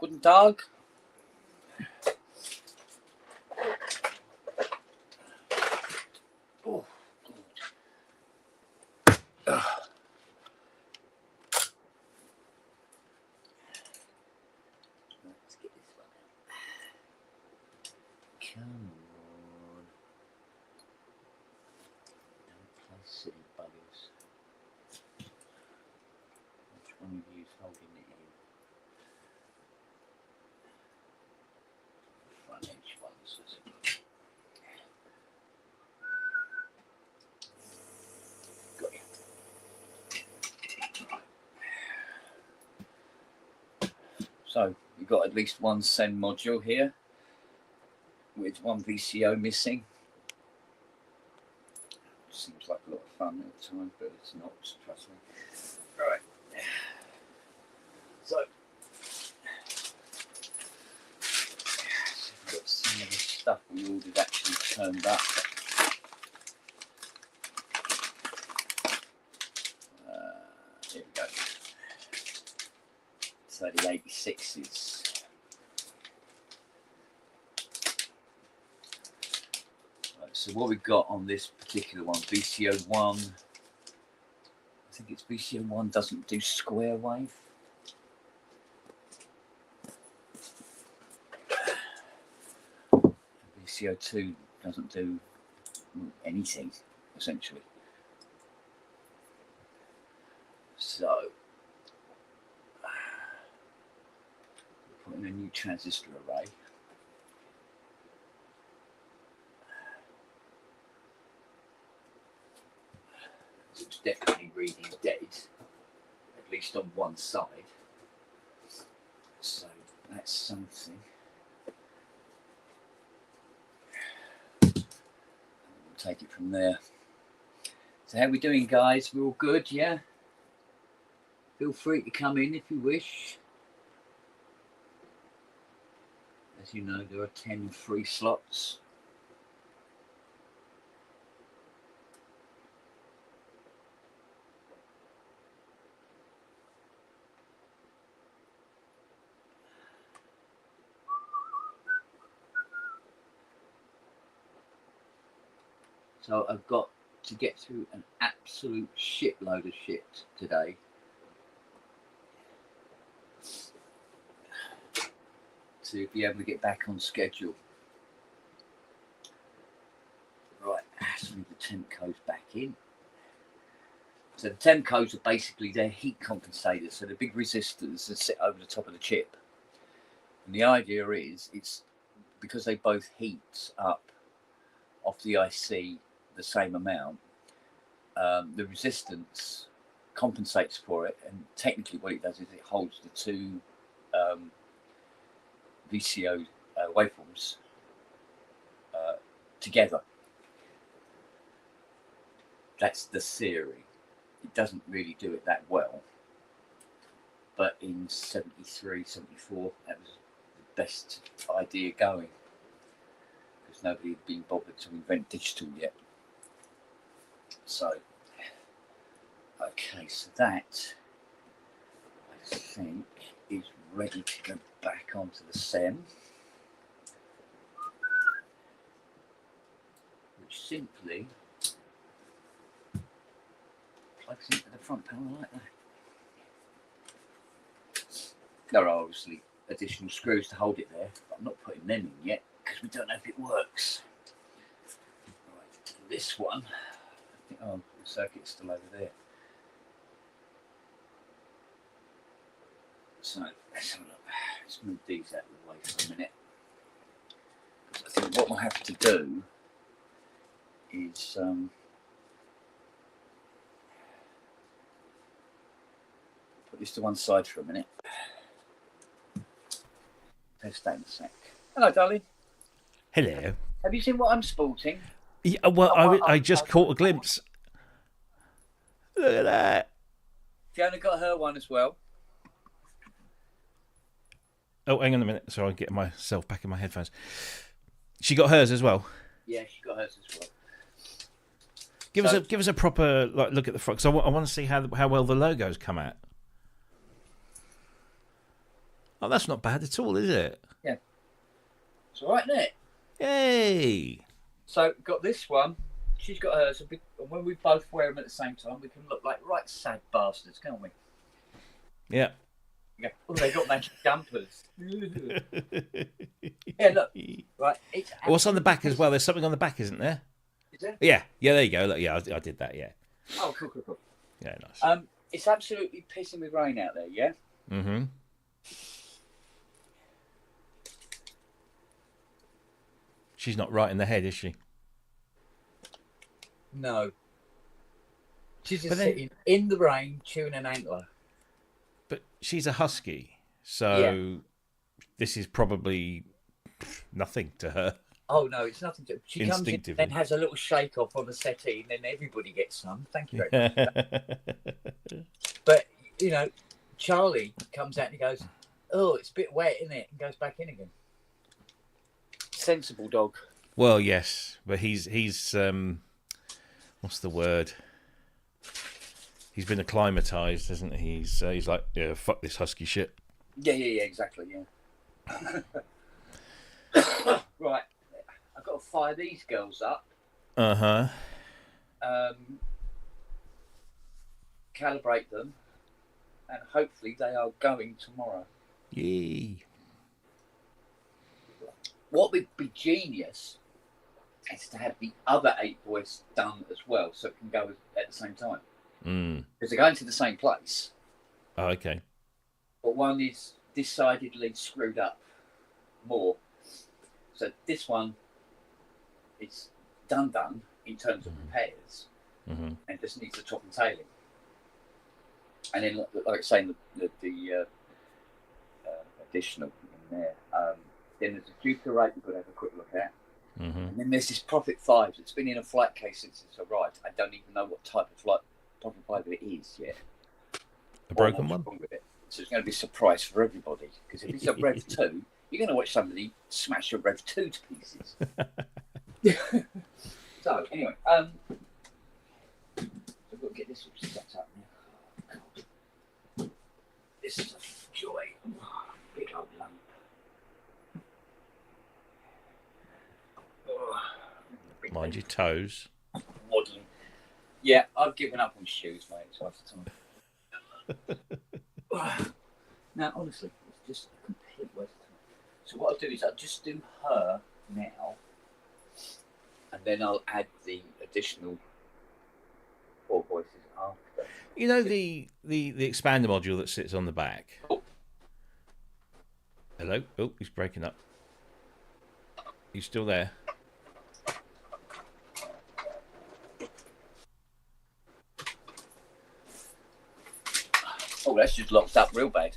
Guten Tag. Oh, God. Let's get this one out. Come on. Don't play silly buggers. Which one of you is holding it in? Front edge ones. Got you. So we've got at least one SEN module here with one VCO missing. Seems like a lot of fun at the time, but it's not, trust me. Right. So we've got some of the stuff we ordered actually turned up. Here we go. So the 86s. So what we've got on this particular one, VCO1, I think it's VCO1 doesn't do square wave. VCO2 doesn't do anything, essentially. So, we're putting a new transistor array. It's definitely reading dead, at least on one side. So that's something. And we'll take it from there. So how are we doing, guys? We're all good, yeah? Feel free to come in if you wish. As you know, there are 10 free slots. So I've got to get through an absolute shitload of shit today. To be able to get back on schedule. Right, so move the temp codes back in. So the temp codes are basically their heat compensators. So the big resistors that sit over the top of the chip. And the idea is, it's because they both heat up off the IC the same amount, the resistance compensates for it, and technically what it does is it holds the two VCO waveforms together. That's the theory. It doesn't really do it that well, but in 73, 74, that was the best idea going, because nobody had been bothered to invent digital yet. So, okay, so that, I think, is ready to go back onto the SEM, which simply plugs into the front panel like that. There are obviously additional screws to hold it there, but I'm not putting them in yet because we don't know if it works. Right, this one, I think, oh, the circuit's still over there. So let's have a look. Let's move these out of the way for a minute. I think what we'll have to do is put this to one side for a minute. Let's stay in a sec. Hello, darling. Hello. Have you seen what I'm sporting? Yeah, well, I just caught a glimpse. Look at that. Fiona got her one as well. Oh, hang on a minute. Sorry, I'm getting myself back in my headphones. She got hers as well. Yeah, she got hers as well. Give us a proper look at the front, because I want to see how well the logos come out. Oh, that's not bad at all, is it? Yeah. It's all right, isn't it? Yay! So, got this one. She's got hers. And when we both wear them at the same time, we can look like right sad bastards, can't we? Yeah. Yeah. Oh, they got matching jumpers. Yeah, look. Right. What's on the back as well? There's something on the back, isn't there? Is there? Yeah. Yeah, there you go. Look, yeah, I did that, yeah. Oh, cool. Yeah, nice. It's absolutely pissing with rain out there, yeah? Mm-hmm. She's not right in the head, is she? No. She's just sitting in the rain, chewing an antler. But she's a husky, so this is probably nothing to her. Oh, no, it's nothing to... She comes in and then has a little shake-off on the settee, and then everybody gets some. Thank you very much. But, you know, Charlie comes out and he goes, oh, it's a bit wet, isn't it? And goes back in again. Sensible dog. Well, yes, but he's what's the word? He's been acclimatized, hasn't he? He's like, yeah, fuck this husky shit. Yeah, exactly, yeah. Right, I've got to fire these girls up. Calibrate them, and hopefully they are going tomorrow. Yay. What would be genius is to have the other 8 boys done as well, so it can go at the same time. Because they're going to the same place. Oh, okay. But one is decidedly screwed up more. So this one is done in terms of repairs, and just needs a top and tailing. And then, like I say, the additional in there. Then there's a Jupiter 8 we've got to have a quick look at. And then there's this Prophet 5 that's been in a flight case since it's arrived. I don't even know what type of Prophet 5 it is yet. A broken one? With it. So it's going to be a surprise for everybody. Because if it's a Rev 2, you're going to watch somebody smash a Rev 2 to pieces. So, anyway. So we've got to get this all set up now. Oh, God. This is a joy. Big old lump. Mind your toes. Waddling. Yeah, I've given up on shoes, mate. It's half the time. Now, honestly, it's just a complete waste of time. So what I'll do is I'll just do her now, and then I'll add the additional 4 voices after. You know the expander module that sits on the back? Oh. Hello? Oh, he's breaking up. You still there? Oh, that's just locked up real bad.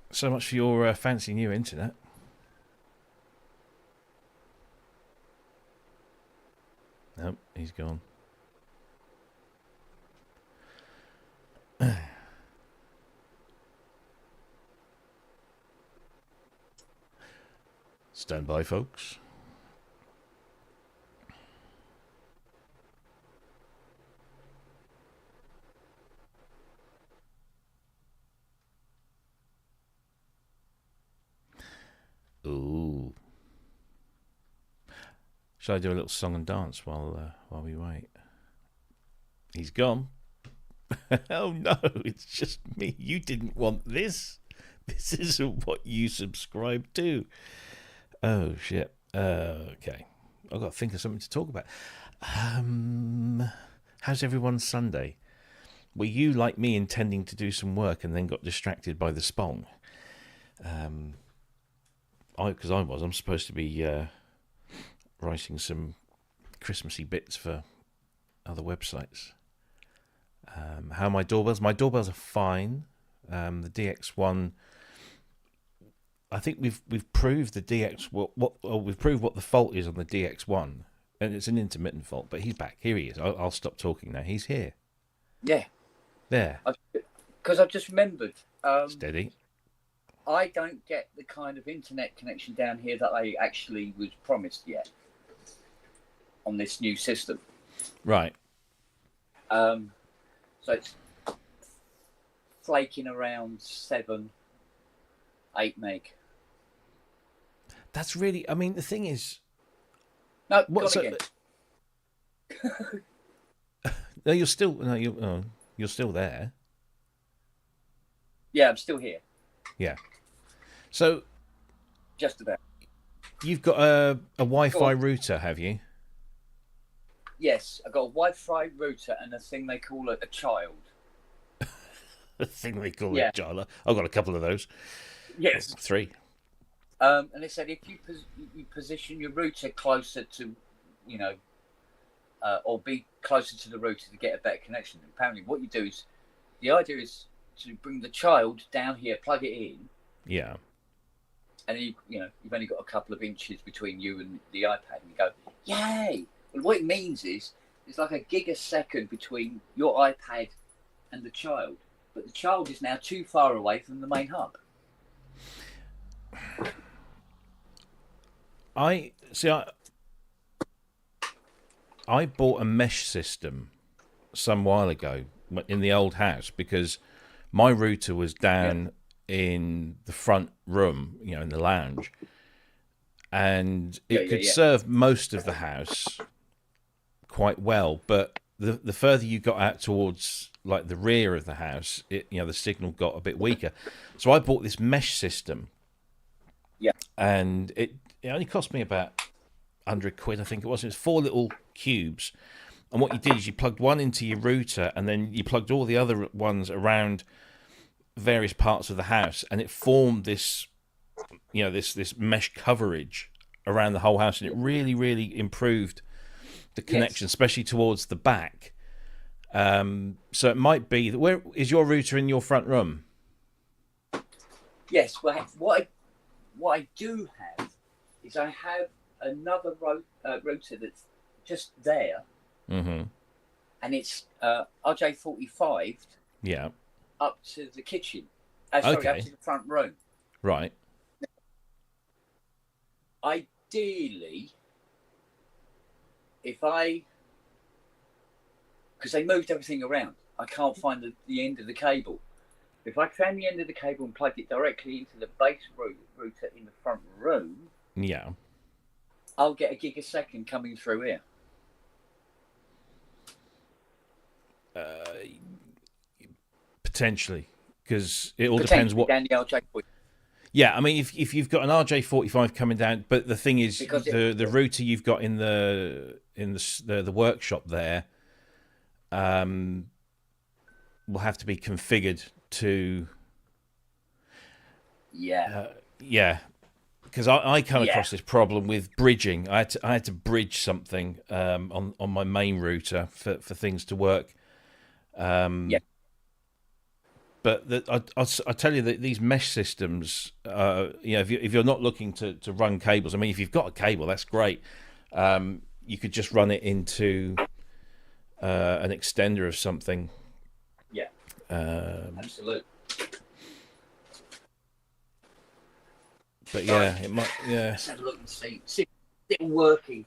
So much for your fancy new internet. Nope, he's gone. Stand by, folks. Ooh. Shall I do a little song and dance while we wait? He's gone. Oh no, it's just me. You didn't want this. This isn't what you subscribed to. Oh shit. Okay. I've got to think of something to talk about. How's everyone's Sunday? Were you like me intending to do some work and then got distracted by the spong? Because I'm supposed to be writing some Christmassy bits for other websites. How are my doorbells? My doorbells are fine. The DX1. I think we've proved the DX we've proved what the fault is on the DX1, and it's an intermittent fault. But he's back. Here he is. I'll stop talking now. He's here. Yeah. There. Because I've just remembered. Steady. I don't get the kind of internet connection down here that I actually was promised yet on this new system. Right. So it's flaking around 8 meg. That's really. I mean, the thing is, No, what's gone again. No, you're still. No, you're still there. Yeah, I'm still here. Yeah. So Just about. you've got a Wi-Fi router, have you? Yes, I got a Wi-Fi router and a thing they call a child. The thing they call it, Jala. I've got a couple of those. Yes. 3. And they said if you position your router closer to, or be closer to the router to get a better connection. Apparently, what you do is, the idea is to bring the child down here, plug it in. Yeah. And you've only got a couple of inches between you and the iPad, and you go, yay! Well, what it means is it's like a gigasecond between your iPad and the child, but the child is now too far away from the main hub. I bought a mesh system some while ago in the old house because my router was down in the front room, in the lounge, and it could serve most of the house quite well, but the further you got out towards like the rear of the house, the signal got a bit weaker. So I bought this mesh system. Yeah. And it only cost me about £100, I think it was. It was 4 little cubes. And what you did is you plugged one into your router and then you plugged all the other ones around various parts of the house, and it formed this, this mesh coverage around the whole house, and it really, really improved the connection, especially towards the back. So it might be that. Where is your router in your front room? Yes. Well, what I do have is I have another router that's just there, and it's RJ45. Yeah. Up to the kitchen. Up to the front room. Right. Ideally, because they moved everything around, I can't find the end of the cable. If I found the end of the cable and plugged it directly into the base router in the front room, I'll get a gigasecond coming through here. Potentially, because it all depends what. Down the RJ45. Yeah, I mean, if you've got an RJ45 coming down, but the thing is, the router you've got in the workshop there, will have to be configured to. Because I come across this problem with bridging. I had to bridge something on my main router for things to work. But I tell you that these mesh systems, if you're not looking to run cables, I mean, if you've got a cable, that's great. You could just run it into an extender of something. Yeah. Absolutely. But yeah, it might. Yeah. Let's have a look and see. See if it's working.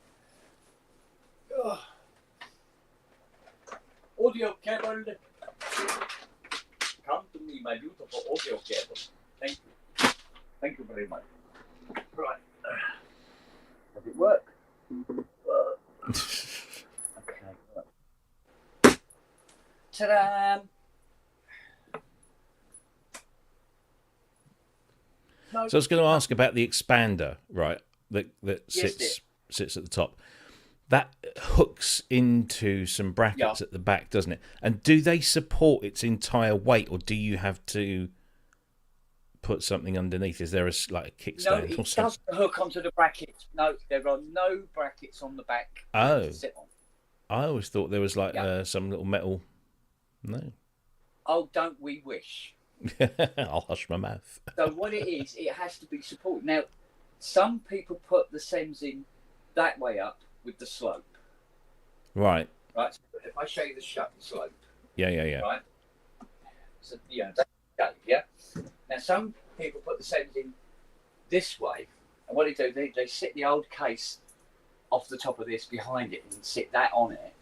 Audio cable. Come to me, my beautiful audio cable. Thank you. Thank you very much. Right. Does it work? Okay. Ta-da! No. So I was going to ask about the expander, right? That sits at the top. That hooks into some brackets at the back, doesn't it? And do they support its entire weight, or do you have to put something underneath? Is there a kickstand? No, it does hook onto the brackets. No, there are no brackets on the back to sit on. I always thought there was some little metal. No. Oh, don't we wish? I'll hush my mouth. So what it is, it has to be supported. Now, some people put the SEMS in that way up with the slope. Right. Right. So if I show you the slope. Yeah. Right. So that's okay, yeah. Now some people put the SEMS in this way, and what they sit the old case off the top of this behind it and sit that on it,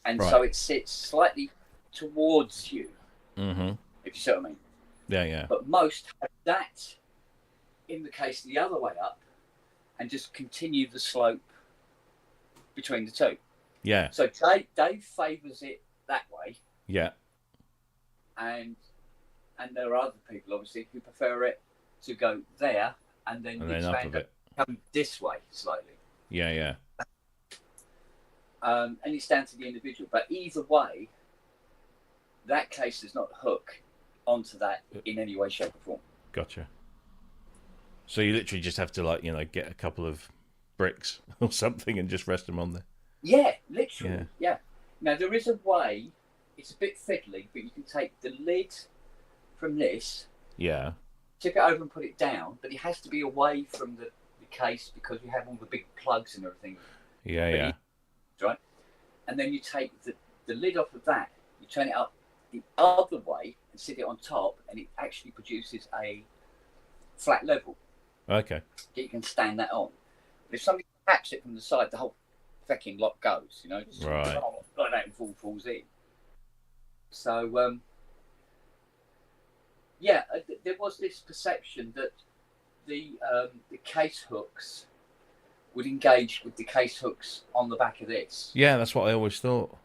and so it sits slightly towards you. Mm-hmm. if you see what I mean. Yeah. But most have that in the case the other way up and just continue the slope between the two. Yeah. So Dave favours it that way. Yeah. And there are other people, obviously, who prefer it to go there and then up a bit. Come this way slightly. Yeah. And it's down to the individual. But either way, that case does not hook onto that in any way, shape, or form. Gotcha. So you literally just have to, like, get a couple of bricks or something and just rest them on there. Yeah, literally. Yeah. Now, there is a way, it's a bit fiddly, but you can take the lid from this, tip it over and put it down, but it has to be away from the case because you have all the big plugs and everything. Yeah. Right? And then you take the lid off of that, you turn it up the other way and sit it on top, and it actually produces a flat level. Okay. You can stand that on. But if somebody taps it from the side, the whole fucking lot goes, just right. Like that and falls in. So, there was this perception that the case hooks would engage with the case hooks on the back of this. Yeah, that's what I always thought.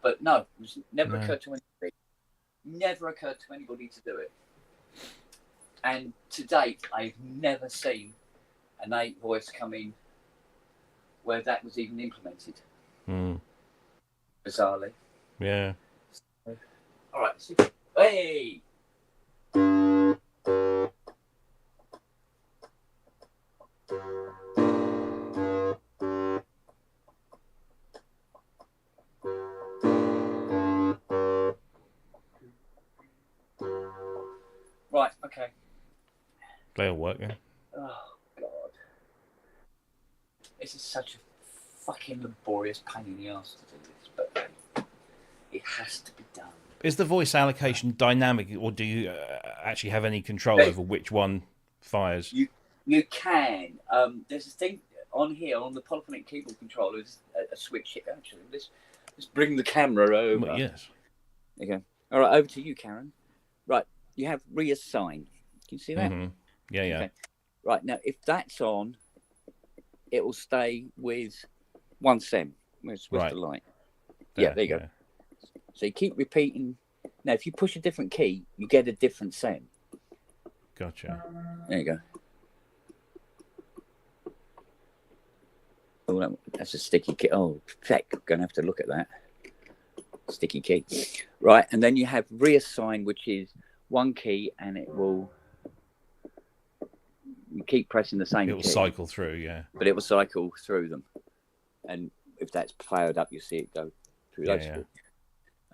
But no, it never occurred to anybody. Never occurred to anybody to do it. And to date, I've never seen an 8 voice come in where that was even implemented. Bizarrely. Yeah. All right. Hey! Right, okay. They all work, yeah. Oh, God. This is such a fucking laborious pain in the arse to do this, but it has to be done. Is the voice allocation dynamic, or do you actually have any control over which one fires? You can. There's a thing on here, on the polyphonic keyboard controller, there's a switch here. Actually, let's bring the camera over. Well, yes. There you go. All right, over to you, Karen. Right, you have reassign. Can you see that? Mm-hmm. Yeah. Okay. Right, now, if that's on, it will stay with one SEM. Where's the light? There you go. So you keep repeating. Now, if you push a different key, you get a different SEM. Gotcha. There you go. Oh, that's a sticky key. Oh, heck, going to have to look at that. Sticky key. Right, and then you have reassign, which is one key, and it will... You keep pressing the same key. It will cycle through, yeah. But it will cycle through them. And if that's fired up, you see it go through those. Yeah.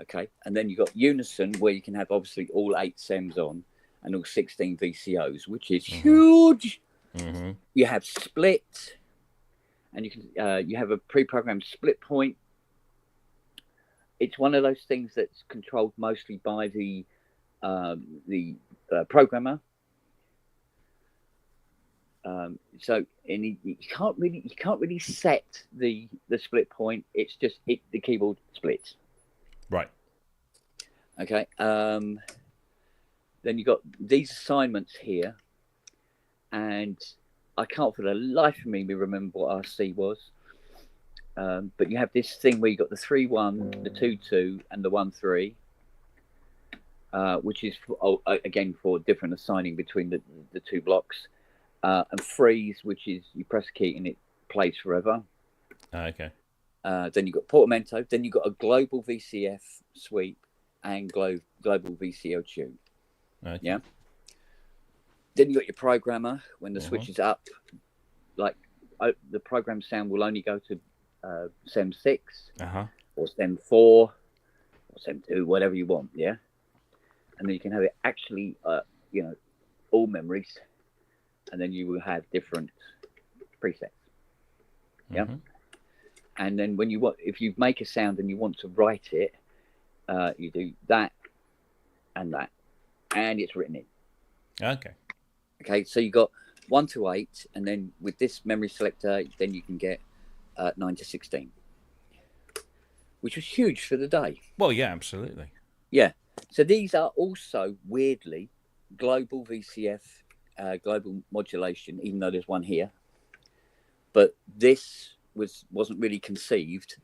Okay, and then you've got unison, where you can have obviously all 8 SEMs on and all 16 VCOs, which is huge. Mm-hmm. You have split, and you can you have a pre-programmed split point. It's one of those things that's controlled mostly by the programmer. So you can't really set the split point. It's just the keyboard splits. Right. Okay. Then you got these assignments here, and I can't for the life of me remember what RC was. But you have this thing where you got the 3-1, the 2-2, and the 1-3, which is again for different assigning between the two blocks, and freeze, which is you press a key and it plays forever. Okay. Then you got portamento. Then you got a global VCF sweep and global VCO tune. Okay. Yeah. Then you got your programmer. When the switch is up, like the program sound will only go to SEM 6 or SEM 4 or SEM 2, whatever you want. Yeah. And then you can have it actually, all memories, and then you will have different presets. Yeah. And then if you make a sound and you want to write it, you do that and that, and it's written in. Okay, so you got 1 to 8, and then with this memory selector, then you can get 9 to 16, which was huge for the day. Well, yeah, absolutely. Yeah. So these are also weirdly global VCF, global modulation, even though there's one here. But this wasn't really conceived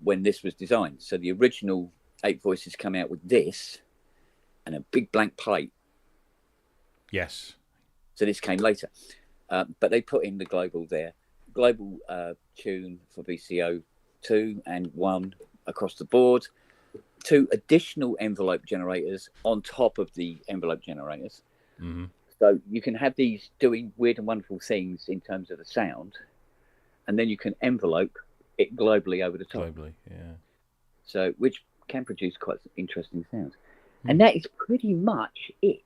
when this was designed. So the original 8 Voices come out with this and a big blank plate. Yes. So this came later. But they put in the global there. Global tune for VCO 2 and 1 across the board. 2 additional envelope generators on top of the envelope generators. Mm-hmm. So you can have these doing weird and wonderful things in terms of the sound, and then you can envelope it globally over the top. Globally, yeah. So, which can produce quite interesting sounds. And that is pretty much it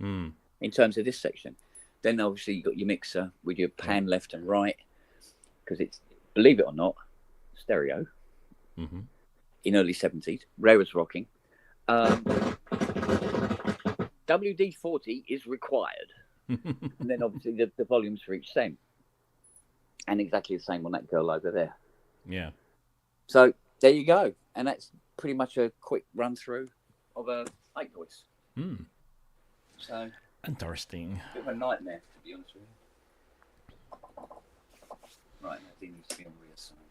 in terms of this section. Then obviously you've got your mixer with your pan left and right, because it's, believe it or not, stereo in early 70s, rare as rocking. WD-40 is required. And then obviously the volumes for each stem. And exactly the same on that girl over there. Yeah. So there you go. And that's pretty much a quick run through of a 8 voice. So interesting. A bit of a nightmare, to be honest with you. Right, that thing needs to be on reassigned.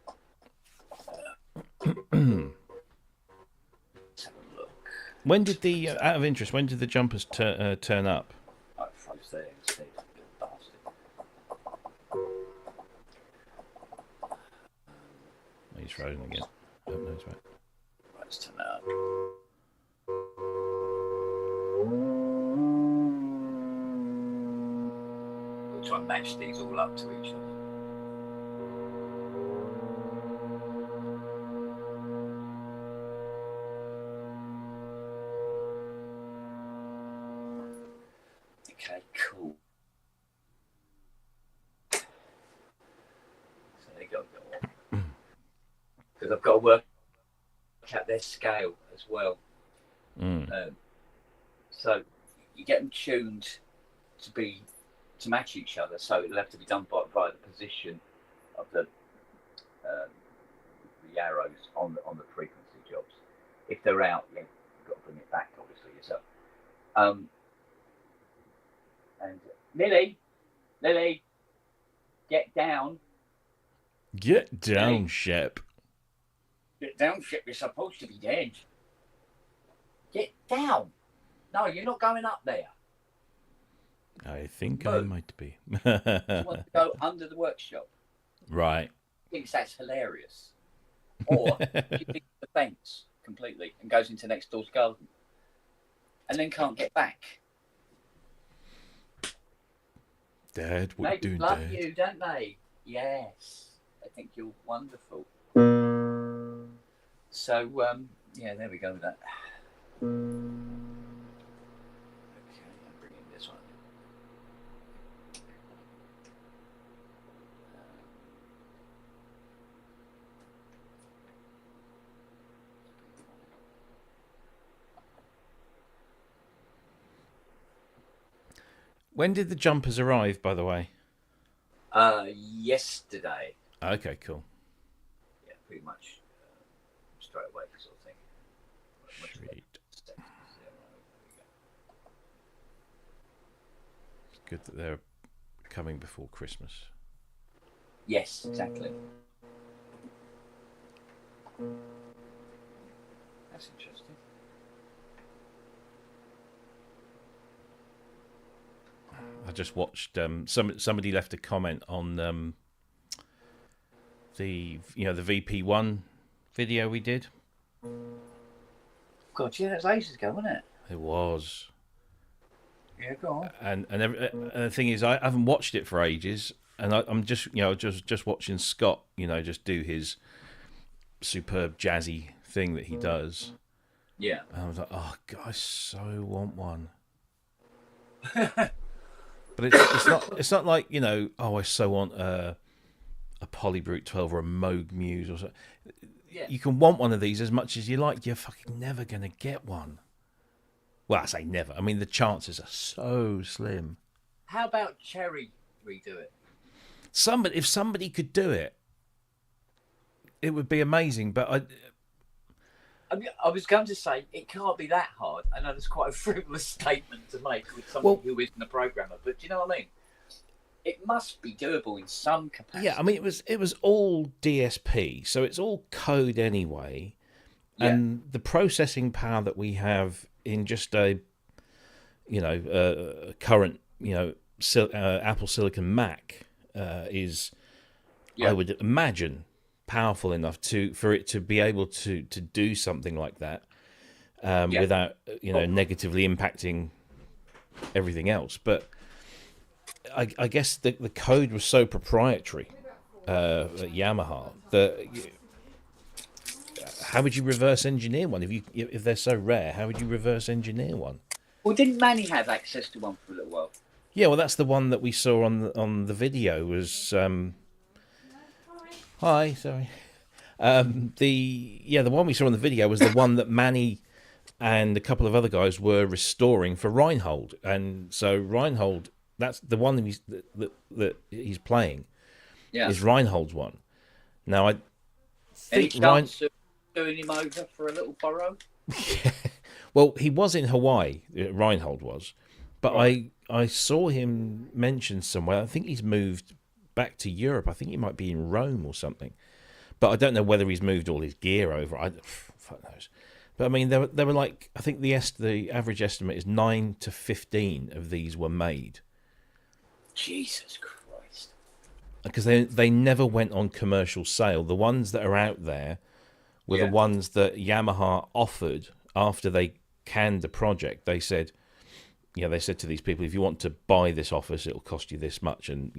Let's have a look. When did the, out of interest, when did the jumpers turn up? Oh, it froze there instead. Little bastard. He's frozen again. Oh, no, it's right. Right, let's turn that up. We'll try and match these all up to each other. Okay, cool. So they got because I've got to work out their scale as well. So you get them tuned to match each other. So it'll have to be done by the position of the arrows on the frequency jobs. If they're out, you've got to bring it back, obviously yourself. And Lily, get down. Get down, Lily. Shep. Get down, Shep. You're supposed to be dead. Get down. No, you're not going up there. I think Move. I might be. You want to go under the workshop. Right. Thinks that's hilarious. Or she thinks the fence completely and goes into next door's garden. And then can't get back. Dad, what They you doing, love Dad? you, don't they? Yes. They think you're wonderful. So, yeah, there we go with that. Okay, I'm bringing this one. When did the jumpers arrive, by the way? Yesterday. Okay, cool. Yeah, pretty much straight away, sort of thing. Sweet. It's good that they're coming before Christmas. Yes, exactly. That's interesting. I just watched somebody left a comment on the VP1 video we did. God, yeah, that was ages ago, wasn't it? It was. Yeah, go on. And the thing is, I haven't watched it for ages, and I'm just just watching Scott, just do his superb jazzy thing that he does. Yeah. And I was like, oh God, I so want one. But it's not like, oh, I so want a Polybrute 12 or a Moog Muse or something. Yeah. You can want one of these as much as you like. You're fucking never going to get one. Well, I say never. I mean, the chances are so slim. How about Cherry redo it? If somebody could do it, it would be amazing. But I was going to say it can't be that hard. I know it's quite a frivolous statement to make with someone who isn't a programmer, but do you know what I mean? It must be doable in some capacity. Yeah, I mean it was all DSP, so it's all code anyway, and the processing power that we have in just a current Apple Silicon Mac is, I would imagine, powerful enough for it to be able to do something like that without negatively impacting everything else. But I guess the code was so proprietary at Yamaha that how would you reverse engineer one if they're so rare? How would you reverse engineer one? Well, didn't Manny have access to one for a little while? Yeah, well, that's the one that we saw on the video. Was hi, sorry. The one we saw on the video was the one that Manny and a couple of other guys were restoring for Reinhold, and so Reinhold, that's the one that he's playing. Yeah, is Reinhold's one. Now I think doing him over for a little borrow. Well, he was in Hawaii. Reinhold was, but right. I saw him mentioned somewhere. I think he's moved back to Europe. I think he might be in Rome or something. But I don't know whether he's moved all his gear over. Fuck knows. But I mean, there were like, I think the average estimate is 9 to 15 of these were made. Jesus Christ! Because they never went on commercial sale. The ones that are out there were the ones that Yamaha offered after they canned the project. They said, they said to these people, if you want to buy this off us, it'll cost you this much, and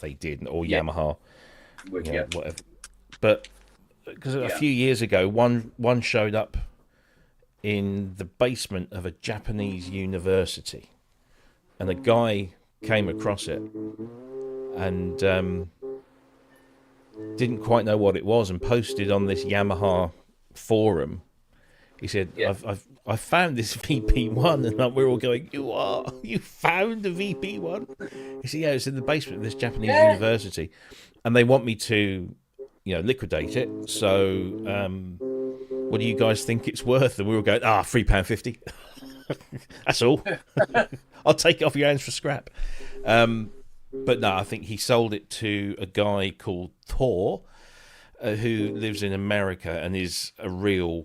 they did, or Yamaha, whatever. But because a few years ago, one showed up in the basement of a Japanese university, and a guy came across it and didn't quite know what it was, and posted on this Yamaha forum. He said, I found this VP1, and we're all going, you found a VP1? He said, yeah, it's in the basement of this Japanese university, and they want me to, liquidate it. So, what do you guys think it's worth? And we were going, £3.50. That's all. I'll take it off your hands for scrap. But no, I think he sold it to a guy called Thor, who lives in America and is a real...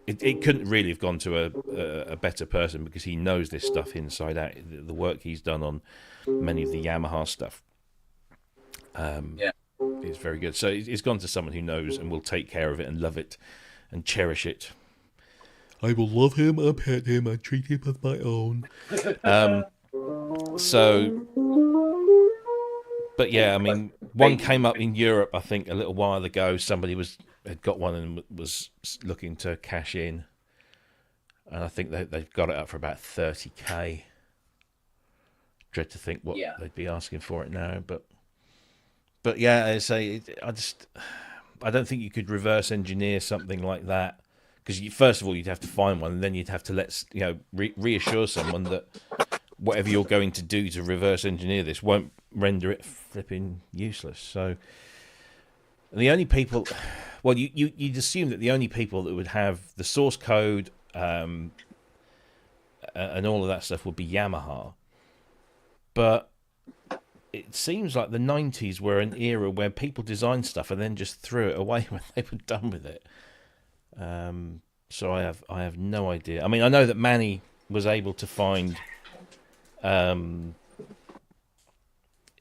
It couldn't really have gone to a better person, because he knows this stuff inside out. The work he's done on many of the Yamaha stuff is very good. So it's gone to someone who knows and will take care of it and love it and cherish it. I will love him, I pet him, I treat him as my own. But yeah, I mean, one came up in Europe, I think, a little while ago. Somebody had got one and was looking to cash in, and I think they've got it up for about 30k. Dread to think what they'd be asking for it now, but yeah, I say I don't think you could reverse engineer something like that, because first of all you'd have to find one, and then you'd have to reassure someone that whatever you're going to do to reverse engineer this won't render it flipping useless. So the only people, well, you'd assume that the only people that would have the source code and all of that stuff would be Yamaha. But it seems like the 90s were an era where people designed stuff and then just threw it away when they were done with it. So I have no idea. I mean, I know that Manny was able to find...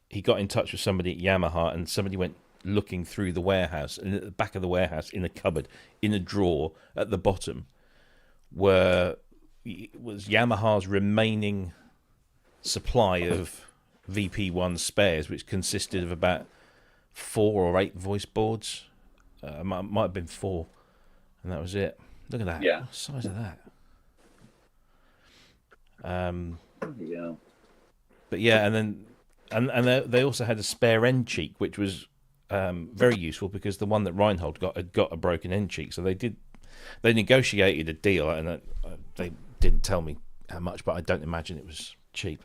he got in touch with somebody at Yamaha, and somebody went looking through the warehouse, and at the back of the warehouse, in a cupboard, in a drawer at the bottom, was Yamaha's remaining supply of VP1 spares, which consisted of about 4 or 8 voice boards. Might have been 4, and that was it. Look at that. Yeah. What size of that? But yeah, and then they also had a spare end cheek, which was very useful, because the one that Reinhold had got a broken end cheek. So they negotiated a deal, and they didn't tell me how much, but I don't imagine it was cheap.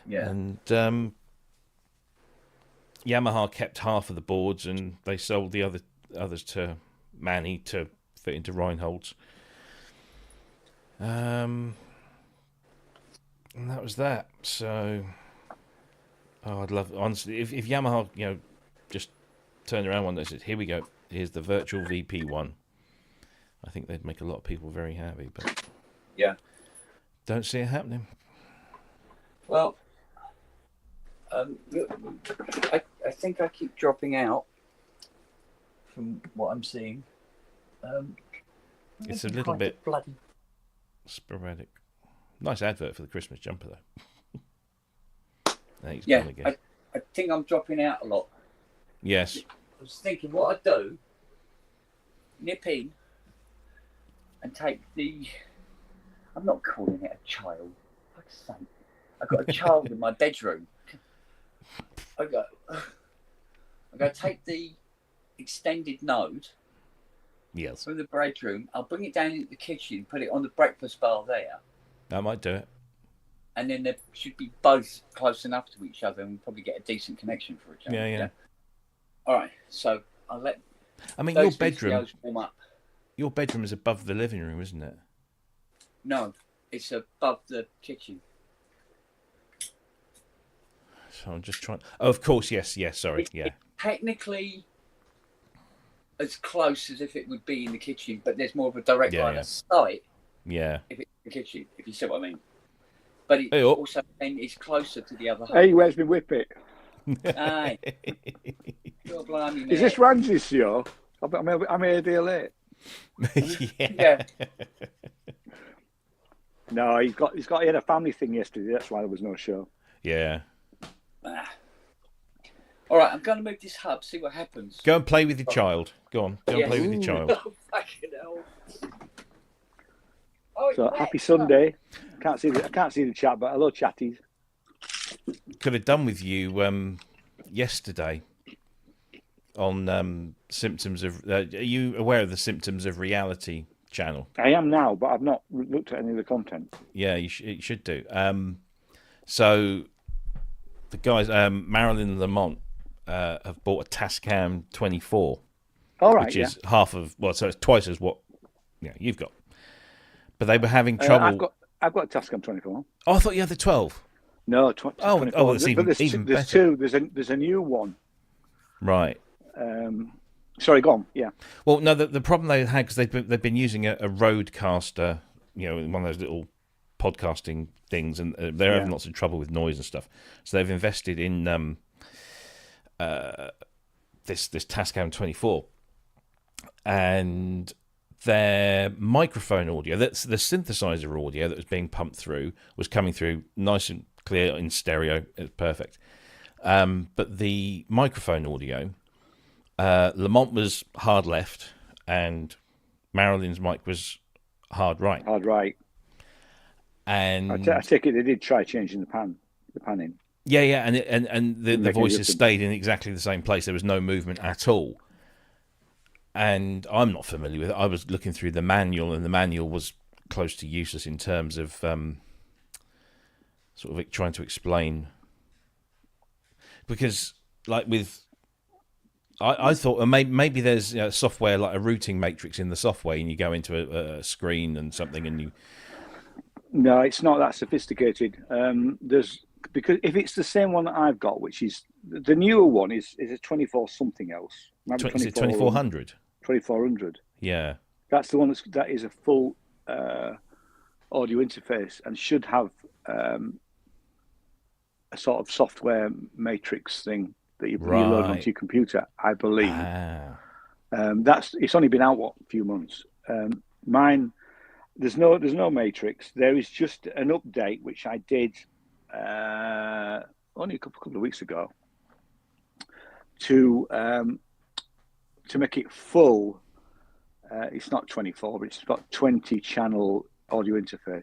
Yeah. And Yamaha kept half of the boards, and they sold the others to Manny to fit into Reinhold's. And that was that. So, I'd love, honestly, if Yamaha, just turned around one day and said, "Here we go. Here's the virtual VP1." I think they'd make a lot of people very happy, but Yeah. don't see it happening. Well, I think I keep dropping out from what I'm seeing. It's a little bit bloody sporadic. Nice advert for the Christmas jumper, though. Yeah, gone again. I think I'm dropping out a lot. Yes. I was thinking what I'd do, nip in and take the... I'm not calling it a child. Fuck's sake. I've got a child in my bedroom. I go take the extended node Yes. from the bedroom. I'll bring it down into the kitchen, put it on the breakfast bar there. That might do it. And then they should be both close enough to each other and we'll probably get a decent connection for each other. Yeah. All right, so I'll let. I mean, your bedroom. VCOs warm up. Your bedroom is above the living room, isn't it? No, it's above the kitchen. So I'm just trying. Oh, of course, yes. Sorry, yeah. It's technically as close as if it would be in the kitchen, but there's more of a direct line of sight. Yeah. If it's in the kitchen, if you see what I mean. But it also then is closer to the other. Hey, where's my whippet? Aye. Blimey, is this Ramsey's show? I'm here a day late. Yeah. No, he had a family thing yesterday. That's why there was no show. Yeah. All right, I'm going to move this hub. See what happens. Go and play with your child. Go on. Go and play with your child. Oh, fucking hell. Oh, so happy Sunday. I can't see the chat, but hello, chatties. Could have done with you yesterday on symptoms of. Are you aware of the Symptoms of Reality channel? I am now, but I've not looked at any of the content. Yeah, you should do. So the guys, Marilyn Lamont, have bought a Tascam 24. All right, which is half of so it's twice as what you've got. But they were having trouble. I've got a Tascam 24. Oh, I thought you had the 12. No, 24. Well, it's even better. There's two. There's a new one. Right. Sorry, go on. Yeah. Well, no, the problem they had because they've been using a Rodecaster, one of those little podcasting things, and they're having lots of trouble with noise and stuff. So they've invested in this Tascam 24, and their microphone audio, that's the synthesizer audio that was being pumped through, was coming through nice and clear in stereo. It's perfect. But the microphone audio, Lamont was hard left, and Marilyn's mic was hard right. Hard right. And I take it they did try changing the panning. Yeah, and the voices stayed in exactly the same place. There was no movement at all. And I'm not familiar with it. I was looking through the manual, and the manual was close to useless in terms of sort of trying to explain. Because, like with, I thought maybe there's software like a routing matrix in the software, and you go into a screen and something, and you. No, it's not that sophisticated. Because if it's the same one that I've got, which is the newer one, is a 24 something else. Is it 2400? 2400. Yeah, that's the one that is a full audio interface and should have a sort of software matrix thing that you load onto your computer, I believe. It's only been out a few months. Mine, there's no matrix. There is just an update which I did only a couple of weeks ago to make it full. It's not 24, but it's got 20 channel audio interface,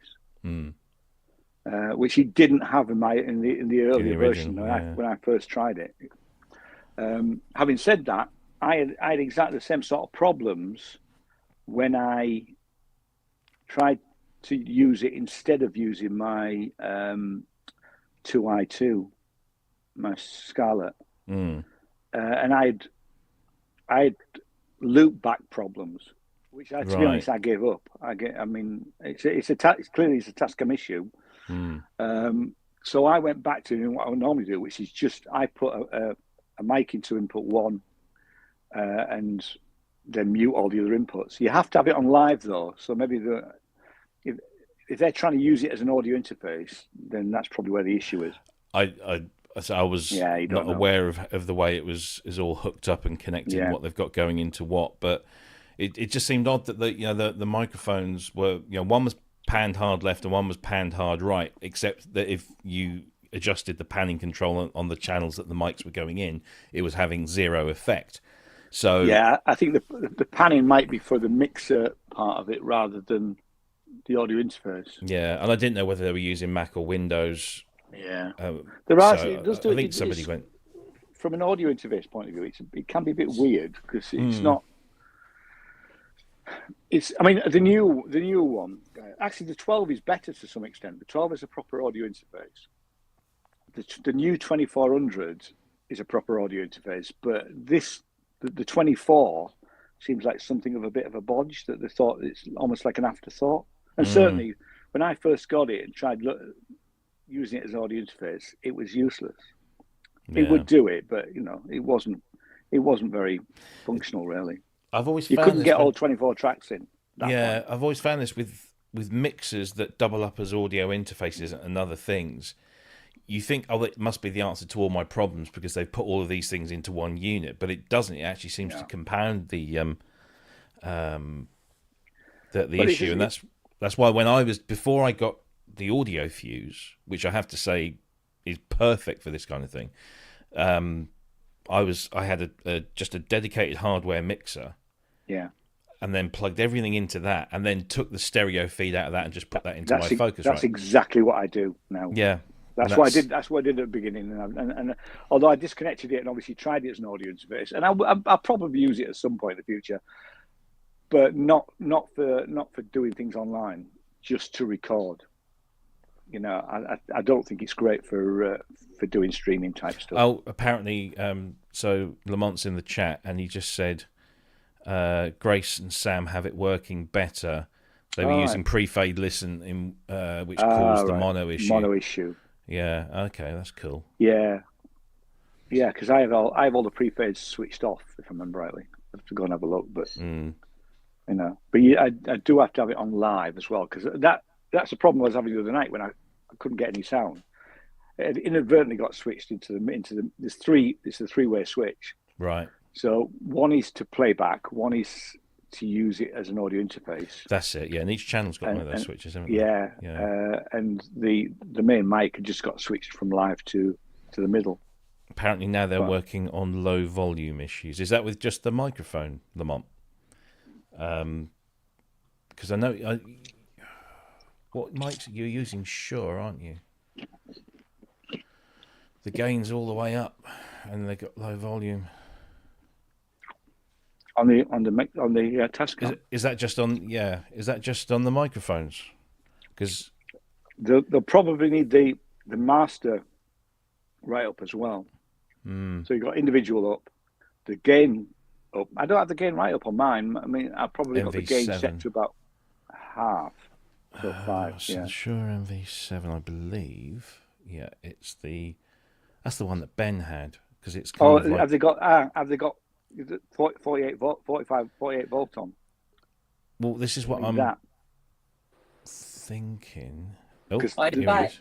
which he didn't have in the earlier version when I first tried it. Having said that, I had exactly the same sort of problems when I tried to use it instead of using my 2i2, my Scarlett, and I'd loop back problems, which to be Right. honest, I gave up. I mean, it's clearly it's a Tascam issue. So I went back to doing what I would normally do, which is just I put a mic into input one, and then mute all the other inputs. You have to have it on live though, so maybe if they're trying to use it as an audio interface, then that's probably where the issue is. I was not aware of the way is all hooked up and connected, what they've got going into what, but it just seemed odd that the microphones were, one was panned hard left and one was panned hard right, except that if you adjusted the panning control on the channels that the mics were going in, it was having zero effect. So yeah, I think the panning might be for the mixer part of it rather than the audio interface. Yeah, and I didn't know whether they were using Mac or Windows. Yeah, there are. So I think somebody went from an audio interface point of view. It can be a bit weird because it's not. I mean, the new one. Actually, the 12 is better to some extent. The 12 is a proper audio interface. The new 2400 is a proper audio interface, but the 24 seems like something of a bit of a bodge that they thought it's almost like an afterthought. And certainly, when I first got it and tried using it as an audio interface, it was useless. Yeah. It would do it, but it wasn't very functional, really. I've always you couldn't get all 24 tracks in. Yeah, point. I've always found this with mixers that double up as audio interfaces and other things. You think, it must be the answer to all my problems because they've put all of these things into one unit, but it doesn't. It actually seems to compound the issue, and that's why before I got the audio fuse, which I have to say is perfect for this kind of thing. I had just a dedicated hardware mixer. Yeah. And then plugged everything into that, and then took the stereo feed out of that and just put that into my Focusrite. That's exactly what I do now. Yeah. That's what I did. That's what I did at the beginning, and although I disconnected it and obviously tried it as an audio interface, and I'll probably use it at some point in the future, but not for doing things online, just to record. I don't think it's great for doing streaming type stuff. Oh, apparently, so Lamont's in the chat, and he just said, Grace and Sam have it working better. They were using pre-fade listen, which caused the mono issue. Mono issue. Yeah. Okay, that's cool. Yeah. Yeah, because I have all the pre-fades switched off, if I remember rightly. I have to go and have a look, but but I do have to have it on live as well, because that's the problem I was having the other night when I couldn't get any sound. It inadvertently got switched into the it's a three-way switch. Right. So one is to play back, one is to use it as an audio interface. That's it, yeah. And each channel's got one of those switches, haven't they? Yeah. And the main mic just got switched from live to the middle. Apparently now they're working on low volume issues. Is that with just the microphone, Lamont? Because I know what mics you're using, Shure, aren't you? The gain's all the way up, and they got low volume. On the Tascam. Is that just on? Yeah, is that just on the microphones? Because they'll probably need the master right up as well. So you've got individual up, the gain up. I don't have the gain right up on mine. I mean, I probably got the gain set to about half, so 5. So Shure MV7, I believe. Yeah, that's the one that Ben had, because it's kind of like... have they got 48 volt, 48 volt on? Well, this is what I'm thinking. Oh, I'm back.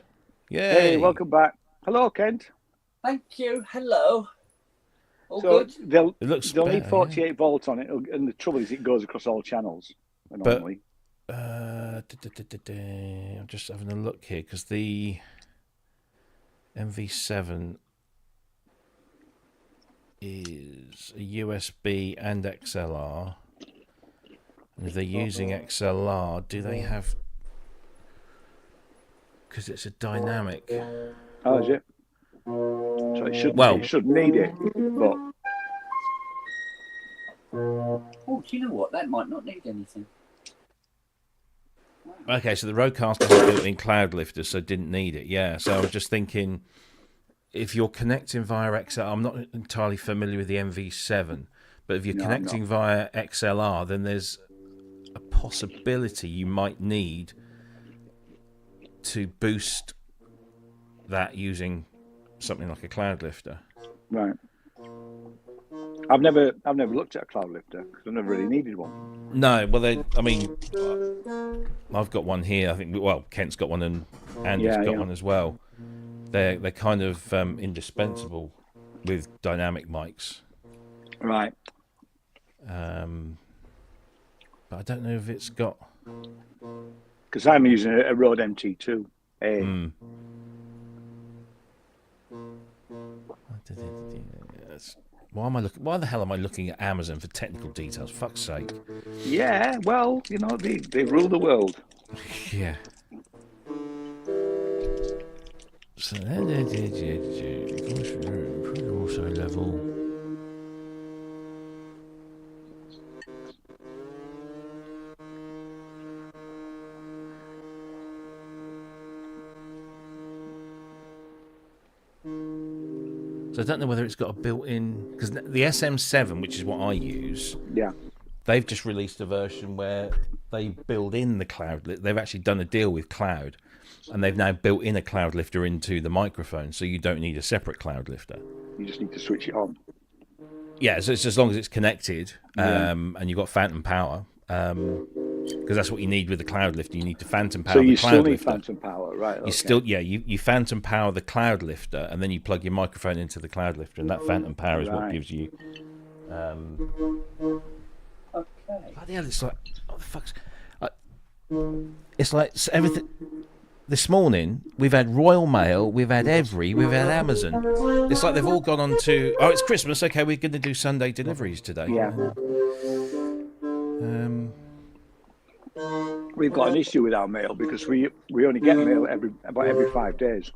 Yeah. Hey, welcome back. Hello, Kent. Thank you. Hello. All so good. They'll need 48 volt on it, and the trouble is it goes across all channels normally. I'm just having a look here because the MV7 is a USB and XLR. And if they're using XLR, do they have... Because it's a dynamic. Oh, is it? So it should need it, but... Oh, do you know what? That might not need anything. Okay, so the Rodecaster has built-in cloud lifters, so didn't need it. Yeah, so I was just thinking, if you're connecting via XLR, I'm not entirely familiar with the MV7, But if you're No, I'm connecting via XLR, then there's a possibility you might need to boost that using something like a cloud lifter. Right. I've never looked at a cloud lifter because I've never really needed one. No, well, I've got one here. I think, well, Kent's got one and Andy's got one as well. They're kind of indispensable with dynamic mics. Right. But I don't know if it's got... Because I'm using a Rode MT2. Why the hell am I looking at Amazon for technical details? Fuck's sake. Yeah, well, they rule the world. Yeah. So also level. So I don't know whether it's got a built-in, because the SM7, which is what I use, they've just released a version where they build in the cloud. They've actually done a deal with cloud, and they've now built in a cloud lifter into the microphone, so you don't need a separate cloud lifter. You just need to switch it on. Yeah, so it's as long as it's connected, and you've got phantom power, because that's what you need with the cloud lifter. You need to phantom power the cloud lifter. So you still need phantom power, right? Okay. You phantom power the cloud lifter, and then you plug your microphone into the cloud lifter, and that phantom power is what gives you. Okay. Bloody hell! It's like, what the fuck's? It's like everything. This morning we've had Royal Mail, we've had we've had Amazon. It's like they've all gone on to. Oh, it's Christmas. Okay, we're going to do Sunday deliveries today. Yeah. We've got an issue with our mail because we only get mail about every 5 days,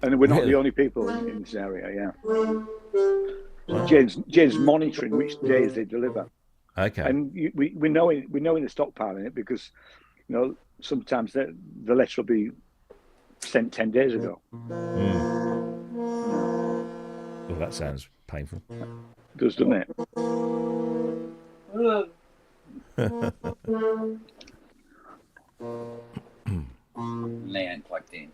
and we're not the only people in this area. Yeah. So Jane's monitoring which days they deliver. Okay. And we know in the stockpiling it because sometimes the letter will be sent 10 days ago. Well, that sounds painful. It does, doesn't it? They ain't plugged in.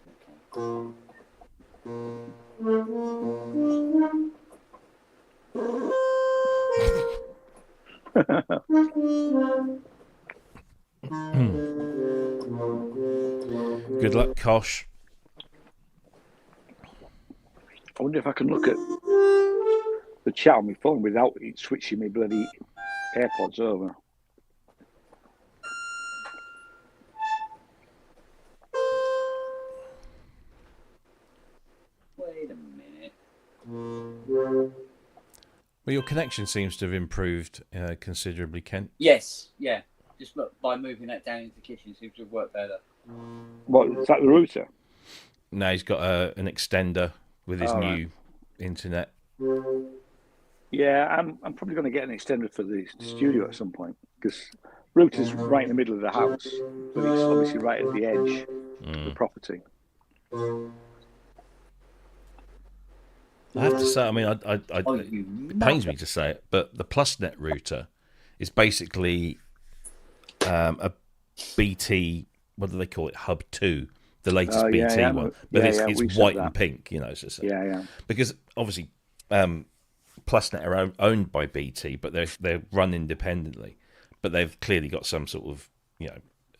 Good luck, Kosh. I wonder if I can look at the chat on my phone without it switching my bloody AirPods over. Wait a minute. Well, your connection seems to have improved considerably, Kent. Yes, yeah. Just look, by moving that down into the kitchen, it seems to have worked better. What, is that the router? No, he's got an extender with his new internet. Yeah, I'm probably going to get an extender for the studio at some point because router's right in the middle of the house, but it's obviously right at the edge of the property. I have to say, I mean, it pains me to say it, but the PlusNet router is basically a BT, what do they call it, Hub 2, the latest BT one. But it's white and pink, because obviously PlusNet are owned by BT, but they're run independently. But they've clearly got some sort of,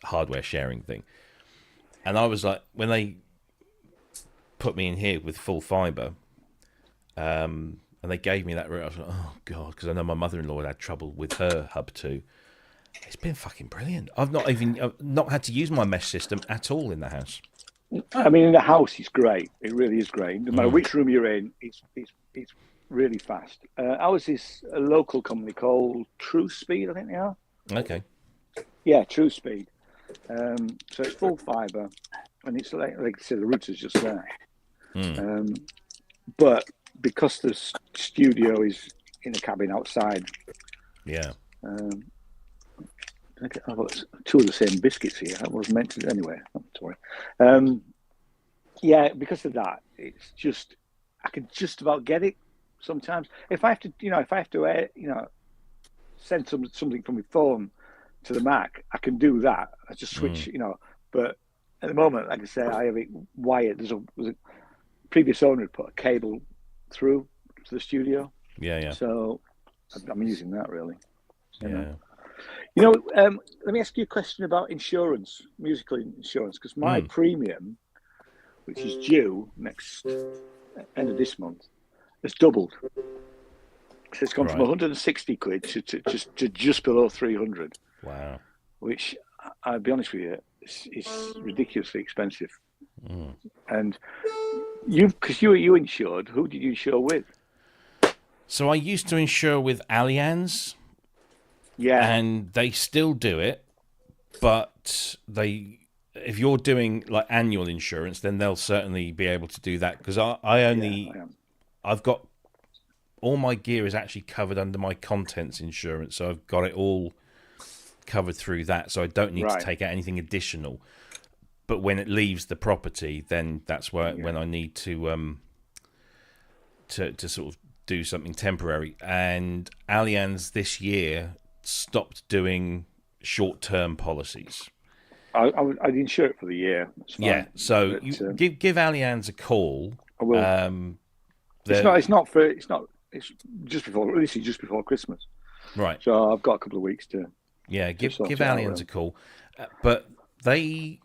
hardware sharing thing. And I was like, when they put me in here with full fibre, and they gave me that route, I was like, oh God, because I know my mother-in-law had trouble with her Hub 2. It's been fucking brilliant. I've not had to use my mesh system at all in the house. I mean, in the house, it's great. It really is great. No matter which room you're in, it's really fast. Ours is a local company called True Speed, I think they are. Okay. Yeah, True Speed. So it's full fibre, and it's like I said, the router's just there. But because the studio is in a cabin outside, I've got two of the same biscuits here. That was meant to anyway. Sorry. Because of that, it's just I can just about get it sometimes. If I have to, send something from my phone to the Mac, I can do that. I just switch, But at the moment, like I say, I have it wired. There's a previous owner had put a cable through to the studio. Yeah. So I'm using that really. Yeah. Let me ask you a question about insurance, musical insurance, because my premium, which is due next end of this month, has doubled. So it's gone from 160 quid to just below 300. Wow. Which, I'll be honest with you, is ridiculously expensive. And because you insured, who did you insure with? So I used to insure with Allianz. Yeah. And they still do it, but if you're doing like annual insurance, then they'll certainly be able to do that, because I've got all my gear is actually covered under my contents insurance, so I've got it all covered through that, so I don't need to take out anything additional. But when it leaves the property, then that's when I need to sort of do something temporary. And Allianz this year stopped doing short-term policies. I'd insure it for the year. Yeah, so you give Allianz a call. I will. It's just before. This is just before Christmas, right? So I've got a couple of weeks to. Yeah, give Allianz a call, but they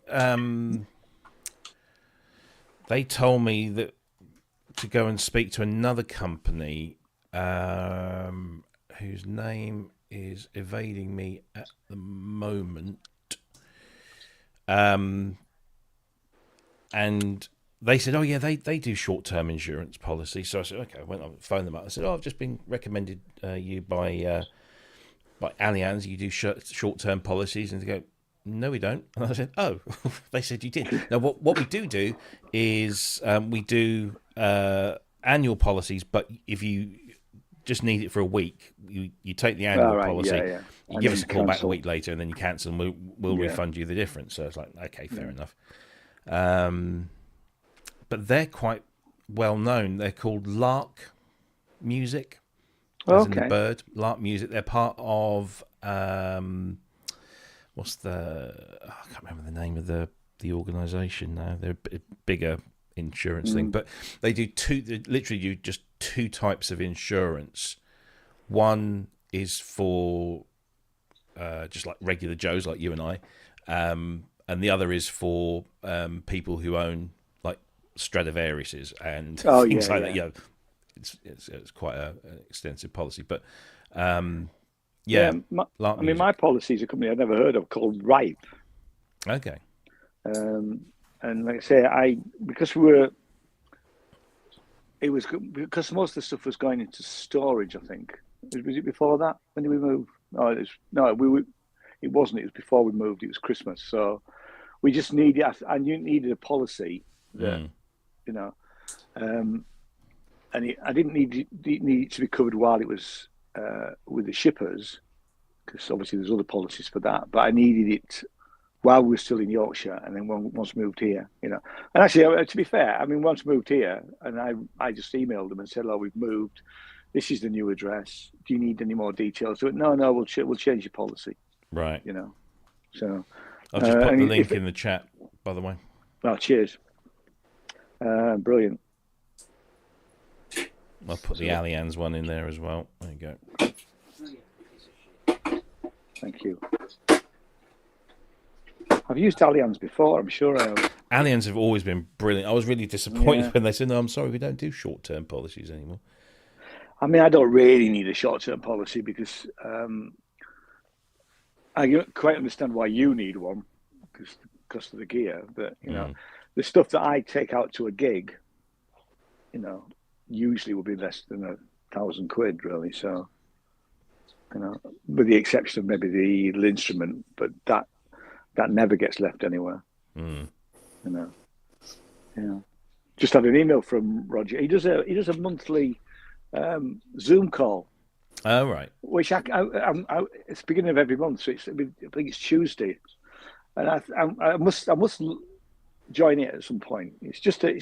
told me that to go and speak to another company whose name is evading me at the moment. And they said, oh, yeah, they do short-term insurance policy. So I said, okay, I went on, phoned them up. I said, oh, I've just been recommended you by Allianz. You do short-term policies. And they go, no, we don't. And I said, oh, they said you did. Now, what we do is we do annual policies, but if you just need it for a week, you take the annual policy, you give us a call back a week later, and then you cancel, and we'll refund you the difference. So it's like, okay, fair enough. But they're quite well known. They're called Lark Music, as in the bird. Lark Music. They're part of I can't remember the name of the organisation now. They're a bigger insurance thing, but they literally do just two types of insurance. One is for just like regular Joes like you and I, and the other is for people who own like Stradivariuses and things like that. Yeah, it's quite an extensive policy, but my policy is a company I've never heard of called Ripe. Okay. And like I say, because most of the stuff was going into storage. I think was it before that? When did we move? It wasn't. It was before we moved. It was Christmas, so we just needed. And you needed a policy that and I didn't need it to be covered while it was with the shippers, because obviously there's other policies for that. But I needed it while we were still in Yorkshire, and then once moved here, And actually, to be fair, I mean, once moved here, and I just emailed them and said, "Oh, we've moved. This is the new address. Do you need any more details?" So no, we'll change your policy. Right. So I've just put the link in the chat, by the way. Oh, cheers. Brilliant. I'll put the Allianz one in there as well. There you go. Thank you. I've used Allianz before, I'm sure I have. Allianz have always been brilliant. I was really disappointed when they said, no, I'm sorry, we don't do short-term policies anymore. I mean, I don't really need a short-term policy because I don't quite understand why you need one, because the cost of the gear. But, the stuff that I take out to a gig, usually will be less than £1,000, really. So, with the exception of maybe the instrument, but that never gets left anywhere. Just had an email from Roger. He does a monthly Zoom call. Oh, right. Which it's beginning of every month, so I think it's Tuesday, and I must join it at some point. It's just a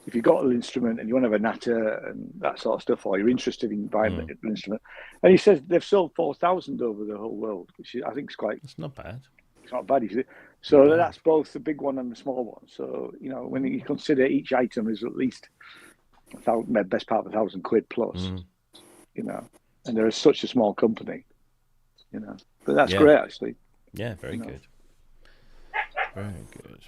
if you've got an instrument and you want to have a natter and that sort of stuff, or you're interested in buying an instrument, and he says they've sold 4,000 over the whole world, which I think is quite. It's not bad. It's not bad, is it? So that's both the big one and the small one. So when you consider each item is at least best part of £1,000 plus, and they're such a small company, but that's great actually. Yeah, very good. Very good.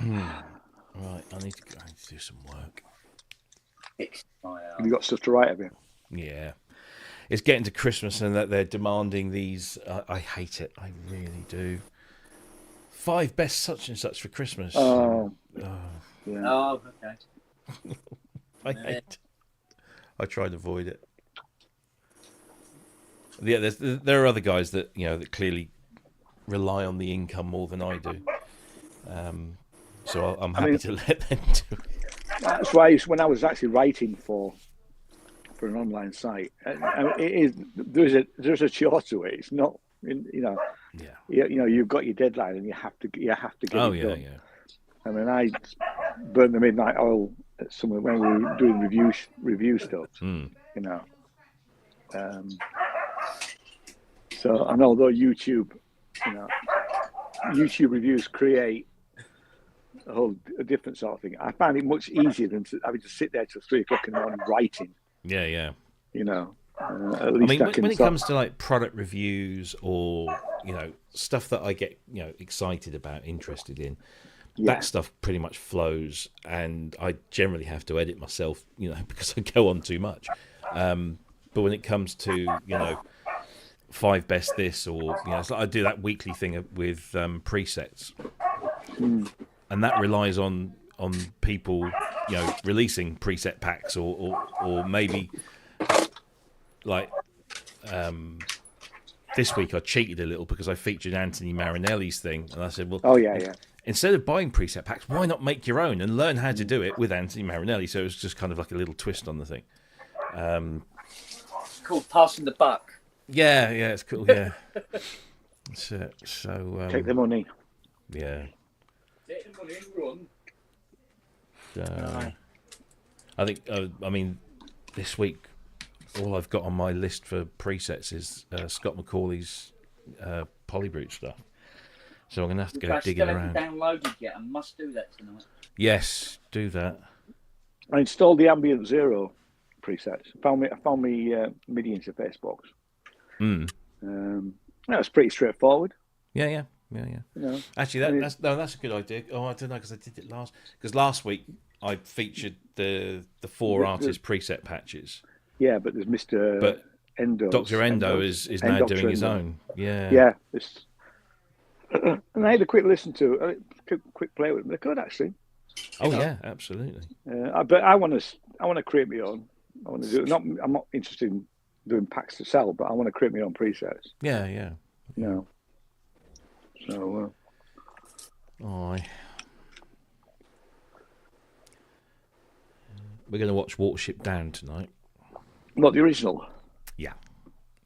Right, I need to do some work. Have you got stuff to write, have you? Yeah. It's getting to Christmas and that they're demanding these. I hate it. I really do. 5 best such and such for Christmas. Oh, yeah. Oh, okay. I hate. I try to avoid it. Yeah, there are other guys that that clearly rely on the income more than I do. So I'm happy to let them do it. That's why when I was actually writing for an online site, there's a chore to it. It's not you've got your deadline and you have to get it done. Yeah. I mean, I burnt the midnight oil at somewhere when we were doing review stuff. So, and although YouTube reviews create a different sort of thing, I find it much easier than having to sit there till 3 o'clock in the morning writing. Yeah. At least when it comes to like product reviews or stuff that I get excited about, interested in, that stuff pretty much flows, and I generally have to edit myself, because I go on too much. But when it comes to 5 best this, or it's like I do that weekly thing with presets, and that relies on people releasing preset packs or maybe like this week I cheated a little because I featured Anthony Marinelli's thing, and I said, well, instead of buying preset packs, why not make your own and learn how to do it with Anthony Marinelli? So it was just kind of like a little twist on the thing. It's called passing the buck. Yeah, it's cool. Yeah, that's it. So take the money. Yeah. Take the money and run. I think. I mean, this week, all I've got on my list for presets is Scott McCauley's Polybrute stuff. So I'm gonna have to go digging around. Downloaded yet? I must do that tonight. Yes, do that. I installed the Ambient Zero presets. I found me MIDI interface box. That was pretty straightforward. Yeah. Actually, that's a good idea. Oh, I don't know, because I did it last week I featured the 4 artist preset patches. Yeah, but there's Mr. Endo. Dr. Endo is now Dr. doing his Endo. own. Yeah. Yeah. And I had a quick listen to, quick play with them. They're good, actually. Yeah, absolutely. But I want to create my own. I want to do it. I'm not interested in doing packs to sell, but I want to create my own presets. Yeah. So. We're going to watch Watership Down tonight. What, the original? Yeah,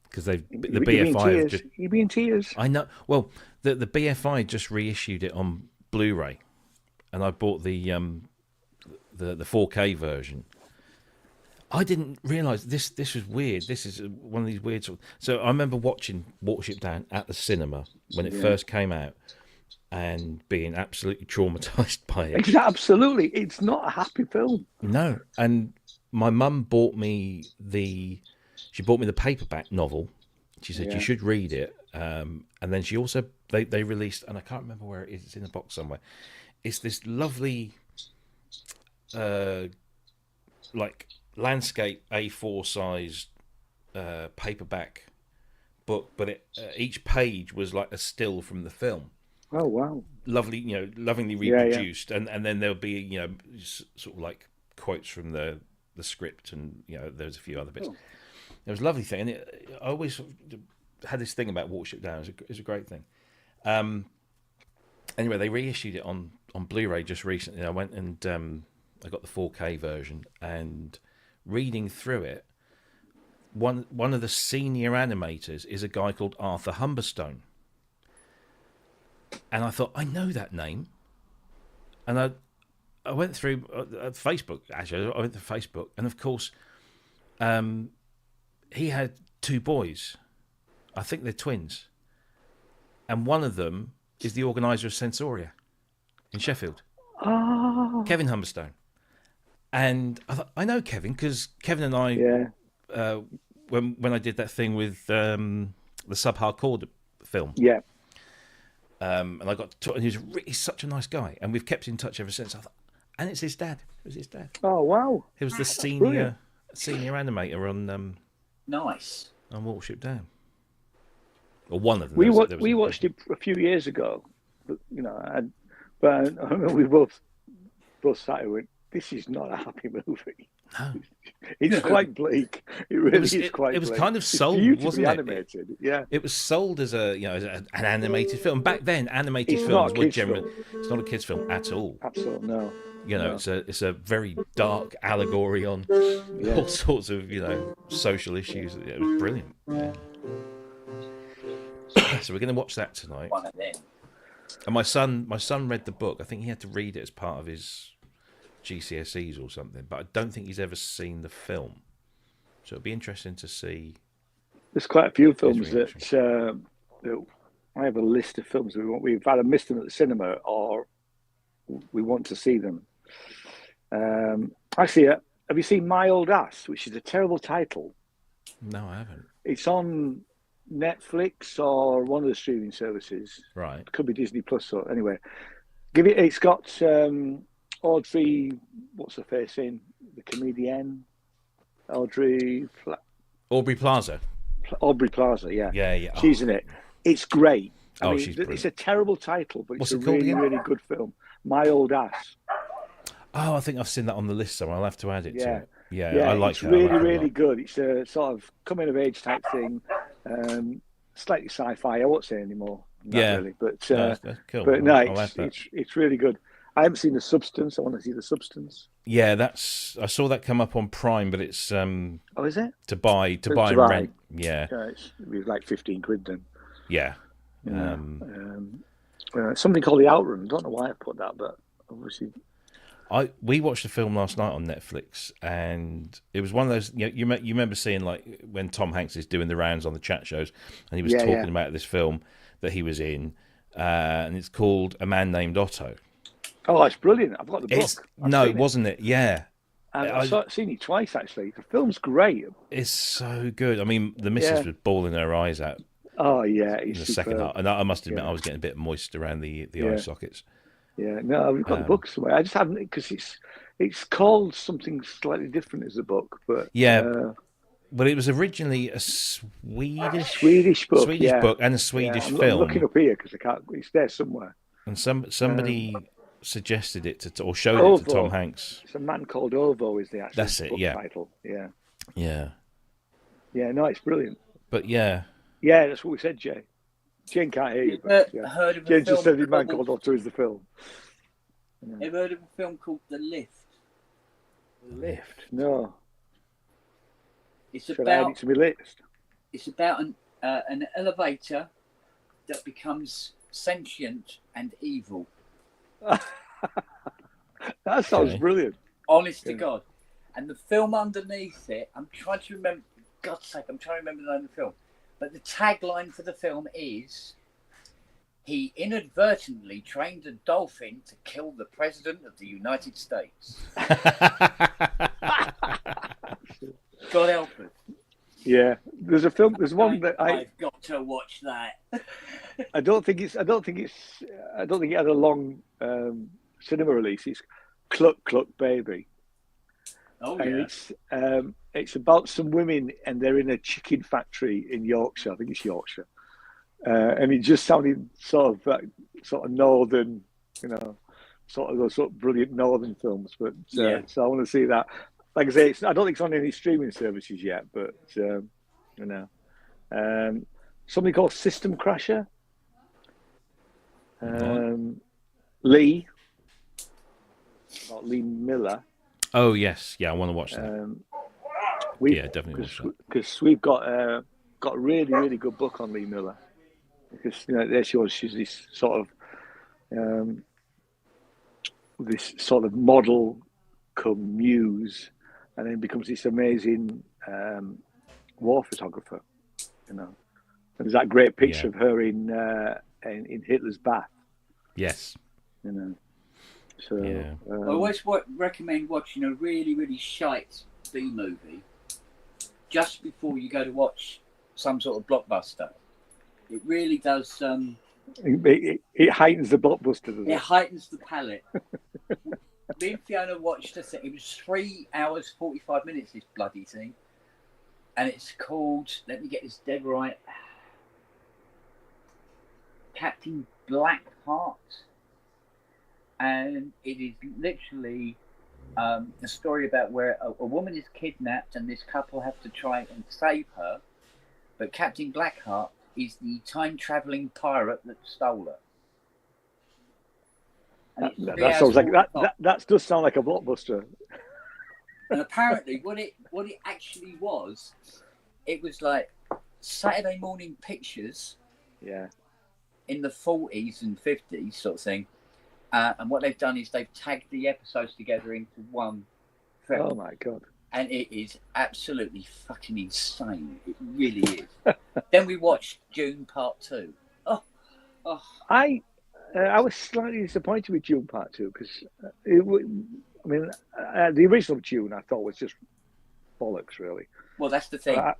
because the BFI have just. You'd be in tears. I know. Well, the BFI just reissued it on Blu-ray, and I bought the 4K version. I didn't realise this was weird. This is one of these weird sort of... So I remember watching Watership Down at the cinema when it first came out and being absolutely traumatised by it. Absolutely. It's not a happy film. No. And my mum bought me the paperback novel. She said, you should read it. And then she also... They released... And I can't remember where it is. It's in a box somewhere. It's this lovely... landscape A4 sized paperback book, but each page was like a still from the film. Oh wow! Lovely, lovingly reproduced, and then there'll be sort of like quotes from the script, and there's a few other bits. It was a lovely thing, and I always had this thing about Watership Down. It's a great thing. Anyway, they reissued it on Blu-ray just recently. I went and I got the 4K version, and reading through it, one of the senior animators is a guy called Arthur Humberstone. and I thought, I know that name. And I went through Facebook, actually. I went to Facebook, and of course, he had 2 boys. I think they're twins. And one of them is the organiser of Sensoria in Sheffield. Oh. Kevin Humberstone. And I thought, I know Kevin, because Kevin and I, when I did that thing with the Sub-Hardcore film. Yeah. And I got to talk, and he's such a nice guy. And we've kept in touch ever since. I thought, and it's his dad. It was his dad. Oh, wow. He was the senior animator on Nice. on Watership Down. Or one of them. We watched it a few years ago, but but I remember we both sat here and went, "This is not a happy movie." No. It's quite bleak. It really is quite. It was bleak. kind of sold, wasn't it? Animated. Yeah. It was sold as as an animated film. Back then, animated It's films not a were kids' generally. It's not a kids' film at all. Absolutely no. It's a very dark allegory on all sorts of social issues. It was brilliant. Yeah. So we're going to watch that tonight. One of them. And my son read the book. I think he had to read it as part of his GCSEs or something. But I don't think he's ever seen the film. So it'll be interesting to see. There's quite a few films that I have a list of films we've either missed them at the cinema or we want to see them. Actually, have you seen My Old Ass, which is a terrible title? No, I haven't. It's on Netflix or one of the streaming services. Right. It could be Disney Plus. Or anyway, it's got Audrey, what's her face in? The comedian. Aubrey Plaza. Aubrey Plaza, yeah. Yeah. She's in it. It's great. I mean, she's brilliant. it's a terrible title, but What's it's it a called really, again? really good film. My Old Ass. Oh, I think I've seen that on the list somewhere. I'll have to add it to it. Yeah, Yeah, I like it's that. really, I like really good. It's a sort of coming of age type thing. Slightly sci-fi. I won't say anymore. Really, but that's cool. But no, I'll add that. it's really good. I haven't seen The Substance. I want to see The Substance. Yeah, I saw that come up on Prime, but it's Oh, is it? to buy and rent. Yeah. It was like 15 quid then. Yeah. Something called The Outrun. I don't know why I put that, but obviously. We watched the film last night on Netflix, and it was one of those. You remember seeing like when Tom Hanks is doing the rounds on the chat shows, and he was talking about this film that he was in, and it's called A Man Named Otto. Oh, it's brilliant! I've got the book. Wasn't it? Yeah, and I've seen it twice actually. The film's great. It's so good. I mean, the missus was bawling her eyes out. Oh yeah, in the second half, and I must admit, I was getting a bit moist around the eye sockets. Yeah, no, we've got the book somewhere. I just haven't, because it's called something slightly different as a book, but but it was originally a Swedish book, book and a Swedish film. I'm looking up here because I can't. It's there somewhere. And somebody suggested it or showed it to Tom Hanks. It's A Man Called Ovo is the actual book title. Yeah. No, it's brilliant. But yeah, that's what we said, Jay. Jane can't hear you, but heard of Jane just said The Man Called Otto is the film. Ever heard of a film called The Lift? The Lift? No. Should I add it to my list? It's about an elevator that becomes sentient and evil. That sounds brilliant. Honest to God. And the film underneath it, I'm trying to remember, God's sake, I'm trying to remember the name of the film. But the tagline for the film is, he inadvertently trained a dolphin to kill the President of the United States. God help us. Yeah, there's a film. There's one that I've got to watch that. I don't think it had a long cinema release. It's Cluck Cluck Baby. Oh and it's about some women and they're in a chicken factory in Yorkshire. I think it's Yorkshire, and it just sounded sort of northern, sort of those sort of brilliant northern films. But so I want to see that. Like I say, I don't think it's on any streaming services yet, but something called System Crasher. Lee Miller. Oh yes, I want to watch that. Definitely watch that because we've got a really, really good book on Lee Miller. Because there she was, she's this sort of this sort of model come muse, and then becomes this amazing war photographer. You know, and there's that great picture of her in Hitler's bath. Yes. You know, so I always recommend watching a really, really shite B movie just before you go to watch some sort of blockbuster. It really does. It heightens the blockbuster. Doesn't it? It heightens the palate. Me and Fiona watched this. It was 3 hours 45 minutes. This bloody thing, and it's called. Let me get this dead right. Captain Blackheart, and it is literally a story about where a woman is kidnapped, and this couple have to try and save her. But Captain Blackheart is the time-traveling pirate that stole her. That sounds like that does sound like a blockbuster. And apparently, what it actually was, it was like Saturday morning pictures. Yeah. In the 40s and 50s, sort of thing. And what they've done is they've tagged the episodes together into one film. Oh my god! And it is absolutely fucking insane. It really is. Then we watched Dune Part 2. Oh. I was slightly disappointed with Dune Part 2 because the original Dune I thought was just bollocks, really. Well, that's the thing. I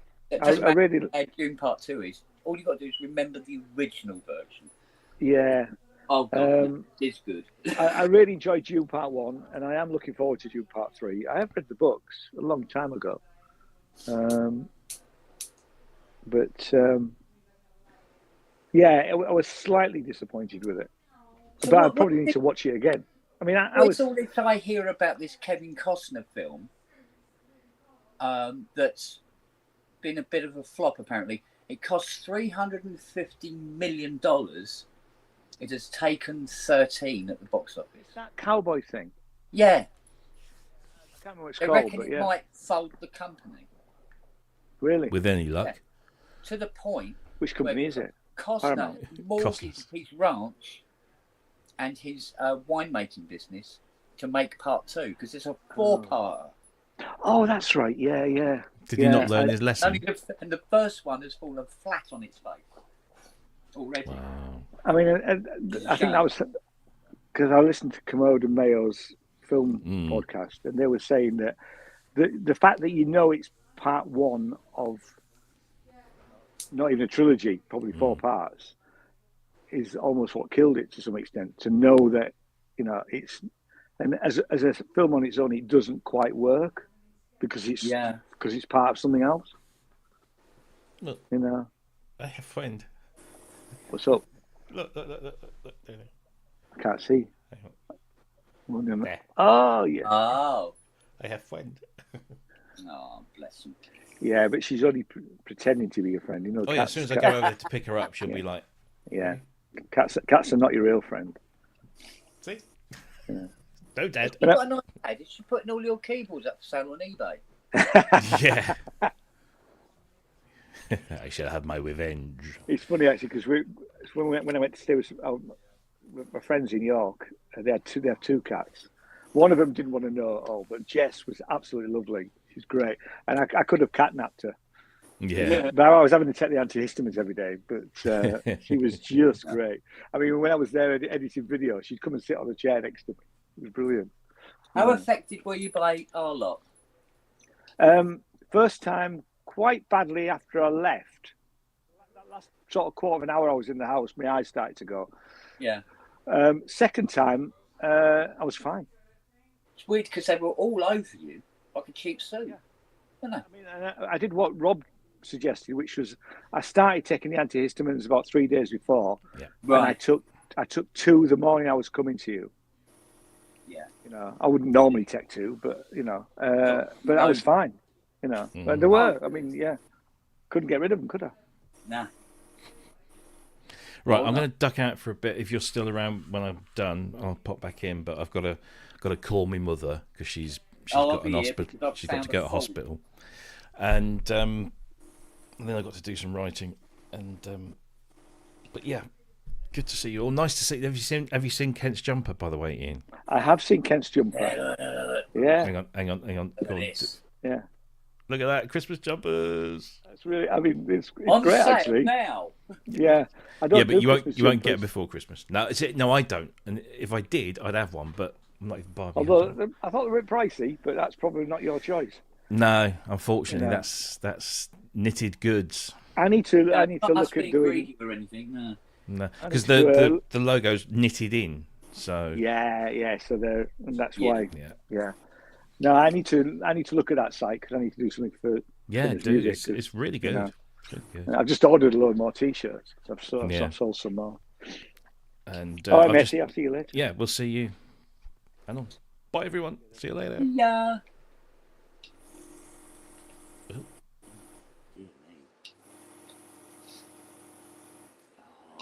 really Dune Part 2 is all you got to do is remember the original version. Yeah. Oh god, it's good. I really enjoyed Dune Part 1, and I am looking forward to Dune Part 3. I have read the books a long time ago, but I was slightly disappointed with it. So but I probably need to watch it again. I mean, it's all this I hear about this Kevin Costner film that's been a bit of a flop, apparently. It cost $350 million. It has taken 13 at the box office. That cowboy thing? Yeah. I can't remember what it's they called, reckon but it might fold the company. Really? With any luck. Yeah. To the point. Which company is it? Costner mortgaged his ranch and his winemaking business to make Part 2 because it's a 4-parter. Oh, that's right. Yeah. Did he not learn his lesson? And the first one has fallen flat on its face already. Wow. I mean, I think that was because I listened to Commode and Mayo's film podcast, and they were saying that the fact that it's part 1 of not even a trilogy, probably 4 parts, is almost what killed it to some extent. To know that it's and as a film on its own, it doesn't quite work because it's part of something else. Look, I have a friend. What's up? Look. I can't see. There. Oh, yeah. Oh. I have a friend. Oh, bless him. Yeah, but she's only pretending to be your friend. As soon as I go over to pick her up, she'll be like... Yeah. Cats are not your real friend. See? Yeah. No, Dad. You got an iPad? Is she putting all your keyboards up for sale on eBay? Yeah. I shall have my revenge. It's funny, actually, because when I went to stay with my friends in York, they have 2 cats. One of them didn't want to know at all, but Jess was absolutely lovely. She's great. And I could have catnapped her. Yeah. But I was having to take the antihistamines every day, but she was just great. I mean, when I was there editing video, she'd come and sit on a chair next to me. It was brilliant. How affected were you by our lot? First time, quite badly after I left. That last sort of quarter of an hour I was in the house, my eyes started to go. Yeah. Second time, I was fine. It's weird because they were all over you like a cheap suit. Yeah. I mean, I did what Rob suggested, which was I started taking the antihistamines about 3 days before. Yeah. Right. And I took 2 the morning I was coming to you. Yeah. I wouldn't normally take 2, but but I was fine. But there were. I mean, couldn't get rid of them, could I? Nah. Right, I'm going to duck out for a bit. If you're still around when I'm done, I'll pop back in. But I've got to call my mother because she's got an hospital. She's got to go to hospital, and then I've got to do some writing. And but yeah, Good to see you all. Nice to see. Have you seen Kent's jumper, by the way, Ian? I have seen Kent's jumper. Yeah. Hang on. Look Go at on. this. Yeah. Look at that, Christmas jumpers. It's really. I mean, it's On great sale actually. now. Yeah. I don't. Yeah, but do you won't Christmas get it jumpers. before Christmas. No, I don't. And if I did, I'd have one. But I'm not even buying. Although I thought they were a bit pricey, but that's probably not your choice. No, unfortunately, You know. that's knitted goods. I need to Not look us at being doing. greedy or anything. No. No, I because need to, the logo's knitted in. So Yeah. So and that's Yeah. why. yeah. Yeah. No, I need to look at that site because I need to do something for. Yeah, Finish dude, music, it's really good. you know. Really good. I've just ordered a load more T-shirts. I've sold some more. And All right, I'll Messi. I'll see you later. yeah, we'll see you. Hang on. Bye, everyone. See you later. Yeah.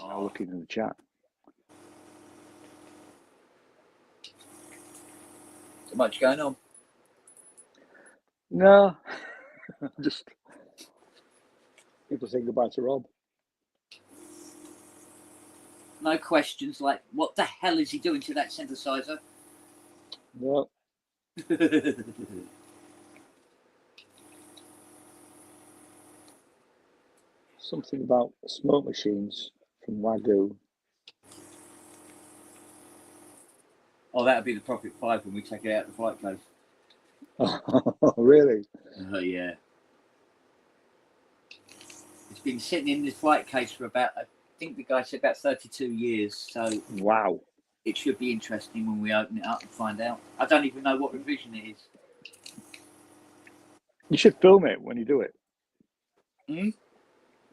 I'll look in the chat. So much going on. No, just people saying goodbye to Rob. No questions like, what the hell is he doing to that synthesizer? No, something about smoke machines from Wagyu. Oh, that'll be the Profit 5 when we take it out of the flight case. Oh, really? Yeah. It's been sitting in this flight case for about, I think the guy said about 32 years. So Wow. it should be interesting when we open it up and find out. I don't even know what revision it is. You should film it when you do it. Hmm?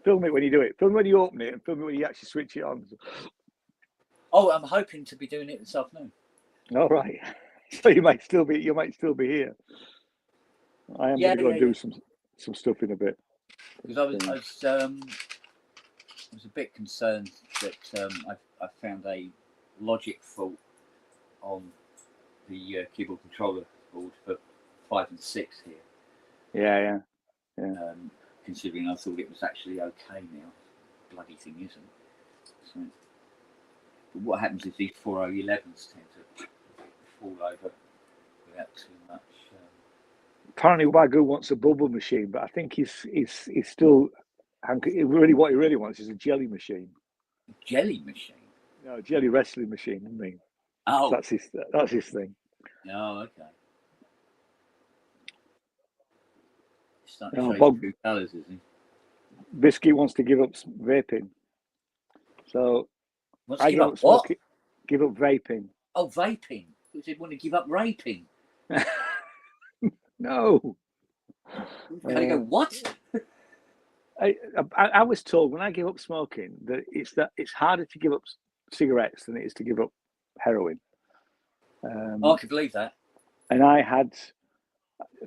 Film it when you do it. Film when you open it and film it when you actually switch it on. Oh, I'm hoping to be doing it this afternoon. All right. So you might still be here. I am going to go and do some stuff in a bit. Because I was a bit concerned that I found a logic fault on the keyboard controller board for 5 and 6 here. Yeah. Considering I thought it was actually okay now. Bloody thing isn't. So, but what happens is these 4011s tend to fall over without too much. Apparently, Wagyu wants a bubble machine, but I think he's still. Really, what he really wants is a jelly machine. Jelly machine? No, jelly wrestling machine. I mean, oh, that's his thing. Oh, okay. He's starting Oh, to show Bob- you true colours, is he? Biscuit wants to give up vaping, so Wants I to give give up up what? smoking. Give up vaping. Oh, vaping. He said want to give up raping. No. Can I go, what? I was told when I give up smoking that it's harder to give up cigarettes than it is to give up heroin. Oh, I can believe that. And I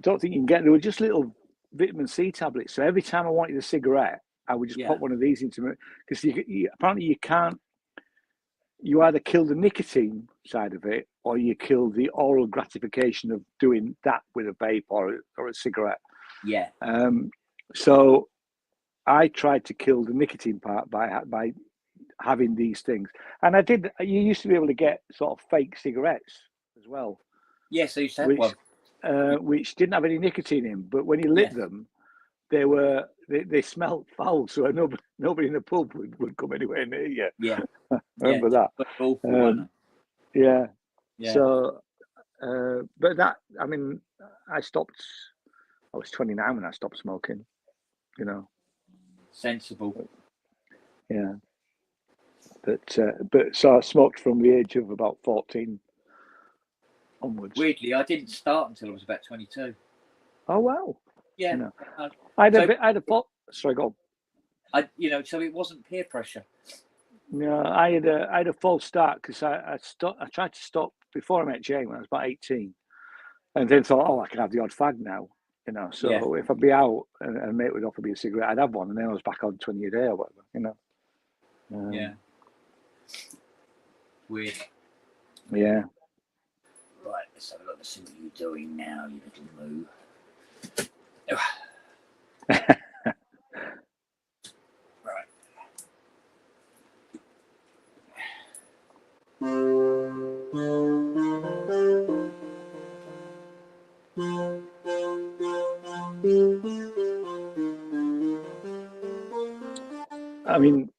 don't think you can get. There were just little vitamin C tablets. So every time I wanted a cigarette, I would just pop one of these into it because apparently you can't. You either kill the nicotine side of it, or you kill the oral gratification of doing that with a vape or a cigarette. Yeah. So I tried to kill the nicotine part by having these things, and I did. You used to be able to get sort of fake cigarettes as well. Yes, I used to have one. Which didn't have any nicotine in, but when you lit them, they smelled foul, so nobody in the pub would come anywhere near you. Yeah. Remember that? Awful, yeah. Yeah. So, but that, I mean, I was 29 when I stopped smoking, Sensible. Yeah. But so I smoked from the age of about 14 onwards. Weirdly, I didn't start until I was about 22. Oh, wow. Yeah. I had a fault. Sorry, go on. So it wasn't peer pressure. No, I had a false start because I tried to stop before I met Jane when I was about 18, and then thought, oh, I can have the odd fag now, So if I'd be out and a mate would offer me a cigarette, I'd have one, and then I was back on 20 a day or whatever, Yeah. Weird. Yeah. Right, let's have a look and see what you're doing now, you little moo. Right. I mean,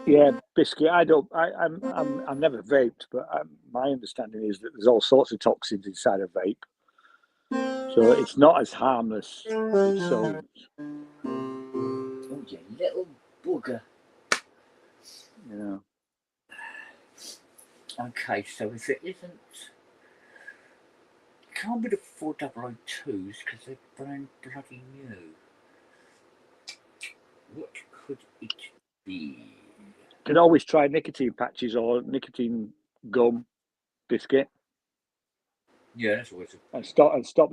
yeah, biscuit. I've never vaped, but my understanding is that there's all sorts of toxins inside a vape, so it's not as harmless as it sounds. Oh, you little bugger. Yeah. Okay, so if it isn't, it can't be the 4002s because they're brand bloody new. What could it be? Could always try nicotine patches or nicotine gum biscuit. Yeah, that's always And stop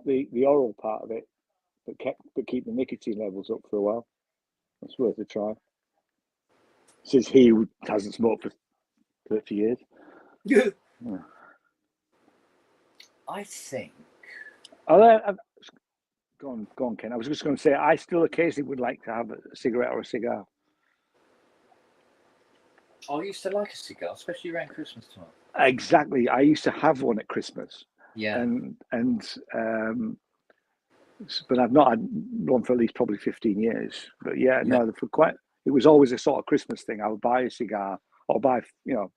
the oral part of it, but keep the nicotine levels up for a while. That's worth a try. Says he who hasn't smoked for 30 years. Yeah. Yeah. I think. Go on, Ken. I was just going to say, I still occasionally would like to have a cigarette or a cigar. I used to like a cigar, especially around Christmas time. Exactly. I used to have one at Christmas. Yeah. But I've not had one for at least probably 15 years. But yeah, Yeah. no, it was always a sort of Christmas thing. I would buy a cigar or buy, Well,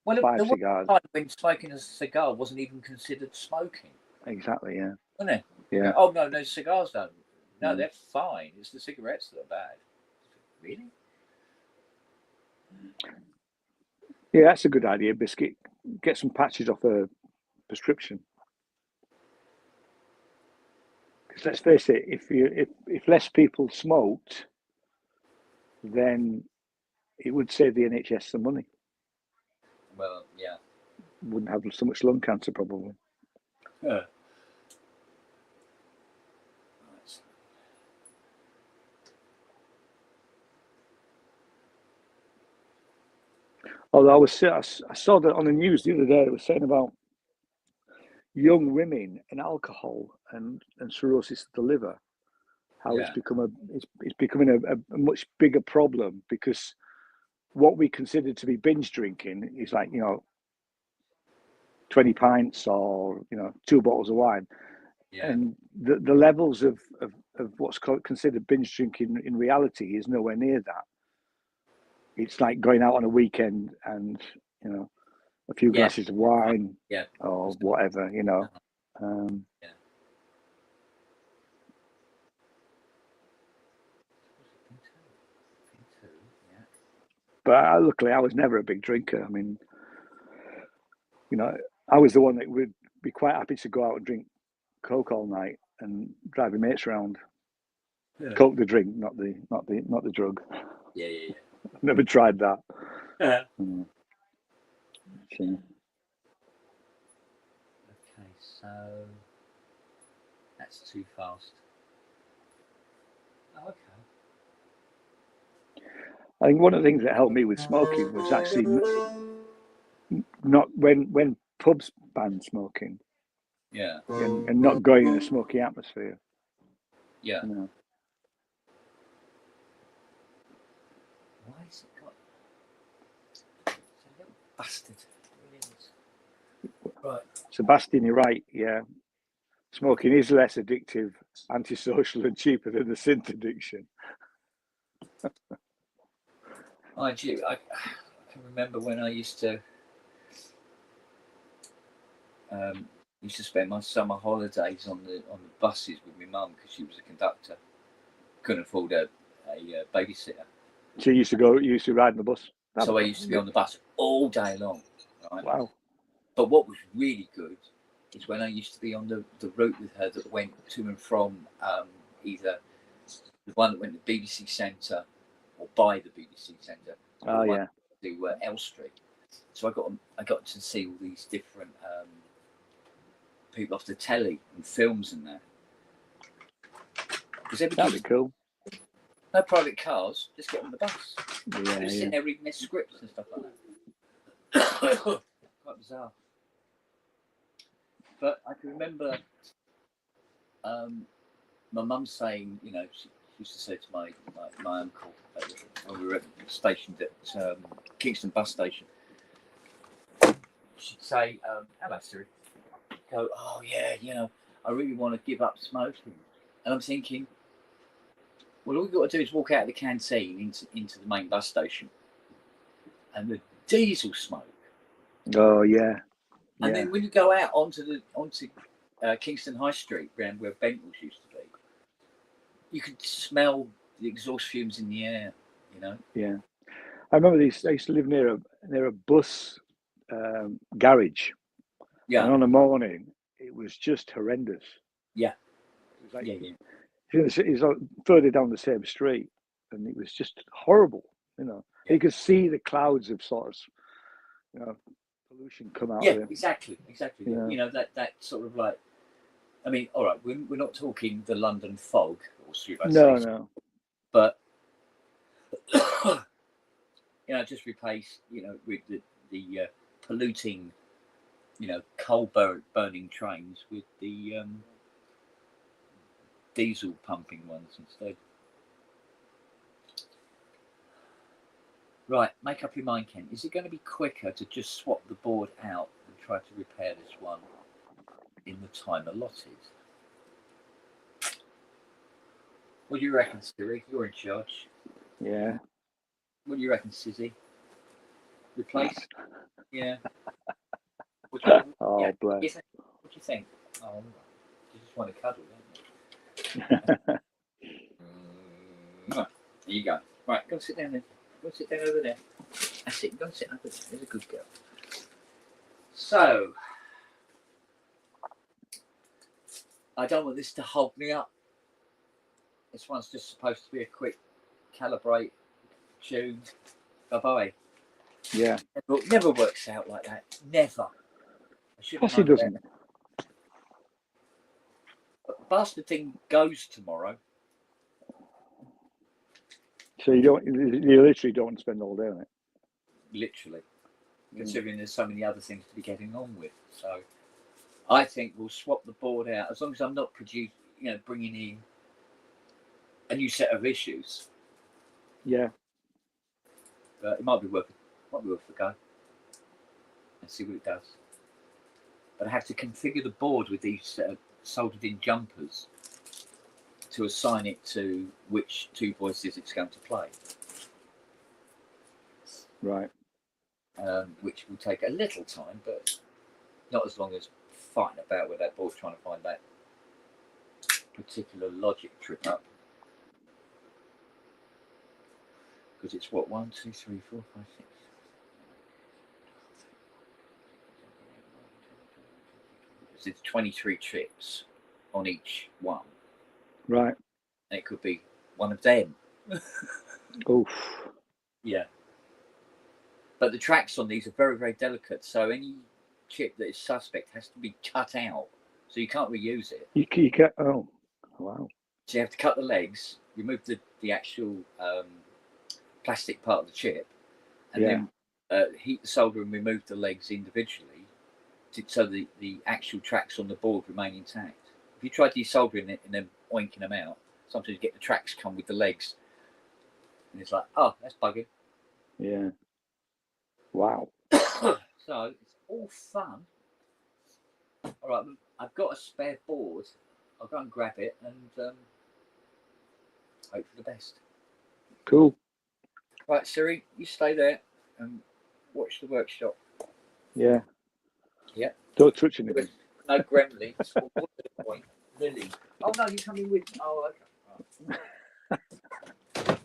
5 there was cigars. a time when smoking a cigar wasn't even considered smoking, Exactly, yeah. wasn't it? Yeah. Oh no, cigars don't. No, Mm. they're fine. It's the cigarettes that are bad. Really? Yeah, that's a good idea, Biscuit. Get some patches off a prescription. Because let's face it, if less people smoked, then it would save the NHS some money. Well, yeah. Wouldn't have so much lung cancer probably. Yeah. Although I saw that on the news the other day. It was saying about young women and alcohol and cirrhosis of the liver, how Yeah. it's becoming a much bigger problem, because what we consider to be binge drinking is like 20 pints or 2 bottles of wine, Yeah. and the levels of what's considered binge drinking in reality is nowhere near that. It's like going out on a weekend and a few Yeah. glasses of wine Yeah. or whatever. Yeah. But luckily, I was never a big drinker. I mean, I was the one that would be quite happy to go out and drink Coke all night and drive your mates around. Yeah. Coke the drink, not the drug. Yeah. Never tried that. Yeah. So, Okay, so that's too fast. Oh, okay. I think one of the things that helped me with smoking was actually not when pubs banned smoking. Yeah. And not going in a smoky atmosphere. Yeah. Why has it got? It's a little bastard. It is. Right. Sebastian, you're right. Yeah, smoking is less addictive, antisocial, and cheaper than the synth addiction. I can remember when I used to spend my summer holidays on the buses with my mum because she was a conductor. Couldn't afford a babysitter. So you used to ride on the bus? So I used to be on the bus all day long. Right? Wow. But what was really good is when I used to be on the route with her that went to and from either the one that went to BBC Centre or by the BBC Centre. Oh yeah. To Elstree. So I got to see all these different people off the telly and films and that. That'd be cool. No private cars, just get on the bus. Yeah, Just sitting there reading their scripts and stuff like that. Quite bizarre. But I can remember my mum saying, she used to say to my uncle when we were stationed at Kingston bus station, she'd say, hello, Siri. Go, oh yeah, I really want to give up smoking. And I'm thinking, well, all we've got to do is walk out of the canteen into the main bus station, and the diesel smoke. Oh yeah. And then when you go out onto Kingston High Street, around where Bentwell's used to be, you could smell the exhaust fumes in the air. You know. Yeah. I remember these. I used to live near a bus garage. Yeah. And on a morning, it was just horrendous. Yeah. It was like, Yeah. It was further down the same street, and it was just horrible. You know, you could see the clouds of sort of, pollution come out of it. Exactly. Yeah. You know, that sort of like, I mean, all right, we're not talking the London fog, or should I say, No. But you know, just replace, you know, with the polluting, you know, coal burning trains with the diesel pumping ones instead. Right, make up your mind, Ken. Is it going to be quicker to just swap the board out and try to repair this one in the time allotted? What do you reckon, Siri? You're in charge. Yeah. What do you reckon, Sizzy? Replace? Yeah. What do you, Oh, bless. What do you think? Oh, you just want to cuddle, don't you? There you go. Right, go sit down then. Go sit down over there. That's it. Go and sit over there. There's a good girl. So, I don't want this to hold me up. This one's just supposed to be a quick calibrate, tune, bye-bye. Yeah. Never works out like that. Never. Of course he doesn't. But the bastard thing goes tomorrow. So you literally don't spend all day on it. Literally. Considering there's so many other things to be getting on with. So I think we'll swap the board out, as long as I'm not bringing in a new set of issues. Yeah. But it might be worth a go and see what it does. But I have to configure the board with these soldered in jumpers to assign it to which two voices it's going to play. Right. Which will take a little time, but not as long as fighting about with that board trying to find that particular logic trip up. Because it's what, 1, 2, 3, 4, 5, 6. So it's 23 chips on each one. Right. And it could be one of them. Oof. Yeah. But the tracks on these are very, very delicate. So any chip that is suspect has to be cut out. So you can't reuse it. You can't. Oh, wow. So you have to cut the legs, remove the actual plastic part of the chip, and then heat the solder and remove the legs individually, so the actual tracks on the board remain intact. If you try desoldering it and then oinking them out, sometimes you get the tracks come with the legs, and it's like, oh, that's bugging. Yeah. Wow. So it's all fun. All right, I've got a spare board. I'll go and grab it and hope for the best. Cool. Right, Siri, you stay there and watch the workshop. Yeah. Yeah. Don't touch anything. No gremlins. Or more to the point, Lily. Oh no, you're coming with. Oh, okay. Right.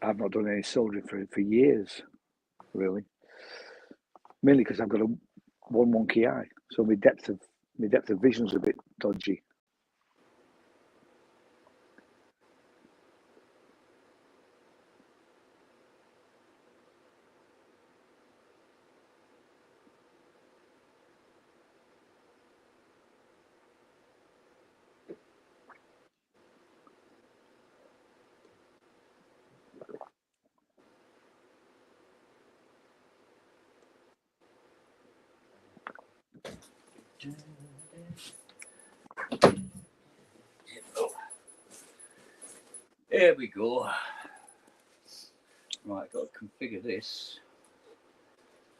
I've not done any soldering for years, really. Mainly because I've got a one wonky eye, so my depth of vision's a bit dodgy. Here we go. Right, got to configure this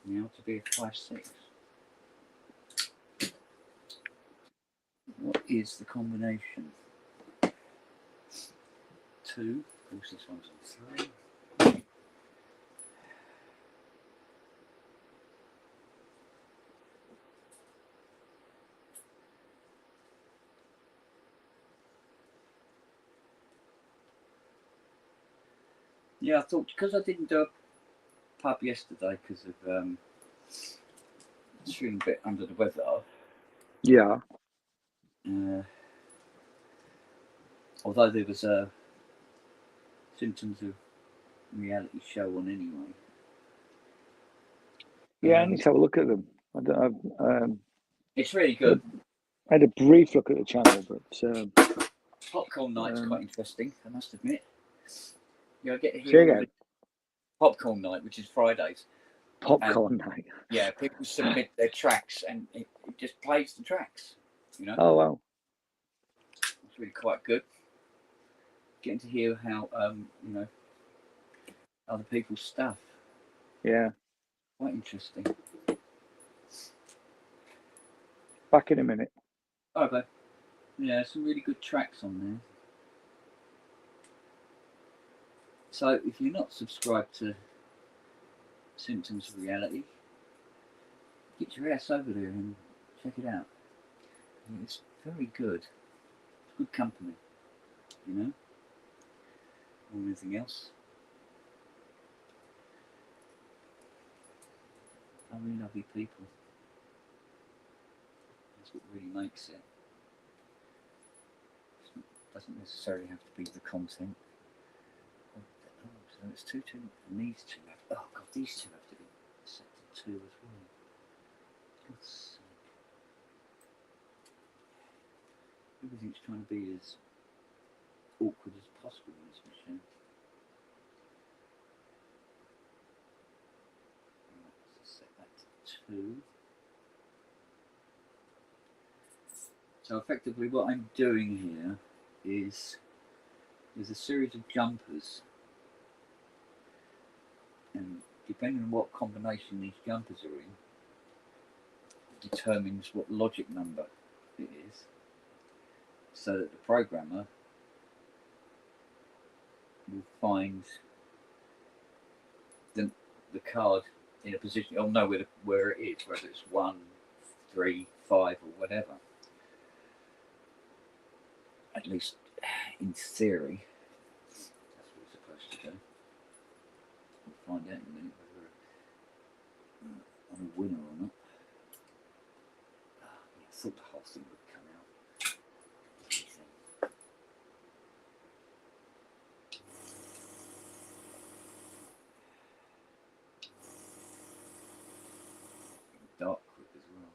now to be a 5.6. What is the combination? 2. Of course, this one's on 3. Yeah, I thought because I didn't do a pub yesterday because of feeling a bit under the weather. Yeah. Although there was symptoms of reality show on anyway. Yeah, I need to have a look at them. It's really good. I had a brief look at the channel, but Popcorn Night's quite interesting, I must admit. Yeah, I get to say hear again. Popcorn Night, which is Fridays. Popcorn Night. Yeah, people submit their tracks and it just plays the tracks. You know. Oh wow. It's really quite good. Getting to hear how you know, other people's stuff. Yeah. Quite interesting. Back in a minute. Okay. Yeah, some really good tracks on there. So if you're not subscribed to Symptoms of Reality, get your ass over there and check it out. It's very good. It's good company, you know, or anything else. Lovely, lovely people. That's what really makes it. It doesn't necessarily have to be the content. Oh, so it's two, and these two have. Oh God, these two have to be set to 2 as well. God's sake. Everything's trying to be as awkward as possible in this machine. Right, let's set that to 2. So effectively what I'm doing here is there's a series of jumpers, and depending on what combination these jumpers are in determines what logic number it is, so that the programmer will find the card in a position, he'll know where it is, whether it's 1, 3, 5 or whatever. At least in theory, that's what it's supposed to do. We'll find out in a minute whether we're on a winner or not. I thought the whole thing would come out. Dark quick as well.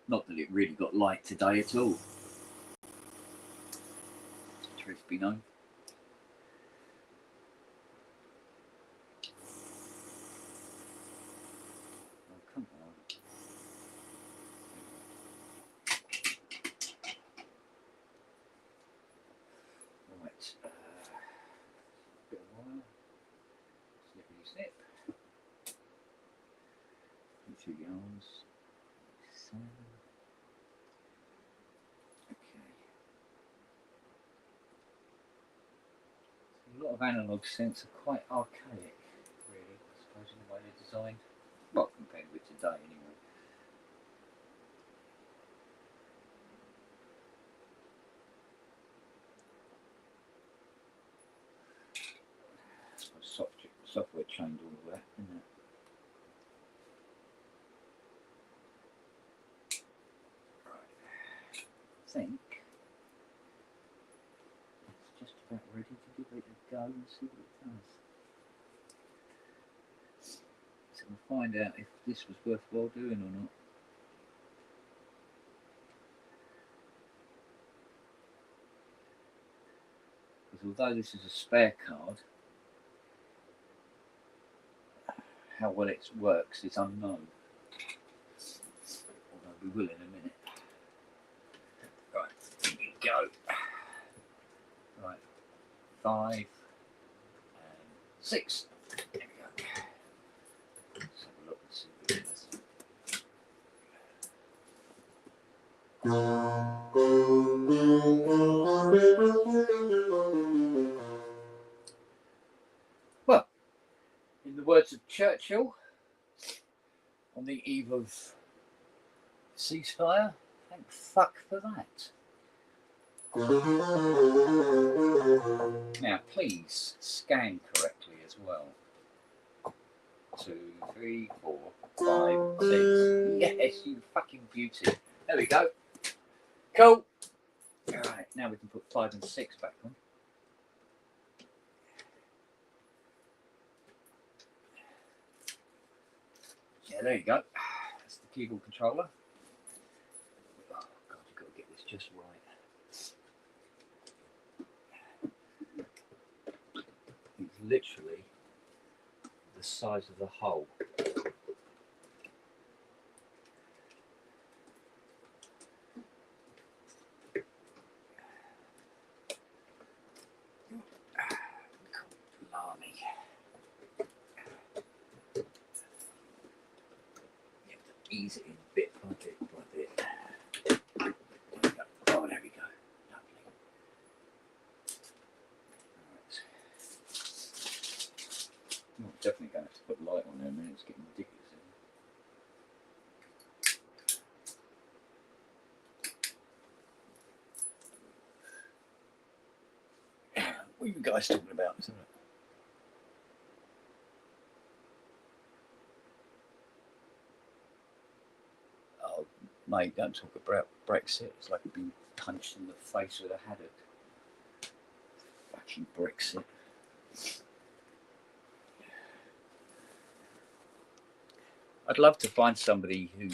Not that it really got light today at all. Truth be known. Oh, come on. Right. Bit of wire. Snippity snip. 2 yarns. So. Okay. A lot of analog synths are quite archaic, really, I suppose, in the way they're designed. Well, compared with today, anyway. Software changed all of that, didn't it? Right. I think it's just about ready to give it a go and see what it does. So we'll find out if this was worthwhile doing or not. Because although this is a spare card, how well it works is unknown. Although we will in a minute. Right, here we go. Right, 5, and 6. There we go. Let's have a look and see what it does. Well, in the words of Churchill, on the eve of ceasefire, thank fuck for that. Now, please scan correctly as well. 2, 3, 4, 5, 6. Yes, you fucking beauty. There we go. Cool. All right, now we can put 5 and 6 back on. Yeah, there you go. That's the keyboard controller. Oh God, you've got to get this just right. It's literally the size of the hole. Blimey. You have to ease it in bit by bit by bit. There we go. Oh, there we go. Lovely. Right. Oh, definitely going to have to put light on there, man. It's getting ridiculous. What are you guys talking about? Isn't it? Oh, mate, don't talk about Brexit. It's like being punched in the face with a haddock. Fucking Brexit. I'd love to find somebody who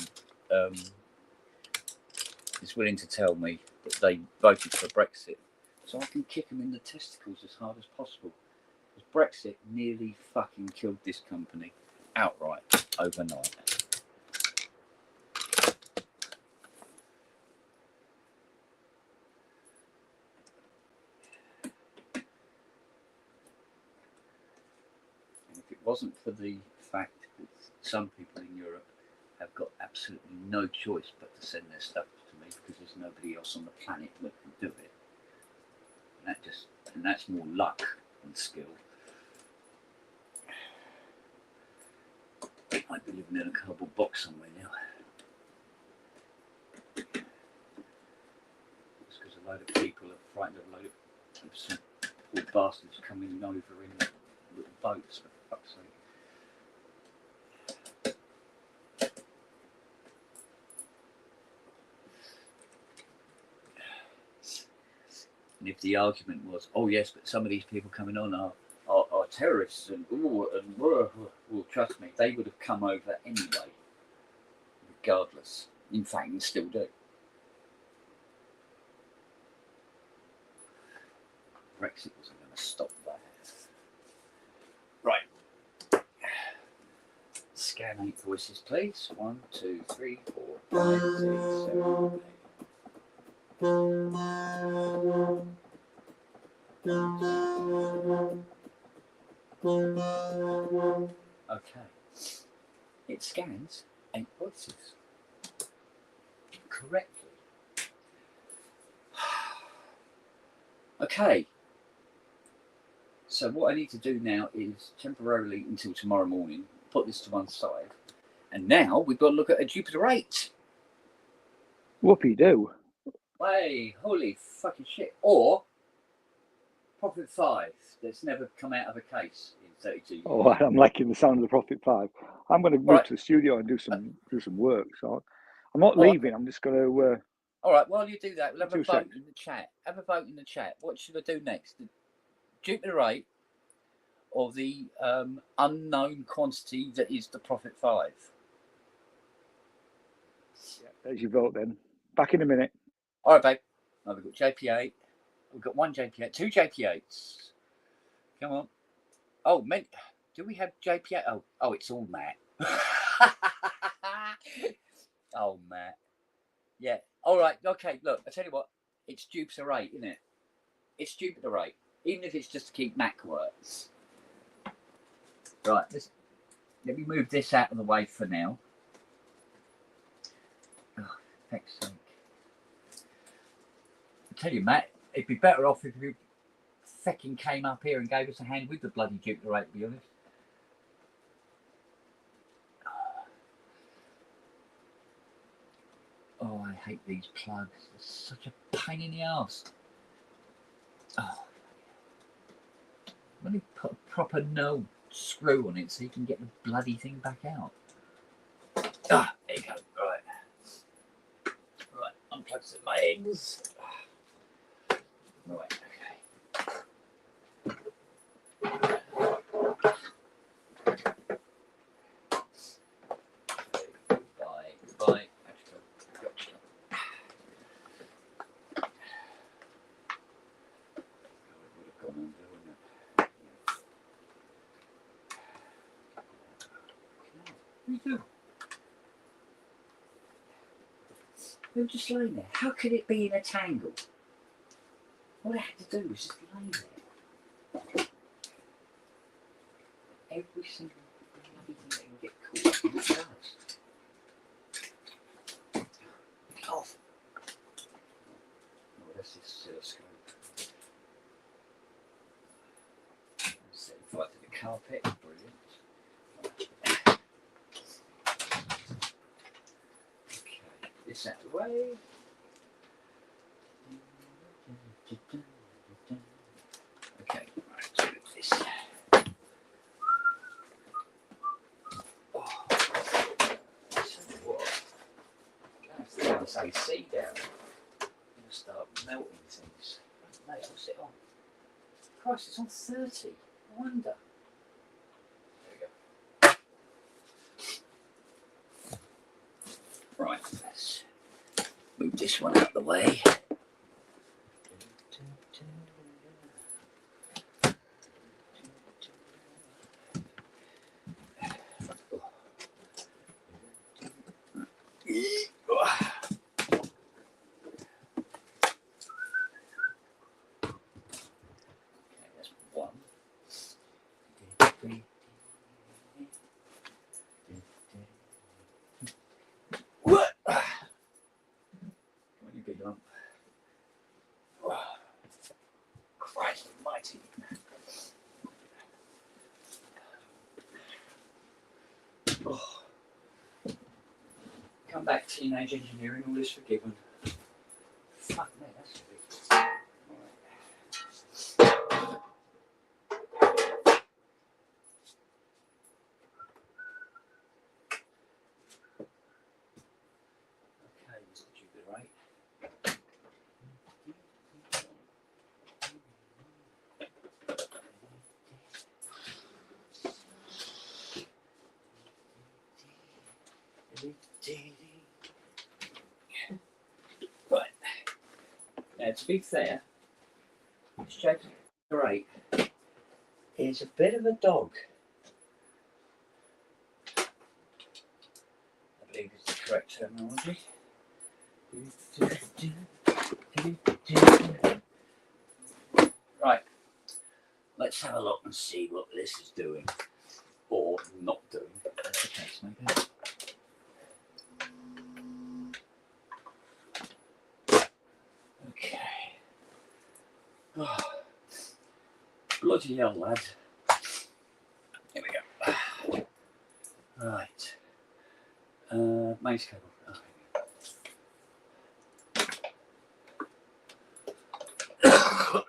is willing to tell me that they voted for Brexit, so I can kick them in the testicles as hard as possible. Because Brexit nearly fucking killed this company outright overnight. And if it wasn't for the fact that some people in Europe have got absolutely no choice but to send their stuff to me because there's nobody else on the planet that can do it. And that's more luck than skill. I'd be living in a cardboard box somewhere now. It's because a load of people are frightened of a load of some poor bastards coming over in little boats, for fuck's sake. And if the argument was, oh yes, but some of these people coming on are terrorists, and well, trust me, they would have come over anyway, regardless. In fact, they still do. Brexit wasn't going to stop that. Right. Scan 8 voices, please. 1, 2, 3, 4, 5, 6, 7, 8. Okay. It scans 8 voices correctly. Okay. So what I need to do now is temporarily until tomorrow morning put this to one side, and now we've got to look at a Jupiter 8. Whoopie do. Hey, holy fucking shit! Or Prophet 5 that's never come out of a case in 32 years. Oh, I'm liking the sound of the Prophet 5. I'm going to move to the studio and do some work. So I'm not leaving. I'm just going to. All right. While you do that, we'll have a vote seconds. in the chat. Have a vote in the chat. What should I do next? The Jupiter 8 or the unknown quantity that is the Prophet 5? Yeah, there's your vote then. Back in a minute. All right, babe. Oh, we've got JP8. We've got one JP8, 2 JP8s. Come on. Oh, do we have JP8? Oh, it's all Matt. Oh, Matt. Yeah. All right. Okay. Look, I tell you what. It's Jupiter 8, isn't it? It's Jupiter 8. even if it's just to keep Mac works. Right, let me move this out of the way for now. Oh, for heck's sake. I tell you, Matt, it'd be better off if you fecking came up here and gave us a hand with the bloody Jupiter 8, to be honest. Oh, I hate these plugs. They're such a pain in the arse. Oh. Let me put a proper no screw on it so you can get the bloody thing back out. Ah, there you go. Right. Right, unplug some of my ends. Right, okay. Goodbye. Gotcha. They were just laying there. How could it be in a tangle? All I had to do was just lay there. Every single bloody thing that can get caught in the house. Oh. Oh, that's this oscilloscope. Set it right to the carpet. Brilliant. Okay, this out of the way. Okay, right, let's do this. Oh, so what? I'm going to say AC down. I'm going to start melting things. Mate, what's it on? Christ, it's on 30. I wonder. There we go. Right, let's move this one out of the way. What? Come on, you big lump. Oh, Christ almighty. Oh. Come back, teenage engineering, all is forgiven. Fuck me, that's big. Okay, Mr. Jupiter, right? Right. Now, to be fair, this Jupiter 8 is a bit of a dog. I believe is the correct terminology. Right, let's have a look and see what this is doing or not doing. That's the case, maybe. Okay. Oh, bloody hell, lad. Here we go. Right. Mains cable. Oh,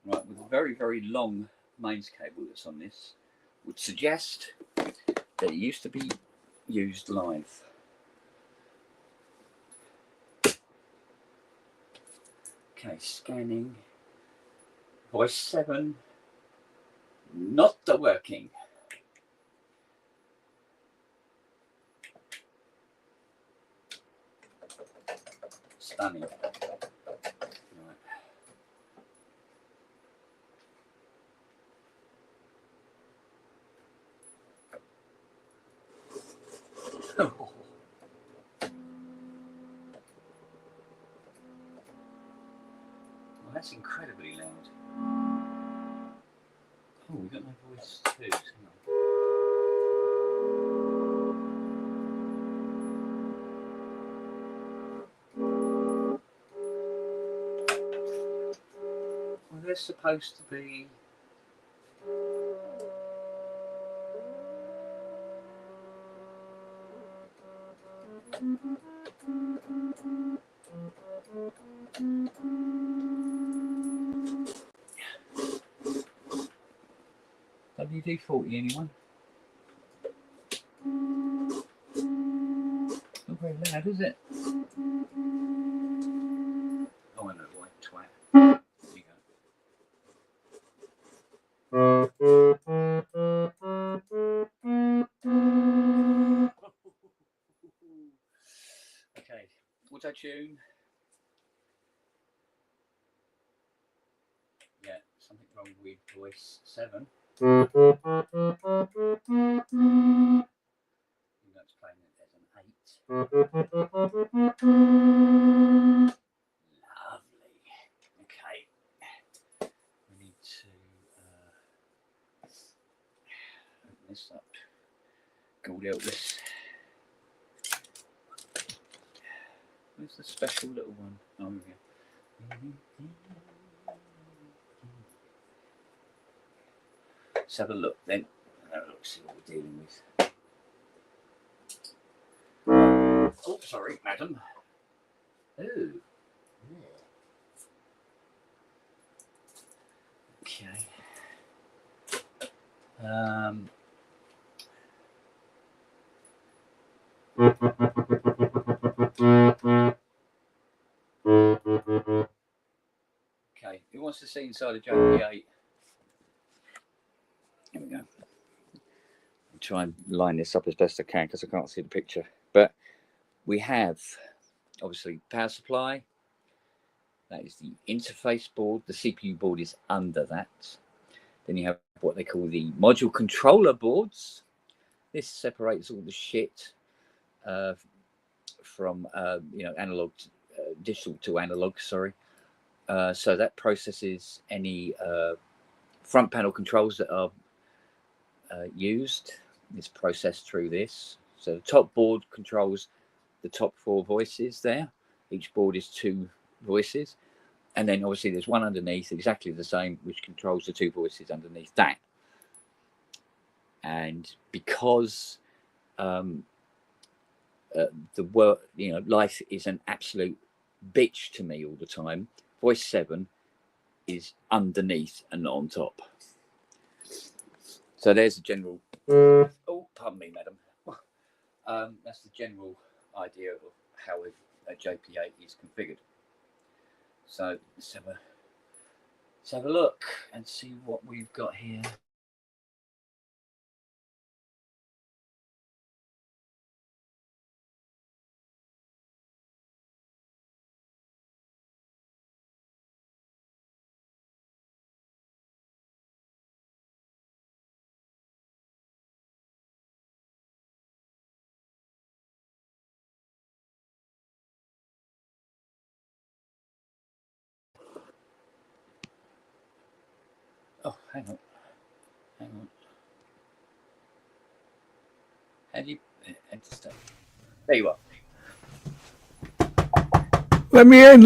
right, with a very, very long mains cable that's on this, would suggest that it used to be used live. Okay, scanning. Voice 7, not working. Stunning. Right. Oh. Well, that's incredible. incredibly loud. Oh, we got no voice too. Hang on. Well, they're supposed to be. WD-40, anyone? Not very loud, is it? Oh, I know why. Twat. There you go. Okay, auto tune. Yeah, something wrong with voice 7. That's playing it as an 8. Lovely. Okay. We need to open this up. Gold Elvis. Where's the special little one? Oh, here. Let's have a look then. Have a look, see what we're dealing with. Oh, sorry, madam. Ooh. Okay. Okay, who wants to see inside a JP8? Here we go. I'll try and line this up as best I can because I can't see the picture. But we have, obviously, power supply. That is the interface board. The CPU board is under that. Then you have what they call the module controller boards. This separates all the shit from analog, digital to analog. Sorry. So that processes any front panel controls that are used. It's processed through this. So the top board controls the top 4 voices there. Each board is 2 voices. And then obviously there's one underneath, exactly the same, which controls the 2 voices underneath that. And because the work, life is an absolute bitch to me all the time, voice 7 is underneath and not on top. So there's a general. Oh, pardon me, madam. That's the general idea of how a JP8 is configured. So let's have a look and see what we've got here. Oh, hang on. How do you enter stuff? There you are. Let me in.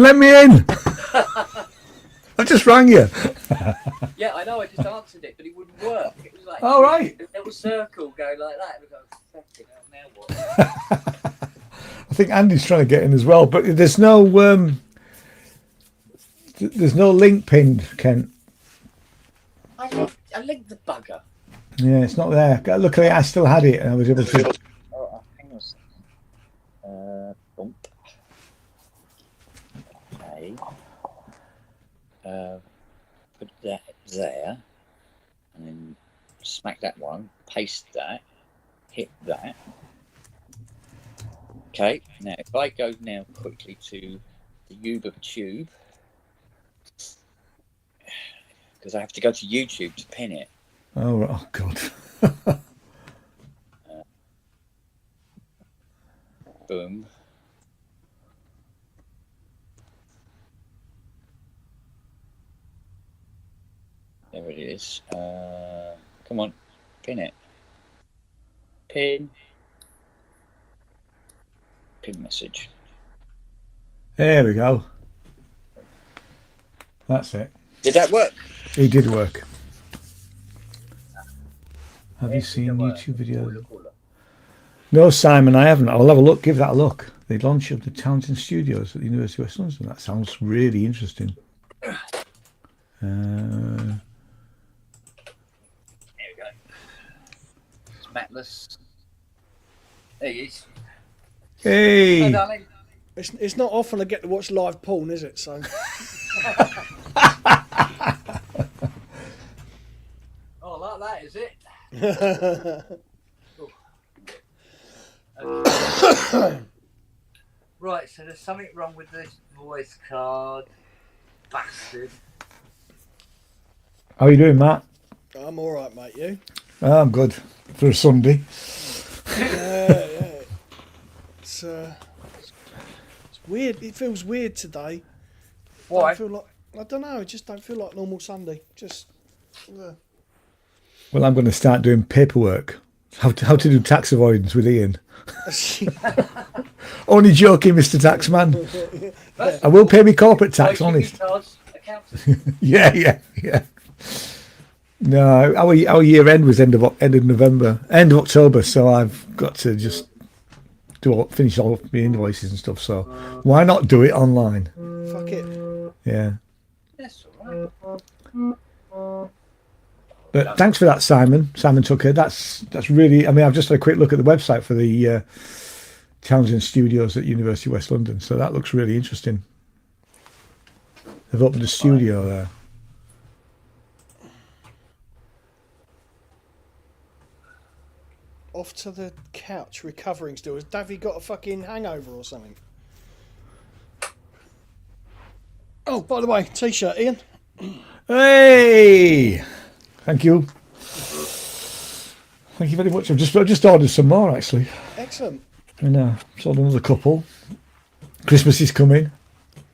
I just rang you. Yeah, I know. I just answered it, but it wouldn't work. It was like all right. A little circle going like that. It was like, fucking hell, now what? I think Andy's trying to get in as well, but there's no link pinned, Kent. I linked the bugger. Yeah, it's not there. Luckily, I still had it, and I was able to. Oh, hang on a second. Bump. Okay. Put that there, and then smack that one. Paste that. Hit that. Okay. Now, if I go now quickly to the YouTube, because I have to go to YouTube to pin it. Oh God. Boom. There it is. Come on, pin it. Pin message. There we go. That's it. Did that work? It did work. Have you seen YouTube videos? No, Simon, I haven't. I'll have a look. Give that a look. The launch of the Townsend Studios at the University of West London. That sounds really interesting. There we go. It's Matless. There he is. Hey! Hi, darling. It's not often I get to watch live porn, is it? So. Oh, like that, is it? Right, so there's something wrong with this voice card. Bastard. How are you doing, Matt? I'm all right, mate. You? Oh, I'm good. For a Sunday. Yeah. It's weird. It feels weird today. Why? I don't know. I just don't feel like normal Sunday. Just. Well, I'm going to start doing paperwork. How to do tax avoidance with Ian. Only joking, Mr. Taxman. I will pay me corporate tax, honest. Yeah. No, our year end was end of October, so I've got to just finish all of my invoices and stuff. So why not do it online? Fuck it. Yeah. That's all right. But thanks for that, Simon Tucker. That's really. I mean, I've just had a quick look at the website for the Townsend Studios at University of West London. So that looks really interesting. They've opened a studio there. Off to the couch, recovering still. Has Davy got a fucking hangover or something? Oh, by the way, t-shirt, Ian. Hey, thank you. Thank you very much. I've just ordered some more actually. Excellent. And sold another couple. Christmas is coming.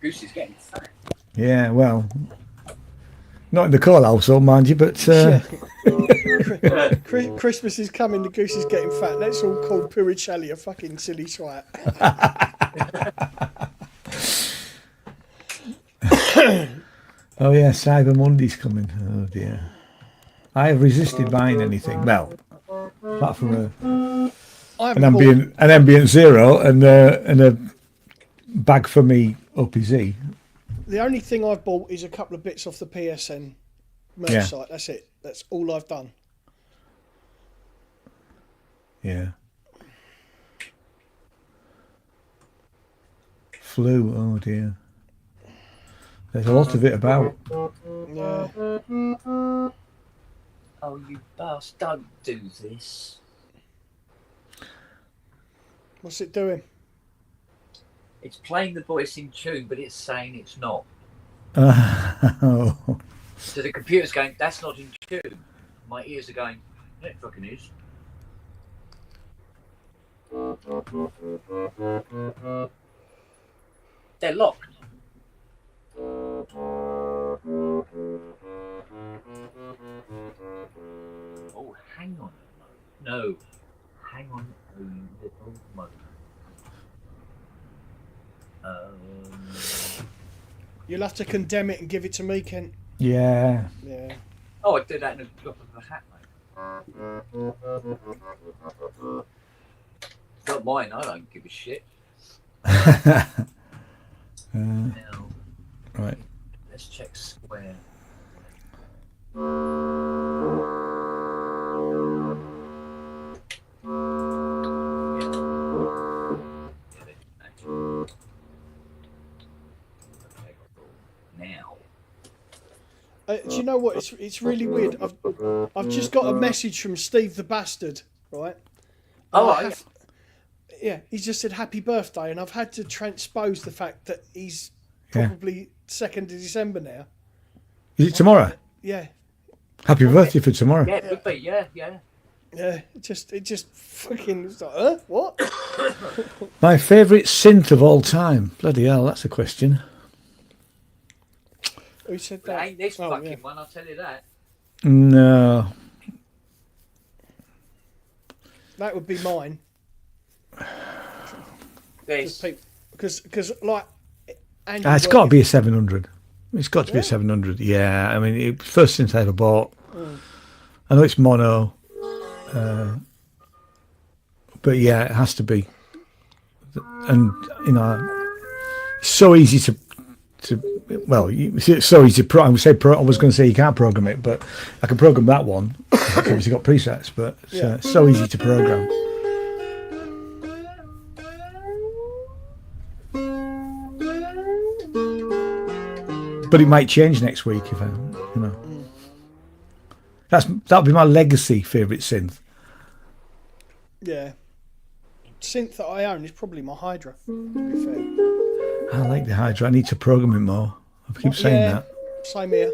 Goose is getting fat. Yeah, well, not in the Cole household, mind you, but Christmas is coming, the goose is getting fat. That's all called Puricelli, a fucking silly twat. oh yeah, Cyber Monday's coming. Oh dear. I have resisted buying anything. Well, apart from an ambient zero and a bag for me OPZ. The only thing I've bought is a couple of bits off the PSN merch site. That's it. That's all I've done. Yeah. Flu. Oh dear. There's a lot of it about. Yeah. Oh, you bastard! Don't do this. What's it doing? It's playing the voice in tune, but it's saying it's not. Oh. So the computer's going, that's not in tune. My ears are going, it fucking is. They're locked. Oh, hang on a moment. No. Hang on a little moment. You'll have to condemn it and give it to me, Kent. Yeah. Yeah. Oh, I did that in a drop of a hat, mate. It's not mine, I don't give a shit. Now, Right. let's check square. Now. Do you know what? It's really weird. I've just got a message from Steve the Bastard, right? Oh, yeah. He just said happy birthday, and I've had to transpose the fact that he's probably 2nd of December now. Is it tomorrow? Yeah. Happy birthday for tomorrow. Yeah, it would be, yeah. Yeah. It just fucking was like, huh? What? My favourite synth of all time. Bloody hell, that's a question. Who said But that? it ain't this Oh, fucking yeah. one, I'll tell you that. No. That would be mine. Yes. Because like, Andy It's got to be a 700. It's got to be a 700. Yeah, I mean, first synth I ever bought. I know it's mono, but yeah, it has to be. And you know, it's so easy to well, it's so easy to I was going to say you can't program it, but I can program that one. It's obviously got presets, but it's so easy to program. But it might change next week if I, you know. That'll be my legacy favourite synth. Yeah. Synth that I own is probably my Hydra, to be fair. I like the Hydra. I need to program it more. I keep saying that. Same here.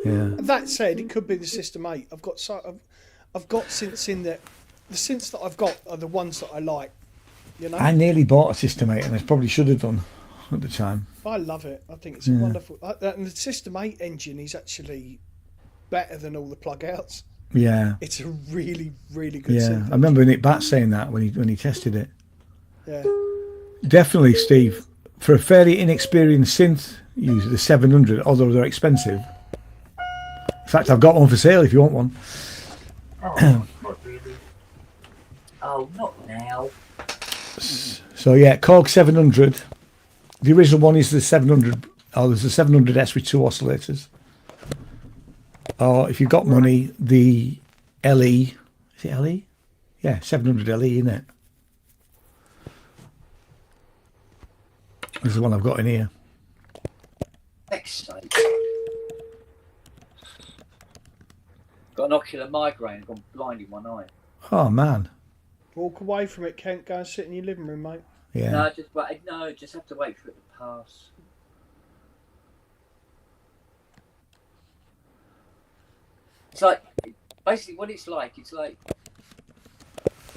Yeah. That said, it could be the System 8. I've got synths in there. The synths that I've got are the ones that I like. You know. I nearly bought a System 8, and I probably should have done at the time. I love it. I think it's a wonderful. And the System 8 engine is actually better than all the plug outs. Yeah. It's a really, really good synth. synth. I remember Nick Bat saying that when he tested it. Yeah. Definitely, Steve. For a fairly inexperienced synth user, the 700, although they're expensive. In fact, I've got one for sale if you want one. Oh, not really. Oh, not now. So yeah, Korg 700. The original one is the 700. Oh, there's the 700S with 2 oscillators. Or if you've got money, the LE. Is it LE? Yeah, 700 LE, isn't it? This is the one I've got in here. Next stage. Got an ocular migraine and gone blind in one eye. Oh man. Walk away from it, Kent. Go and sit in your living room, mate. Yeah. No, just have to wait for it to pass. It's like, basically what it's like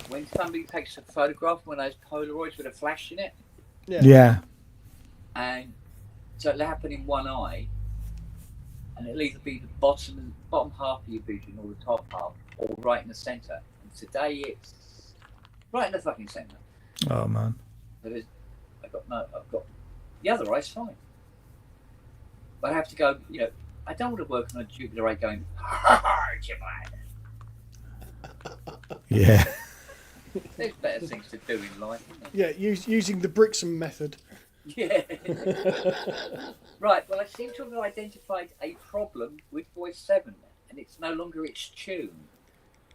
when somebody takes a photograph of one of those Polaroids with a flash in it. Yeah. And so it'll happen in one eye, and it'll either be the bottom half of your vision or the top half, or right in the centre. And today it's right in the fucking centre. Oh man. I've got the other eye's fine. But I have to go, you know, I don't want to work on a Jupiter 8 going, yeah. There's better things to do in life, isn't there? Yeah, using the Brixham method. Yeah. Right, well, I seem to have identified a problem with voice 7, and it's no longer its tune.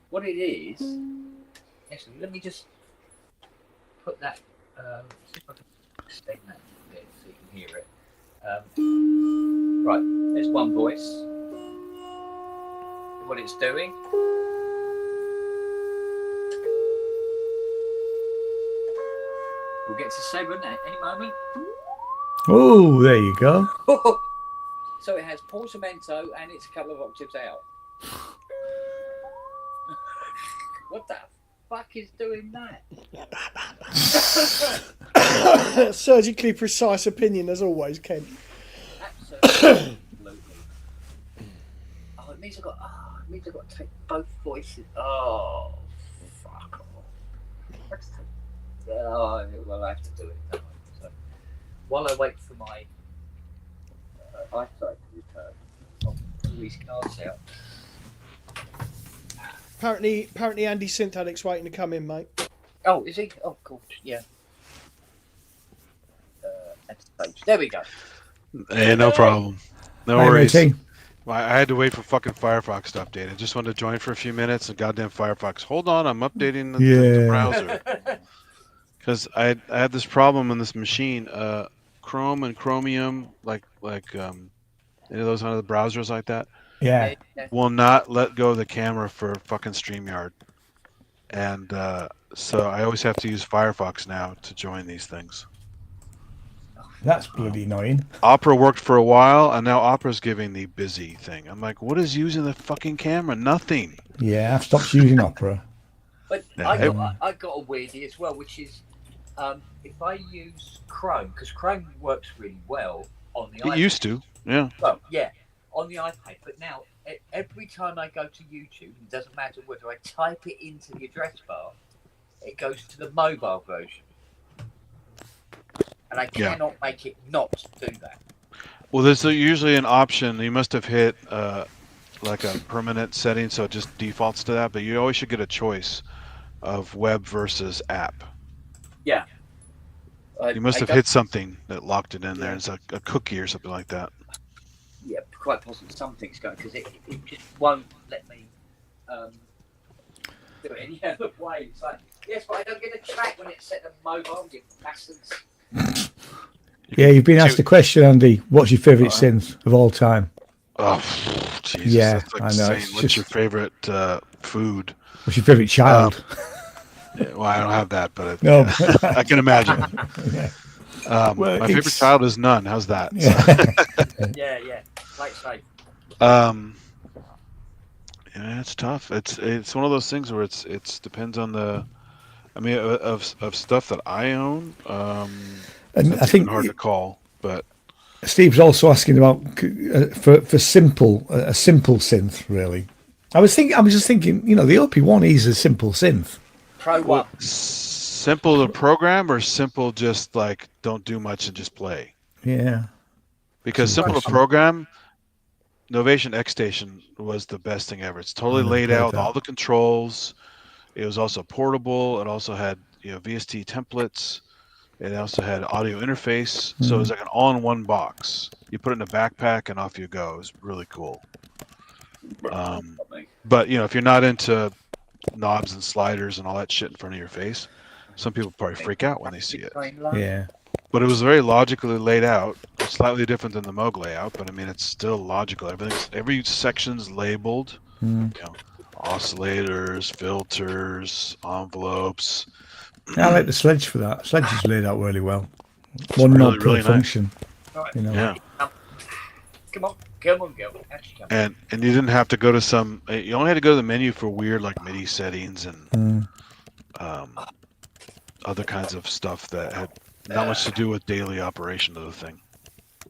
What it is, actually, let me just put that, see if I can extend that a bit so you can hear it. Right, there's one voice. What it's doing. We'll get to 7 at any moment. Oh, there you go. So it has portamento and it's a couple of octaves out. What the fuck is doing that? Surgically precise opinion as always, Ken. Absolutely. Oh, it means I've got to take both voices. Oh, fuck off. Oh, well, I have to do it, don't I? So, while I wait for my eyesight to return, I'll pull these cards out. Apparently Andy Synth Addict's waiting to come in, mate. Oh, is he? Oh, cool. Yeah. There we go. Hey, no problem. No Hi, worries. matey. Well, I had to wait for fucking Firefox to update. I just wanted to join for a few minutes, and goddamn Firefox. Hold on, I'm updating the browser. Because I had this problem on this machine. Chrome and Chromium, like any of those other browsers like that, Yeah. will not let go of the camera for fucking StreamYard. And so I always have to use Firefox now to join these things. That's bloody annoying. Opera worked for a while, and now Opera's giving the busy thing. I'm like, what is using the fucking camera? Nothing. Yeah, I've stopped using Opera. But Yeah. I got a weirdie as well, which is if I use Chrome, because Chrome works really well on the iPad. It used to, yeah. Well, yeah, on the iPad. But now, every time I go to YouTube, it doesn't matter whether I type it into the address bar, it goes to the mobile version. And I cannot make it not do that. Well, there's usually an option. You must have hit like a permanent setting, so it just defaults to that. But you always should get a choice of web versus app. Yeah. You must have hit something that locked it in there. It's like a cookie or something like that. Yeah, quite possibly something's going, because it just won't let me do it any other way. It's like, yes, but I don't get a track when it's set to mobile, you bastards. Yeah, you've been asked a question, Andy. What's your favourite synth of all time? Oh, Jesus. Yeah, that's like I know. Saying, what's your favorite food? What's your favourite child? Well, I don't have that, but No. I can imagine. Yeah. My favorite child is none. How's that? Yeah. Like say. Yeah, it's tough. It's one of those things where it's depends on the. I mean, of stuff that I own. And I think hard to call, but Steve's also asking about for a simple synth. Really, I was just thinking, the OP1 is a simple synth. Pro One. Simple to program or simple just like don't do much and just play? Yeah. Because simple to program, Novation X Station was the best thing ever. It's totally laid out, all the controls. It was also portable. It also had VST templates. It also had audio interface. So it was like an all-in-one box. You put it in a backpack and off you go. It was really cool. But if you're not into knobs and sliders and all that shit in front of your face, some people probably freak out when they see it. Yeah. But it was very logically laid out, slightly different than the Moog layout, but I mean it's still logical. Every section's labeled. Oscillators, filters, envelopes. I like the Sledge for that. Sledge is laid out really well. One knob per function. Right. Yeah. Come on, girl. And you didn't have to go to some. You only had to go to the menu for weird like MIDI settings and other kinds of stuff that had not much to do with daily operation of the thing.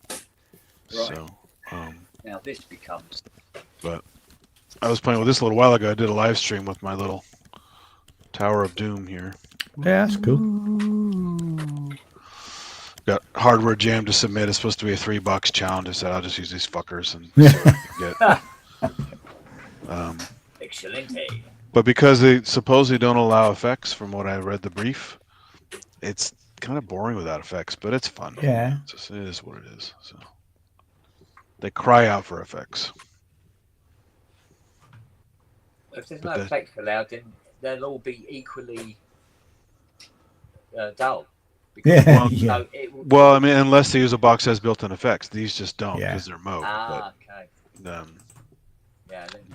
Right. So, now this becomes. But I was playing with this a little while ago. I did a live stream with my little Tower of Doom here. Yeah, that's cool. Got hardware jam to submit. It's supposed to be a $3 challenge. I said I'll just use these fuckers and see what I can get. Excellent. But because they supposedly don't allow effects, from what I read the brief, it's kind of boring without effects. But it's fun. Yeah, it is what it is. So they cry out for effects. If there's no effects allowed, then they'll all be equally dull. Well, I mean, unless they use a box that has built-in effects, these just don't because they're Moog. Okay.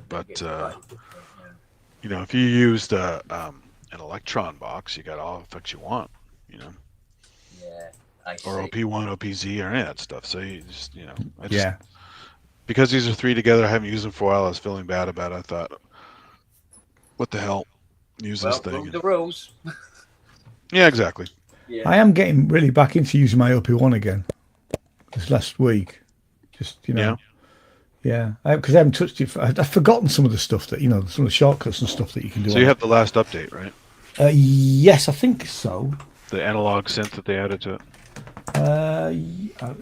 But if you used an Electron box, you got all the effects you want. Yeah. I see. Or OP1, OPZ, or any of that stuff. So you just, because these are three together, I haven't used them for a while. I was feeling bad about it. I thought, what the hell? Use this thing. The rules. Yeah, exactly. Yeah. I am getting really back into using my OP1 again. This last week, just Yeah, because I haven't touched it. I've forgotten some of the stuff that some of the shortcuts and stuff that you can do. So you have the last update, right? Yes, I think so. The analog synth that they added to it.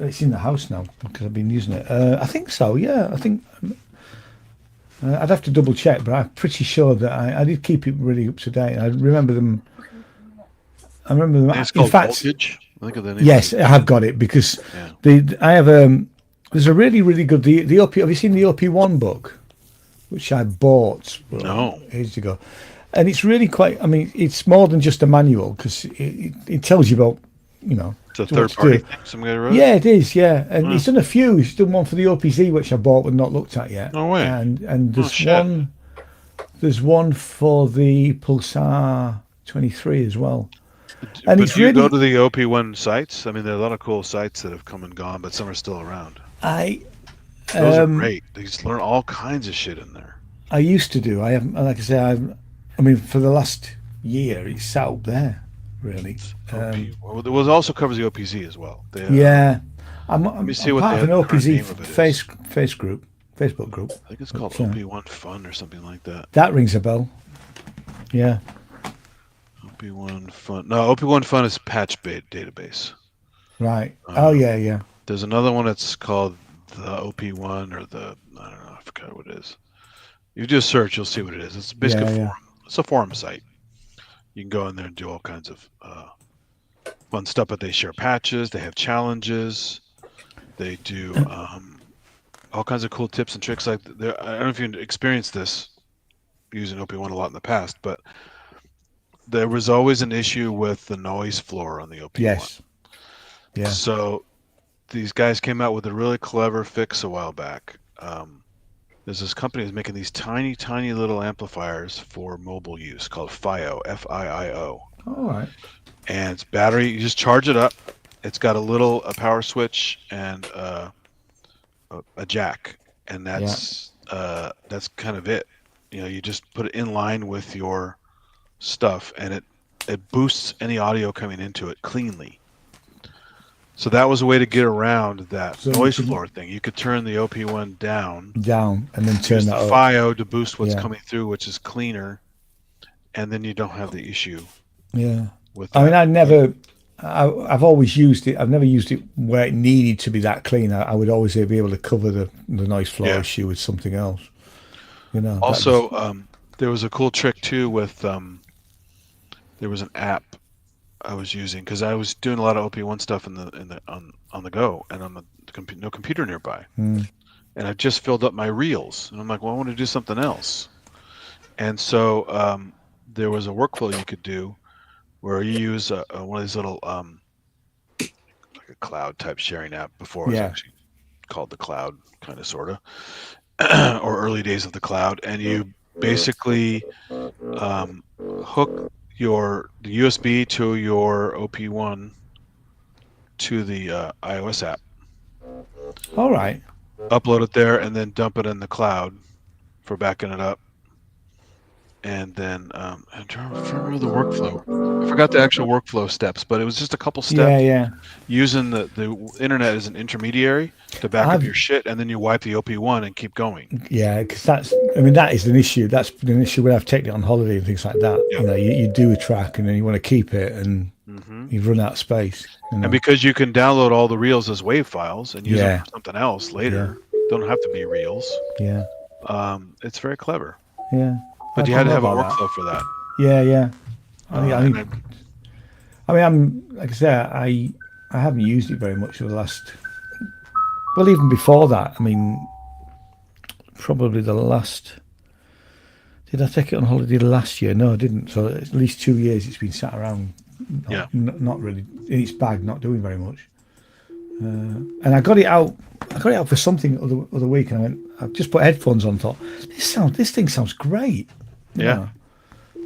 It's in the house now because I've been using it. I think so. Yeah, I think. I'd have to double check, but I'm pretty sure that I did keep it really up to date. I remember them. It's called in fact, Voltage. I think of the name. Yes, I have got it because I have there's a really good the OP. Have you seen the OP1 book, which I bought ages ago, and it's really quite. I mean, it's more than just a manual because it tells you about It's a third party thing. Some guy wrote. Yeah, it is. Yeah, and he's done a few. He's done one for the OPZ, which I bought but not looked at yet. No way. And there's one. There's one for the Pulsar 23 as well. And but do you go to the OP1 sites? I mean, there are a lot of cool sites that have come and gone, but some are still around. Those are great. They just learn all kinds of shit in there. I used to do. I haven't, like I say, I mean, for the last year, it's sat up there, really. Well, it also covers the OPZ as well. I'm let me see part what of an OPZ face group. Facebook group. I think it's called OP1 Fun or something like that. That rings a bell. Yeah. OP1 Fun. No, OP1 Fun is patch database. Right. Yeah. There's another one that's called the OP1 or the, I don't know, I forgot what it is. You just search, you'll see what it is. It's basically a forum. It's a forum site. You can go in there and do all kinds of fun stuff, but they share patches, they have challenges, they do all kinds of cool tips and tricks. Like I don't know if you've experienced this using OP1 a lot in the past, but there was always an issue with the noise floor on the OP1. Yes. Yeah. So these guys came out with a really clever fix a while back. There's this company that's making these tiny, tiny little amplifiers for mobile use called FIO, F-I-I-O. All right. And it's battery. You just charge it up. It's got a power switch and a jack, and that's kind of it. You just put it in line with your stuff, and it boosts any audio coming into it cleanly. So that was a way to get around that noise floor thing. You could turn the OP1 down, and then turn the FIO to boost what's coming through, which is cleaner, and then you don't have the issue. Yeah. With that. I mean, I've always used it. I've never used it where it needed to be that clean. I would always be able to cover the noise floor issue with something else. Also, there was a cool trick too with there was an app I was using because I was doing a lot of OP1 stuff on the go and on no computer nearby, and I just filled up my reels, and I'm like, well, I want to do something else, and so there was a workflow you could do where you use one of these little like a cloud type sharing app before it was actually called the cloud, kind of sorta, or early days of the cloud, and you basically hook the USB to your OP1 to the iOS app. All right. Upload it there and then dump it in the cloud for backing it up. And then I'm trying to remember the workflow. I forgot the actual workflow steps, but it was just a couple steps. Yeah. Using the internet as an intermediary to back up your shit, and then you wipe the OP1 and keep going. Yeah, because that is an issue. That's an issue when I've taken it on holiday and things like that. Yeah. You do a track and then you want to keep it, and you've run out of space. And because you can download all the reels as WAV files and use them for something else later, don't have to be reels. Yeah. It's very clever. Yeah. But you had to have a workflow for that. Yeah. I mean, I'm like I say, I haven't used it very much for the last. Well, even before that, I mean, probably the last. Did I take it on holiday last year? No, I didn't. So at least 2 years it's been sat around. Not really in its bag, not doing very much. And I got it out. For something other week, and I went. I've just put headphones on. Thought this thing sounds great. Yeah.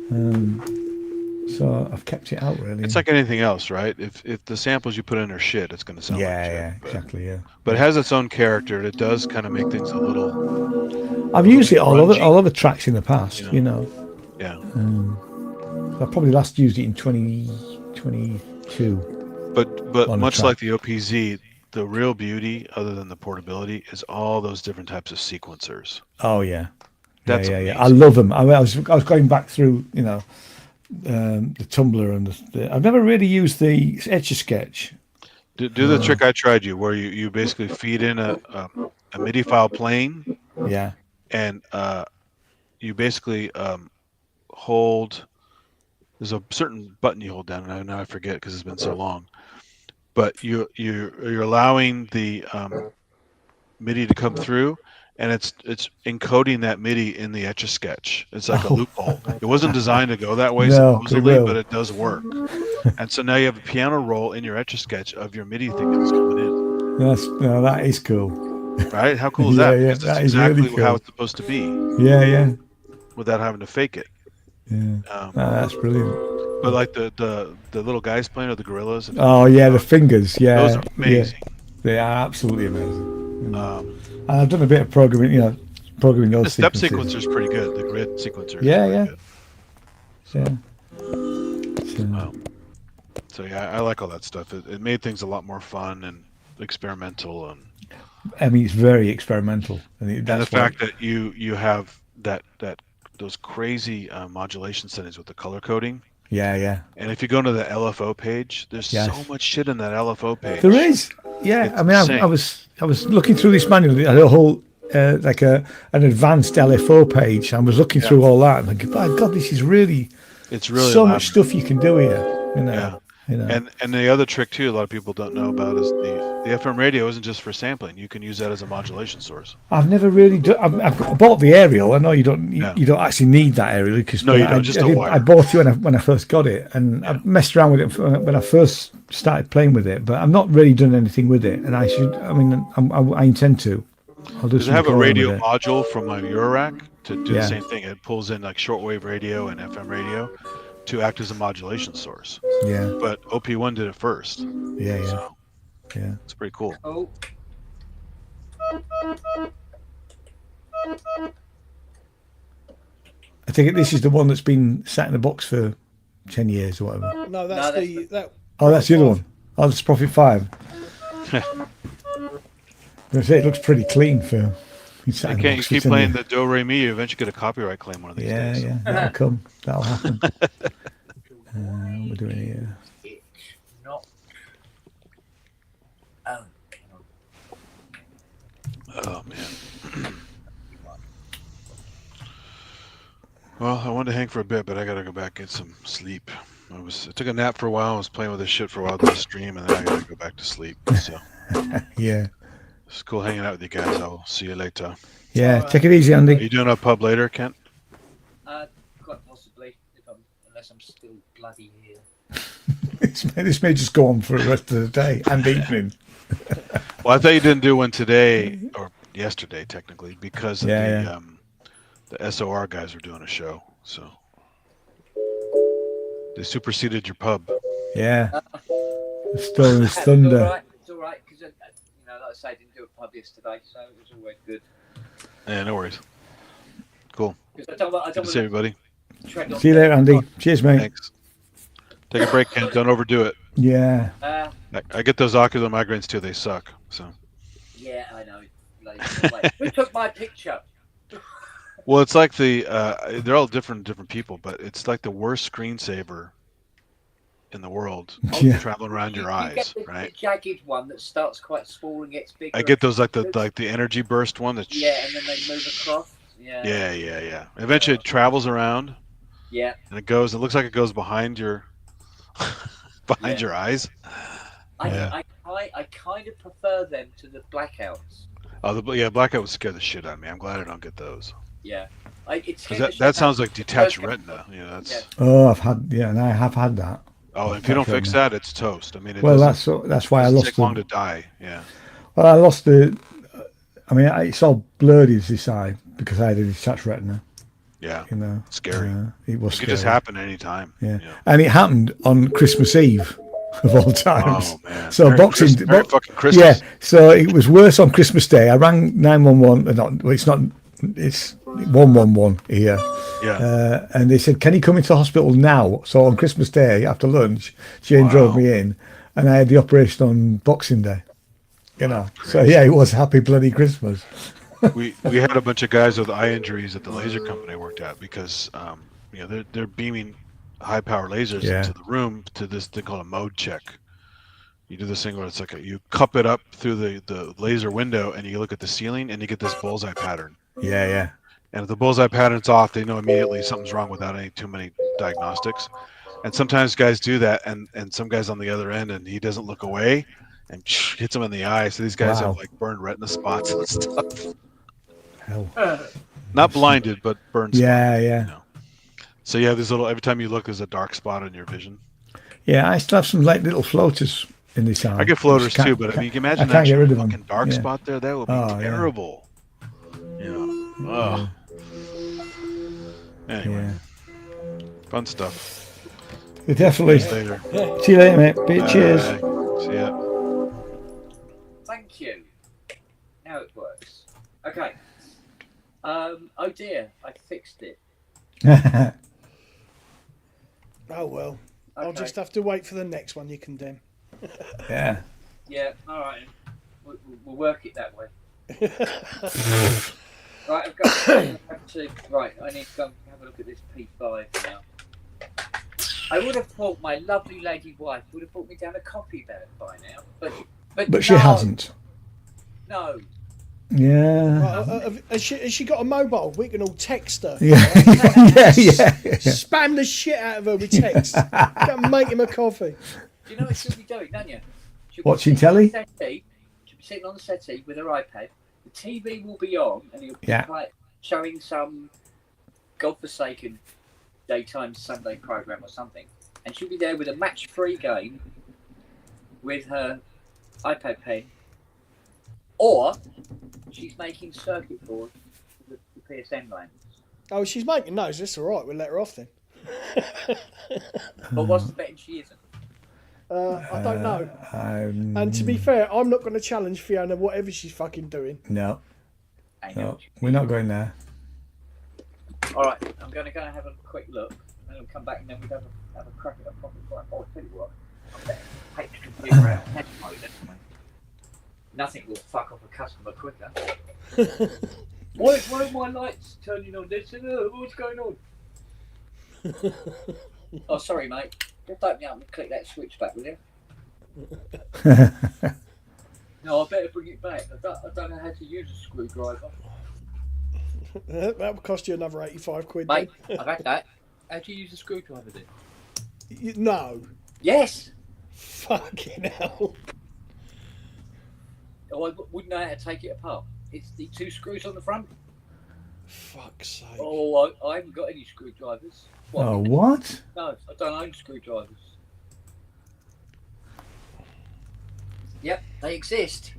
So I've kept it out really. It's like anything else, right? If the samples you put in are shit, it's going to sound like shit. Yeah, exactly. Yeah. But it has its own character. It does kind of make things a little. I've used it all over tracks in the past. Yeah. I probably last used it in 2022. But much like the OPZ, the real beauty, other than the portability, is all those different types of sequencers. Oh yeah. That's yeah. I love them. I was going back through, the Tumblr and I've never really used the Etch-a-Sketch. Do the trick I tried you, where you basically feed in a MIDI file plane. Yeah. And you basically hold. There's a certain button you hold down, and now I forget because it's been so long. But you're allowing the MIDI to come through, and it's encoding that MIDI in the Etch-a-Sketch. It's like a loophole. It wasn't designed to go that way supposedly, but it does work. And so now you have a piano roll in your Etch-a-Sketch of your MIDI thing that's coming in. That is cool. Right? How cool is that? Yeah, because it's exactly really cool. How it's supposed to be. Yeah. Without having to fake it. Yeah. That's brilliant. But like the little guys playing or the gorillas. The fingers. Yeah. Those are amazing. Yeah. They are absolutely amazing. And I've done a bit of programming, programming those sequences. The step sequencer is pretty good. The grid sequencer. Yeah. Good. So I like all that stuff. It made things a lot more fun, and experimental, and I mean, it's very experimental. and the fact that you have those crazy modulation settings with the color coding. Yeah. And if you go to the LFO page, there's so much shit in that LFO page. There is. Yeah. It's I mean, insane. I was looking through this manual. It had a whole like an advanced LFO page. I was looking through all that and thinking, my God, this is really. It's really so elaborate. much stuff you can do here. You know. Yeah. You know. And the other trick too, a lot of people don't know about is the FM radio isn't just for sampling. You can use that as a modulation source. I've never really done. I've bought the aerial. I know you don't. You don't actually need that aerial because no, you don't. Just a wire. I bought it when I first got it, and I messed around with it when I first started playing with it. But I've not really done anything with it, and I should. I mean, I intend to. I'll do. Does it have a radio module from my Eurorack to do the same thing? It pulls in like shortwave radio and FM radio to act as a modulation source. Yeah. But OP1 did it first. Yeah. So yeah. It's pretty cool. Oh. I think this is the one that's been sat in the box for 10 years or whatever. No, that's the Oh, that's the other one. Oh, that's Prophet 5. I say it looks pretty clean for. You keep playing the Do Re Mi, you eventually get a copyright claim one of these days. Yeah, that'll come. That'll happen. What we're doing here. It's not. Oh. Oh man. Well, I wanted to hang for a bit, but I gotta go back and get some sleep. I took a nap for a while. I was playing with this shit for a while to the stream, and then I gotta go back to sleep. So. Yeah. It's cool hanging out with you guys. I'll see you later. Yeah, take it easy, Andy. Are you doing a pub later, Kent? Quite possibly, unless I'm still bloody here. This may just go on for the rest of the day and evening. Well, I thought you didn't do one today or yesterday, technically, because of the SOR guys were doing a show. So they superseded your pub. Yeah. Stolen thunder. It's all right, because like I say, I didn't do a pub yesterday, so it was always good. Yeah, no worries. Cool. I don't See everybody. See you later, Andy. Cheers, mate. Thanks. Take a break, Kent. Don't overdo it. Yeah. I get those ocular migraines too. They suck. So. Yeah, I know. Like, who took my picture? Well, it's like they're all different people, but it's like the worst screensaver in the world. Traveling around your eyes, right? The jagged one that starts quite small and gets bigger. I get those like the energy burst one that. Yeah, and then they move across. Yeah. Eventually, it travels around. Yeah. And it looks like it goes behind your your eyes. I kind of prefer them to the blackouts. Oh, blackout would scare the shit out of me. I'm glad I don't get those. Yeah. That sounds like detached retina. That's. Oh, and I have had that. Oh, if you don't fix that, it's toast. I mean, that's why I lost. Take long to die. Yeah. Well, I lost the. I mean, it's all blurred as this eye because I had a detached retina. Yeah. Scary. It was. It could just happen any time. Yeah. And it happened on Christmas Eve. Of all times. Oh man! So Merry fucking Christmas. Yeah. So it was worse on Christmas Day. I rang 911. It's not. It's 111 here. Yeah. And they said, "Can you come into the hospital now?" So on Christmas Day after lunch, Jane drove me in, and I had the operation on Boxing Day. So yeah, it was happy bloody Christmas. we had a bunch of guys with eye injuries at the laser company I worked at because they're beaming high power lasers into the room to this thing called a mode check. You do this thing where it's like you cup it up through the laser window and you look at the ceiling and you get this bullseye pattern. Yeah. And if the bullseye pattern's off, they know immediately something's wrong without too many diagnostics. And sometimes guys do that, and some guy's on the other end and he doesn't look away and hits him in the eye. So these guys have like burned retina spots and stuff. Hell. Not blinded, but burned spots. Yeah. So you have this little, every time you look, there's a dark spot in your vision. Yeah, I still have some like little floaters in this eye. I get floaters too, but I mean, you can imagine that fucking dark spot there. That would be terrible. Anyway, fun stuff. Definitely. See you later. See you later, mate. Cheers. See ya. Thank you. Now it works. Okay. Oh dear, I fixed it. Oh well, okay. I'll just have to wait for the next one you condemn. Yeah. Yeah, all right. We'll work it that way. Right, I've got I need to go and have a look at this P5 now. I would have thought my lovely lady wife would have brought me down a coffee by now, but she hasn't. No. Yeah. Has she got a mobile? We can all text her. Yeah. yeah. Spam the shit out of her with text. Go and make him a coffee. Do you know what she'll be doing, don't you? Watching telly? She'll be sitting on the settee with her iPad. The TV will be on, and it'll be like showing some godforsaken daytime Sunday program or something. And she'll be there with a match-free game with her iPad pen, or she's making circuit boards for the PSN lanes. Oh, she's making those. That's all right. We'll let her off then. But what's the betting she isn't? I don't know. And to be fair, I'm not going to challenge Fiona whatever she's fucking doing. No, we're not going there. All right, I'm going to go and have a quick look, and then we'll come back and then we'll have a crack at a proper fight. Oh, I'll tell you what, I better take the computer out of test mode anyway. Nothing will fuck off a customer quicker. Why are my lights turning on? What's going on? Oh, sorry, mate. Just open it up and click that switch back, will you? No, I better bring it back. I don't know how to use a screwdriver. That will cost you another 85 quid. Mate, I've had that. How do you use a screwdriver then? No. Yes! Fucking hell. Oh, I wouldn't know how to take it apart. It's the two screws on the front. Fuck's sake. Oh, I haven't got any screwdrivers. What? No, I don't own screwdrivers. Yep, they exist.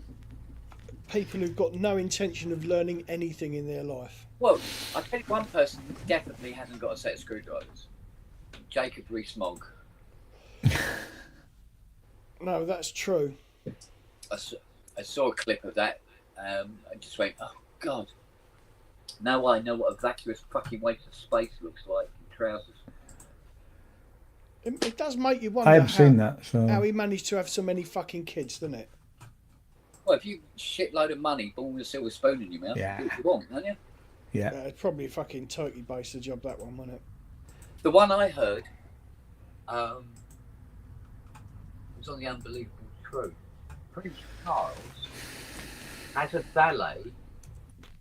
People who've got no intention of learning anything in their life. Well, I tell you one person who definitely hasn't got a set of screwdrivers. Jacob Rees-Mogg. No, that's true. I saw a clip of that. I just went, oh God. Now I know what a vacuous fucking waste of space looks like in trousers. It does make you wonder. I haven't seen that. So how he managed to have so many fucking kids, doesn't it? Well, if you shitload of money, born with a silver spoon in your mouth, Yeah. do what you want, don't you? Yeah. It's probably a fucking turkey baster job, that one, wasn't it? The one I heard was on The Unbelievable Truth. Prince Charles has a valet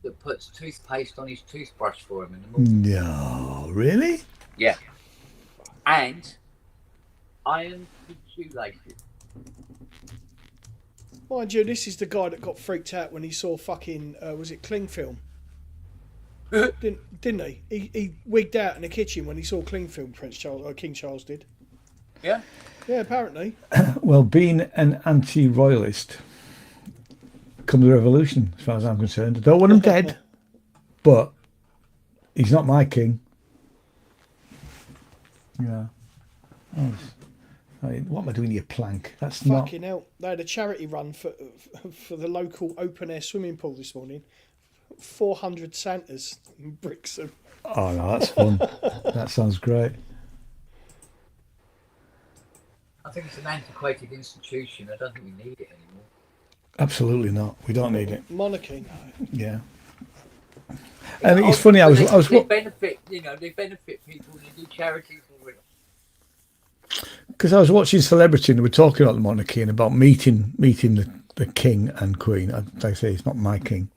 that puts toothpaste on his toothbrush for him in the morning. No, really? Yeah. And iron his shoelaces. Mind you, this is the guy that got freaked out when he saw fucking, was it Cling Film? didn't he? He wigged out in the kitchen when he saw Cling Film, King Charles did. Yeah? Yeah, apparently. Well, being an anti-royalist comes the revolution, as far as I'm concerned. I don't want him dead, but he's not my king. Yeah. What am I doing here, plank? That's fucking hell. They had a charity run for the local open air swimming pool this morning. 400 Santas in Brixham. Oh no, that's fun. That sounds great. I think it's an antiquated institution. I don't think we need it anymore. Absolutely not. We don't need it. Monarchy. Yeah. And it's funny. I was. They benefit. They benefit people. They do charities already. Because I was watching Celebrity and they were talking about the monarchy and about meeting the king and queen. Like I say, it's not my king.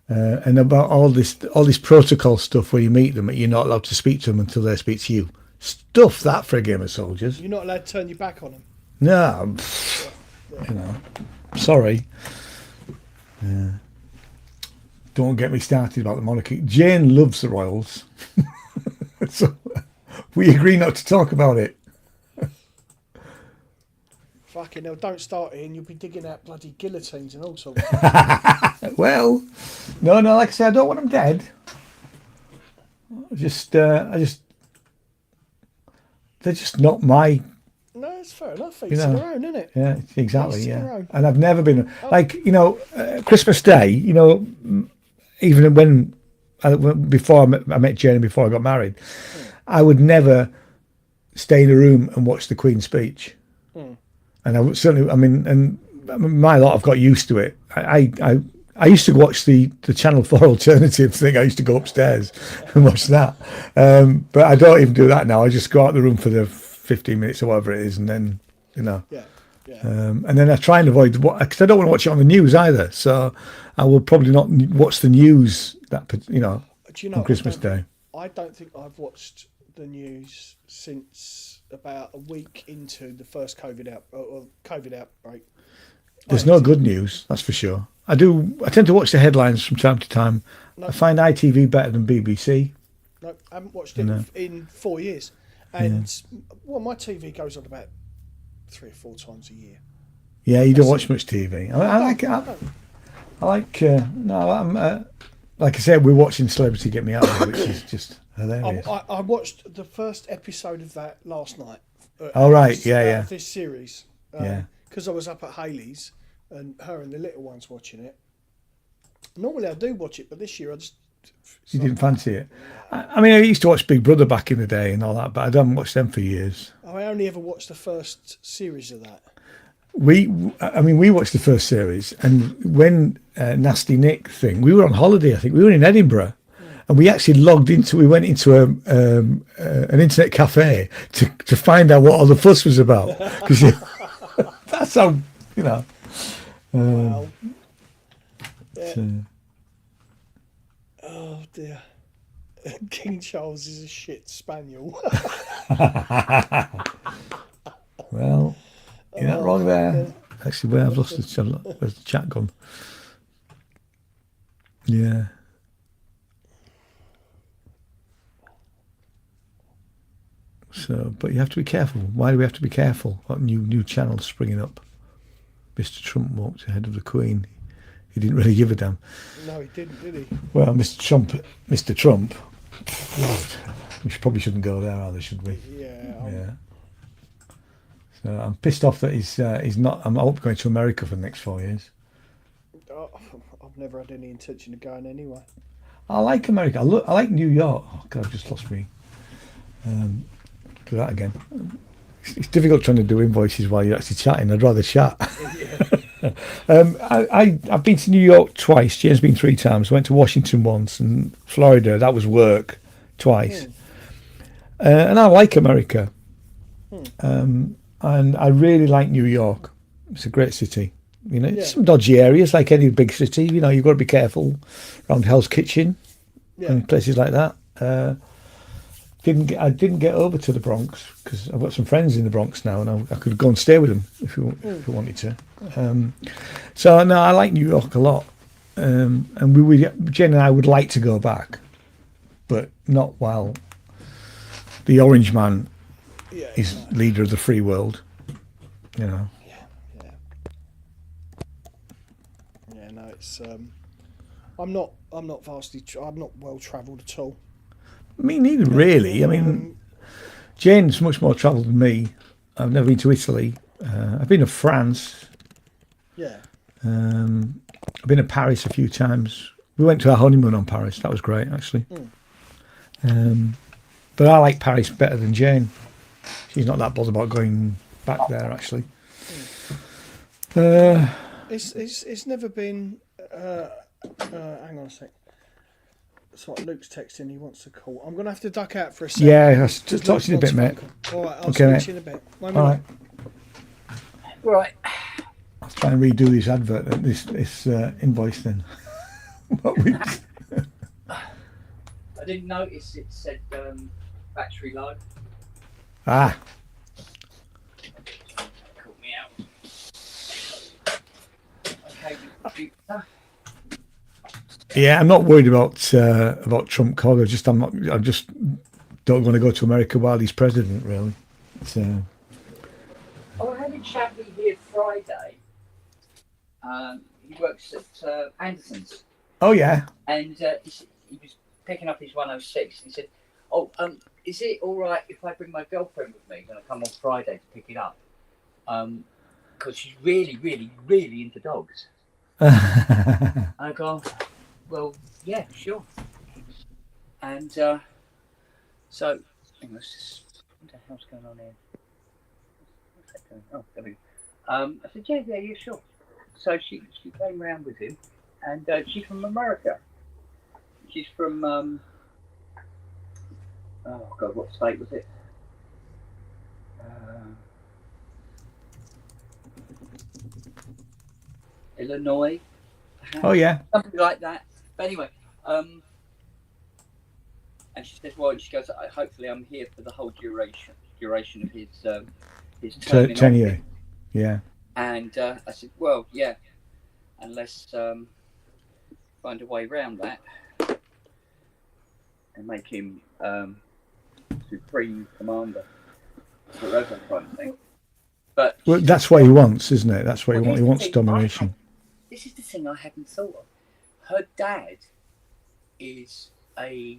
And about all this protocol stuff where you meet them, you're not allowed to speak to them until they speak to you. Stuff that for a game of soldiers. You're not allowed to turn your back on them. No, sorry. Don't get me started about the monarchy. Jane loves the royals, so we agree not to talk about it. Fucking hell, don't start it and you'll be digging out bloody guillotines and all sorts. Well, no, like I said, I don't want them dead. They're just not my. No, it's fair enough. Each to their own, isn't it? Yeah, exactly. Yeah, and I've never been Christmas Day. Even before I met Jane and before I got married, I would never stay in a room and watch the Queen's speech. And I would certainly, and my lot, I've got used to it. I used to watch the Channel 4 alternative thing. I used to go upstairs and watch that. But I don't even do that now. I just go out the room for the 15 minutes or whatever it is, and then, Yeah. and then I try and avoid, because I don't want to watch it on the news either. So I will probably not watch the news on Christmas Day. I don't think I've watched the news since about a week into the first COVID outbreak. There's no good news, that's for sure. I tend to watch the headlines from time to time. No. I find ITV better than BBC. No, I haven't watched it in 4 years. And my TV goes on about 3 or 4 times a year. Yeah, you don't watch much TV. Like I said, we're watching Celebrity Get Me Out of Here, which is just hilarious. I watched the first episode of that last night. This series. Because I was up at Hayley's and her and the little ones watching it. Normally I do watch it, but this year I just... You didn't fancy it? I mean, I used to watch Big Brother back in the day and all that, but I don't watch them for years. I only ever watched the first series of that. We watched the first series, and when Nasty Nick thing, we were on holiday. I think we were in Edinburgh, and we actually we went into an internet cafe to find out what all the fuss was about, because that's how Wow. Oh dear. King Charles is a shit spaniel. Well, you're not wrong there. Actually, where I've lost where's the chat gone? Yeah. So, but you have to be careful. Why do we have to be careful? What new channels springing up? Mr. Trump walked ahead of the Queen. He didn't really give a damn. No, he didn't, did he? Well, Mr. Trump. We probably shouldn't go there either, should we? Yeah. So I'm pissed off that he's not. I'm going to America for the next 4 years. I've never had any intention of going anyway. I like America. I like New York. Oh God, I've just lost me. Do that again. It's difficult trying to do invoices while you're actually chatting. I'd rather chat. I've been to New York twice. Jane's been 3 times. Went to Washington once, and Florida. That was work twice. And I like America. And I really like New York. It's a great city. It's some dodgy areas like any big city. You've got to be careful around Hell's Kitchen and places like that. I didn't get over to the Bronx because I've got some friends in the Bronx now, and I could go and stay with them if you wanted to. So no, I like New York a lot, and Jen and I would like to go back, but not while the Orange Man is leader of the free world. Yeah, no, it's I'm not well travelled at all. Me neither, really. I mean, Jane's much more travelled than me. I've never been to Italy. I've been to France. Yeah. I've been to Paris a few times. We went to our honeymoon on Paris. That was great, actually. But I like Paris better than Jane. She's not that bothered about going back there, actually. It's never been. Hang on a sec. So Luke's texting. He wants to call. I'm gonna have to duck out for a second. Yeah, I'll just talk to you in a bit, mate. All right, I'll speak to you in a bit. All right. Right. I'll try and redo this advert, this invoice then. I didn't notice it said battery low. Ah. Caught me out. Okay, computer. Yeah, I'm not worried about Trump cog. I just don't want to go to America while he's president, really. So. Oh, I had a chap here Friday. He works at Anderson's. Oh yeah. And he was picking up his 106. And he said, "Oh, is it all right if I bring my girlfriend with me when I come on Friday to pick it up? Because she's really, really, really into dogs." I go, "Well, yeah, sure." And so, hang on, let's just, what the hell's going on here? What's that doing? Oh, there we go. I said, yeah, sure. so she came round with him, and she's from America. She's from oh God, what state was it? Illinois. Perhaps? Oh yeah. Something like that. But anyway, and she says, well, she goes, hopefully I'm here for the whole duration of his term in Tenure. office. Yeah. And I said, well, yeah, unless find a way around that and make him supreme commander forever, kind of thing. But Well, that's what he wants, isn't it? That's what he wants. He wants domination. This is the thing I hadn't thought of. Her dad is a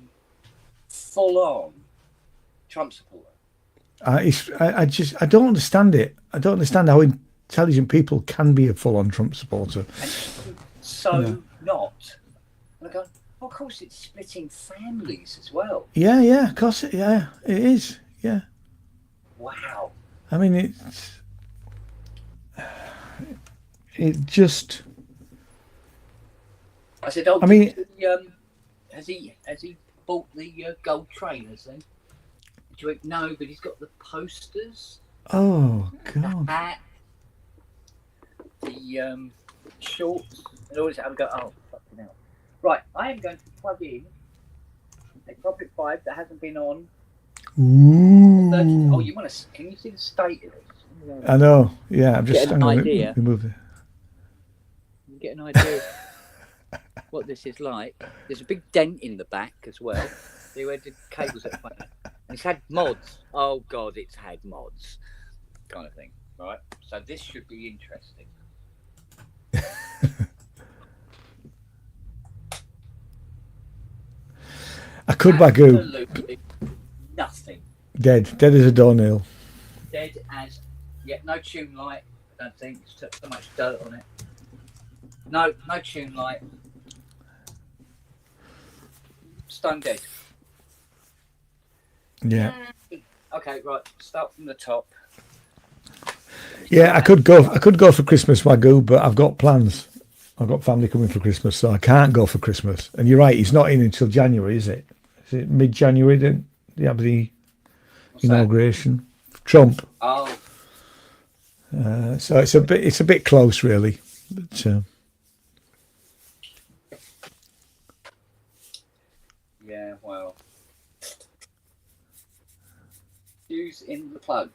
full-on Trump supporter. I don't understand it. I don't understand how intelligent people can be a full-on Trump supporter. And so not. And I go, well, of course, it's splitting families as well. Yeah, of course, it is. Yeah. Wow. I mean, it just. I said, oh, I mean, has he bought the gold trainers then? She went, no, but he's got the posters. Oh God. The hat, the shorts, and all this. I would go, oh, fucking hell. Right, I am going to plug in a Prophet 5 that hasn't been on. Ooh. Oh, you want to? Can you see the state of it? I know. Yeah, I'm just Get an idea. Move it. You get an idea of what this is like. There's a big dent in the back as well. See where the cables are funny. It's had mods. Oh God, it's had mods, kind of thing. Right. So this should be interesting. I could bagoo. Absolutely nothing. Dead as a doornail. Dead as no tune light. I don't think it's took so much dirt on it. No tune light. Stone dead. Yeah. Okay, right. Start from the top. Yeah, I could go for Christmas Wagyu, but I've got plans. I've got family coming for Christmas, so I can't go for Christmas. And you're right, he's not in until January, is it? Is it mid-January? Then you have the inauguration. Trump. Oh. So it's a bit close, really. But, yeah. Well. Fuse in the plug.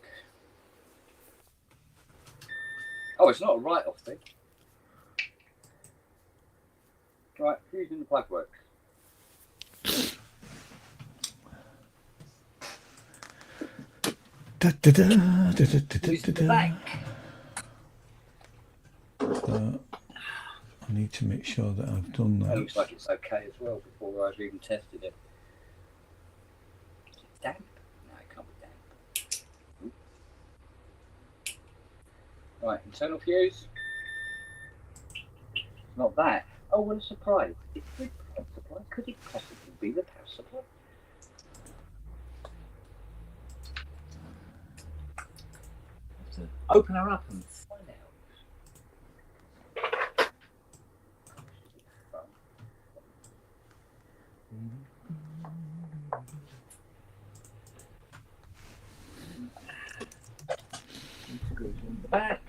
Oh, it's not a write-off thing. Right, fuse in the plug works. Fuse in the back. I need to make sure that I've done that. It looks like it's okay as well before I've even tested it. Is it damp? No, it can't be damp. Right, internal fuse. Not that. Oh, what a surprise. It's the power supply. Could it possibly be the power supply? Have to open her up and find out. Screws in the back.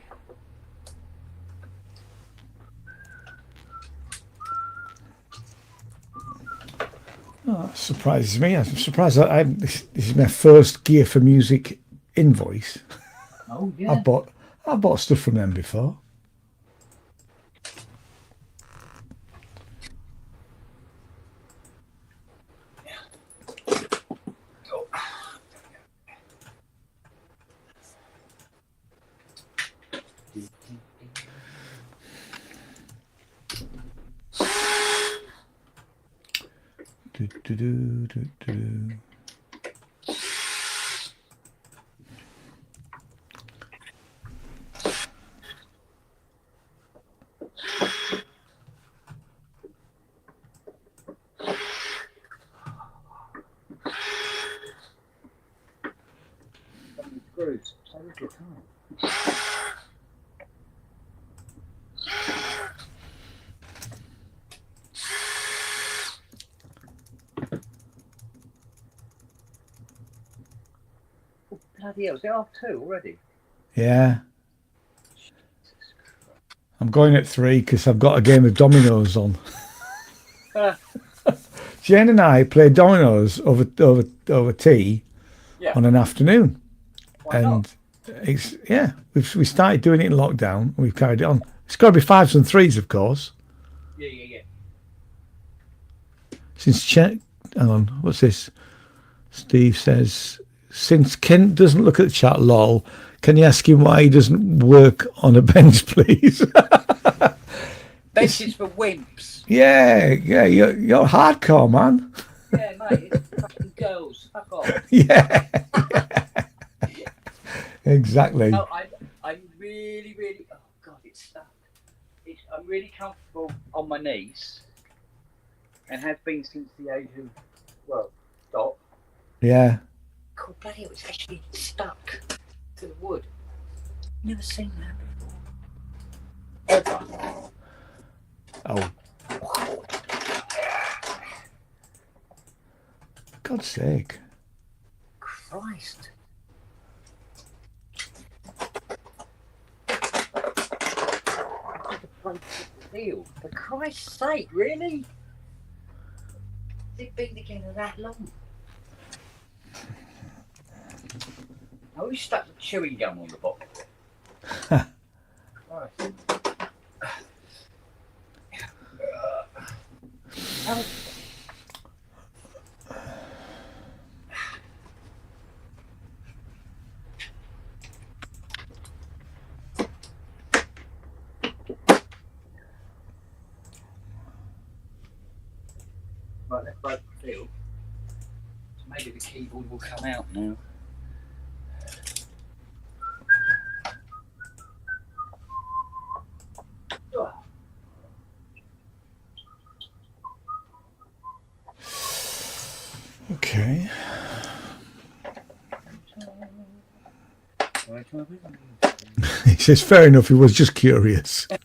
Oh, that surprises me. I'm surprised that this is my first Gear for Music invoice. Oh yeah. I bought stuff from them before. Do. Screws. So little time. Bloody hell, is it 2:30 already? Yeah. I'm going at 3 because I've got a game of dominoes on. Jane and I play dominoes over tea on an afternoon. Why not? It's we started doing it in lockdown and we've carried it on. It's got to be 5s and 3s, of course. Yeah. Hang on, what's this? Steve says, since Kent doesn't look at the chat, lol, can you ask him why he doesn't work on a bench, please? Benches for wimps. Yeah, you're hardcore, man. Yeah, mate, it's fucking girls. Fuck off. Yeah. Exactly. No, I'm really, oh God, it's stuck. I'm really comfortable on my knees, and have been since the age of, stop. Yeah. God, bloody hell, it's actually stuck to the wood. Never seen that before. Ever. Oh. God's sake. Christ. Deal. For Christ's sake, really? Has it been together that long? I always stuck the chewing gum on the bottom. Christ. Right, let's both feel. So maybe the keyboard will come out now. Okay. He says, fair enough, he was just curious. No,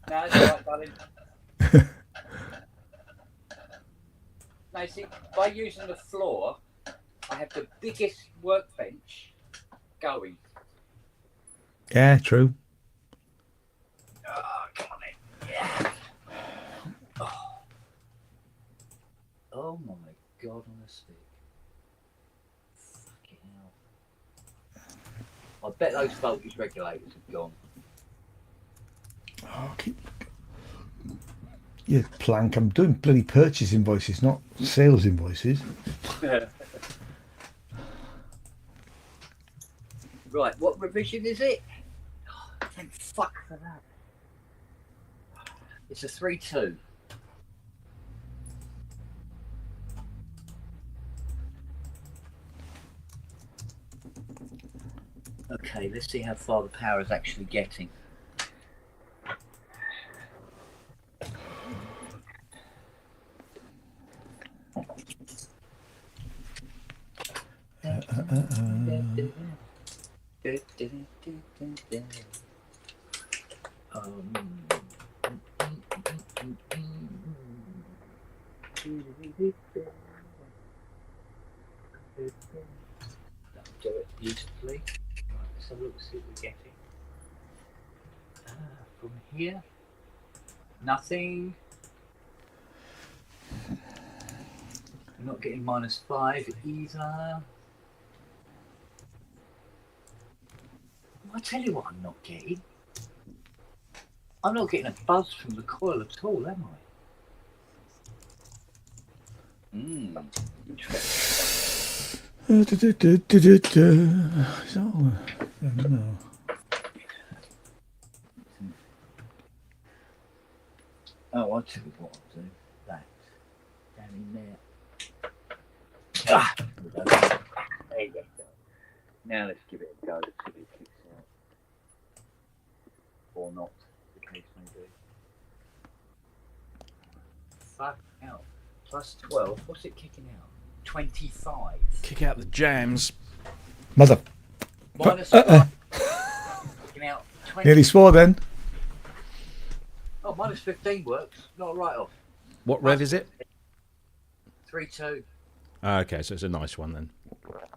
it's all right, darling. No, see, by using the floor, I have the biggest workbench going. Yeah, true. Oh, come on in. Yeah. Oh my God, on a stick. Fucking hell. I bet those voltage regulators have gone. Oh, you plank. I'm doing bloody purchase invoices, not sales invoices. Right, what revision is it? Oh, thank fuck for that. It's a 3-2. Okay, let's see how far the power is actually getting. That'll do it beautifully. Right, let's have a look, see what we're getting. From here, nothing. I'm not getting -5 either. Well, I tell you what I'm not getting. I'm not getting a buzz from the coil at all, am I? Interesting. I don't know. Oh, I'll tell you what I'll do. That. Down in there. Ah! There you go. Now let's give it a go. Let's see if it kicks out. Or not, the case may be. Fuck out. +12. What's it kicking out? 25. Kick out the jams. Mother. -5. Kicking out 20. Nearly swore then. Oh, -15 works. Not a write-off. What rev is it? 3-2. Okay, so it's a nice one then.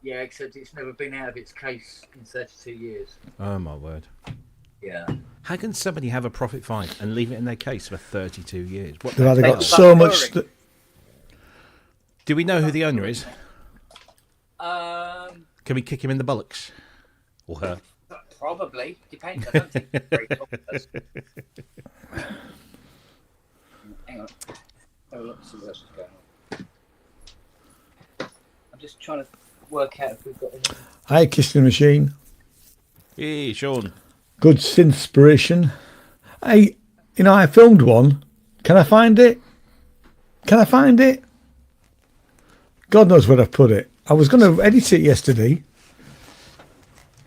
Yeah, except it's never been out of its case in 32 years. Oh my word! Yeah. How can somebody have a profit find and leave it in their case for 32 years? What They've either the got hell? so much. Do we know who the owner is? Um, Can we kick him in the bollocks? Or her? Probably. Depends. I don't think it's very obvious. Hang on. Have a look and see what else is going on. I'm just trying to work out if we've got any. Hi, Kiss the Machine. Hey, Sean. Good synthspiration. I filmed one. Can I find it? God knows where I've put it. I was going to edit it yesterday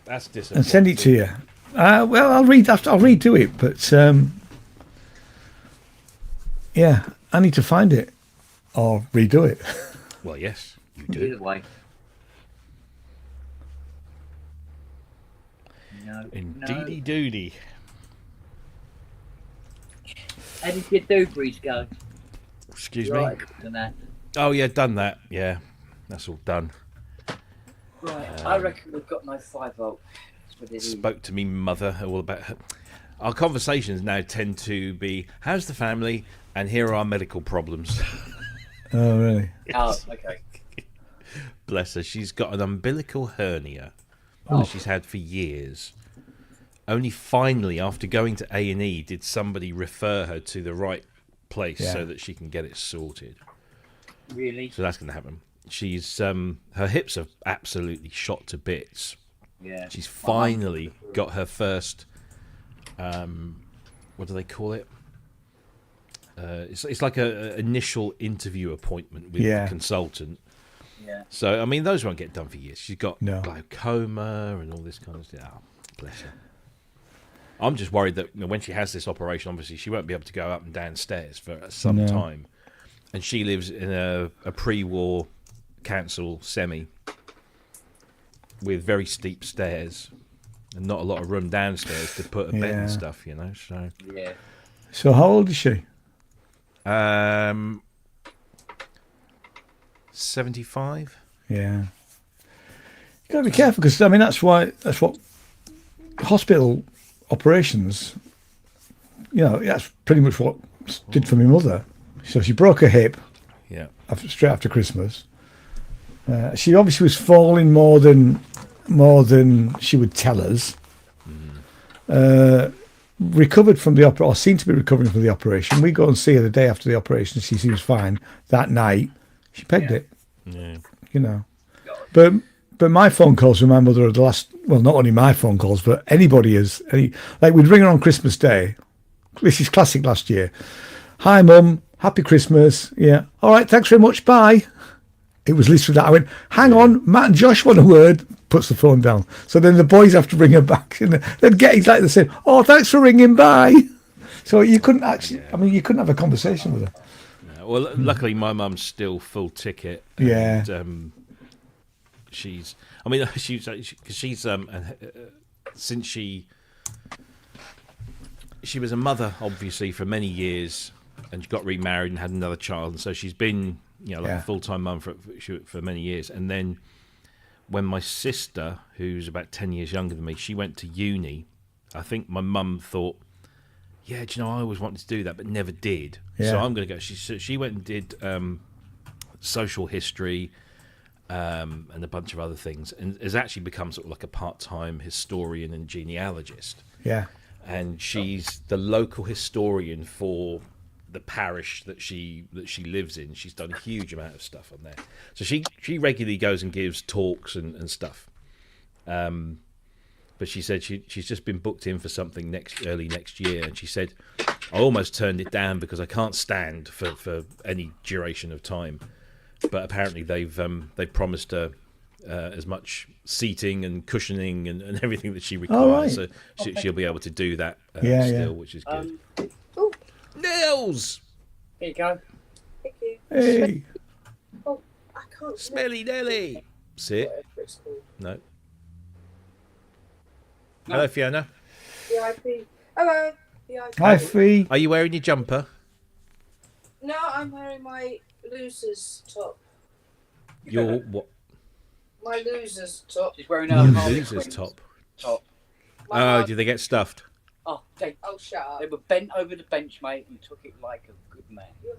That's disappointing. and send it to you. Well, I'll redo it, but yeah, I need to find it or redo it. Well, yes, you do. Either way. No. Indeedy doody. How did your doobies go? Excuse Right, me. than that. Oh yeah, done that. Yeah, that's all done. Right, I reckon we've got no 5-volt. That's what it is. Spoke to me mother all about her. Our conversations now tend to be, how's the family? And here are our medical problems. Oh, really? Oh, okay. Bless her. She's got an umbilical hernia that she's had for years. Only finally, after going to A&E, did somebody refer her to the right place so that she can get it sorted. Really? So that's going to happen. She's her hips are absolutely shot to bits. Yeah. She's finally got her first. What do they call it? It's like a initial interview appointment with the consultant. Yeah. So I mean, those won't get done for years. She's got No. glaucoma and all this kind of stuff. Oh, bless her. I'm just worried that when she has this operation, obviously she won't be able to go up and down stairs for some time. And she lives in a pre-war council semi with very steep stairs and not a lot of room downstairs to put a bed and stuff, So Yeah. So how old is she? 75. Yeah. You got to be careful because I mean that's what hospital operations. That's pretty much what did for my mother. So she broke her hip. Yeah. Straight after Christmas. She obviously was falling more than she would tell us. Recovered from the operation, or seemed to be recovering from the operation. We go and see her the day after the operation. She seems fine. That night, she pegged it. Yeah. But my phone calls with my mother are the last. Well, not only my phone calls, but anybody is. Like we'd ring her on Christmas Day. This is classic last year. Hi, Mum. Happy Christmas. Yeah. All right. Thanks very much. Bye. It was literally that. I went, hang on, Matt and Josh want a word. Puts the phone down. So then the boys have to ring her back. And they'd get exactly the same. Oh, thanks for ringing. Bye. So you couldn't actually, you couldn't have a conversation with her. No, well, luckily my mum's still full ticket. And, she's since she was a mother, obviously, for many years, and she got remarried and had another child. And so she's been, a full-time mum for many years. And then when my sister, who's about 10 years younger than me, she went to uni, I think my mum thought, I always wanted to do that, but never did. Yeah. So I'm going to go. She went and did social history and a bunch of other things, and has actually become sort of like a part-time historian and genealogist. Yeah. And she's the local historian for the parish that she lives in. She's done a huge amount of stuff on there. So she regularly goes and gives talks and stuff. But she said she's just been booked in for something early next year, and she said, I almost turned it down because I can't stand for any duration of time. But apparently they've promised her as much seating and cushioning and everything that she requires. Right. So she'll be able to do that which is good. Nails! Here you go. Thank you. Hey. Oh, I can't. Smelly Nelly! Sit. Whatever it's called. No. Hello, Fiona. VIP. Hello. VIP. Hi, Fee. Are you wearing your jumper? No, I'm wearing my loser's top. Your what? My loser's top. She's wearing her Harley Loser's Quinn's top. top. Oh, did they get stuffed? Oh, Oh, shut up. they were bent over the bench, mate, and took it like a good man. You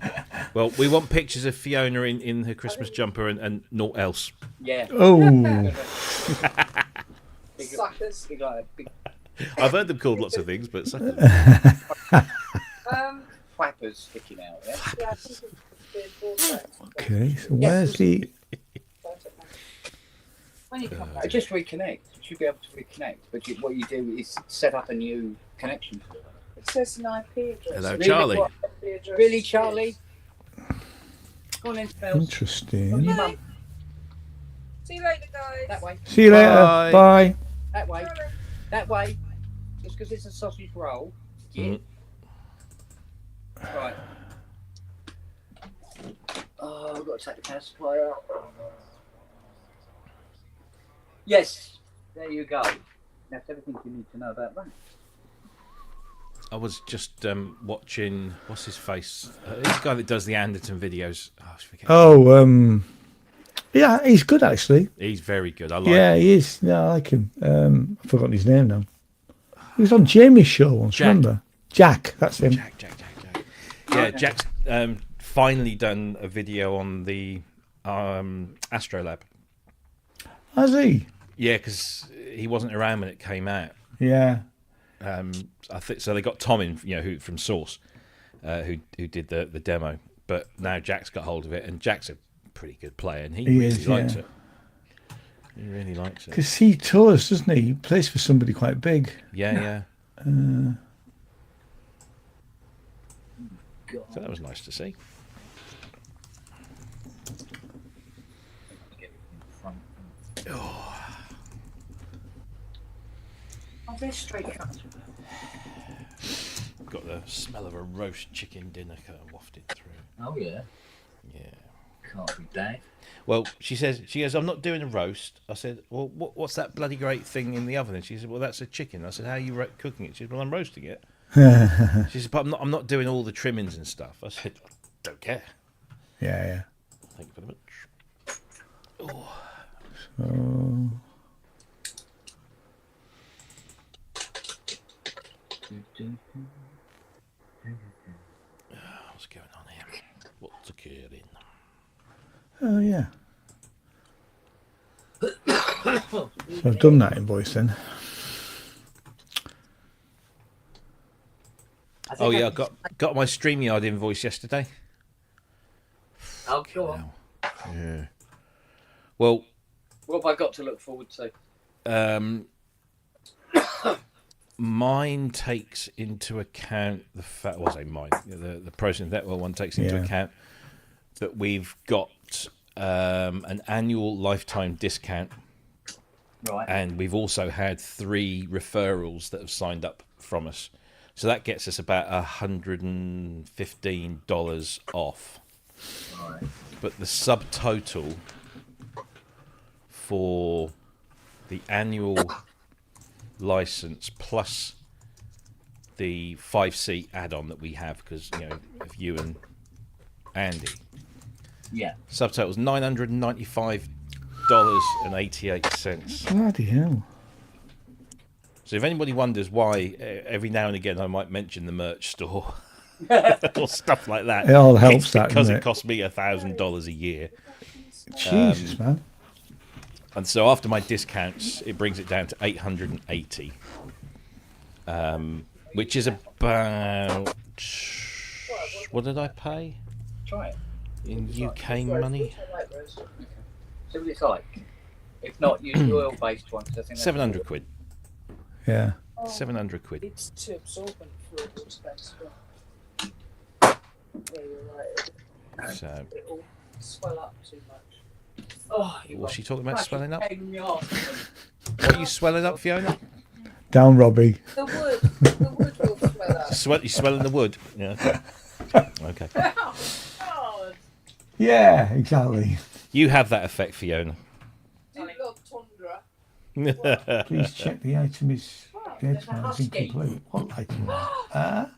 have Well, we want pictures of Fiona in her Christmas jumper and naught else. Yeah. Oh, Big, suckers. big, like, big I've heard them called lots of things, but suckers. flappers sticking out. Yeah. Yeah, I think it's the board. okay. So where's the? When you come back, just reconnect. You should be able to reconnect. But what you do is set up a new connection. It says an IP address. Hello, Really? Charlie. What IP address Really, is Charlie? Go on then, Spells. Interesting. Your mum. See you later, guys. That way. See you later. Bye. Bye. That way. That way. Just because it's a sausage roll. Yeah. Right. Oh, I've got to take the power supply out. Yes. There you go. That's everything you need to know about that. I was just watching. What's his face? This guy that does the Anderton videos. Oh, I forget. Oh, yeah, he's good actually. He's very good. I like. Yeah, him. he is. Yeah, I like him. I've forgotten his name now. He was on Jamie's show once. Jack. Remember? Jack. That's him. Jack. Yeah, Jack's finally done a video on the Astrolab. Has he? Yeah, because he wasn't around when it came out. Yeah. I think so. They got Tom in, who from Source, who did the demo. But now Jack's got hold of it, and Jack's a pretty good player, and he really likes it. He really likes it. Because he tours, doesn't he? He plays for somebody quite big. Yeah. Uh, So that was nice to see. Oh, they're straight cuts. Got the smell of a roast chicken dinner kind of wafted through. Oh, yeah. Yeah. Can't be bad. Well, she goes, I'm not doing a roast. I said, well, what's that bloody great thing in the oven? And she said, well, that's a chicken. I said, how are you cooking it? She said, well, I'm roasting it. She said, but I'm not doing all the trimmings and stuff. I said, don't care. yeah. Thank you very much. Oh. So, What's going on here? What's occurring? oh yeah. So I've done that invoice then. Oh yeah, I got my StreamYard invoice yesterday. Oh, go on. Yeah. Well, What have I got to look forward to? mine takes into account the fact. Well, I say mine. The processing that one takes into Yeah. account that we've got an annual lifetime discount, Right. and we've also had 3 referrals that have signed up from us. So that gets us about $115 off. Right. But the subtotal for the annual license plus the 5-seat add-on that we have, because of you and Andy, Yeah. subtotal is $995.88. Bloody hell. So if anybody wonders why, every now and again I might mention the merch store or stuff like that, It all helps it's that, because doesn't it it? costs me $1,000 a year. Jesus, man. And so after my discounts, it brings it down to $880, which is about, what did I pay Try it. in UK money? See what it's like. If not, use the oil-based one. 'Cause I think that's 700 quid. Yeah. 700 quid. It's too absorbent for all the space. Yeah, you're right. So, It'll swell up too much. Oh, what's she talking about, swelling up? Pain in the arse. What are you swelling up, Fiona? Down, Robbie. The wood will swell up. You swelling the wood? Yeah. Okay. Oh, God. Yeah, exactly. You have that effect, Fiona. You've got tundra. Please check the item is there's a is husky. incomplete. What item? Oh,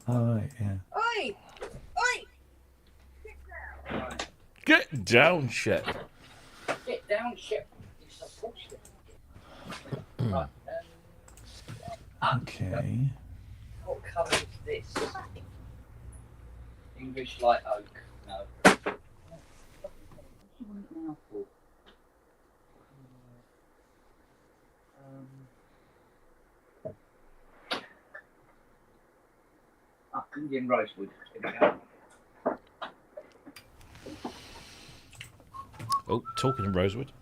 Oh, right, yeah. oi! Oi! Right. Get down, Shep. Get down, Shep. Right. Okay. What colour is this? English light oak. No. Indian rosewood. Here we go. Oh, talking of rosewood.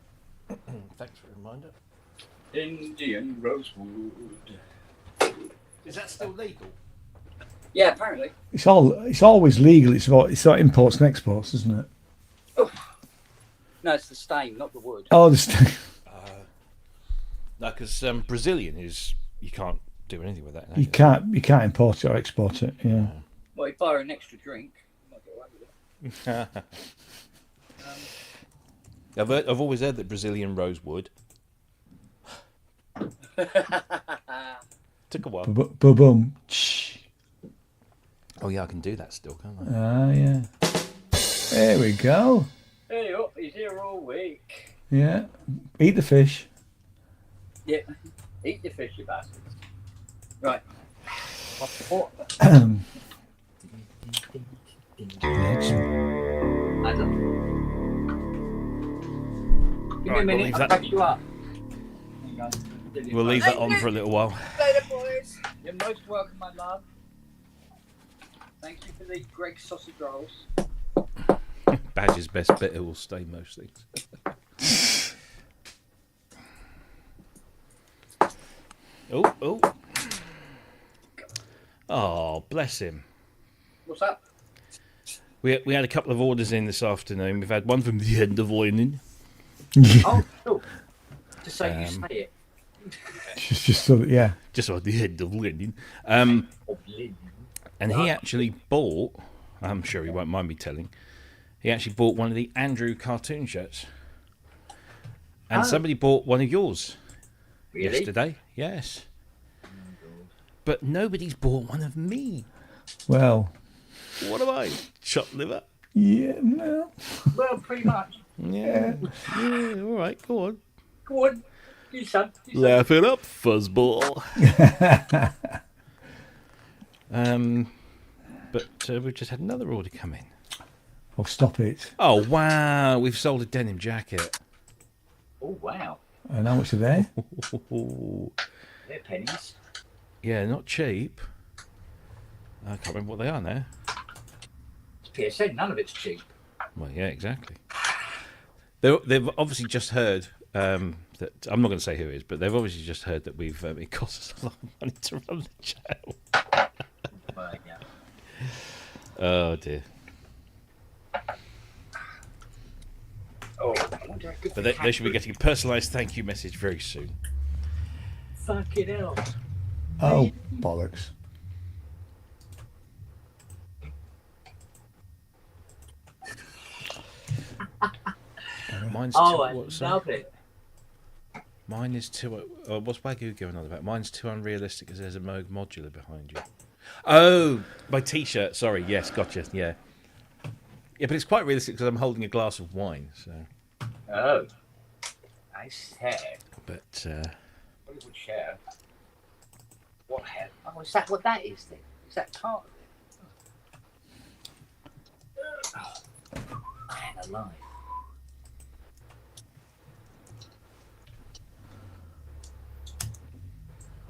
Thanks for the reminder. Indian rosewood. Is that still legal? Yeah, apparently. It's always legal. It's not imports and exports, isn't it? No, it's the stain, not the wood. Oh, the No, because Brazilian is you can't do anything with that. you can't import it or export it. Yeah. Well, if you buy her an extra drink, you might get away with it. I've always heard that Brazilian rosewood took a while. Boom. Oh yeah, I can do that still, can't I? Ah, yeah. There we go. Hey, up, he's here all week. Yeah. Eat the fish. Yeah, eat the fish, you bastards. Right. What? Adam. Give me a minute, I'll catch you up. We'll leave that on for a little while. Later, boys. You're most welcome, my love. Thank you for the Greg sausage rolls. Badger's best bit. It will stay most things. Oh. Oh, bless him. What's up? We had a couple of orders in this afternoon. We've had one from the end of Lenin. Oh, cool. Just so you say it. Just so that, yeah. Just on the end of Lenin. Of And he actually bought, I'm sure he won't mind me telling, he actually bought one of the Andrew cartoon shirts. And somebody bought one of yours yesterday. Yes. But nobody's bought one of me. Well. What am I? Chopped liver? Yeah, no. Well, pretty much. Yeah. All right, go on. Go on. You son. Laugh it up, fuzzball. But we've just had another order come in. Oh, stop it. Oh, wow. We've sold a denim jacket. Oh, wow. And how much are they? They're pennies. Yeah, not cheap. I can't remember what they are now. It's PSN, none of it's cheap. Well, yeah, exactly. They've obviously just heard that, I'm not going to say who it is, but they've obviously just heard that we've it costs us a lot of money to run the channel. Well, yeah. Oh, dear. Oh, But they should be getting a personalised thank you message very soon. Fucking hell. Oh, bollocks. Mine's Oh, I what's love it. Mine is too. What's Wagyu going on about? Mine's too unrealistic because there's a Moog modular behind you. Oh, my T-shirt. Sorry. Yes, gotcha. Yeah. Yeah, but it's quite realistic because I'm holding a glass of wine. So. Oh. Nice hair. But. Hollywood hair. What hair? Oh, is that what that is then? Is that part of it? Oh, man alive.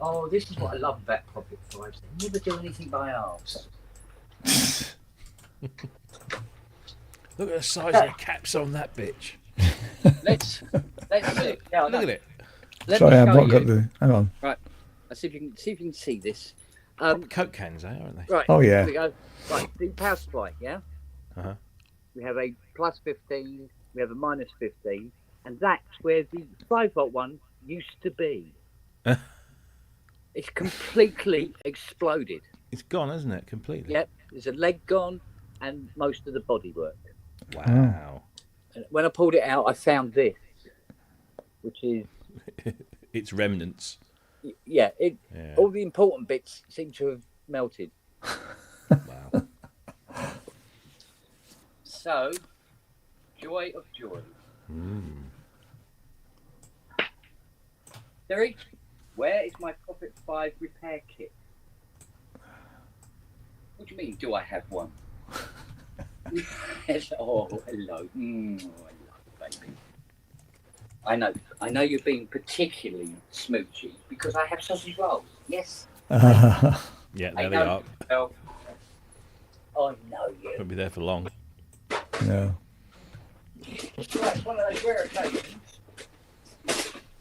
Oh, this is what I love about Profit Fives. They never do anything by halves. Look at the size of the caps on that bitch. Let's look. Yeah, Look at it. Sorry, I've not got the. Hang on. Right. Let's see if you can see this. Coke cans, aren't they? Right. Oh, yeah. Here we go. Right. The power supply. Yeah. Uh-huh. We have a plus 15. We have a minus 15, and that's where the 5-volt one used to be. It's completely exploded. It's gone, isn't it? Completely. Yep. There's a leg gone, and most of the bodywork. Wow. And when I pulled it out, I found this, which is It's remnants. yeah. Yeah. All the important bits seem to have melted. Wow. So Joy of joy. Mm. Derek, where is my Prophet 5 repair kit? What do you mean, do I have one? Oh, hello. Oh, hello, baby. I know you're being particularly smoochy because I have sausage rolls. Yes. Yeah, there they are. Well, I know you. Won't be there for long. No. It's one of those rare occasions.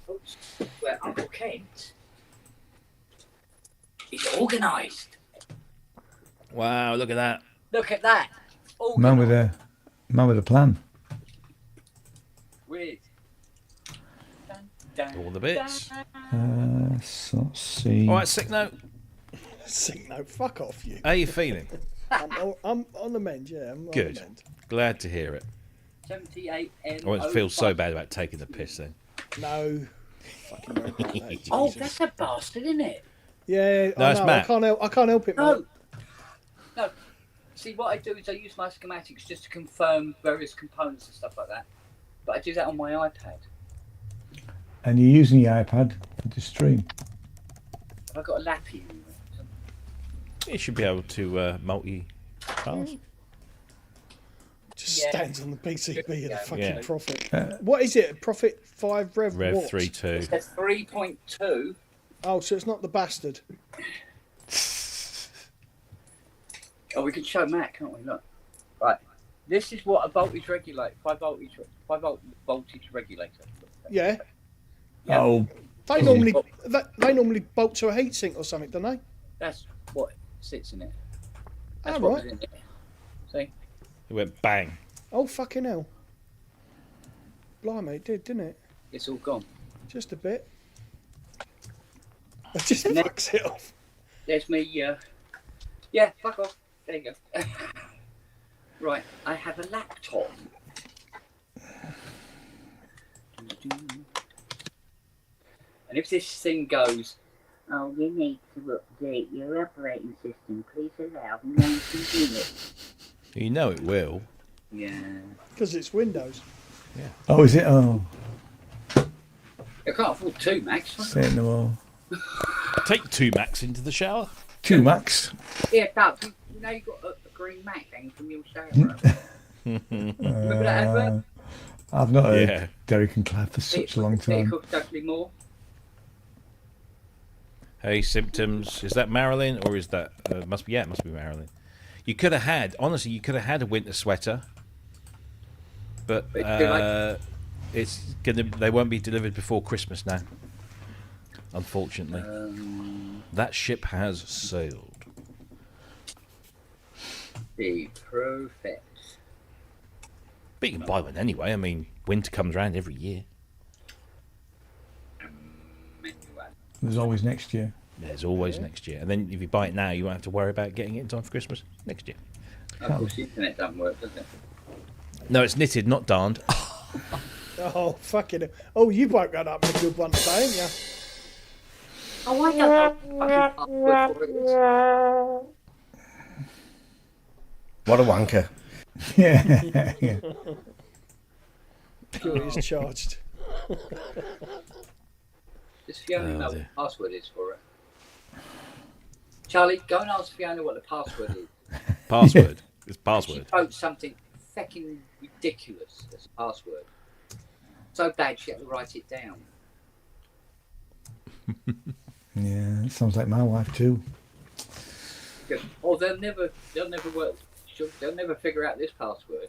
Oops, where Uncle Kent is organised. Wow, look at that. Look at that. Man with a plan. With All the bits. So let's see. All right, sick note. Sick note. Fuck off, you. How are you feeling? I'm on the mend, yeah. I'm Good. On the mend. Glad to hear it. 78 N. I won't feel so bad about taking the piss then. No. Fucking don't do that, Oh, Jesus. that's a bastard, isn't it? Yeah, No, I it's know. Matt. I can't help it, No. mate. No. See, what I do is I use my schematics just to confirm various components and stuff like that. But I do that on my iPad. And you're using the iPad to stream. Have I got a lappy? You should be able to multi-task. Just Yeah. stands on the PCB of the Yeah. fucking Yeah. Prophet. What is it? Prophet 5 Rev Rev what? 3.2. It says 3.2. Oh, so it's not the bastard. Oh, we can show Matt, can't we? Look. Right. This is what a voltage regulator, 5 volt voltage regulator. Yeah. Yeah. Oh, They normally bolt to a heatsink or something, don't they? That's what sits in it. That's Oh, what right. was in it. See? It went bang. Oh, fucking hell. Blimey, it did, didn't it? It's all gone. Just a bit. It just And then- fucks it off. There's me, yeah, fuck off. There you go. Right, I have a laptop. And if this thing goes, oh, you need to update your operating system, please allow me 19 units. You know it will. Yeah. Because it's Windows. oh, is it? Oh, I can't afford 2, Max. saying no more. Take 2 Macs into the shower. 2 Max. Yeah, Doug, you know you got a green Mac hanging from your shower. Remember that advert? I've not heard Yeah. Derek and Clive for such a long time. Cook Dudley Moore. Hey, symptoms. Is that Marilyn or is that must be? Yeah, it must be Marilyn. You could have had, honestly, you could have had a winter sweater, but it's gonna. They won't be delivered before Christmas now. Unfortunately, that ship has sailed. The Prophet. But you can buy one anyway. I mean, winter comes around every year. There's always next year. There's always next year, and then if you buy it now, you won't have to worry about getting it in time for Christmas next year. Of course, the internet doesn't work, does it? No, it's knitted, not darned. Oh, fucking hell. Oh, you woke that up with a good one today, ain't you? Oh, I don't know. Fucking What a wanker. Yeah, yeah. Jury is charged. Does Fiona Oh, know what dear. the password is for it? Charlie, go and ask Fiona what the password is. Password. It's She password. wrote something fucking ridiculous as a password. So bad she had to write it down. Yeah, it sounds like my wife too. Because, oh, they'll never work. They'll never figure out this password.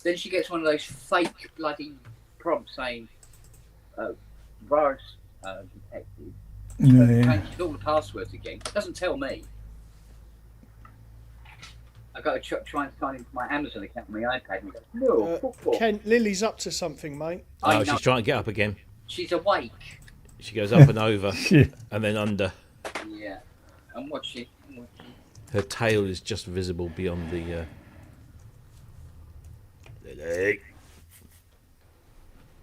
Then she gets one of those fake bloody prompts saying, virus detected. Yeah. Changes all the passwords again. Doesn't tell me. I got to try and sign into my Amazon account on my iPad and go, no, fuck off. Ken, Lily's up to something, mate. I Oh, know. she's trying to get up again. She's awake. She goes up and over, Shit. and then under. Yeah. I'm watching. Her tail is just visible beyond the.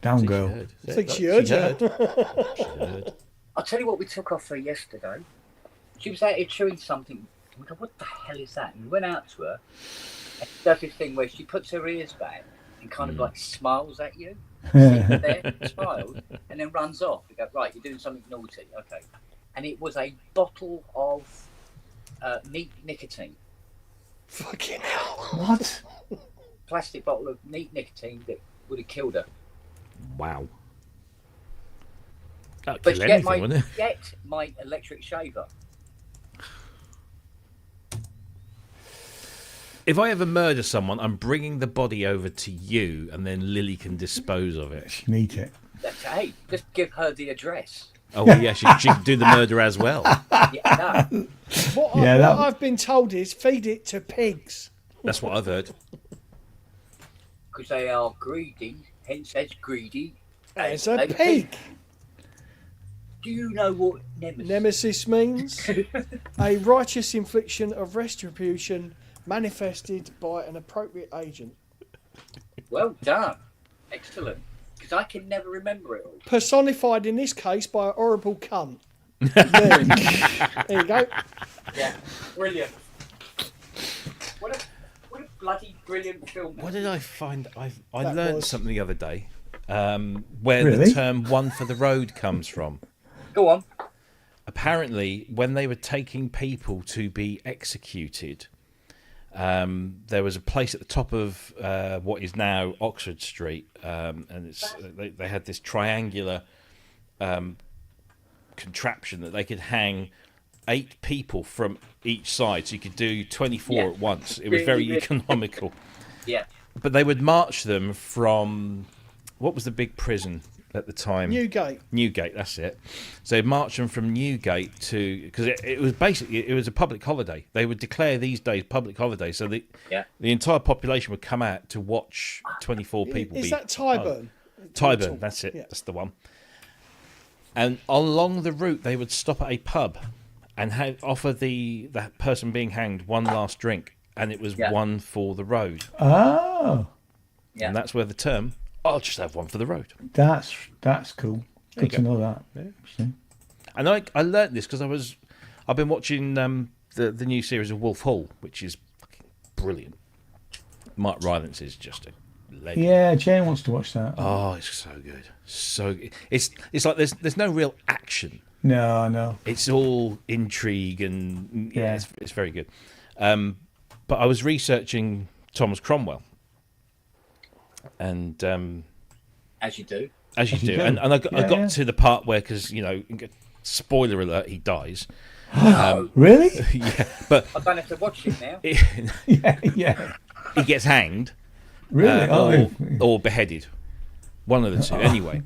Down See, go. she heard. I think she heard you. She heard. I'll tell you what we took off her yesterday. She was out here chewing something. We go, what the hell is that? And we went out to her. And she does this thing where she puts her ears back and kind of like smiles at you, sits there, smiles, and then runs off. You go, right, you're doing something naughty, okay. And it was a bottle of neat nicotine. Fucking hell. What? Plastic bottle of neat nicotine that would have killed her. Wow. That'd But kill yet anything, wouldn't it? yet my electric shaver. If I ever murder someone, I'm bringing the body over to you, and then Lily can dispose of it. Neat it. Hey, just give her the address. Oh, well, yeah, she can do the murder as well. Yeah, no. What I've been told is feed it to pigs. That's what I've heard. Because they are greedy, hence as greedy As a pig. Do you know what Nemesis means a righteous infliction of retribution manifested by an appropriate agent. Well done. Excellent. Because I can never remember it all. Personified in this case by a horrible cunt. There you go. Yeah. Brilliant. What a bloody brilliant film. What did I find? I That learned was- something the other day where Really? the term "one for the road" comes from. Go on. Apparently, when they were taking people to be executed, there was a place at the top of what is now Oxford Street, and they had this triangular contraption that they could hang 8 people from each side, so you could do 24 Yeah. at once. It was very Really? economical. Yeah. But they would march them from what was the big prison at the time? Newgate, that's it. So they'd march them from Newgate to, because it was basically, it was a public holiday. They would declare these days public holidays, so the entire population would come out to watch 24 people. Is that Tyburn? Tyburn, that's it. Yeah. That's the one. And along the route, they would stop at a pub and offer the person being hanged one last drink, and it was one for the road. Oh, Yeah. And that's where the term "I'll just have one for the road." that's cool. Good to go. know that. Yeah. And I learnt this because I've been watching the new series of Wolf Hall, which is fucking brilliant. Mark Rylance is just a legend. Yeah, Jane wants to watch that. Oh, it's so good, so good. It's like there's no real action. No. It's all intrigue and Yeah. it's very good. But I was researching Thomas Cromwell, and As you do. as you As you do, do. and I got Yeah. to the part where, because spoiler alert, he dies. Really? Yeah, but I don't have to watch it now. yeah. he gets hanged Really? or beheaded, one of the two. Anyway,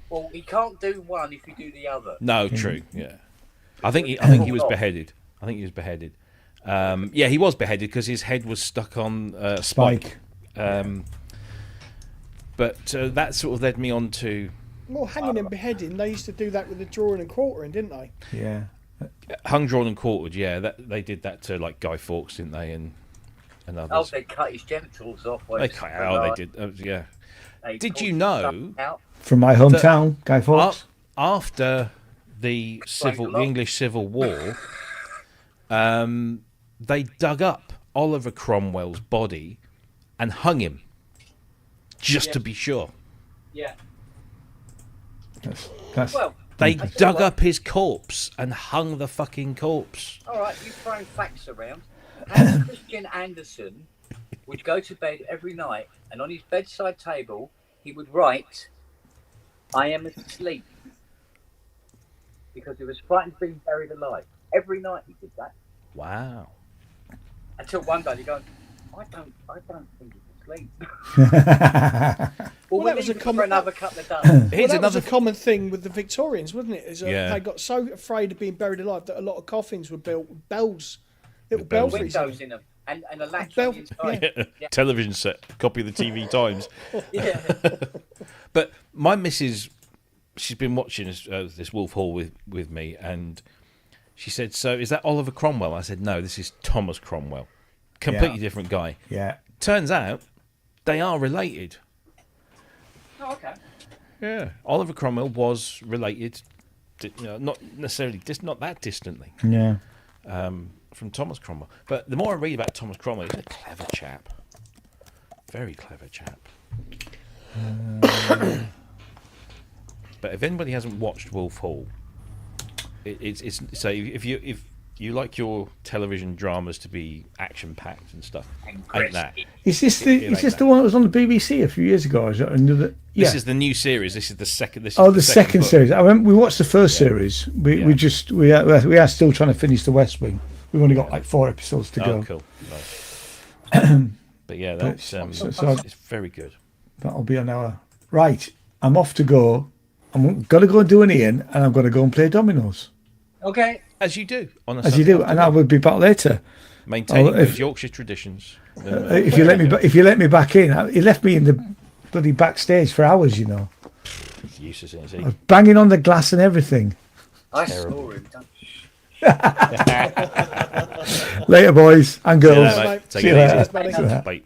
Well, he can't do one if you do the other. no, true. Yeah, I think he was beheaded. I think he was beheaded. Yeah, he was beheaded because his head was stuck on a spike. But that sort of led me on to Well, hanging and beheading, they used to do that with the drawing and quartering, didn't they? Yeah. hung, drawn, and quartered. Yeah, they did that to like Guy Fawkes, didn't they? And Oh, others. they cut his genitals off. They cut out. They did. Yeah. They Did pulled you his know? stuff out. From my hometown, Guy Fawkes. After the English Civil War, they dug up Oliver Cromwell's body and hung him, just to be sure. Yeah. That's Well, They I tell you dug what. up his corpse and hung the fucking corpse. All right, you throwing facts around. Hans Christian Andersen would go to bed every night, and on his bedside table, he would write, "I am asleep," because he was frightened of being buried alive. Every night he did that. Wow. Until one day he goes, I don't think he's asleep. Well, that was leave a it common- for another couple of days. Well, Here's that was another. a common thing with the Victorians, wasn't it? Is Yeah. They got so afraid of being buried alive that a lot of coffins were built with bells, little With bells in belfries. Windows in them and a latch Bell- on the inside. Yeah. Television set, copy of the TV Times. Yeah. But my missus, she's been watching this Wolf Hall with me, and she said, "So is that Oliver Cromwell?" I said, "No, this is Thomas Cromwell. Completely Yeah. different guy." yeah. Turns out they are related. Oh, okay. Yeah, Oliver Cromwell was related, not necessarily, not that distantly, Yeah. from Thomas Cromwell. But the more I read about Thomas Cromwell, he's a clever chap. Very clever chap. But if anybody hasn't watched Wolf Hall, it's so if you like your television dramas to be action packed and stuff, ain't that? Is this the one that was on the BBC a few years ago? Or is it another? Yeah. This is the new series. This is the second. This is the second book. series. I remember we watched the first series. We are still trying to finish the West Wing. We've only got like 4 episodes to go. Oh, cool. Nice. But yeah, that's it's very good. That'll be an hour. Right, I'm off to go. I'm going to go and do an Ian, and I'm going to go and play dominoes. Okay. As you do. On a As you do, and I will be back later. Maintaining those Yorkshire traditions. If you let me back in, he left me in the bloody backstage for hours. You know. Useless, isn't I he? was banging on the glass and everything. I saw him. Later, boys and girls. Yeah, mate. Take See it you easy. later. Bye.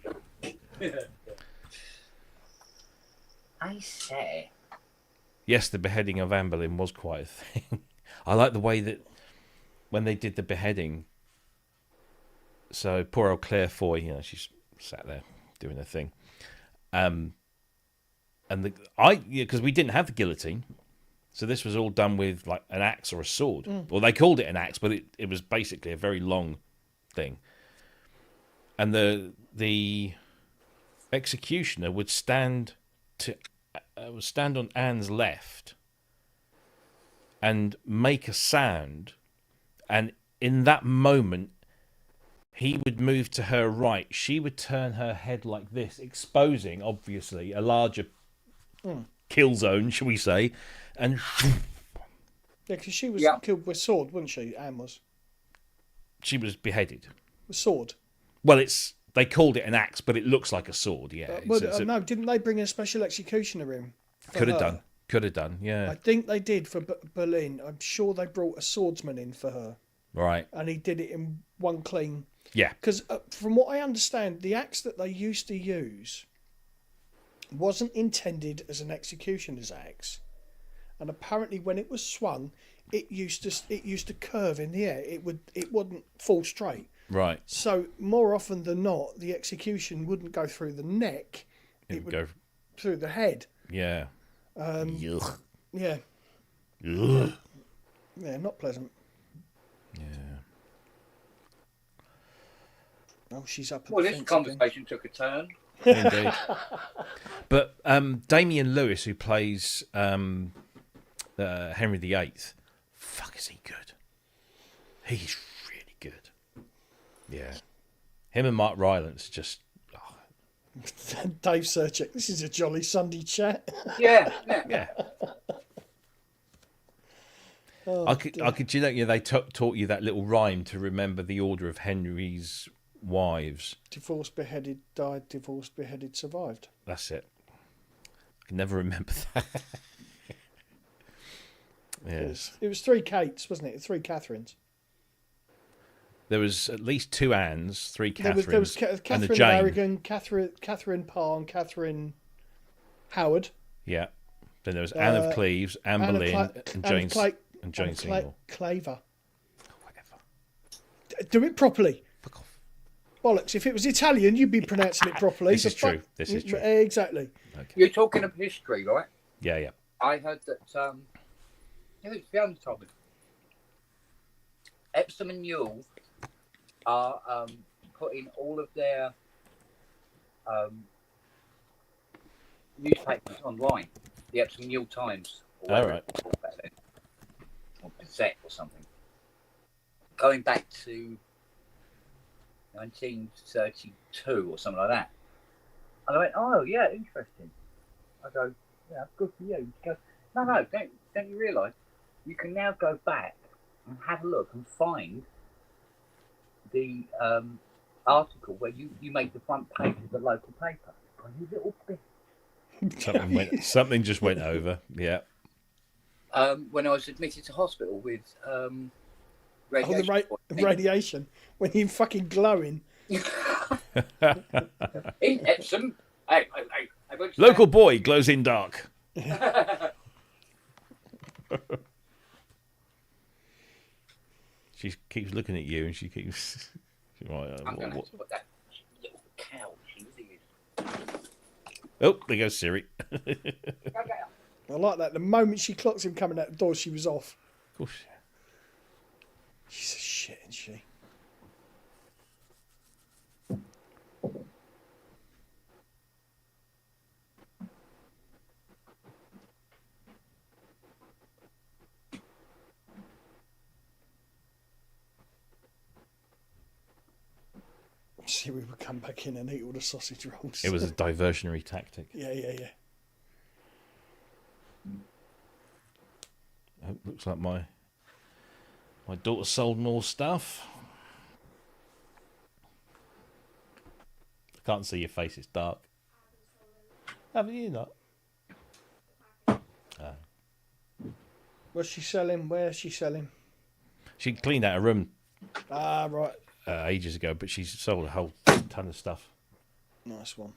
I say. Yes, the beheading of Anne Boleyn was quite a thing. I like the way that when they did the beheading, so poor old Claire Foy, she's sat there doing her thing. And because we didn't have the guillotine, so this was all done with like an axe or a sword. Well, they called it an axe, but it was basically a very long thing. And the executioner would stand on Anne's left and make a sound, and in that moment he would move to her right. She would turn her head like this, exposing obviously a larger kill zone, shall we say, and Yeah, because she was killed with sword, wasn't she? Anne was. She was beheaded With sword. Well, they called it an axe, but it looks like a sword. Yeah. No, didn't they bring a special executioner in? Could have done. Yeah. I think they did for Berlin. I'm sure they brought a swordsman in for her. Right. And he did it in one clean. Yeah. Because from what I understand, the axe that they used to use wasn't intended as an executioner's axe, and apparently when it was swung, it used to curve in the air. It wouldn't fall straight. Right. So more often than not, the execution wouldn't go through the neck. It would go through the head. Yeah. Yeah. Ugh. Yeah, not pleasant. Yeah. Oh, she's up. Well, this conversation took a turn. Indeed. But Damian Lewis, who plays Henry VIII, fuck, is he good? He's really good. Yeah. Him and Mark Rylance just... Dave Serchik, this is a jolly Sunday chat. Yeah. I could, they taught you that little rhyme to remember the order of Henry's wives. Divorced, beheaded, died, divorced, beheaded, survived. That's it. I can never remember that. Yes. It was 3 Kates, wasn't it? 3 Catherines. There was at least 2 Annes, 3 Catherines, there was Catherine and a Jane. Harrigan, Catherine Parr, and Catherine Howard. Yeah. Then there was Anne of Cleves, Anne Boleyn, and Jane Seymour. Claver. Whatever. Do it properly. Fuck off. Bollocks. If it was Italian, you'd be pronouncing it properly. This is true. This is true. Exactly. Okay. You're talking of history, right? Yeah. I heard that it's the other topic. Epsom and Newell are putting all of their newspapers online. The Epsom and Newell Times. All right. Or Gazette or something. Going back to 1932 or something like that. And I went, oh yeah, interesting. I go, yeah, good for you. He goes, no, don't you realise you can now go back and have a look and find the article where you made the front page of the local paper. You little bit. Something just went over. Yeah. When I was admitted to hospital with radiation. Radiation. When you're fucking glowing. In Epsom. Hey, Local boy glows in dark. She keeps looking at you, and she keeps. I'm going to put that little cow she was Oh, there goes Siri. Okay. I like that. The moment she clocks him coming out the door, she was off. Of course. She's a shit, isn't she? See, we would come back in and eat all the sausage rolls. It was a diversionary tactic. Yeah. Oh, looks like my daughter sold more stuff. I can't see your face, it's dark. Haven't you not? What's she selling? Where's she selling? She cleaned out her room Ah, right. ages ago, but she's sold a whole ton of stuff. Nice one.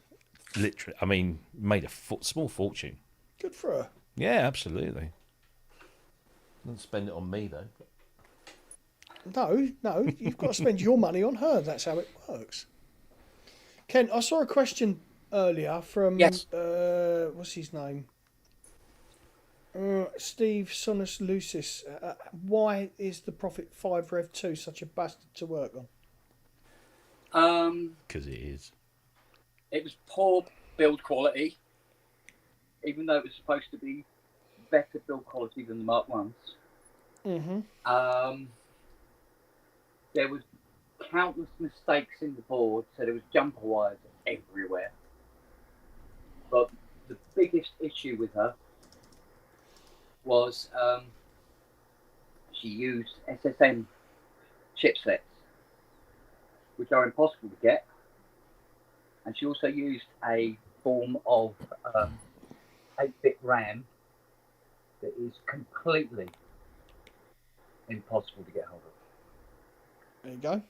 Literally, I mean, made a small fortune. Good for her. Yeah, absolutely. Didn't spend it on me though. No, you've got to spend your money on her. That's how it works. Ken, I saw a question earlier from Yes. What's his name? Steve Sonus Lucis. Why is the Prophet 5 Rev 2 such a bastard to work on? Because it is. It was poor build quality, even though it was supposed to be better build quality than the Mark Ones. Mm-hmm. There was countless mistakes in the board, so there was jumper wires everywhere. But the biggest issue with her was she used SSM chipsets, which are impossible to get, and she also used a form of 8-bit RAM that is completely impossible to get hold of. There you go.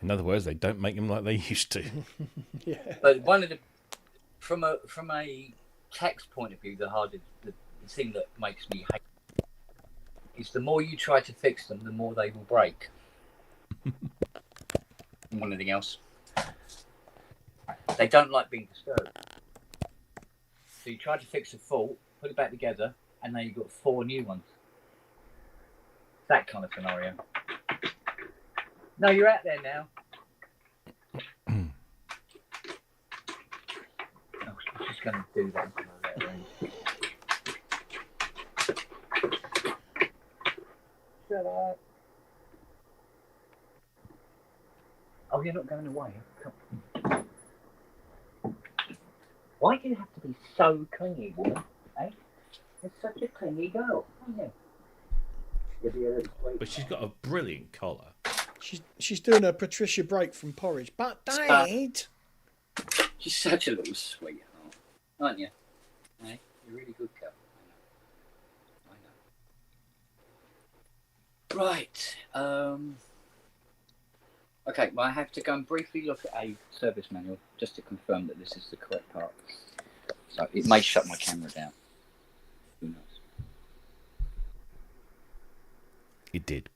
In other words, they don't make them like they used to. Yeah. But one of the from a text point of view, the thing that makes me hate is the more you try to fix them, the more they will break. And one anything else, they don't like being disturbed. So you try to fix a fault, put it back together, and now you've got 4 new ones. That kind of scenario. No, you're out there now. I was just going to do that. Shut up. Oh, you're not going away. Come. Why do you have to be so clingy, woman? Eh? You're such a clingy girl, aren't you? You'll be a little sweet. But she's got a brilliant collar. She's doing a Patricia break from Porridge. But Dad, She's such a little sweetheart, aren't you? Eh? You're a really good girl. I know. Right. Okay, well, I have to go and briefly look at a service manual just to confirm that this is the correct part. So it may shut my camera down. Who knows? It did.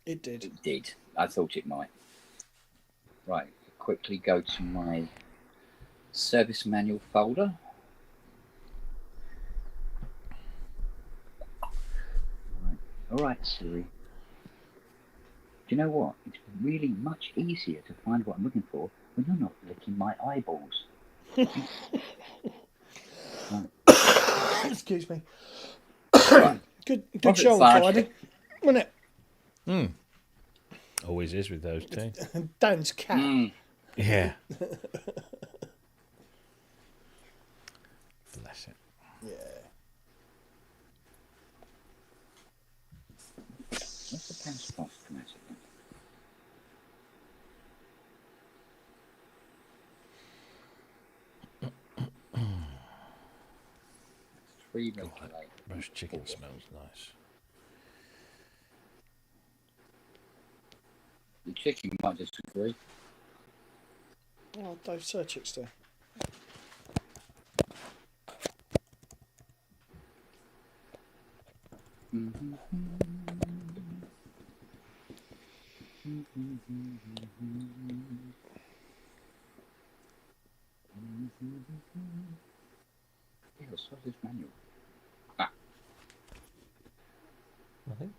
it did. It did. I thought it might. Right, quickly go to my service manual folder. Right. All right, Siri. Do you know what? It's really much easier to find what I'm looking for when you're not licking my eyeballs. Right. Excuse me. Right. Good Profit show on Flash. Friday, wasn't it? Always is with those two. Dan's cat. Yeah. Bless it. Yeah. What's the pen spot come out of? 3 Milky Way. Roast chicken smells nice. The chicken might disagree. Oh, Dave Serchik's there. What's this manual? Ah. Nothing.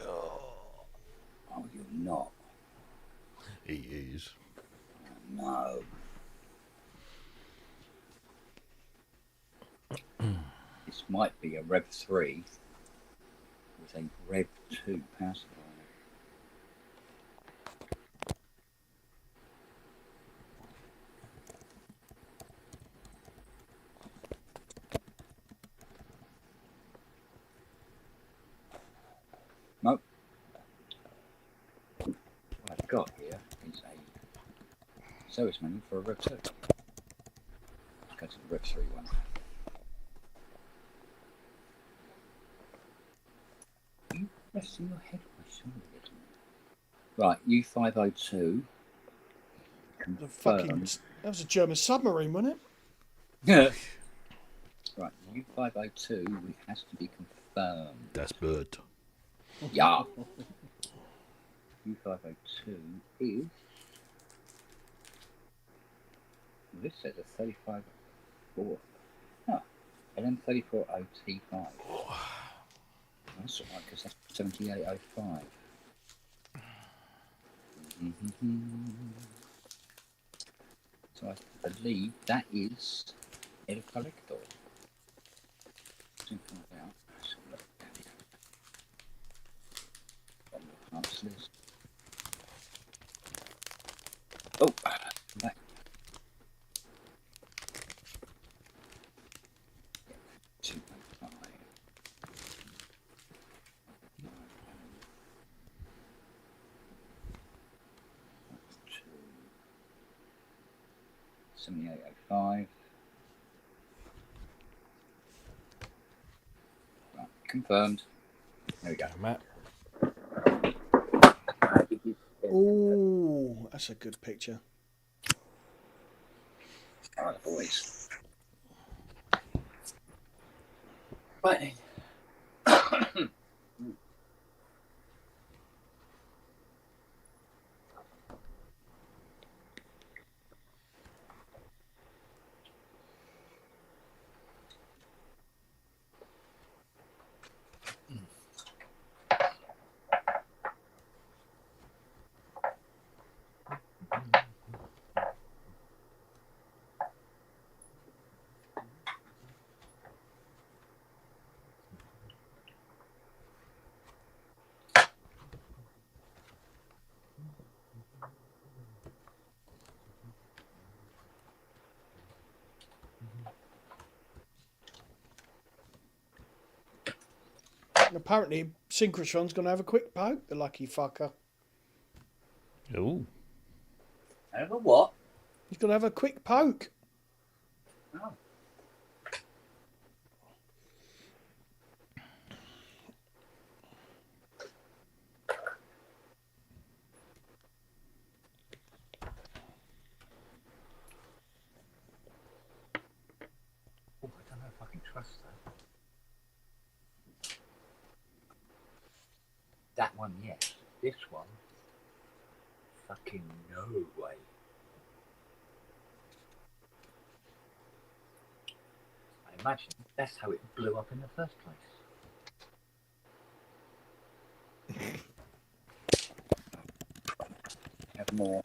Oh, you're not. He is. No. This might be a Rev 3 with a Rev 2 power supply. Nope. What I've got here is a service manual for a Rev 2. Let's go to the Rev 3 one. Are you resting your head on my shoulder? Right, U502. The fucking, that was a German submarine, wasn't Yeah. Right, U502 has to be confirmed. That's bird. Yeah. U502 is. This says a 35 4. Huh. LM34OT5. That's all right, because that's 7805. So I believe that is El Corrector. Find out. Let's have a look down here. On the parts list. Oh, back. Yeah, 2.5. 7805. Right, confirmed. There we go. Matt. it? Oh, that's a good picture. All right, boys. Right. And apparently, Synchrotron's going to have a quick poke, the lucky fucker. Oh. Over what? He's going to have a quick poke. Oh. Oh, I don't know if I can trust that. That one, yes. This one, fucking no way. I imagine that's how it blew up in the first place. Have more.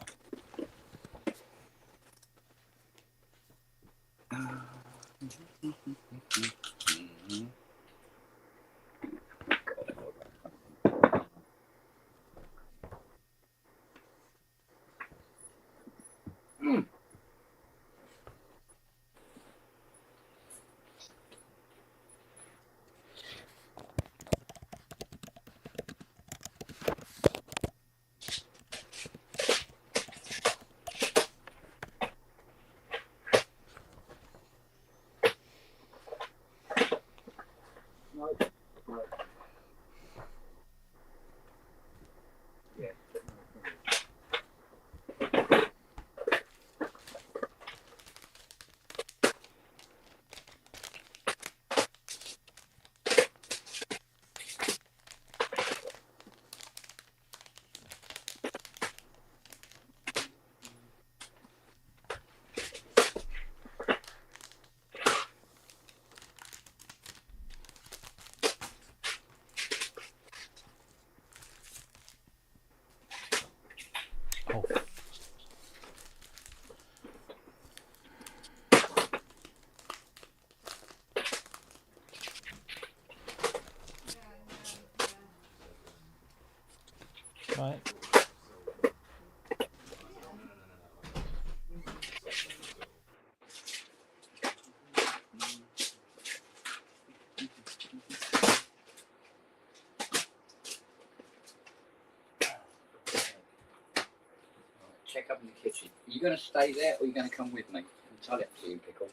check up in the kitchen. Are you going to stay there or are you going to come with me? I'll tell it to you, Pickle.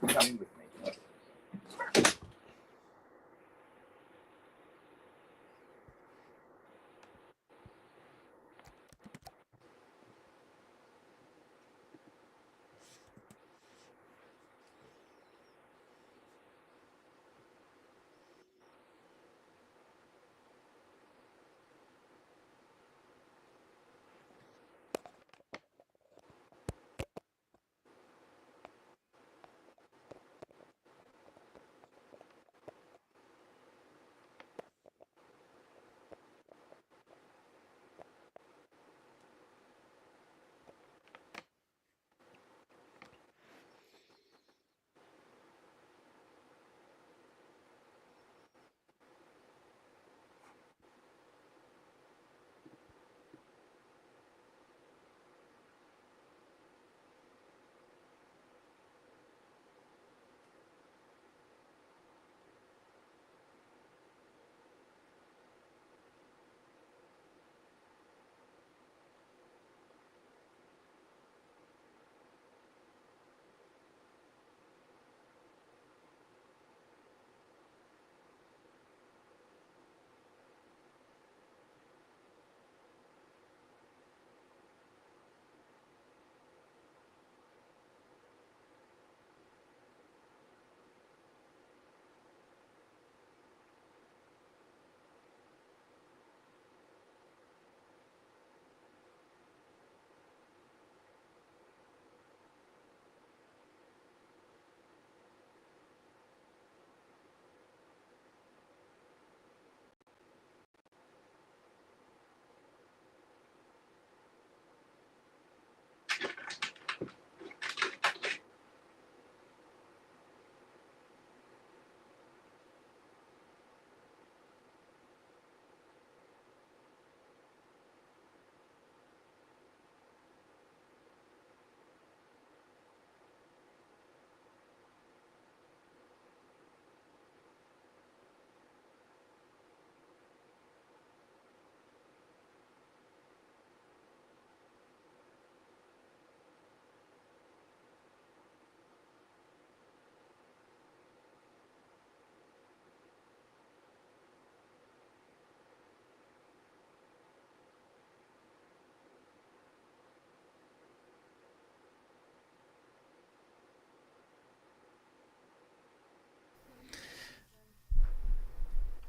Come in with me.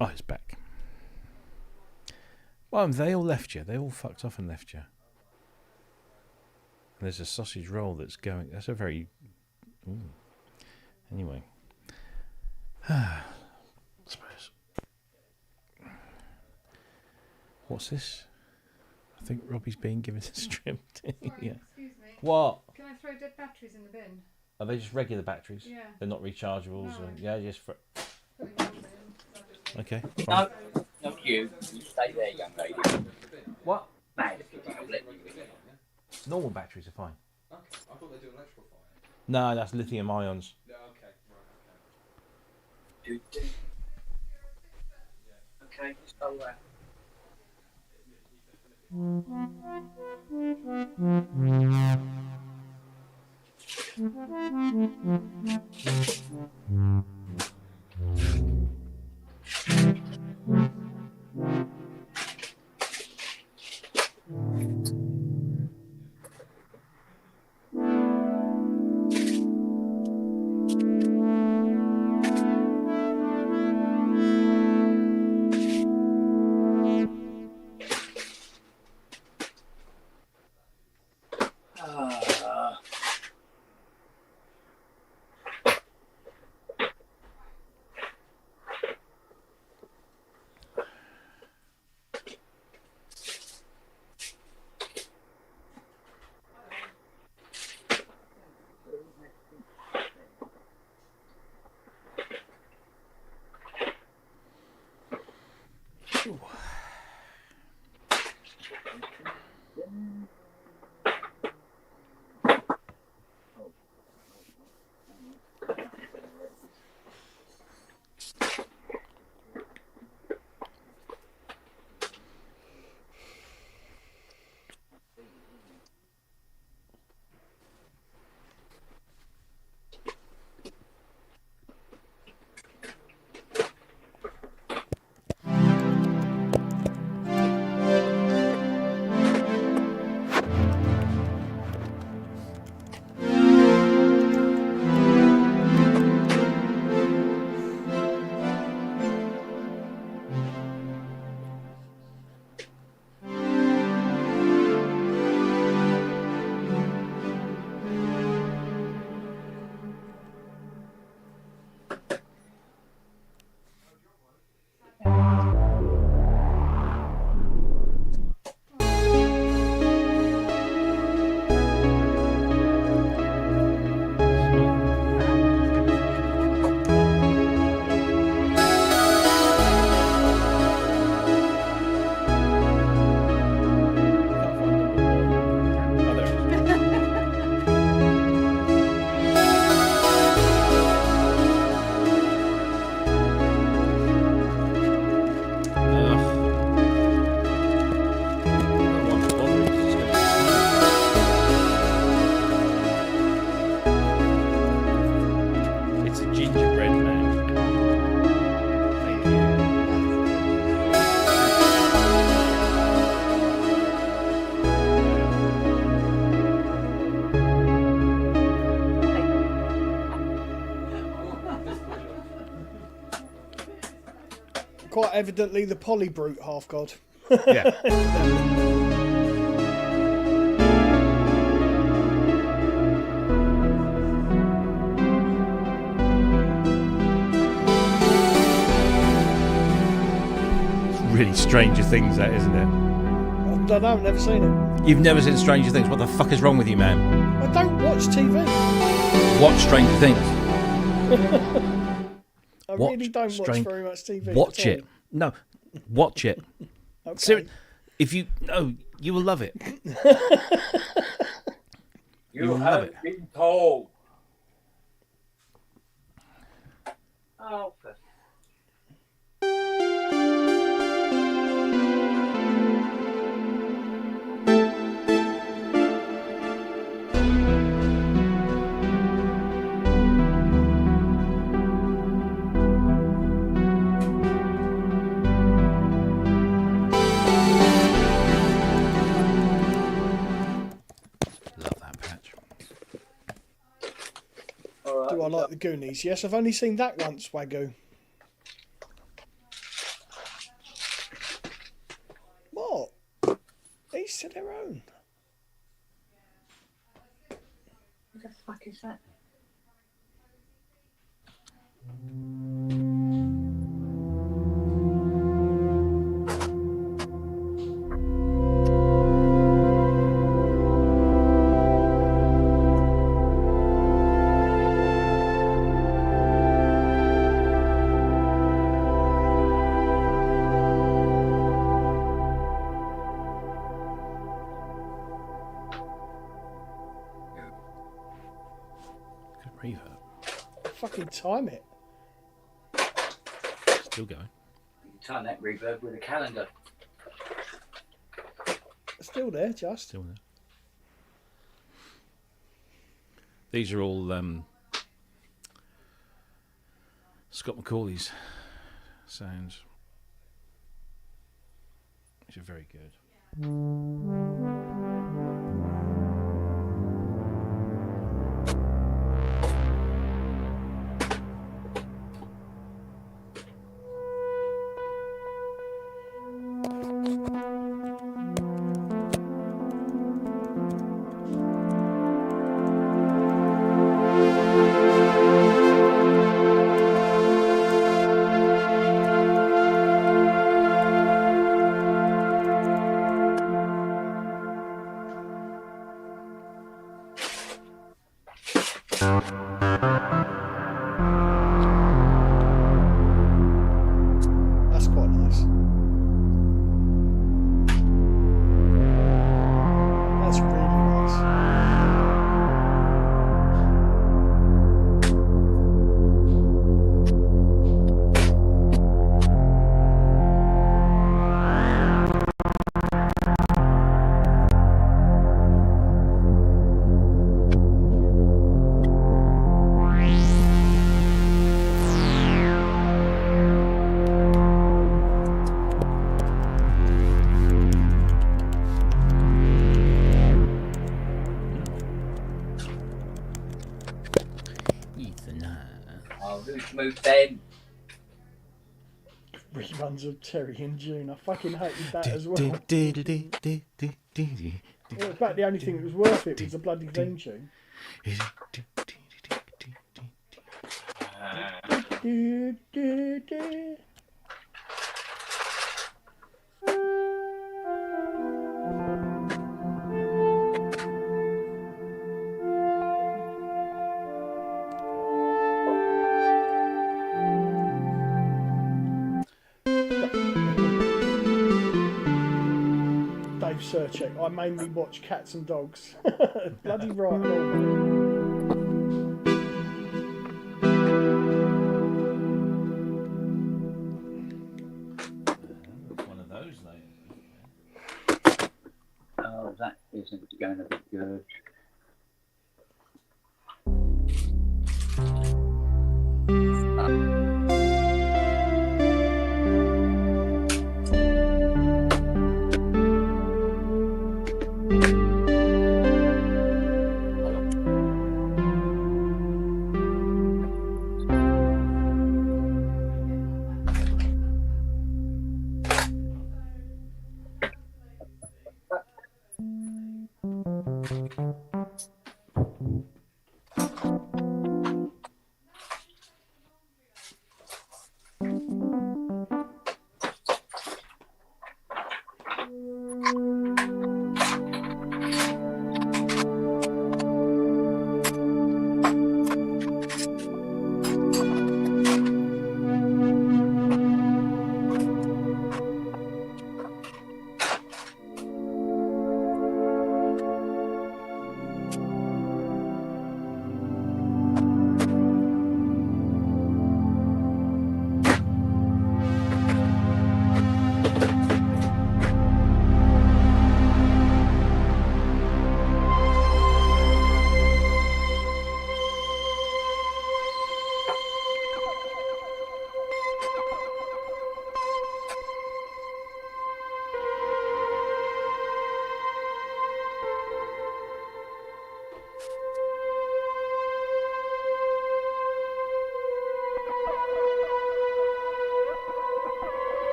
Oh, it's back. Well, they all left you. They all fucked off and left you. And there's a sausage roll that's going. That's a very. Ooh. Anyway. I suppose. What's this? I think Robbie's being given a strip. Sorry, Yeah. excuse me. What? Can I throw dead batteries in the bin? Are they just regular batteries? Yeah. They're not rechargeables? No. Or, yeah, just for. Put them in the bin. Okay. No, Fine. not you. You stay there, young lady. What? No, I'll let you in. Normal batteries are fine. Okay, I thought they do electrical fire. No, that's lithium ions. Yeah, okay, right, okay. Do. Okay, so quite evidently the polybrute half god. Yeah. It's really Stranger Things, that, isn't it? I don't know, I've never seen it. You've never seen Stranger Things. What the fuck is wrong with you, man? I don't watch TV. Watch Stranger Things. I really don't watch very much TV. Watch at all. it. No, watch it. Okay. If you no, you will love it. You will love have it. been told. Oh, for Love that patch. Do I like the Goonies? Yes, I've only seen that once, Wagyu. What? Each to their own. What the fuck is that? Good reverb. Fucking time it. Still going. You can time that reverb with a calendar. Still there, just. Still there. These are all Scott McCauley's sounds. These are very good. That's quite nice. That's really nice. Oh, who's moved then? Reruns of Terry in June. I fucking hated that as well. Well, in fact, the only thing that was worth it was the bloody theme tune. Dave Surchek. I mainly watch Cats and Dogs. Bloody right and all. One of those later. Oh, that isn't going to be good.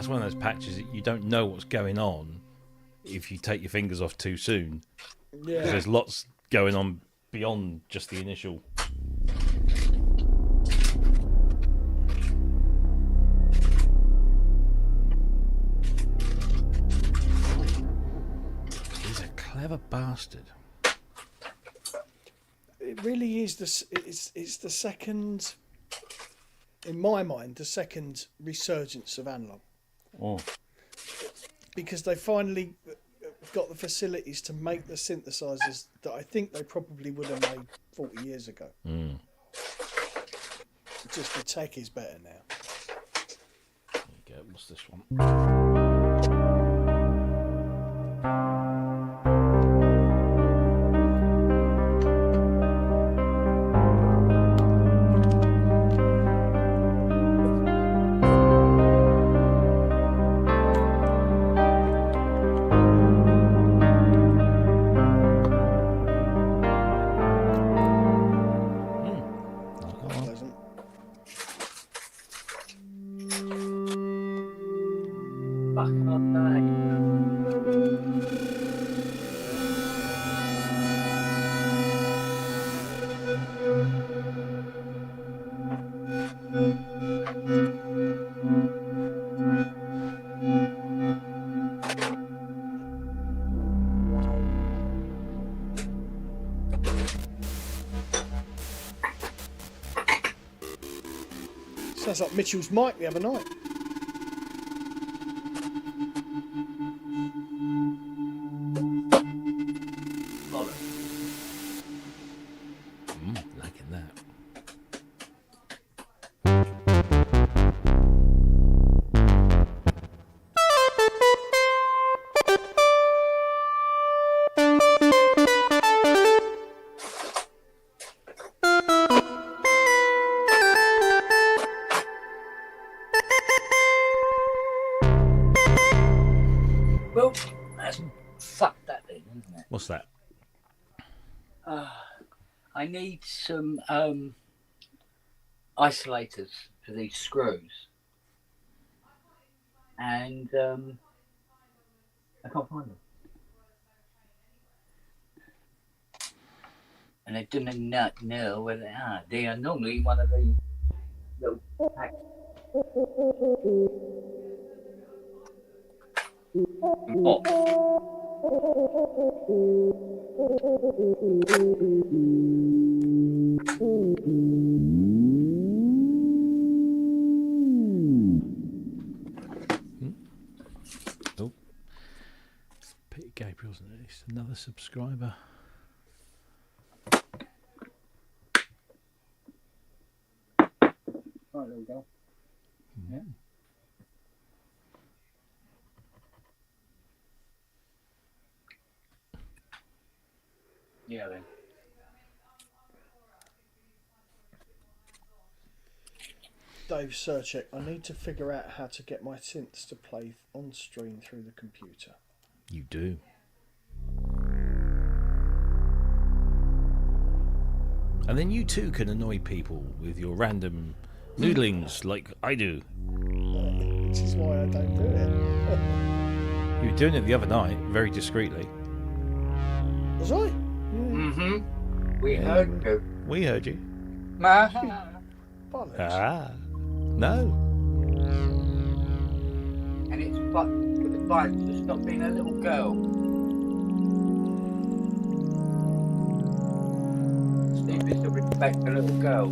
That's one of those patches that you don't know what's going on if you take your fingers off too soon. Yeah. There's lots going on beyond just the initial. He's a clever bastard. It really is it's the second, in my mind, the second resurgence of analog. Oh. Because they finally got the facilities to make the synthesizers that I think they probably would have made 40 years ago. Mm. Just the tech is better now. There you go. What's this one? Pleasant. Fucking hot day. Sounds like Mitchell's mic the other night. Liking that. Well, that's fucked that then, isn't it? What's that? I need some isolators for these screws, and I can't find them. And I do not know where they are. They are normally in one of the little packs. Oh, Peter Gabriel's another subscriber. Right, there we go. Yeah. Yeah, then. Dave Serchek, I need to figure out how to get my synths to play on stream through the computer. You do. And then you too can annoy people with your random noodlings like I do. Which is why I don't do it. You were doing it the other night, very discreetly. Was I? Mm-hmm. We heard you. We heard you. Bollocks. Ah, no. And it's but with the bike to stop being a little girl. Steve is to respect the little girl.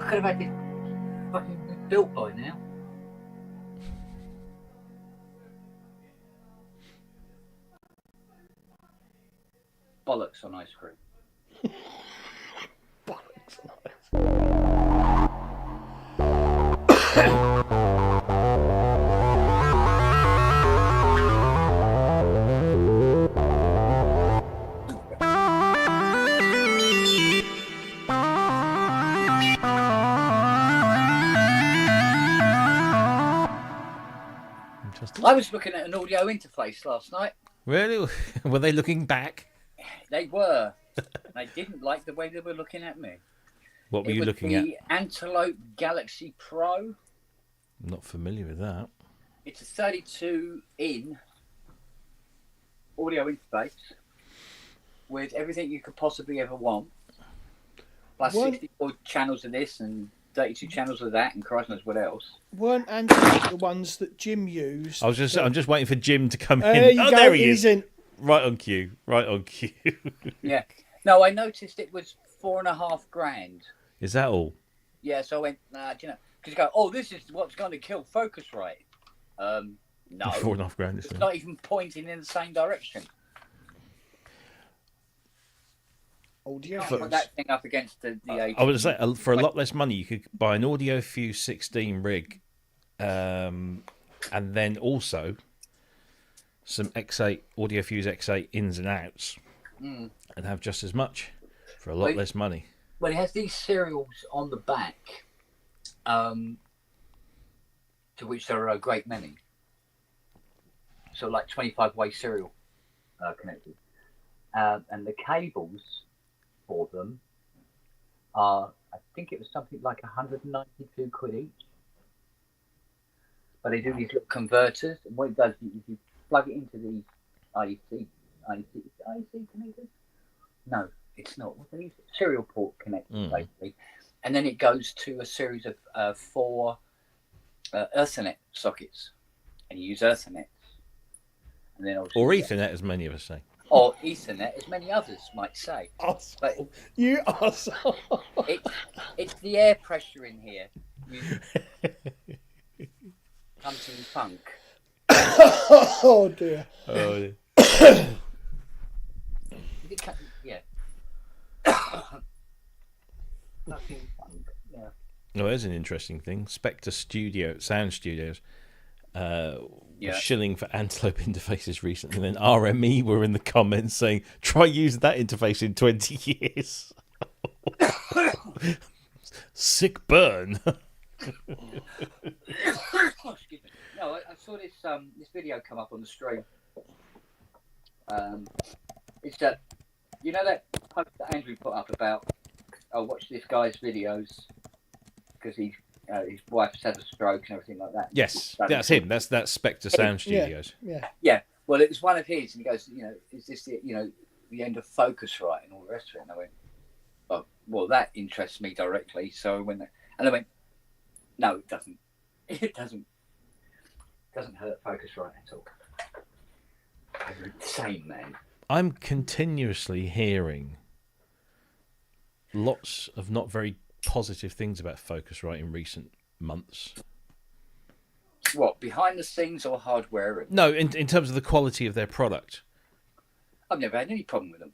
I could have had this fucking built by now. Bollocks on ice cream. Bollocks on ice cream. I was looking at an audio interface last night. Really? Were they looking back? They were. They didn't like the way they were looking at me. What were you looking at? The Antelope Galaxy Pro. I'm not familiar with that. It's a 32-in audio interface with everything you could possibly ever want. Plus 64 channels of this and 32 channels of that, and Christ knows what else. Weren't Antelope the ones that Jim used? I'm just waiting for Jim to come in. There you go, there he he's is. in. Right on cue. Right on cue. Yeah. No, I noticed it was $4,500. Is that all? Yeah, so I went, nah, do you know, because you go, oh, this is what's going to kill Focusrite. No. $4,500. It's not even pointing in the same direction. Audio Put that thing up against the I would say for a lot less money, you could buy an Audio Fuse 16 rig, and then also some X8 Audio Fuse X8 ins and outs, and have just as much for a lot less money. Well, it has these serials on the back, to which there are a great many. So, like 25-way serial connected, and the cables for them are, I think it was something like 192 quid each. But they do these little converters, and what it does is you plug it into these IEC connectors. No, it's not. What they use? Serial port connectors, basically, and then it goes to a series of 4 Ethernet sockets, and you use Ethernet, and then or Ethernet, as many of us say. Or Ethernet, as many others might say. But you arsehole. It's the air pressure in here. Comes in funk. Oh dear. Oh dear. Yeah. Fucking funk. Yeah. Oh, there's an interesting thing. Spectre Sound Studios was shilling for Antelope interfaces recently, and then RME were in the comments saying, try using that interface in 20 years. Sick burn. Excuse me. No, I saw this video come up on the stream. It's that, you know that post that Andrew put up about, oh, watch this guy's videos because his wife's had a stroke and everything like that. Yes, that's him. That's Spectre Sound Studios. Yeah. Well, it was one of his, and he goes, you know, is this the end of Focusrite and all the rest of it? And I went, oh, well, that interests me directly. So I went there, and I went, no, it doesn't. It doesn't hurt Focusrite at all. I'm insane, man. I'm continuously hearing lots of not very positive things about Focusrite in recent months. What, behind the scenes or hardware? No, in terms of the quality of their product. I've never had any problem with them.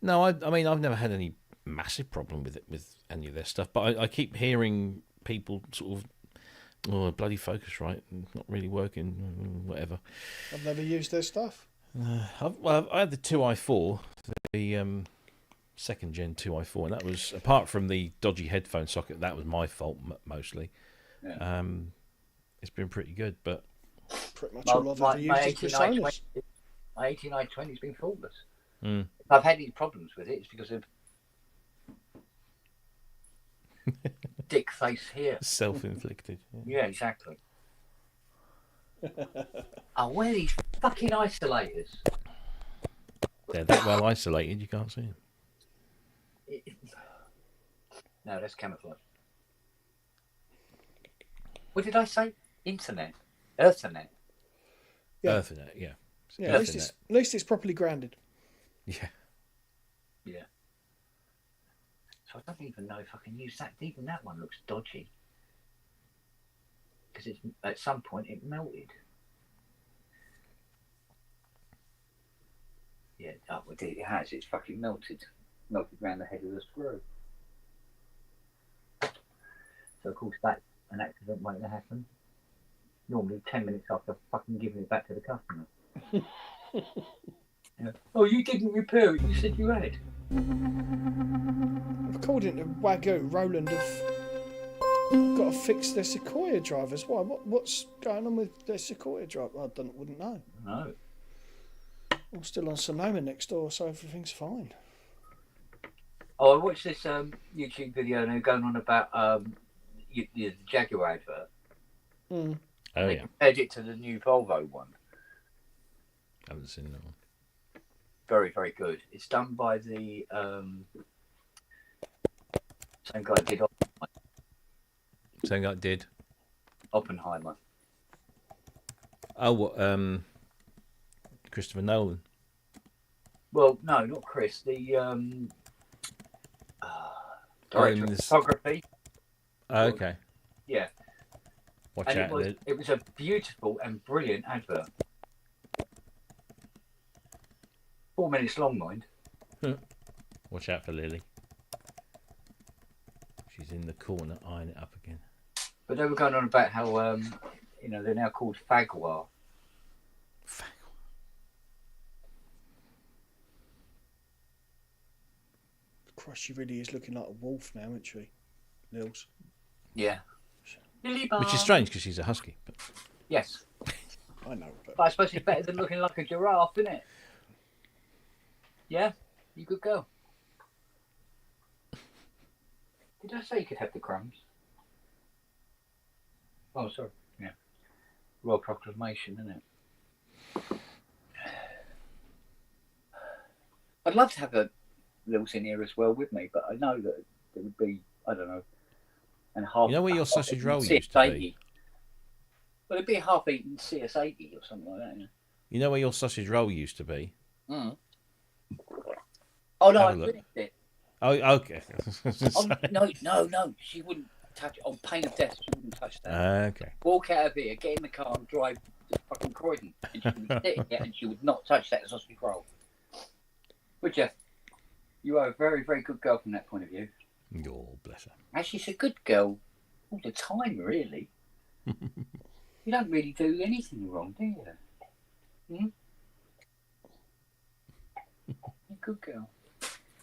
No, I mean, I've never had any massive problem with any of their stuff, but I keep hearing people sort of, oh, bloody Focusrite, not really working, whatever. I've never used their stuff. I had the 2i4, the second gen 2i4, and that was, apart from the dodgy headphone socket, that was my fault mostly. Yeah. It's been pretty good, but pretty much all I've ever used is Presonus. My 8920 has been faultless. Mm. If I've had any problems with it, it's because of dick face here. Self-inflicted. Yeah, exactly. Oh, where are these fucking isolators? They're that well isolated, you can't see them. No, that's camouflage. What did I say? Internet. Ethernet. Yeah. Ethernet, yeah. Yeah, at least it's properly grounded. Yeah. Yeah. So I don't even know if I can use that. Even that one looks dodgy. Because it's at some point it melted. Yeah, oh, it has. It's fucking melted. Melted around the head of the screw. So of course that's an accident waiting to happen. Normally 10 minutes after fucking giving it back to the customer. Yeah. Oh, you didn't repair it. You said you had. According to Wagyu, Roland have got to fix their Sequoia drivers. Why? What's going on with their Sequoia driver? Wouldn't know. No. I'm still on Sonoma next door, so everything's fine. Oh, I watched this YouTube video and they're going on about the Jaguar advert. Mm. Oh They yeah, compared it to the new Volvo one. haven't seen that one. Very, very good. It's done by the same guy who did Same guy did. Oppenheimer. Oh, what? Christopher Nolan. Well, no, not Chris. The director of this- photography. Oh, okay. Yeah. Watch And out. it was a beautiful and brilliant advert. 4 minutes long, mind. Watch out for Lily. She's in the corner eyeing it up again. But they were going on about how they're now called Fagwar. Christ, she really is looking like a wolf now, isn't she, Nils? Yeah. Which is strange because she's a husky. But... Yes. I know, But I suppose it's better than looking like a giraffe, isn't it? Yeah? You could go. Did I say you could have the crumbs? Oh, sorry. Yeah. Royal proclamation, isn't it? I'd love to have a Lils in here as well with me, but I know that it would be, I don't know, and half. You know where your sausage roll CS80. used to be? Well, it'd be a half-eaten CS80 or something like that. You know where your sausage roll used to be? Mm. Oh no, Have I a look. finished it. Oh, okay. Oh, no, she wouldn't touch it. On pain of death, she wouldn't touch that. Okay. Walk out of here, get in the car and drive to fucking Croydon. And she would be sitting there and she would not touch that sausage roll. Would you? You are a very, very good girl from that point of view. Oh, bless her. Actually, she's a good girl all the time, really. You don't really do anything wrong, do you? Hmm? You're a good girl.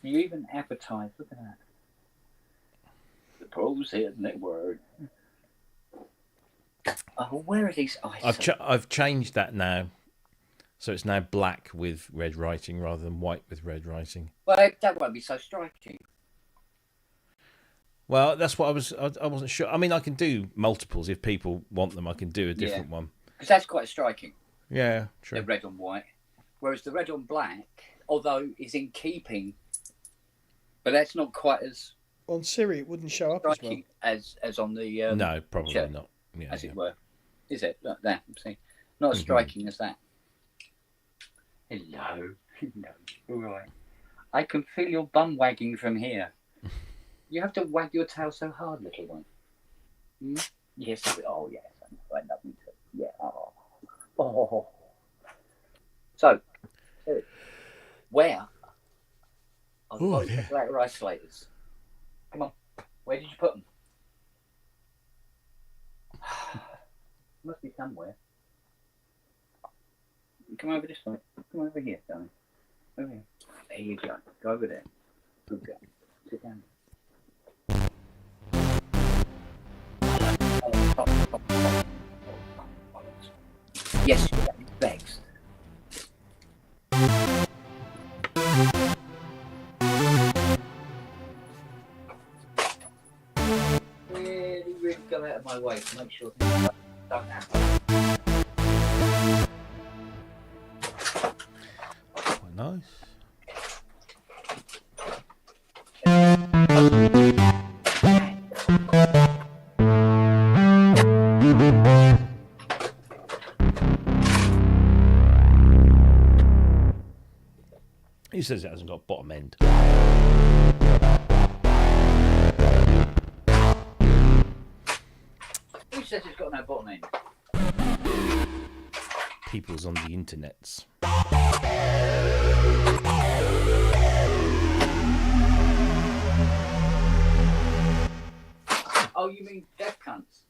You even advertise. Look at that. The pros in that word. Oh, where are these eyes? I've changed that now, so it's now black with red writing rather than white with red writing. Well, that won't be so striking. Well, that's what I wasn't sure. I mean, I can do multiples if people want them. I can do a different one. Because that's quite striking. Yeah, true. The red on white, whereas the red on black, although is in keeping, but that's not quite as on Siri, it wouldn't show up as well. striking as on the No, probably shirt, not. Yeah, as yeah. it were. Is it? Look there. See, not as striking as that. Hello. All right. I can feel your bum wagging from here. You have to wag your tail so hard, little one. Hmm? Yes. Oh, yes. I love you too. Yeah. Oh. So, where are Oh, the dear. black isolators? Come on. Where did you put them? Must be somewhere. Come over this way. Come over here, darling. Over here. There you go. Go over there. Good girl. Sit down. Yes, thanks. Really go out of my way to make sure things don't happen. Quite nice. He says it hasn't got a bottom end. Who says it's got no bottom end? People's on the internets. Oh, you mean deaf cunts?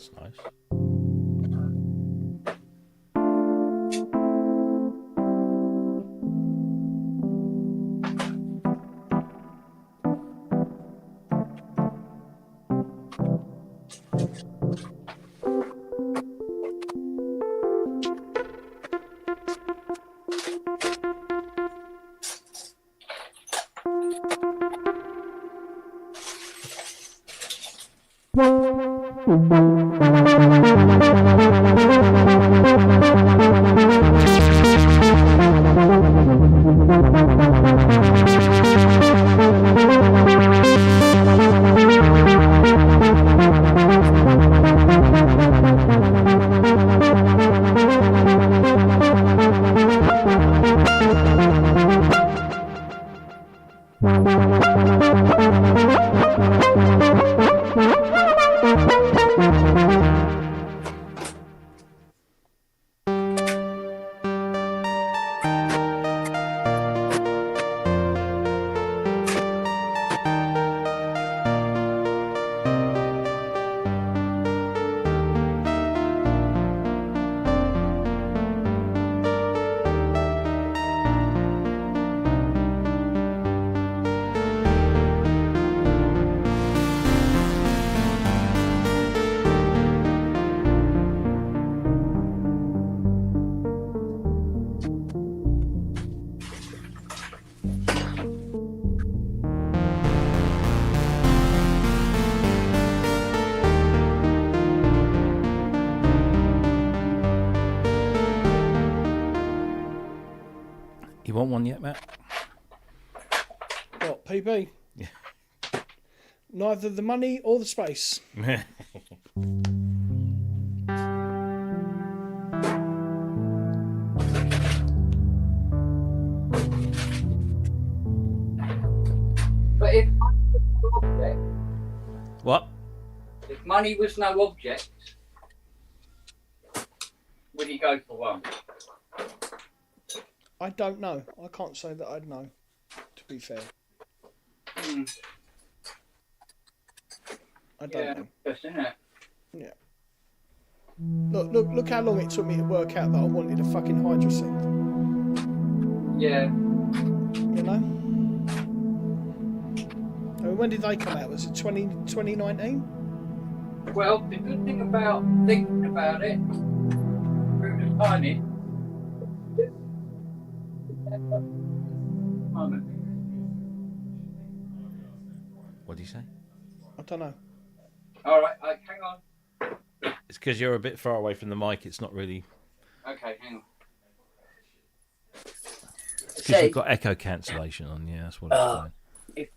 That's nice. You want one yet, Matt? What, PB? Yeah. Neither the money or the space. But if money was no object, What? if money was no object, would he go for one? I don't know. I can't say that I'd know, to be fair. I don't know. Just in it. Yeah. Look how long it took me to work out that I wanted a fucking hydrosynth. Yeah. You know? I mean, when did they come out? Was it 2019? Well, the good thing about thinking about it, through the timing, moment. What do you say? I don't know. All right, hang on. It's because you're a bit far away from the mic. It's not really. Okay, hang on. Because you've got echo cancellation on. Yeah, that's what it's doing.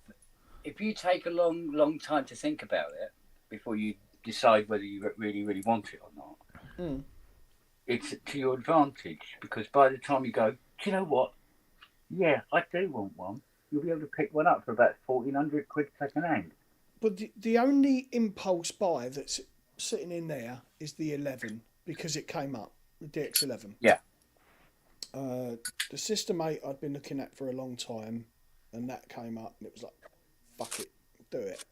If you take a long time to think about it before you decide whether you really want it or not, it's to your advantage, because by the time you go, do you know what? Yeah, I do want one. You'll be able to pick one up for about 1,400 quid second hand. But the only impulse buy that's sitting in there is the 11, because it came up, the DX11. Yeah. The System 8 I'd been looking at for a long time, and that came up, and it was like, fuck it, do it.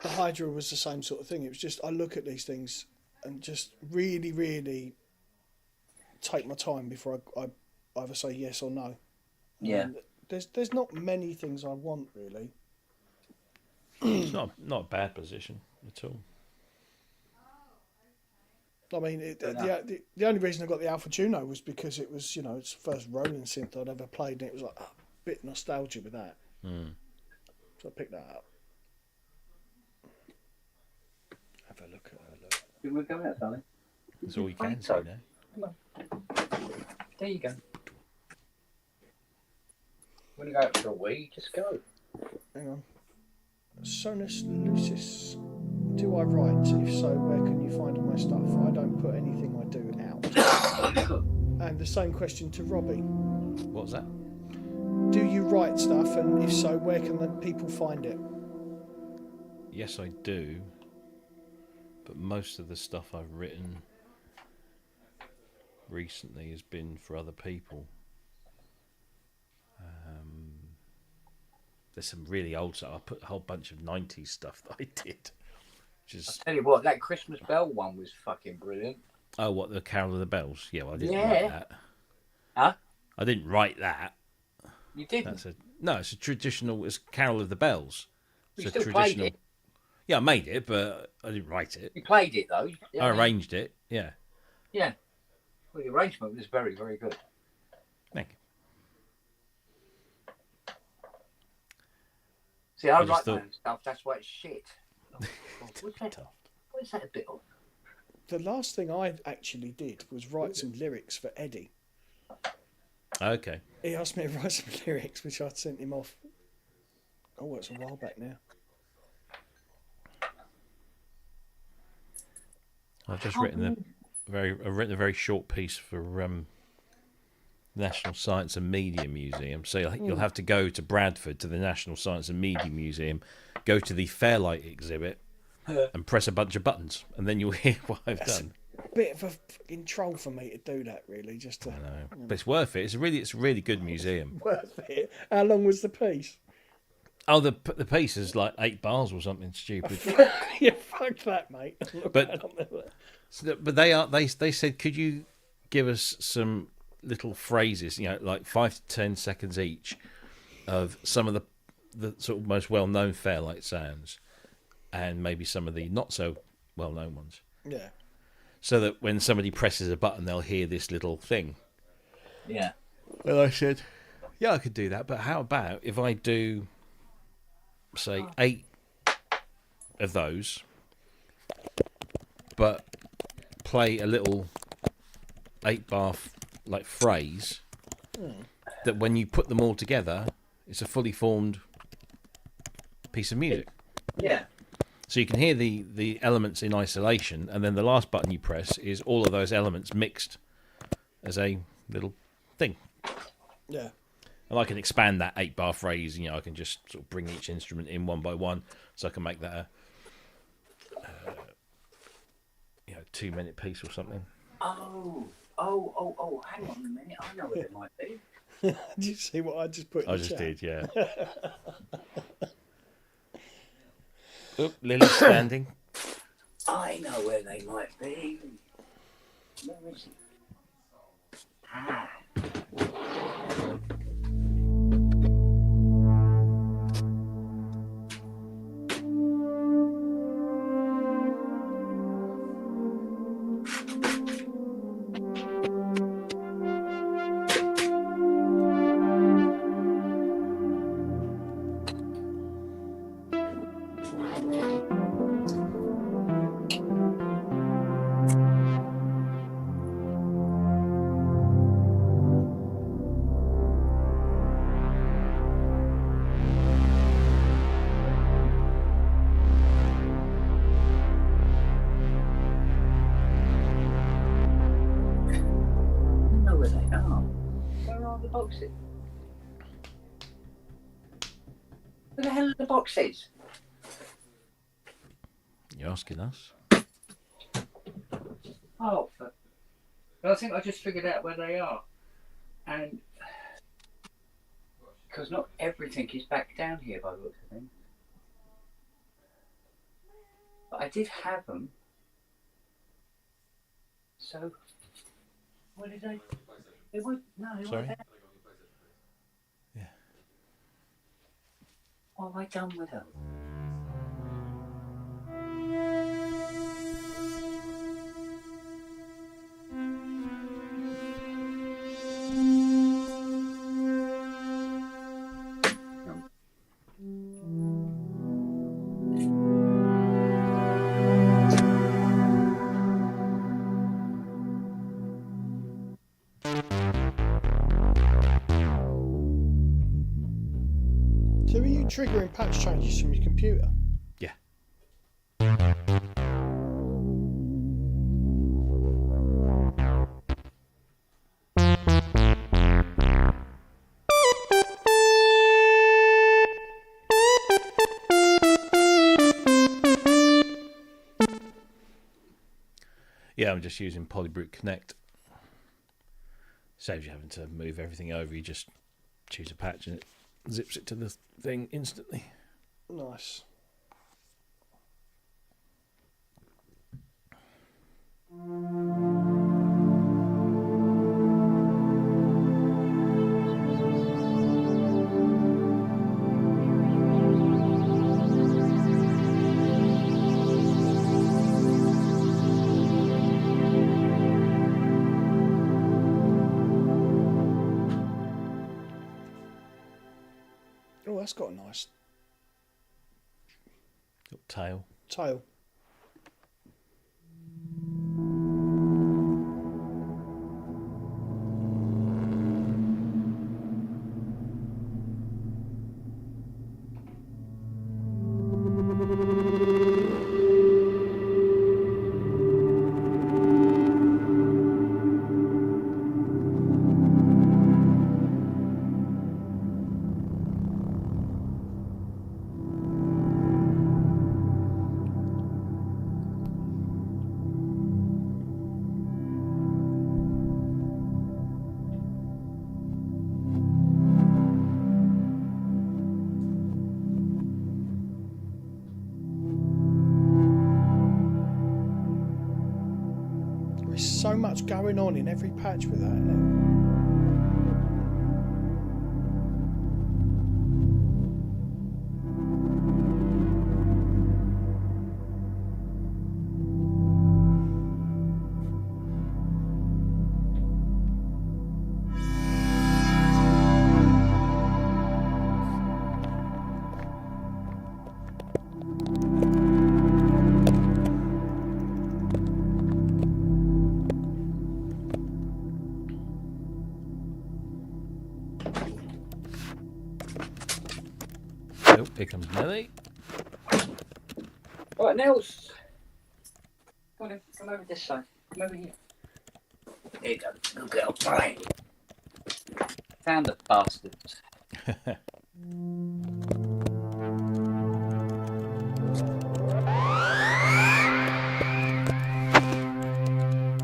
The Hydra was the same sort of thing. It was just, I look at these things and just really, really take my time before I either say yes or no. Yeah. There's not many things I want, really. It's not a bad position at all. I mean, the only reason I got the Alpha Juno was because it was, it's the first Roland synth I'd ever played, and it was like a bit nostalgia with that. So I picked that up. Have a look at her. Look. You want to go out, darling? That's all you can say now. Come on. There you go. When you go out for a wee, just go. Hang on. Sonus Lucis. Do I write? If so, where can you find all my stuff? I don't put anything I do out. And the same question to Robbie. What's that? Do you write stuff? And if so, where can the people find it? Yes, I do. But most of the stuff I've written recently has been for other people. There's some really old stuff. I put a whole bunch of 90s stuff that I did Which is Tell you what, that Christmas Bell one was fucking brilliant. oh, what the Carol of the Bells? Yeah, well, I didn't Yeah. write that. Huh? I didn't write that. You didn't? It's a traditional. It's Carol of the Bells. You It's still played it. Yeah, I made it, but I didn't write it. You played it though. Yeah, I arranged it. Yeah. Yeah. Well, the arrangement was very, very good. Thank you. See, I just write thought- my own stuff. That's why it's shit. Oh, God, what's that a bit of? The last thing I actually did was write some lyrics for Eddie. Okay. He asked me to write some lyrics, which I sent him off. Oh, it's a while back now. I've just written a very short piece for National Science and Media Museum. So you'll have to go to Bradford to the National Science and Media Museum, go to the Fairlight exhibit, and press a bunch of buttons, and then you'll hear what I've done. A bit of a fucking troll for me to do that, really. Just to, I know, but it's worth it. It's a really good museum. worth it. How long was the piece? Oh, the piece is like 8 bars or something stupid. Yeah, fuck that, mate. But they said, could you give us some little phrases, like 5 to 10 seconds each, of some of the sort of most well known Fairlight sounds, and maybe some of the not so well known ones. Yeah. So that when somebody presses a button, they'll hear this little thing. Yeah. Well, I said, yeah, I could do that, but how about if I do, say, 8 of those, but play a little 8-bar like phrase that when you put them all together, it's a fully formed piece of music. Yeah. So you can hear the elements in isolation, and then the last button you press is all of those elements mixed as a little thing. Yeah. And I can expand that 8-bar phrase. I can just sort of bring each instrument in one by one, so I can make that a 2-minute piece or something. Oh, hang on a minute. I know what it might be. Did you see what I just put in I the just chat? did, yeah. Oop, Lily's standing. I know where they might be. Where is it? Ah. Boxes. Where the hell are the boxes? You're asking us? Oh, I think I just figured out where they are. And because not everything is back down here by the looks of things. But I did have them. So, what did they? They weren't. No, they Sorry? weren't there. Yeah. What have I done with them? So are you triggering patch changes from your computer? Yeah. Yeah, I'm just using Polybrute Connect. Saves you having to move everything over. You just choose a patch and it zips it to the thing instantly. Nice. Oh, that's got a nice Tail. tail. There's so much going on in every patch with that, isn't Oh, here comes Nelly. All right, Nels. Come over this side. Come over here. There you go. Good girl. Right. Found the bastards.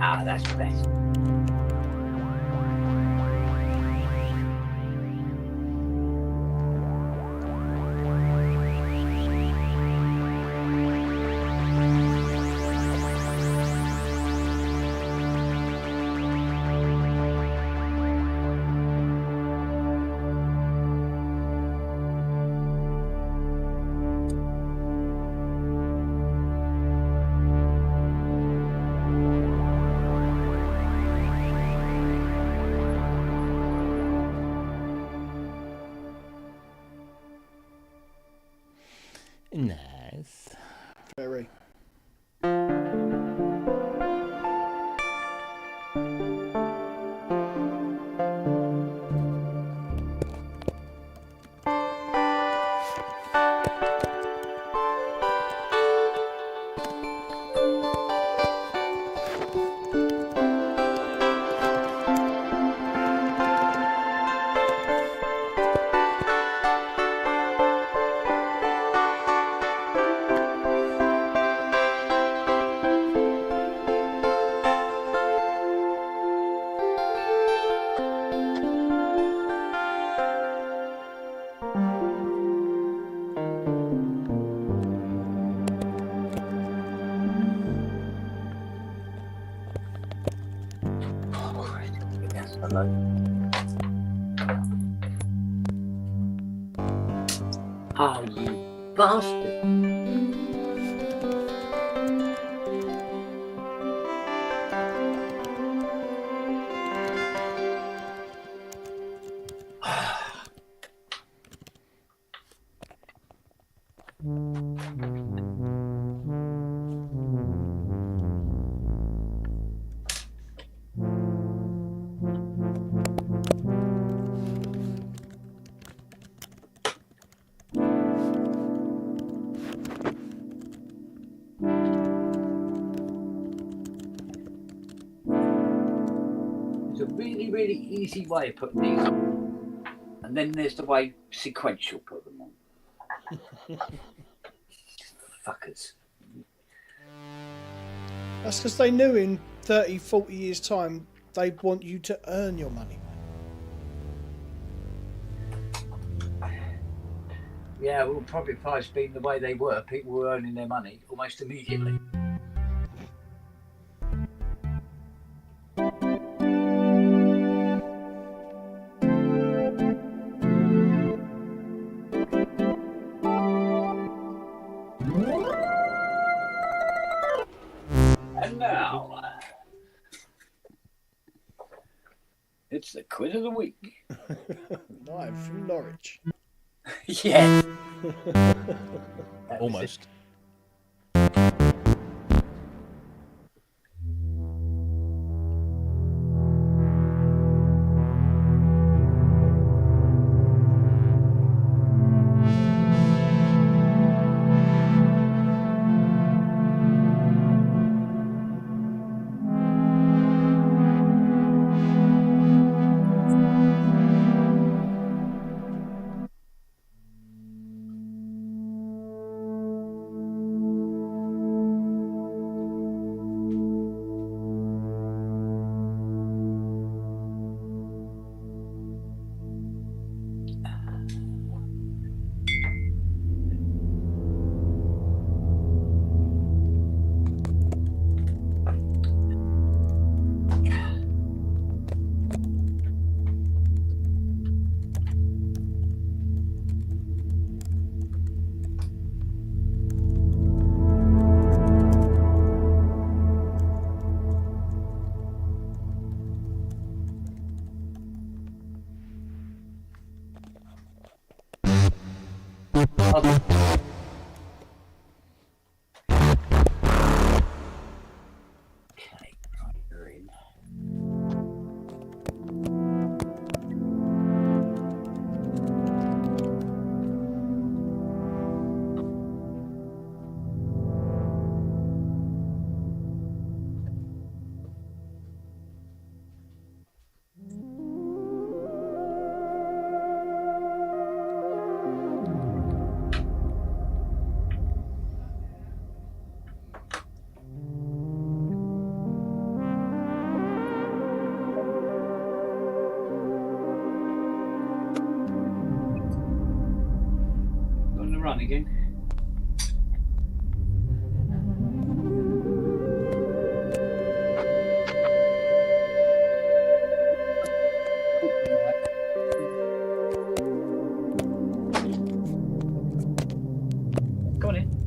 Ah, that's best. Nice. Very. Oh, you bastard. There's a really, really easy way of putting these on. And then there's the way sequential put them on. Fuckers. That's because they knew in 30, 40 years' time they'd want you to earn your money. Yeah, well, profit price being the way they were, people were earning their money almost immediately. It's the quiz of the week. Live from Norwich. Yes. Almost. Okay, right, you're in. On the run again. Go on in.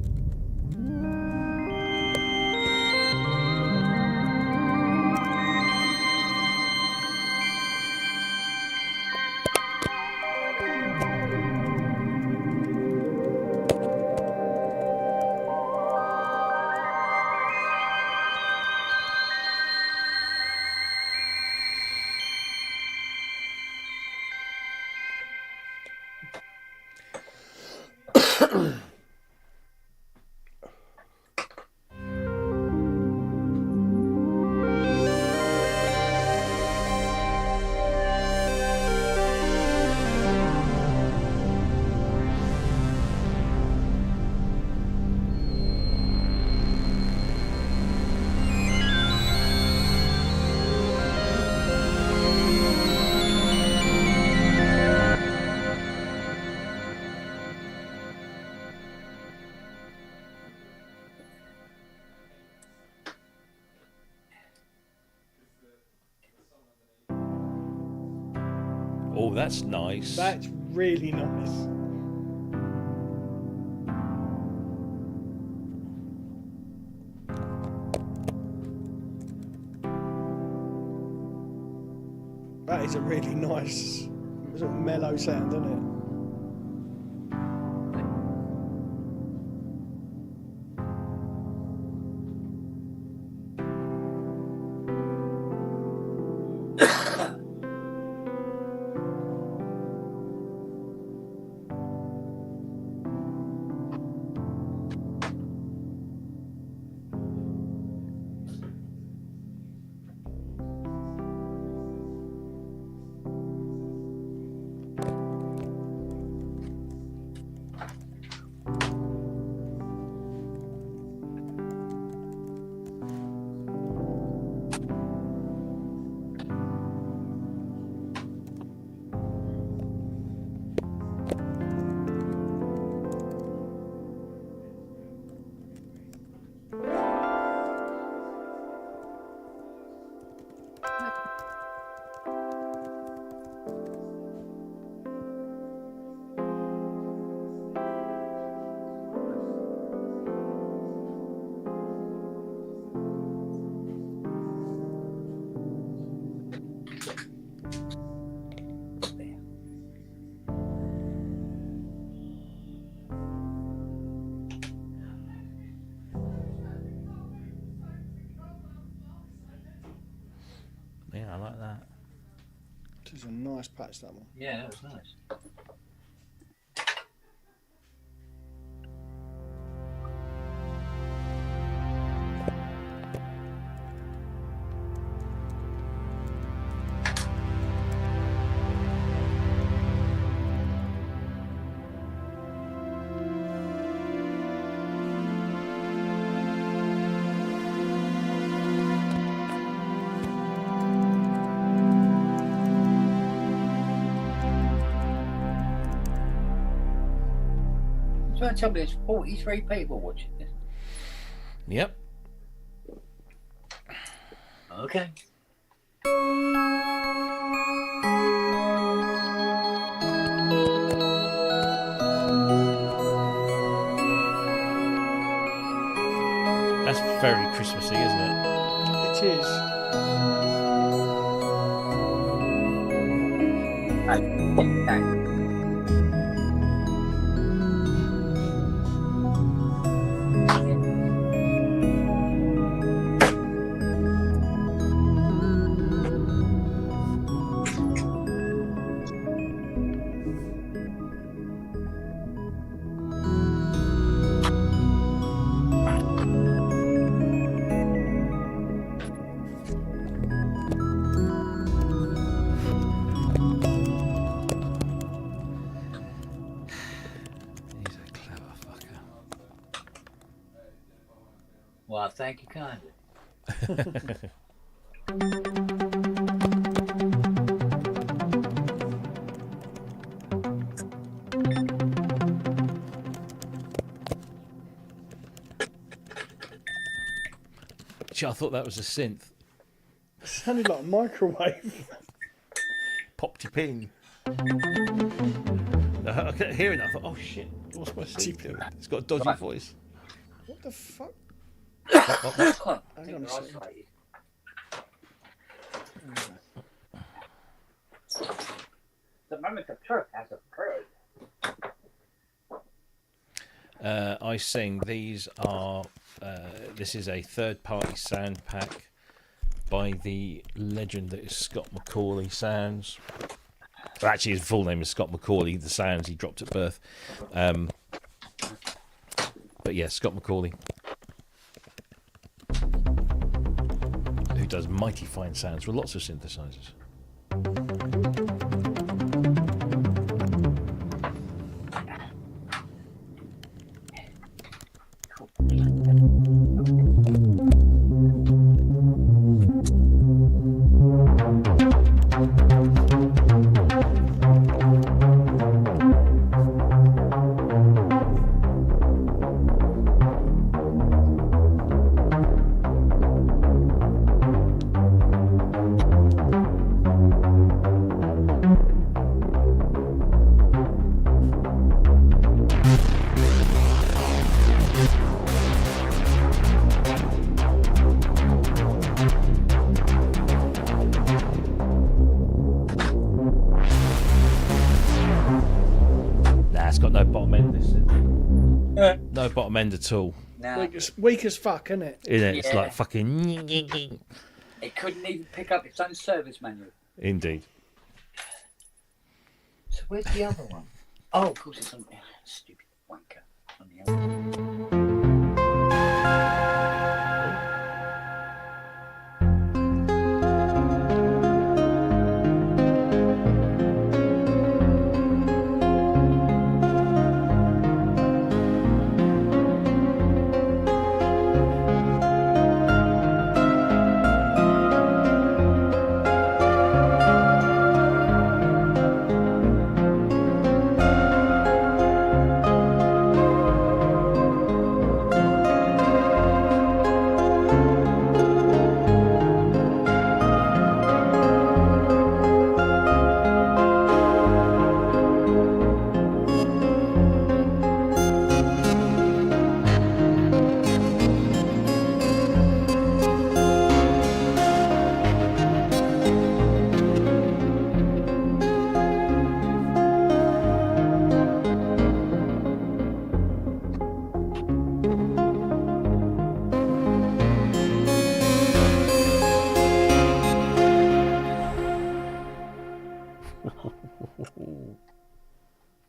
Oh, that's nice. That's really nice. That is a really nice sort of mellow sound, isn't it? was a nice patch, that one. Yeah, that was nice. Don't tell me there's 43 people watching this. Yep. Okay. That's very Christmassy, isn't it? It is. Hey. He's a clever fucker. Well, thank you kindly. Gee, I thought that was a synth. It sounded like a microwave. Popped your ping. I kept hearing that. I thought, oh shit, what's my synth doing? It's got a dodgy voice. What the fuck? Hang Hang on a second. The moment of truth has occurred. I sing. These are. This is a third-party sound pack by the legend that is Scott McCauley Sounds. Well, actually, his full name is Scott McCauley. The sounds he dropped at birth. But yeah, Scott McCauley, who does mighty fine sounds with lots of synthesizers. No bottom end at all. Nah, Weak as fuck, isn't it? Isn't it? It's Yeah. like fucking. it couldn't even pick up its own service manual. Indeed. So where's the other one? Oh, of course it's on. Stupid wanker. On the other.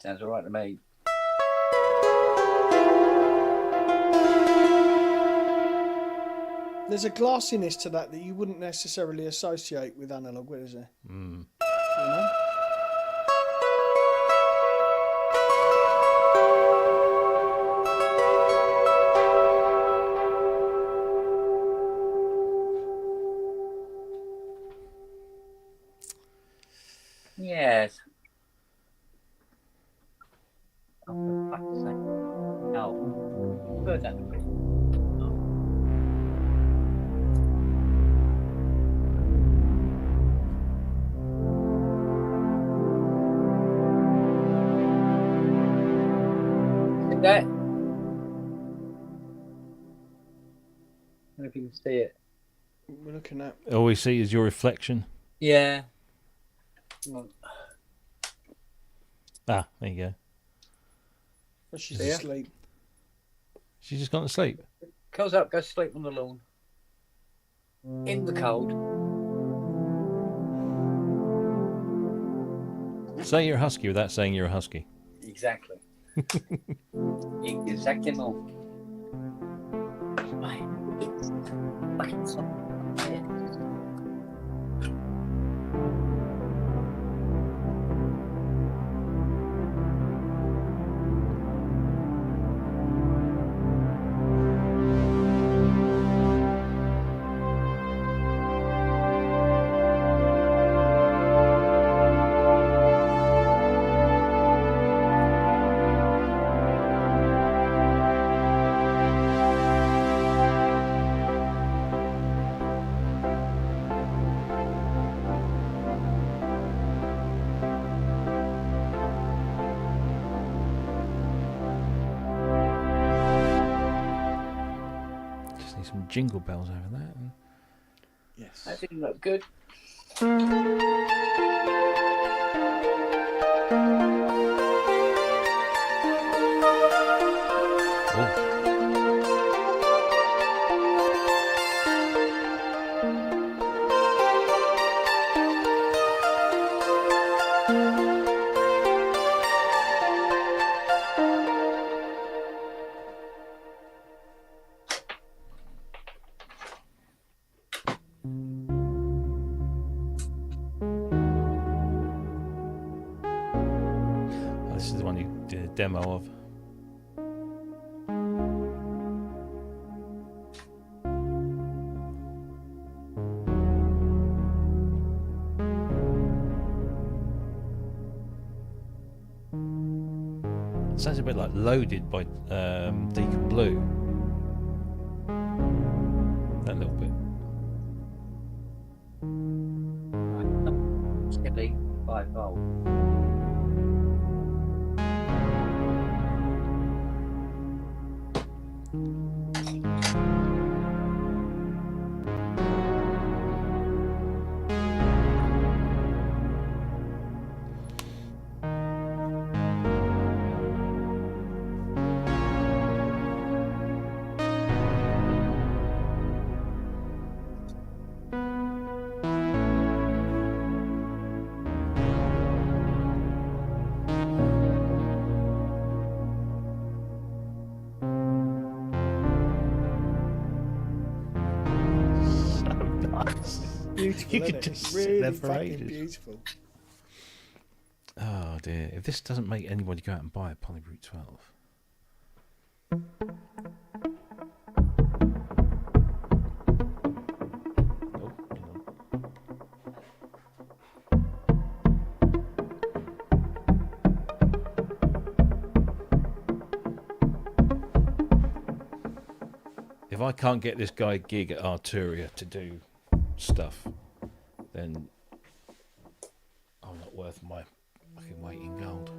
Sounds all right to me. There's a glassiness to that you wouldn't necessarily associate with analog, is there? Mm. You know? Yes. Oh, for fuck's sake. No. Heard that before. See that? I don't know if you can see it. We're looking at. All we see is your reflection. Yeah. Ah, there you go. Well, she's Yeah. asleep. She's just gone to sleep. Curls up, goes to sleep on the lawn. In the cold. Say you're a husky without saying you're a husky. Exactly. Exactly. Mate, it's fucking something. Just need some jingle bells over that. Yes. That didn't look good. Oh. Oh, this is the one you did a demo of. Sounds a bit like Loaded by Deacon Blue. That little bit. Skilly, 5 volt. Beautiful, You isn't could it? just It's sit really there for fucking ages. beautiful. Oh dear. If this doesn't make anybody go out and buy a Polybrute 12. Oh, hang on. If I can't get this guy a gig at Arturia to do stuff, then I'm not worth my fucking weight in gold.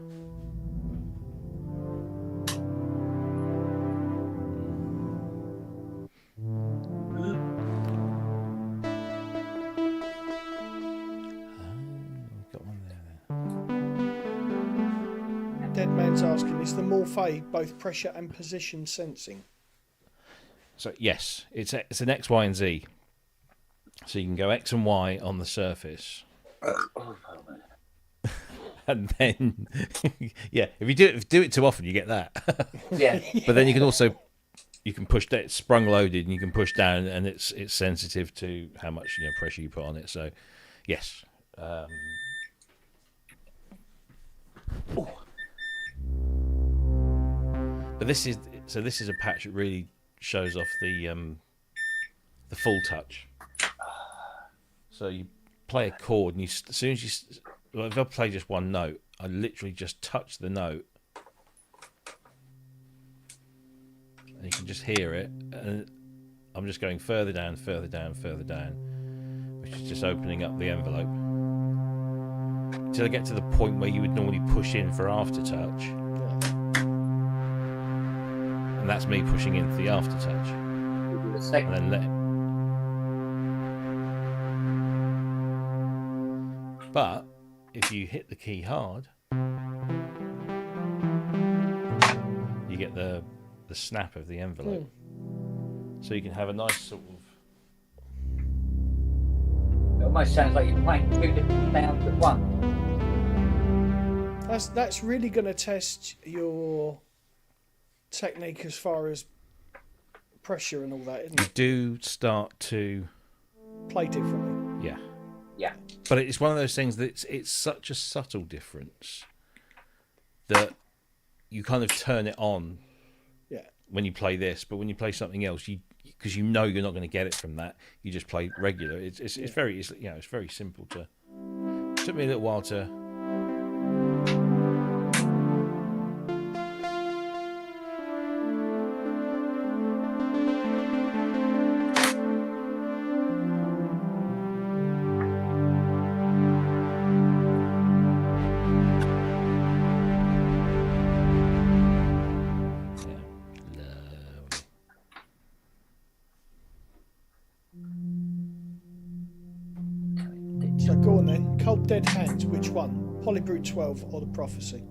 Got one there. Dead Man's asking, is the Morphe both pressure and position sensing? So yes, it's an X, Y, and Z. So you can go X and Y on the surface. And then, yeah, if you do it too often, you get that. Yeah. But then you can push that. It's sprung loaded, and you can push down, and it's sensitive to how much pressure you put on it. So, yes. But this is a patch that really shows off the full touch. So you play a chord, and as soon as if I play just one note, I literally just touch the note, and you can just hear it. And I'm just going further down, further down, further down, which is just opening up the envelope until I get to the point where you would normally push in for aftertouch. And that's me pushing into the aftertouch. And then let it. But if you hit the key hard, you get the snap of the envelope. So you can have a nice sort of. It almost sounds like you're playing two different sounds at once. That's really going to test your technique as far as pressure and all that, isn't You it? do start to Play differently. Yeah. Yeah. But it's one of those things that it's such a subtle difference that you kind of turn it on. Yeah. When you play this, but when you play something else, because you're not going to get it from that, you just play regular. It's very simple to. It took me a little while to. So go on then. Cold Dead Hands, which one? Polybrute 12 or the Prophecy?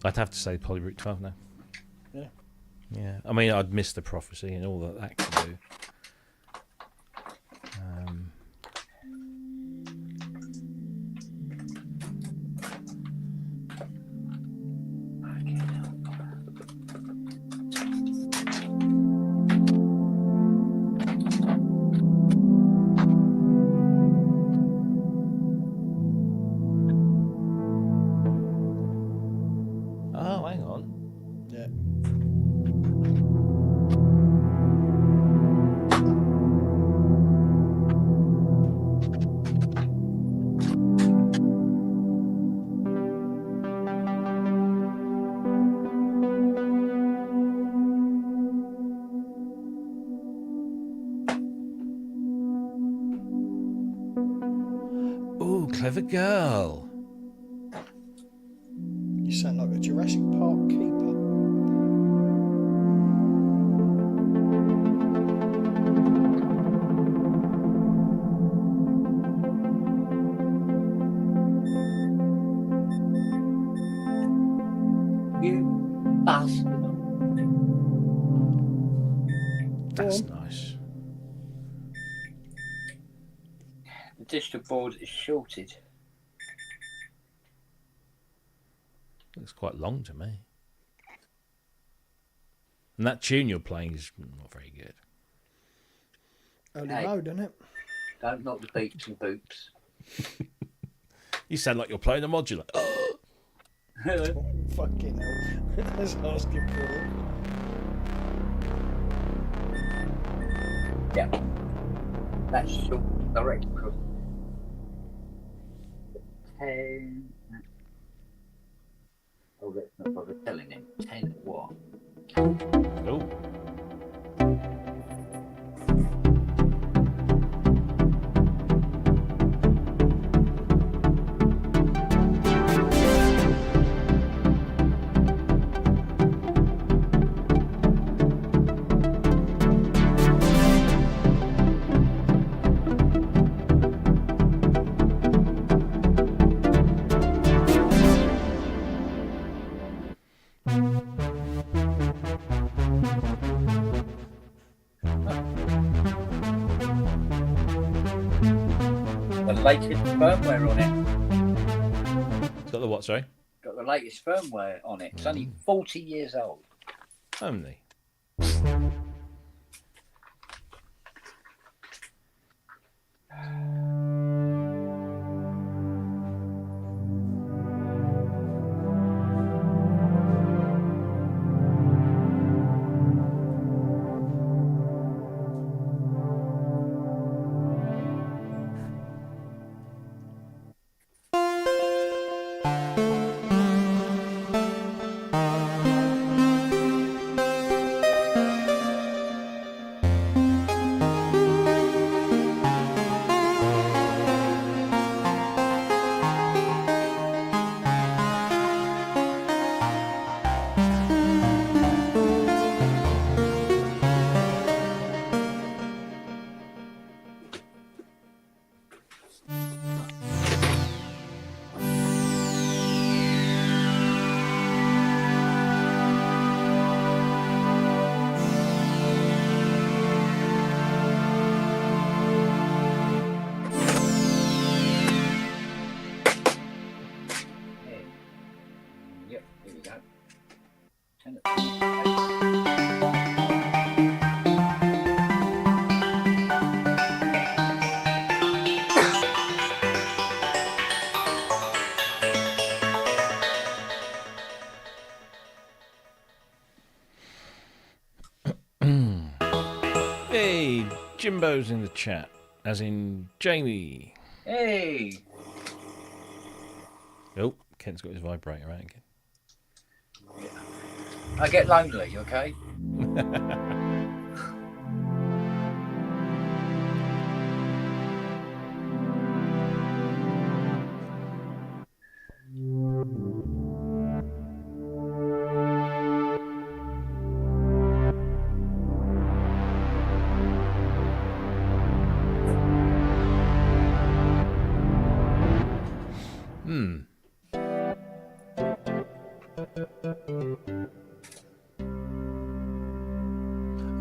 I'd have to say Polybrute 12 now. Yeah. Yeah. I mean, I'd miss the Prophecy and all that can do. Oh, hang on. Yeah. Ooh, clever girl. You sound like a Jurassic Park keeper. You bastard. That's Go on. nice. The digital board is shorted. Looks quite long to me. And that tune you're playing is not very good. Early Hey. mode, isn't it? Don't knock the beeps and boops. You sound like you're playing a modular. Oh, fucking hell. That's asking for it. Yeah. That's short direct across. 10. Oh, that's not bother telling him. 10 what? Oh. The latest firmware on it. Got the what? Sorry. Got the latest firmware on it. It's only 40 years old. Only. Yep, here we go. Turn it. Hey, Jimbo's in the chat, as in Jamie. Hey! Oh, Kent's got his vibrator out again. I get lonely, okay?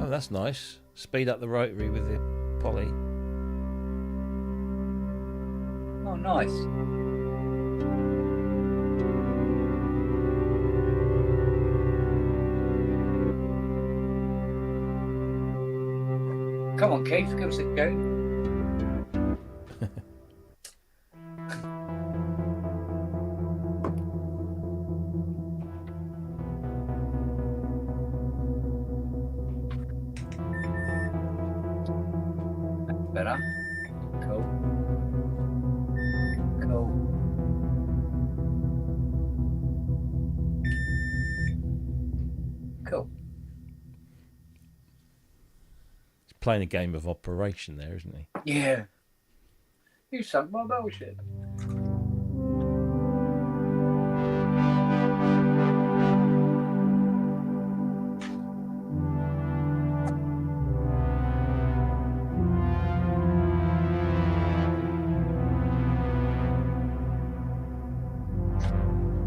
Oh, that's nice. Speed up the rotary with the poly. Oh, nice. Come on, Keith, give us a go. Better. Cool. Cool. Cool. He's playing a game of Operation there, isn't he? Yeah. You sunk my bullshit.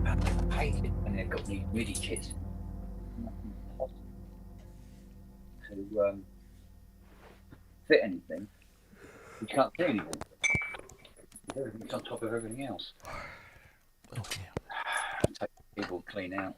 I hate it when they've got these MIDI kits. Nothing possible to fit anything. You can't see anything. Everything's on top of everything else. Oh, yeah. Take the keyboard clean out.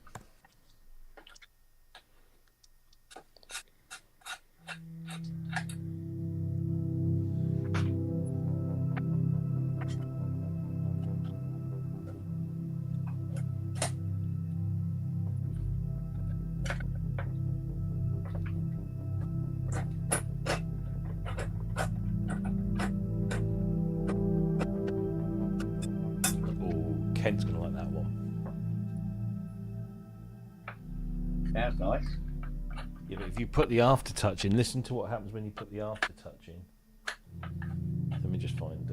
Oh, Kent's going to like that one. Sounds nice. Yeah, but if you put the aftertouch in, listen to what happens when you put the aftertouch in. Let me just find...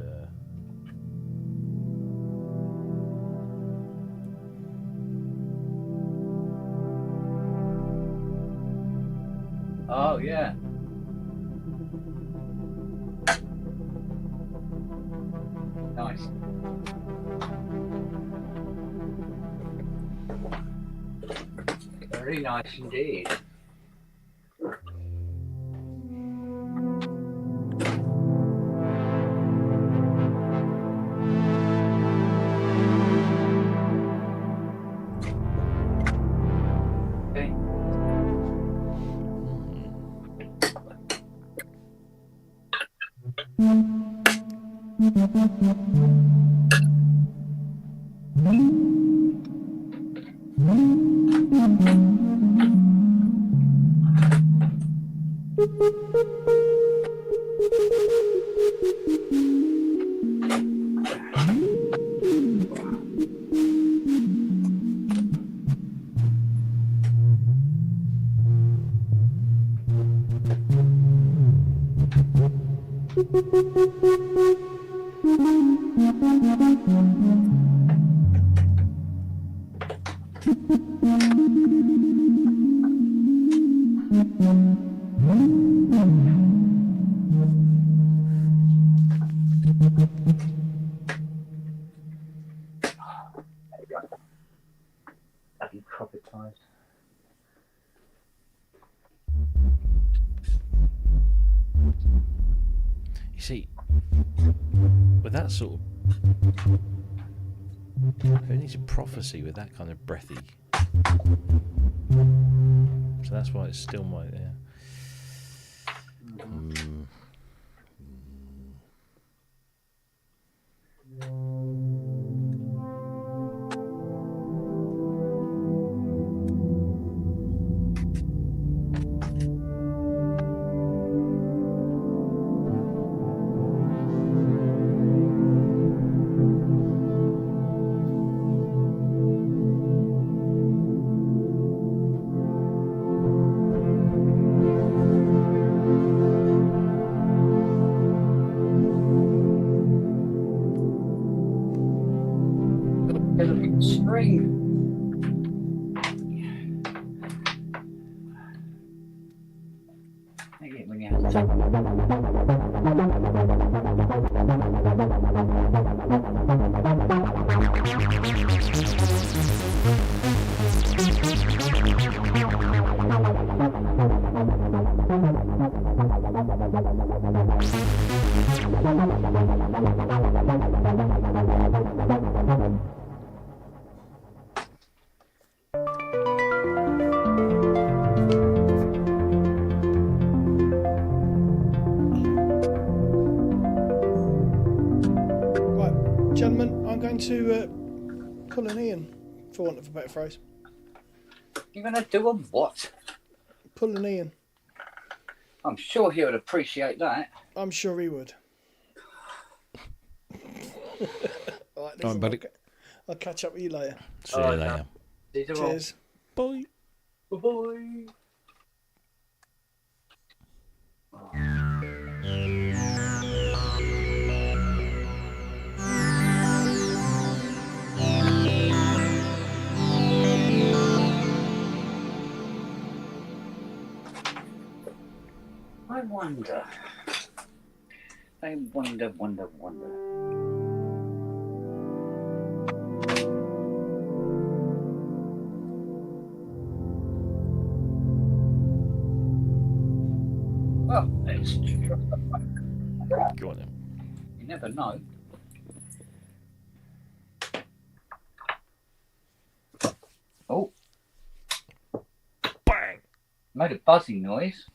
Oh, yeah. Nice. Very nice indeed. Bloody trumpet ties. You see, with that sort of, who needs a prophecy with that kind of breathy? So that's why it's still my There's a big string. Take it when you have to. Right, gentlemen, I'm going to pull an Ian, for want of a better phrase. You're going to do a what? Pull an Ian. I'm sure he would appreciate that. I'm sure he would. Right, listen, buddy. I'll catch up with you later. See you later. Cheers. Bye. Bye. I wonder. I wonder. Well, let's try. Go on then. You never know. Oh. Bang! Made a buzzing noise.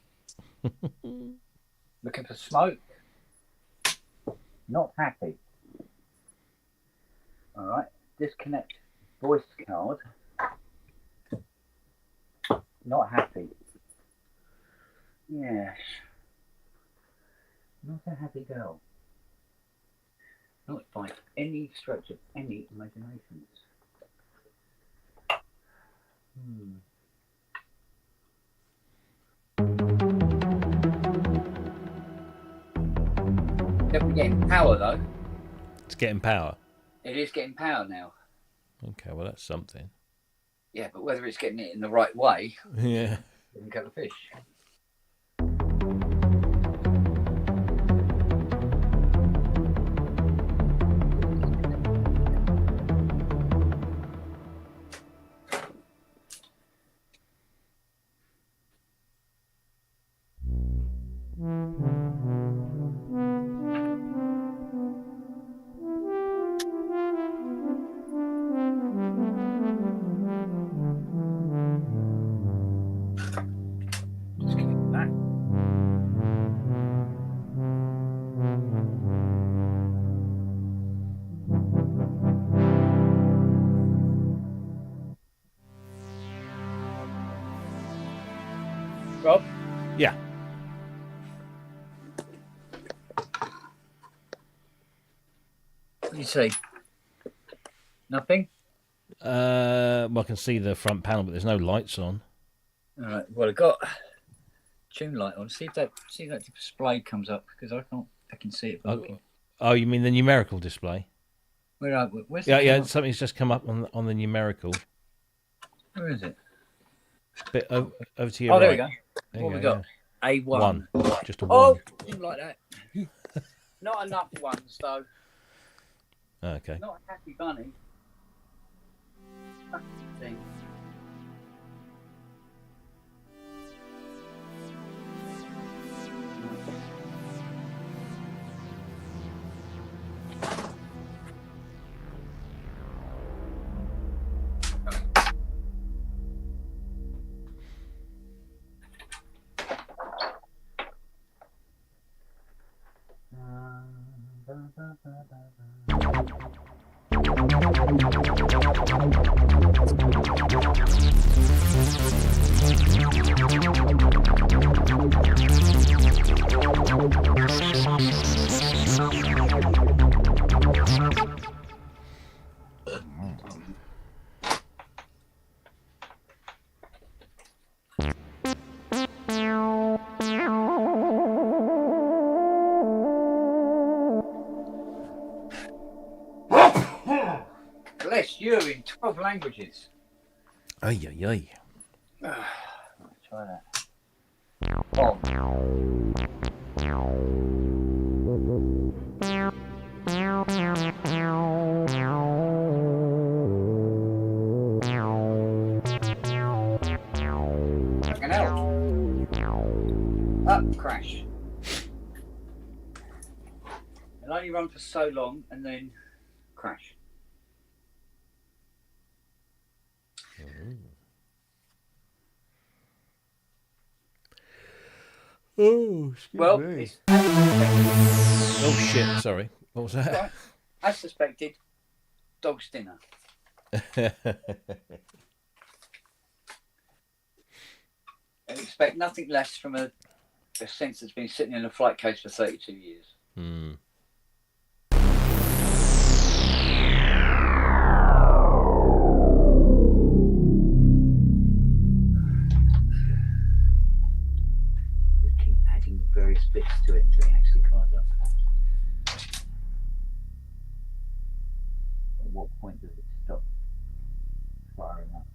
Looking for smoke. Not happy. Alright. Disconnect voice card. Not happy. Yes. Not a happy girl. Not by any stretch of any imaginations. Definitely getting power though. It's getting power. It is getting power now. Okay, well that's something. Yeah, but whether it's getting it in the right way, Yeah. didn't get the fish. Rob? Yeah. What do you see? Nothing? Well, I can see the front panel, but there's no lights on. All right. Well, I've got tune light on. See if that display comes up because I can see it. Oh, you mean the numerical display? Where's Yeah. Something's just come up on the numerical. Where is it? Bit over to your Oh, right. there we go. There What you we go, got? A1. One. Just a Oh, one. didn't like that. Not enough ones though. Okay. Not a happy bunny. Thing. Bless you in 12 languages. Ay, ay, ay. Try that. Oh. Fucking hell. Up, crash. It'll only run for so long and then crash. Oh, Well, it's... Oh shit! Sorry, what was that? Right. As suspected, dog's dinner. I expect nothing less from a sense that's been sitting in a flight case for 32 years. Hmm. Various bits to it until it actually fires up. At what point does it stop firing up?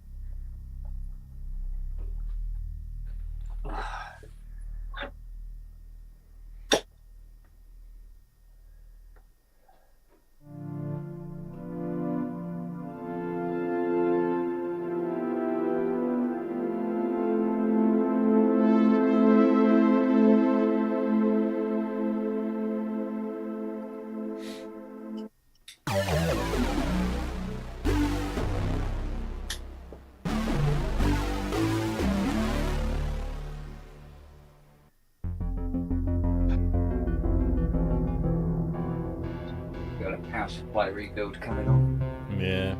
Got a power supply rebuild coming on. Yeah.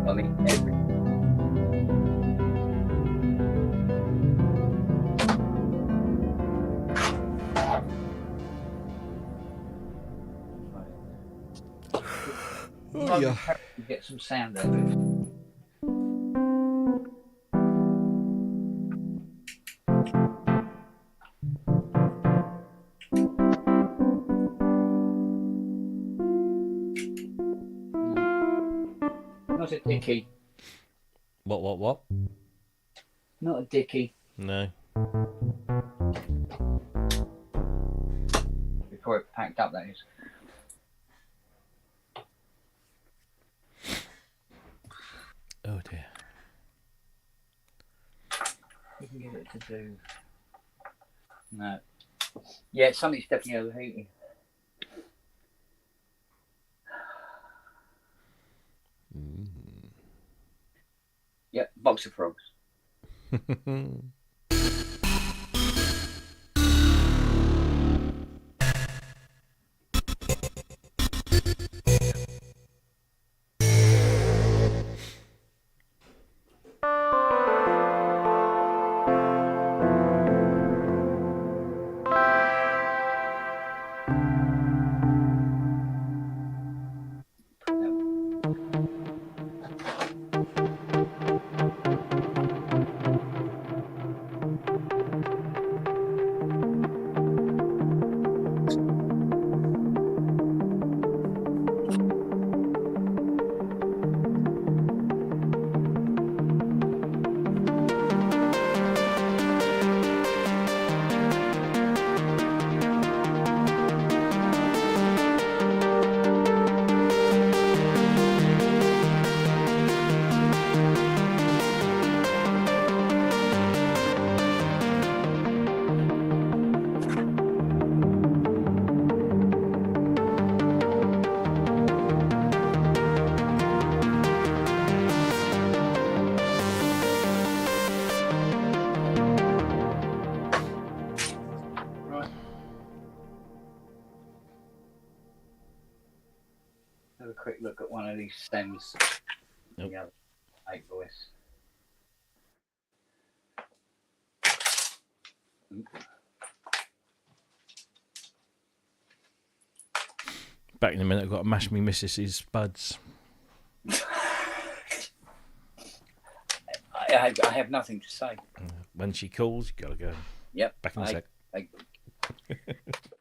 I mean, every. Oh, yeah. Get some sound out of it. Not a dickie. What? Not a dickie. No. Before it packed up, that is. Oh dear. You can get it to do. No. Yeah, something's definitely overheating. Yep, box of frogs. quick look at one of these stems. Nope. The other 8 voice. Back in a minute, I've got to mash me missus's buds. I have nothing to say. When she calls, you got to go. Yep. Back in a sec.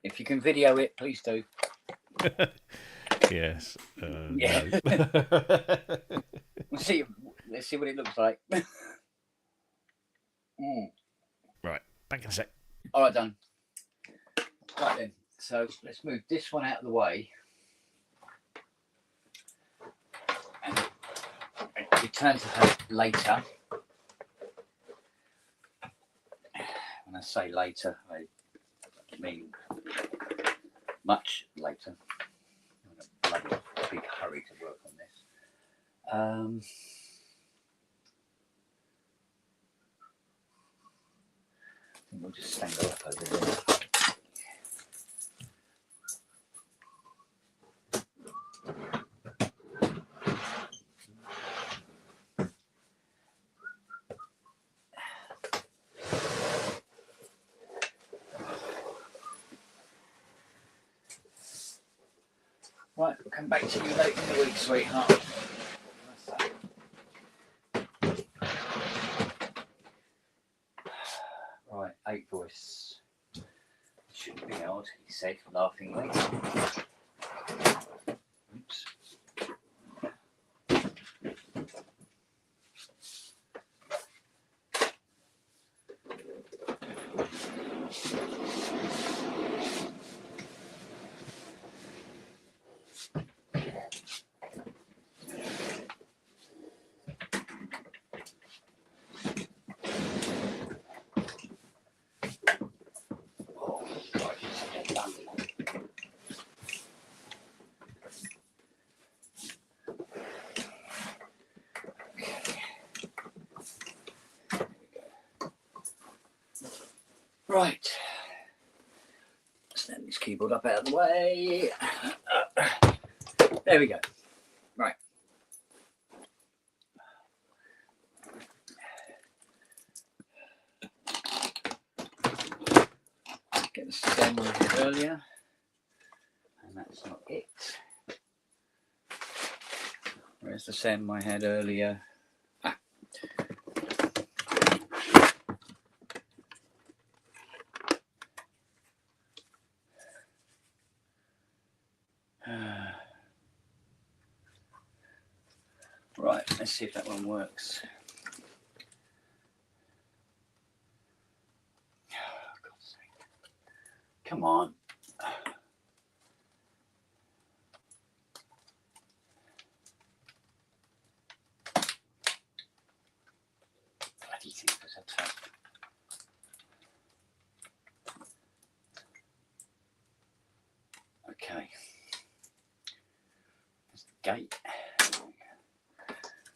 If you can video it, please do. Yes. Yeah. No. Let's see what it looks like. Right. Back in a sec. All right, done. Right then. So let's move this one out of the way. And return to her later. When I say later, I mean much later. I'm in a bloody big hurry to work on this. I think we'll just stand her up over there. Right, we'll come back to you later in the week, sweetheart. Right, 8 voice. Shouldn't be hard, he said, laughingly. Oops. Right, stand this keyboard up out of the way. There we go. Right. Get the stem I did earlier, and that's not it. Where's the stem I had earlier? Right, let's see if that one works. Oh, God's sake. Come on. Bloody thing was a tough. Okay. There's the gate.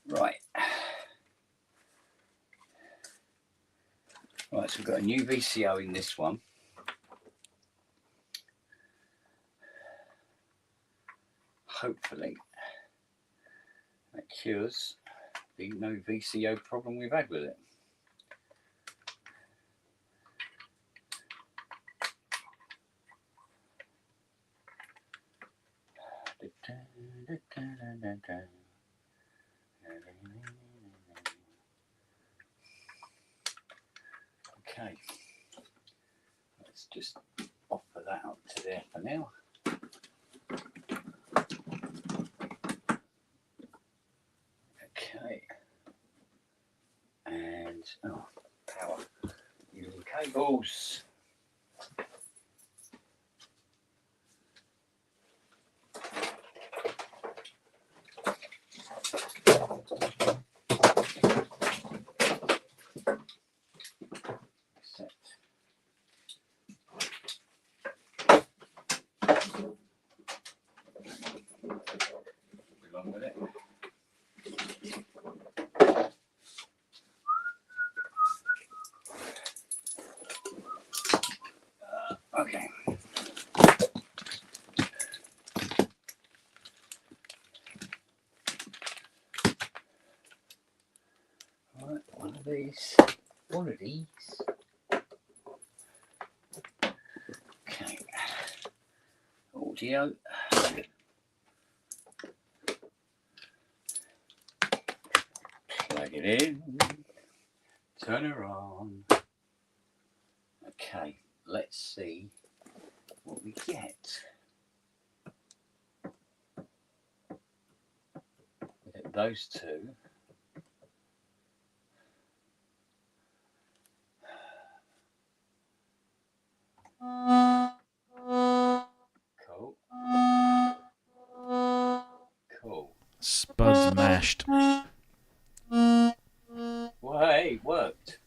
Right. Right, so we've got a new VCO in this one. Hopefully that cures the no VCO problem we've had with it. Okay, let's just offer that up to there for now. Okay, and power using cables. Along with it. these. One of these. Okay. Audio. Plug it in. Turn her on. Okay, let's see what we get. We get those two. Cool. Cool. Spuds mashed. Well, hey, it worked.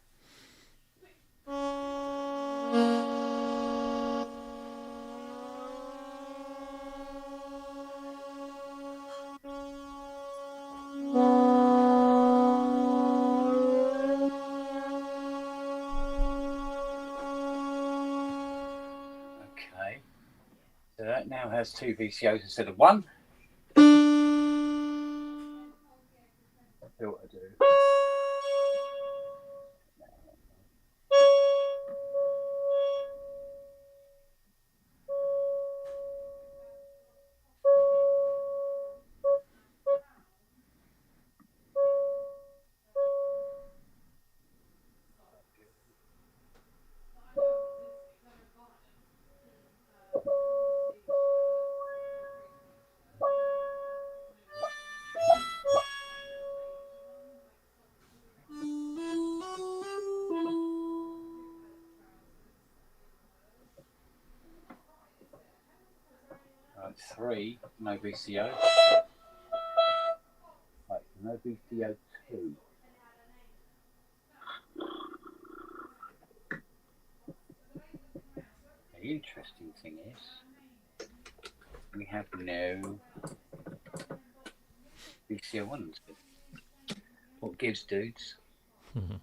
Okay. So that now has two VCOs instead of one. See what I do. Right, 3, no VCO. Right, no VCO 2. The interesting thing is, we have no VCO 1. What gives, dudes? Mm-hmm.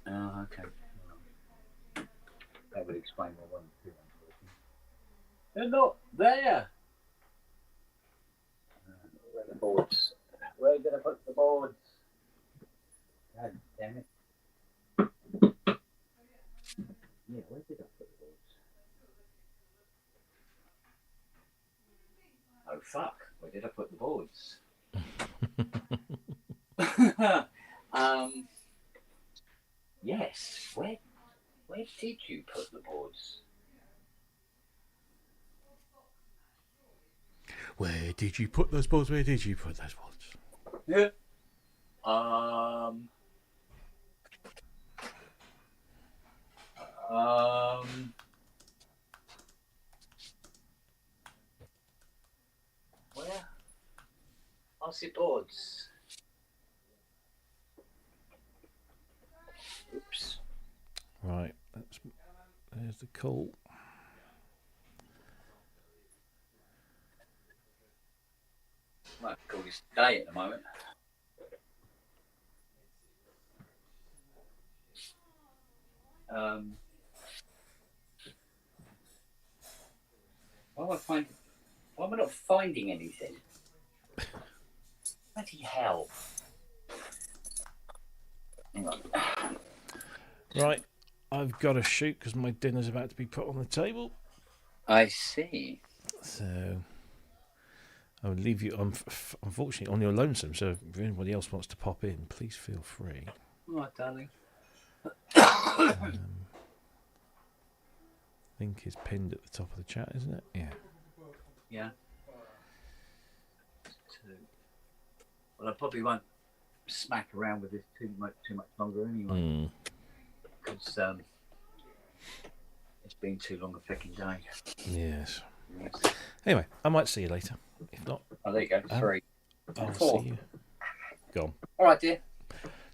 Oh, okay. That would explain why 1 and 2 aren't working. They're not there! Where are the boards? Where did I put the boards? God damn it. Yeah, where did I put the boards? Oh, fuck. Where did I put the boards? Yes. Where did you put the boards? Where did you put those boards? Where did you put those boards? Yeah. Where? What's the boards? Oops. Right, there's the call. Might call this day at the moment. Why am I not finding anything? Bloody hell. Hang on. Right, I've got to shoot because my dinner's about to be put on the table. I see. So I would leave you, unfortunately, on your lonesome. So if anybody else wants to pop in, please feel free. All right, darling. Link is pinned at the top of the chat, isn't it? Yeah. Yeah. Well, I probably won't smack around with this too much longer anyway. Because it's been too long a fucking day. Yes. Anyway, I might see you later. If not, oh, there you go. 3. I'll 4. see you. Go on. All right, dear.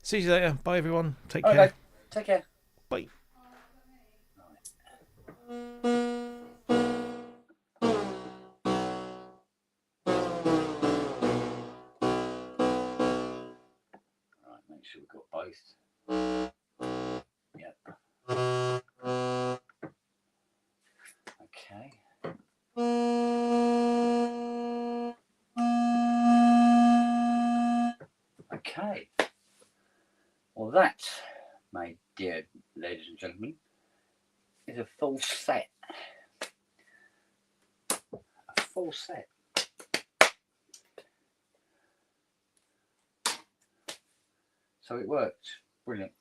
See you later. Bye, everyone. Take Okay. care. Take care. Bye. Right, make sure we've got both. Yep. Okay. Well, that, my dear ladies and gentlemen, is a full set. A full set. So it worked. Brilliant.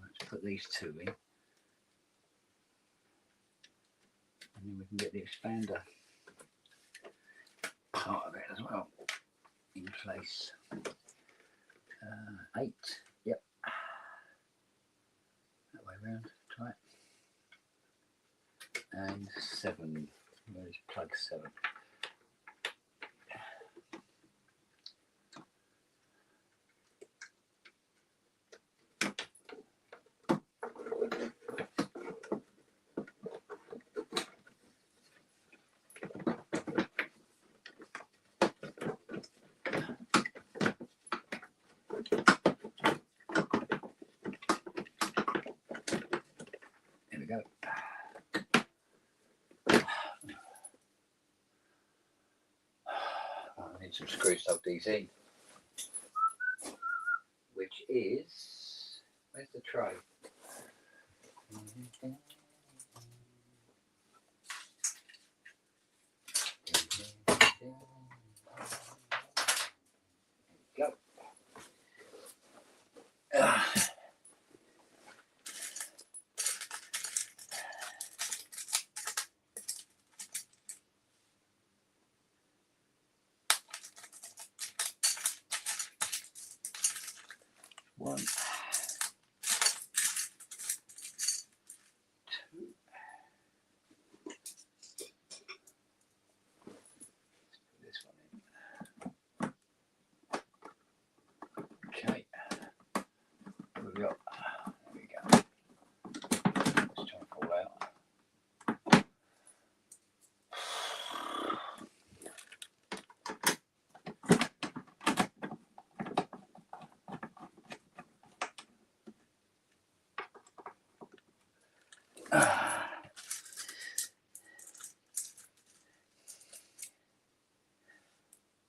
Let's put these two in. And then we can get the expander part of it as well in place. 8. Yep. That way around. Try it. And 7. Where's plug 7? There we go. I need some screws to hold these in, which is, where's the tray? Go. One, 2. Let's put this one in. Okay. What have we got? There we go. Let's try and pull out.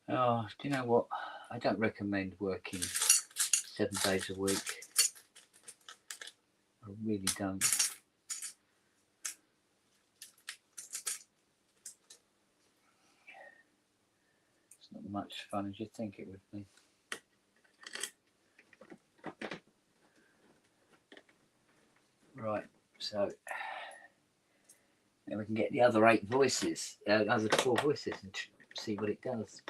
Oh, do you know what? I don't recommend working 7 days a week. I really don't. It's not much fun as you'd think it would be. Right, so now we can get the other 8 voices, other 4 voices, and see what it does.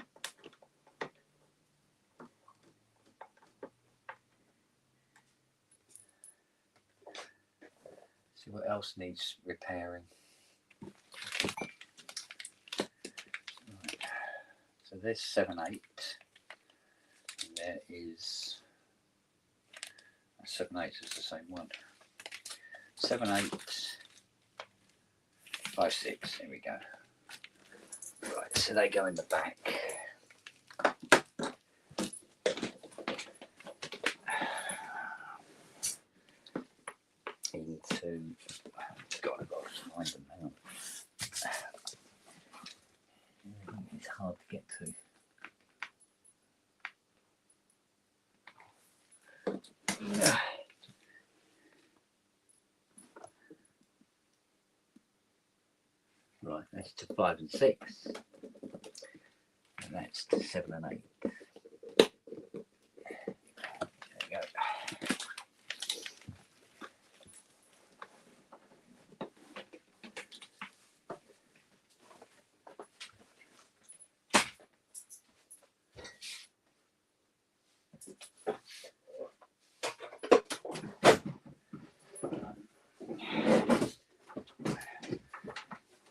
See what else needs repairing. Right. So there's 7, 8. And there is 7, 8 is the same one. 7, 8, 5, 6. There we go. Right, so they go in the back. Into, God, I've got to find them now. It's hard to get to. Right, that's to 5 and 6. And that's to 7 and 8. There we go.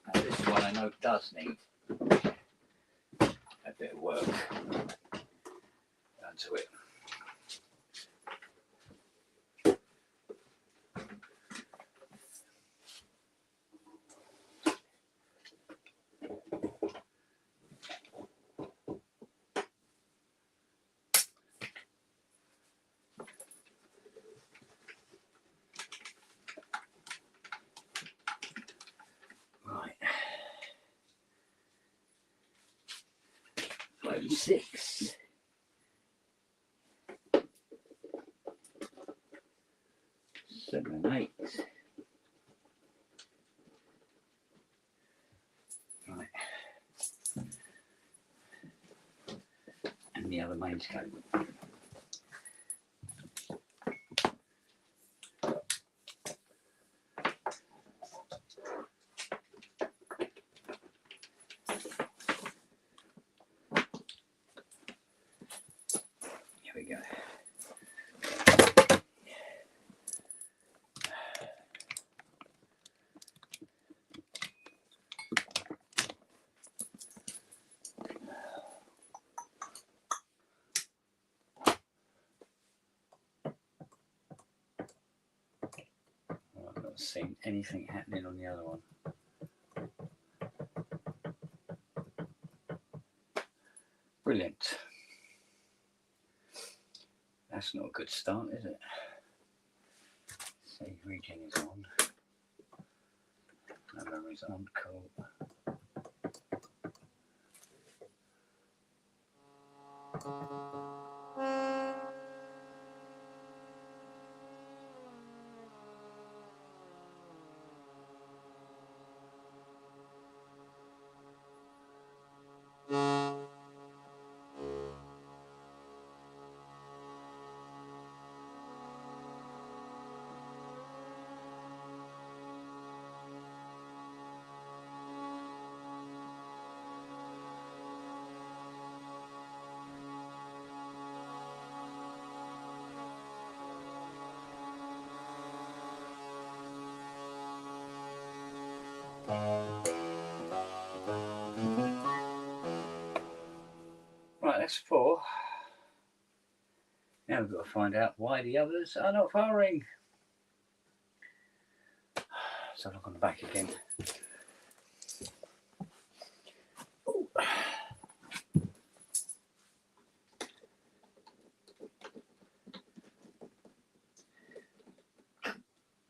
Now this one I know does need a bit of work done to it. Right. 5 and 6. 7 and 8. Right. And the other mains cable. Here we go. I've not seen anything happening on the other one. Brilliant. That's not a good start, is it? See, regen is on. Memory is on, cool. Right, that's 4. Now we've got to find out why the others are not firing. So look on the back again. Ooh.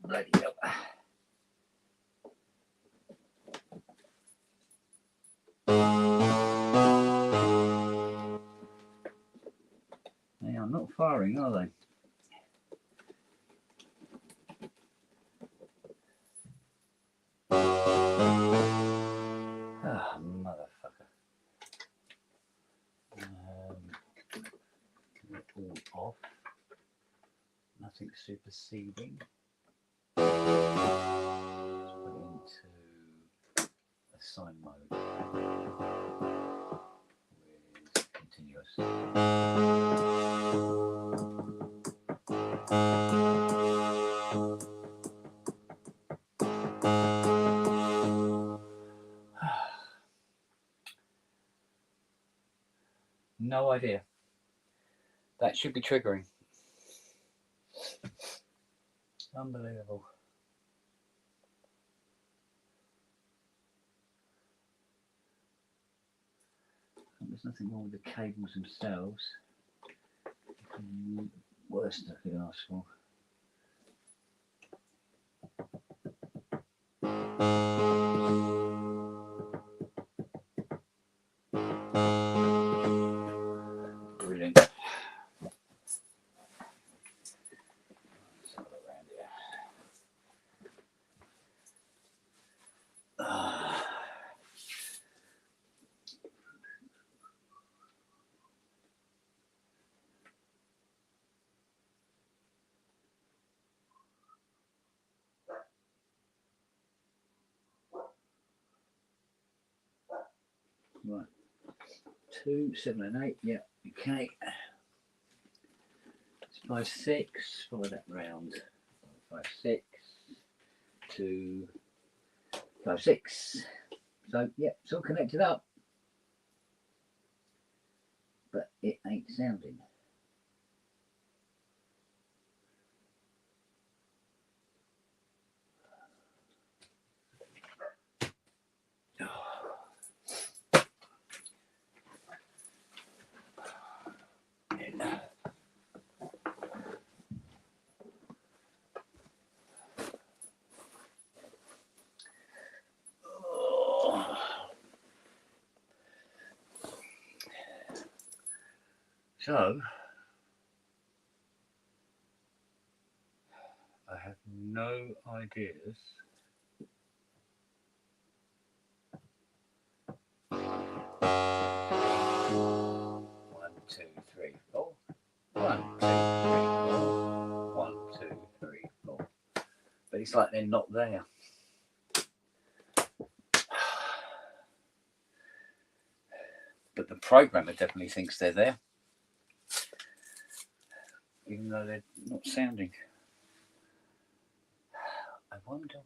Bloody hell. They are not firing, are they? Ah, motherfucker. All off. Nothing superseding. Let's put it into assign mode. With continuous. No idea. That should be triggering. Unbelievable. There's nothing wrong with the cables themselves. Worst I could ask for. Brilliant. Let's have a look around here. Right. 2, 7 and 8. Yeah, okay. 5, 6. Follow that round. 5, 6. 2, 5, 6. So, yeah, it's all connected up. But it ain't sounding. So, I have no ideas. One, two, three, four. 1, 2, 3, 4. 1, 2, 3, 4. But it's like they're not there. But the programmer definitely thinks they're there, even though they're not sounding. I wonder.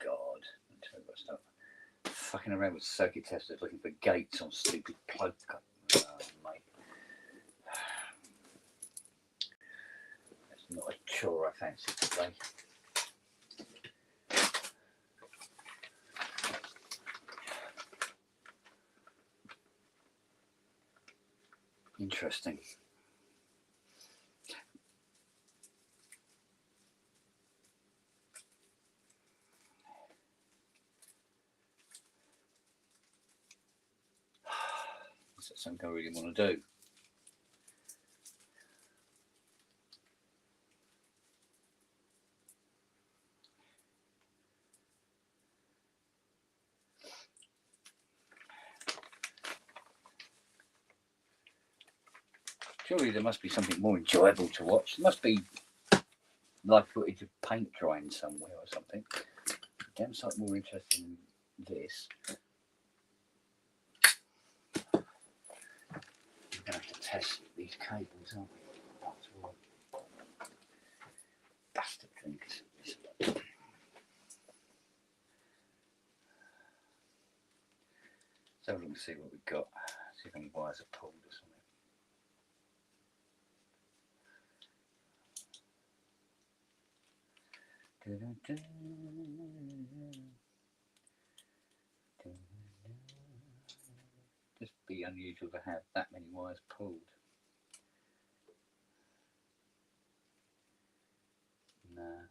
God, I'm telling you what stuff. Fucking around with circuit testers looking for gates on stupid plug. Oh, mate. That's not a chore I fancy today. Interesting. Is that something I really want to do? Surely there must be something more enjoyable to watch. There must be live footage of paint drying somewhere or something. Damn sight more interesting than this. We're going to have to test these cables, aren't we? After all. Bastard things. Let's have a look and see what we've got. See if any wires are pulled or something. Just be unusual to have that many wires pulled. No,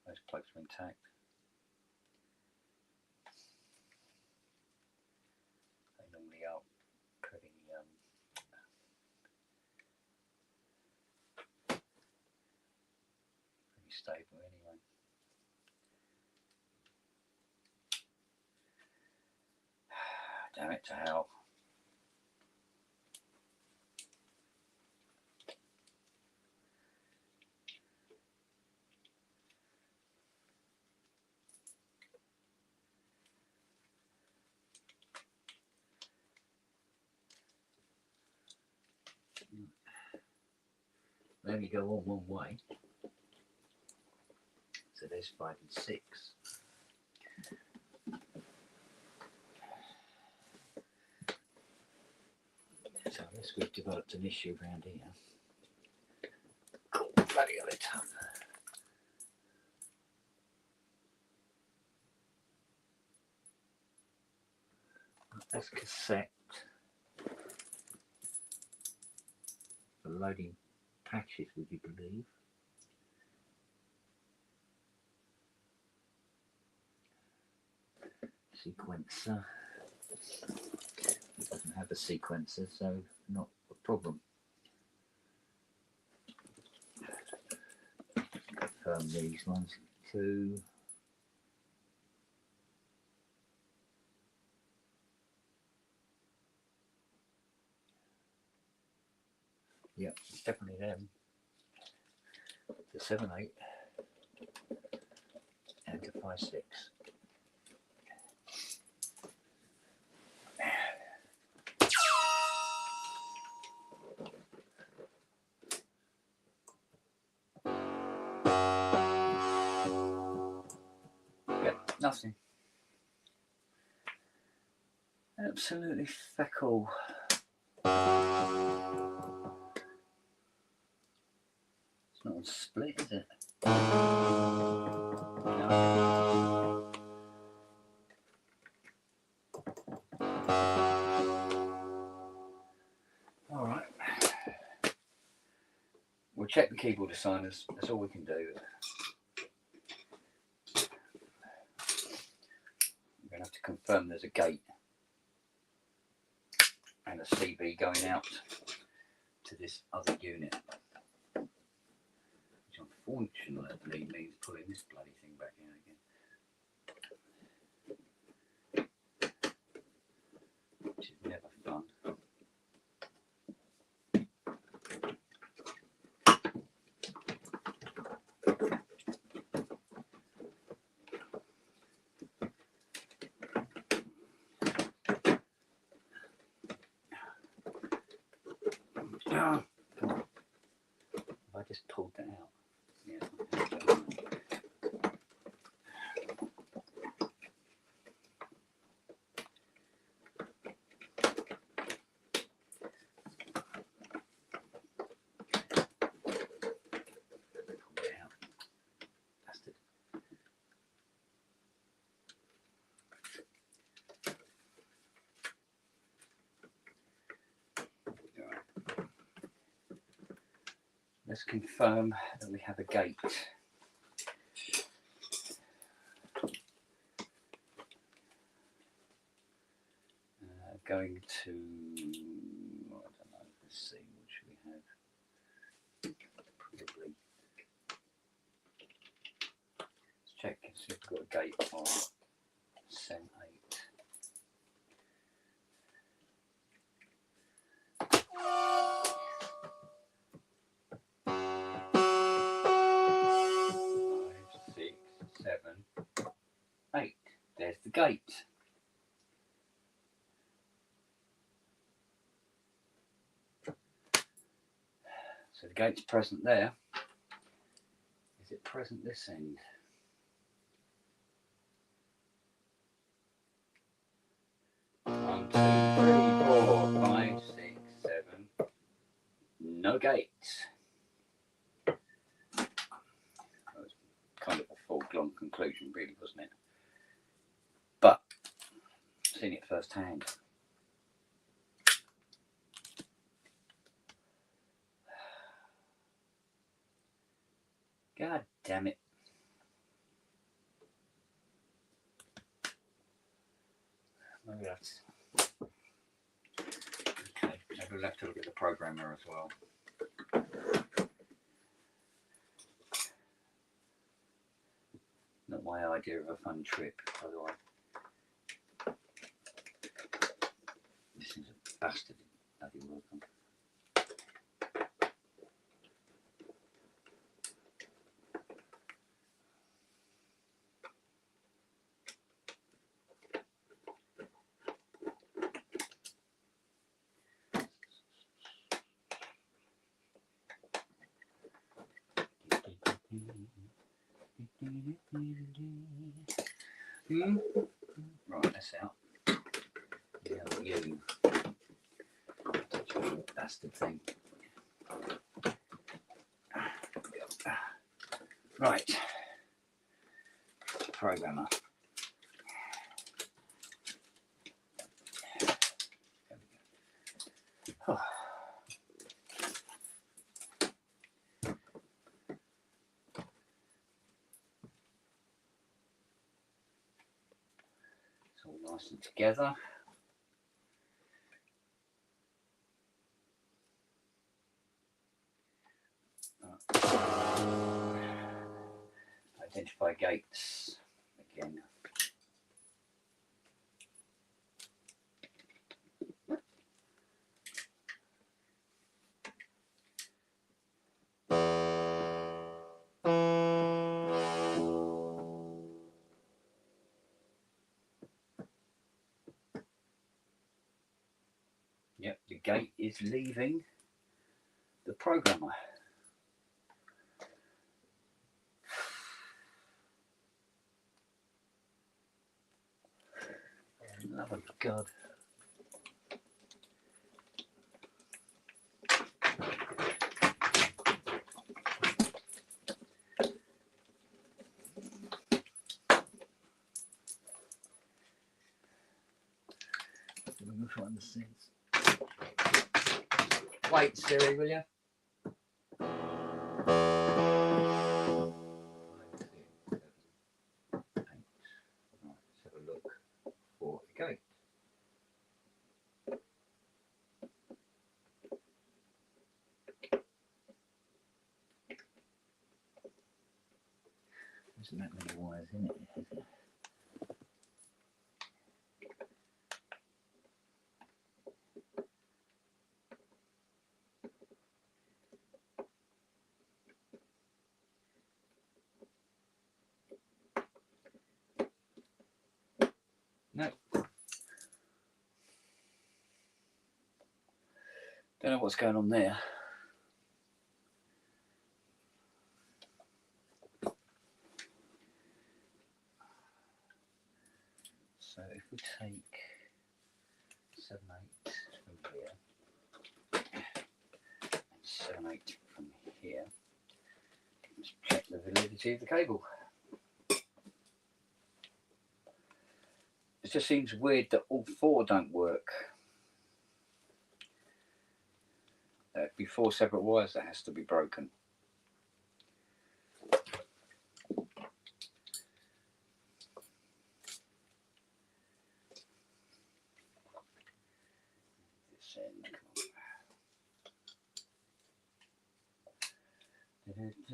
those plugs are intact. They normally are pretty stable anyway. Damn it to hell. They only go on one way. So there's 5 and 6. So unless we've developed an issue around here. Oh, bloody hell, it's up. That's cassette for loading patches, would you believe? Sequencer. It doesn't have a sequencer, so not a problem. Confirm these ones. 2. Yep, it's definitely them. The 7, 8 and the 5, 6. Yep, nothing. Absolutely feckle. It's not on split, is it? No. All right. We'll check the keyboard designers. That's all we can do. We're going to have to confirm there's a gate and a CB going out to this other unit. unfortunately means pulling this bloody thing back in again, which is never fun. Have I just pulled that out? Yeah. Pull it out. Bastard. Let's confirm that we have a gate. Going to, I don't know, let's see, what should we have? Probably. Let's check and see if we've got a gate on Sen 8. There's the gate. So the gate's present there. Is it present this end? One, two, three, 4, 5, 6, 7. No gate. That was kind of a foregone conclusion, really, wasn't it? But seen it firsthand. God damn it. Maybe that's okay. Maybe we'll have to look at the programmer as well. Not my idea of a fun trip, by the way. This is a bastard bloody welcome. Right, that's out. Yeah, you bastard thing. Right, programmer. Oh. It's all nice and together. Identify gates again. Yep, the gate is leaving the programmer. Love of God. Wait, Siri, will you? Let's have a look for the gate. Isn't that many wires in it? Is it? No. Don't know what's going on there. So if we take 7, 8 from here, and 7, 8 from here, let's check the validity of the cable. It just seems weird that all 4 don't work. That'd be 4 separate wires that has to be broken. This end, come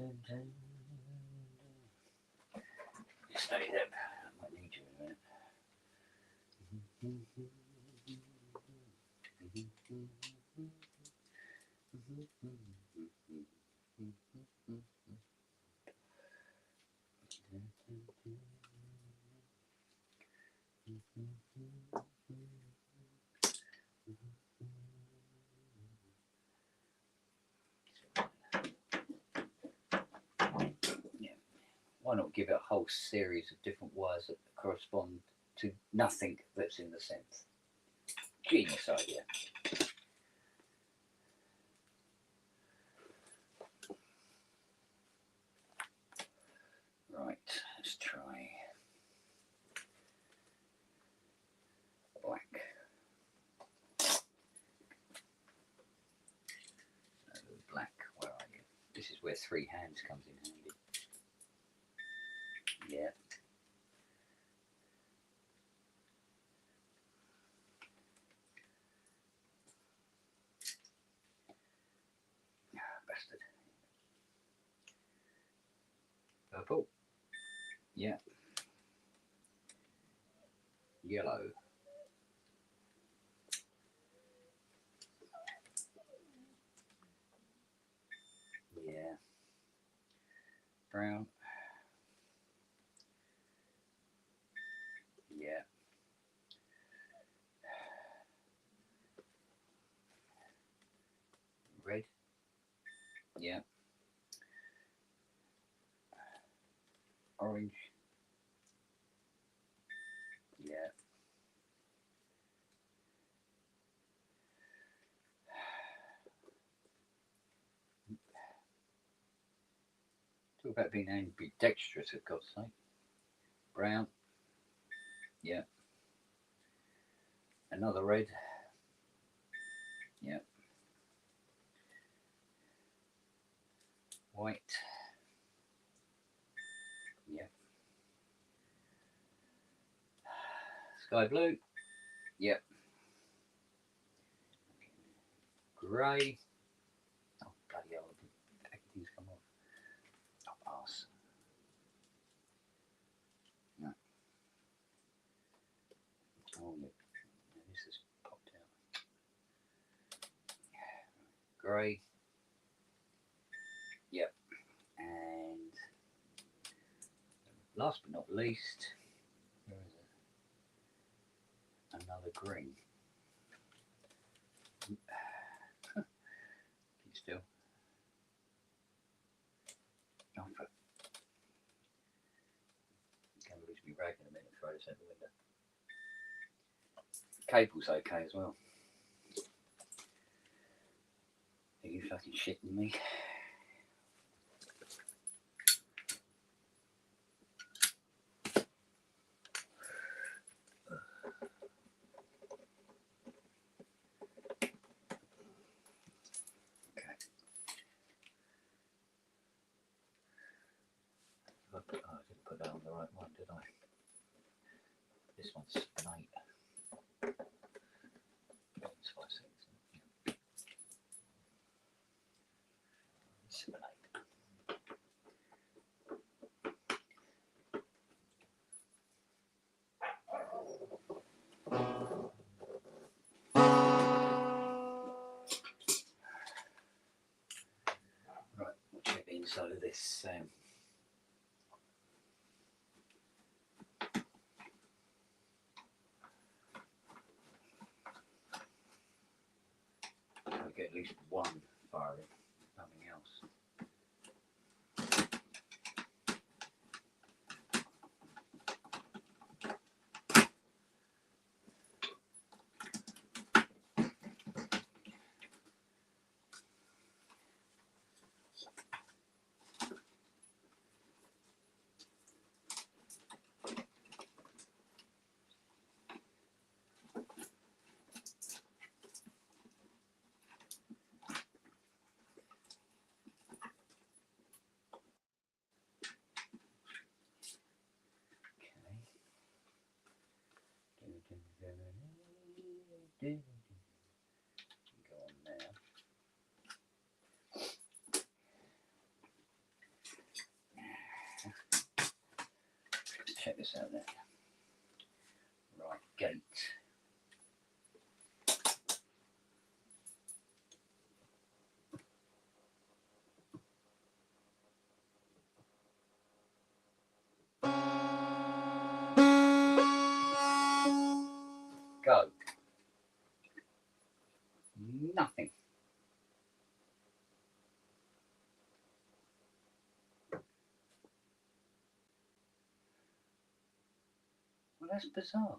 on. Stay there. I might need you in a minute. Why not give it a whole series of different wires that correspond to nothing that's in the synth? Genius idea. Right, let's try black. Black, where are you? This is where 3 hands comes in handy. Yeah. Bastard. Purple. Yeah. Yellow. Yeah. Brown. Yeah. Red. Yeah. Orange. Yeah. Talk about being ambidextrous, for God's sake. Brown. Yeah. Another red. Yeah. White. Yeah. Sky blue. Yeah. Grey. Oh, bloody hell. These come off. I'll pass. No. Oh, yeah. This has popped out. Grey. Yep. And last but not least, where is it? Another green. Keep still. Oh, fuck. Can't lose me rag in a minute. Throw this out the window. Cable's okay as well. Are you fucking shitting me? Oh, I didn't put that on the right one, did I? This one's an 8. It's 5, 6. 7, 8. side of this. I'll get at least one firing, nothing else. Go on there. Let's check this out then. Right, gate. Go. Nothing. Well, that's bizarre.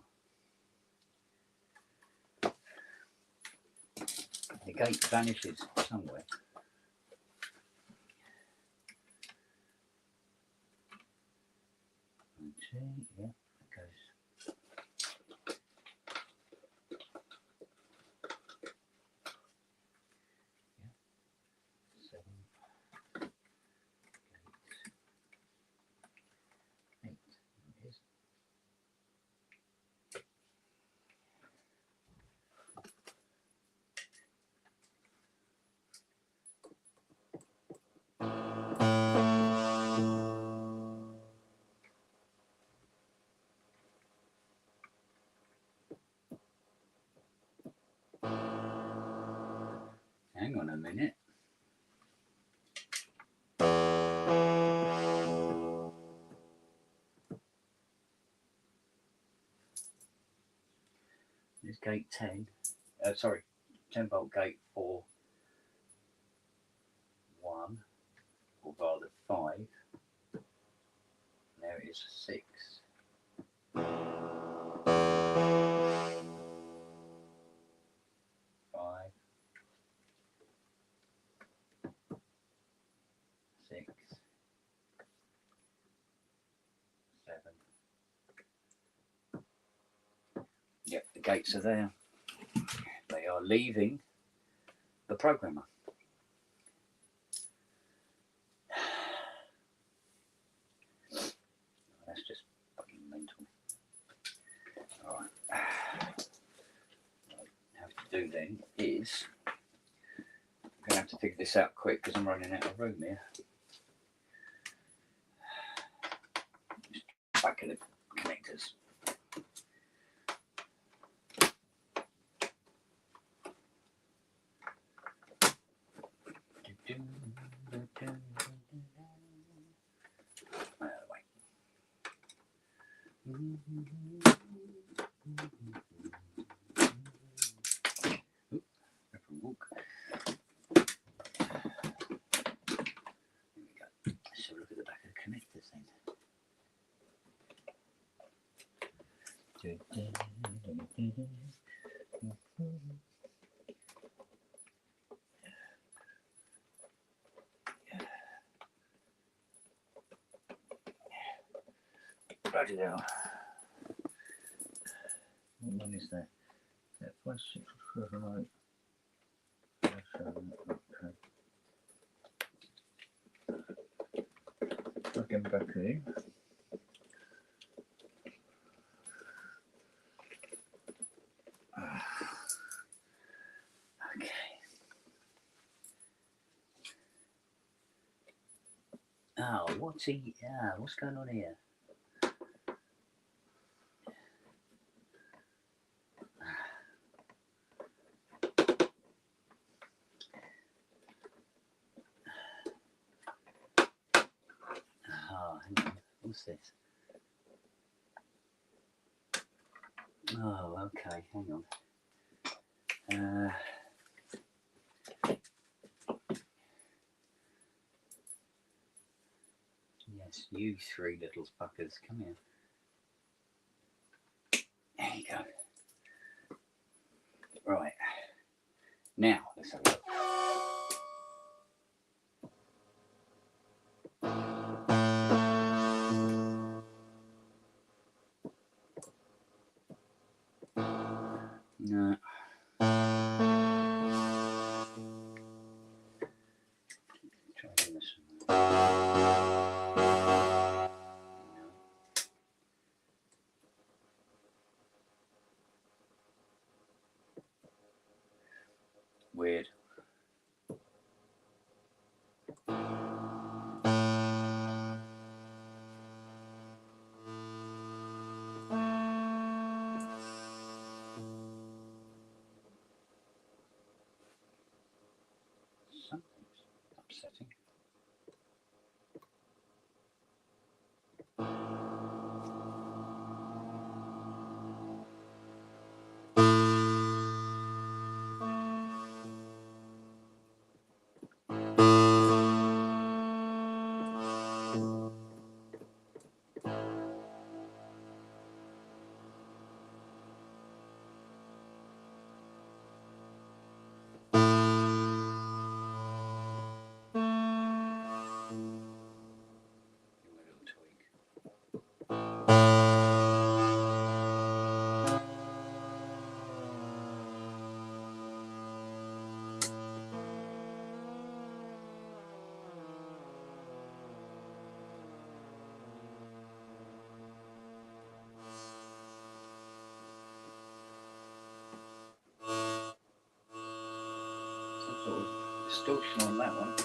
The gate vanishes somewhere. See, yeah, it goes. Yeah, 7, 8, 8. There it is. Hang on a minute. This gate 10, sorry, 10 volt gate for 1, or rather 5. There it is, 6. 5. Six, 7. Yep, the gates are there. They are leaving the programmer. That's just fucking mental. Alright. What I have to do then is I'm going to have to figure this out quick because I'm running out of room here. Just back of the connectors. Walk. There we go. Let's have a look at the back of the connectors then. Bloody hell. What one is that? That 5, 6, 7, 8. Plug him back in. Okay. Oh, what's he? What's going on here? What's this? Oh, okay. Hang on. Yes, you three little fuckers. Come here. There you go. Right. Now, let's have a look. No. Try this one. No. Weird. Something's upsetting. Give it a little tweak. Some sort of distortion on that one.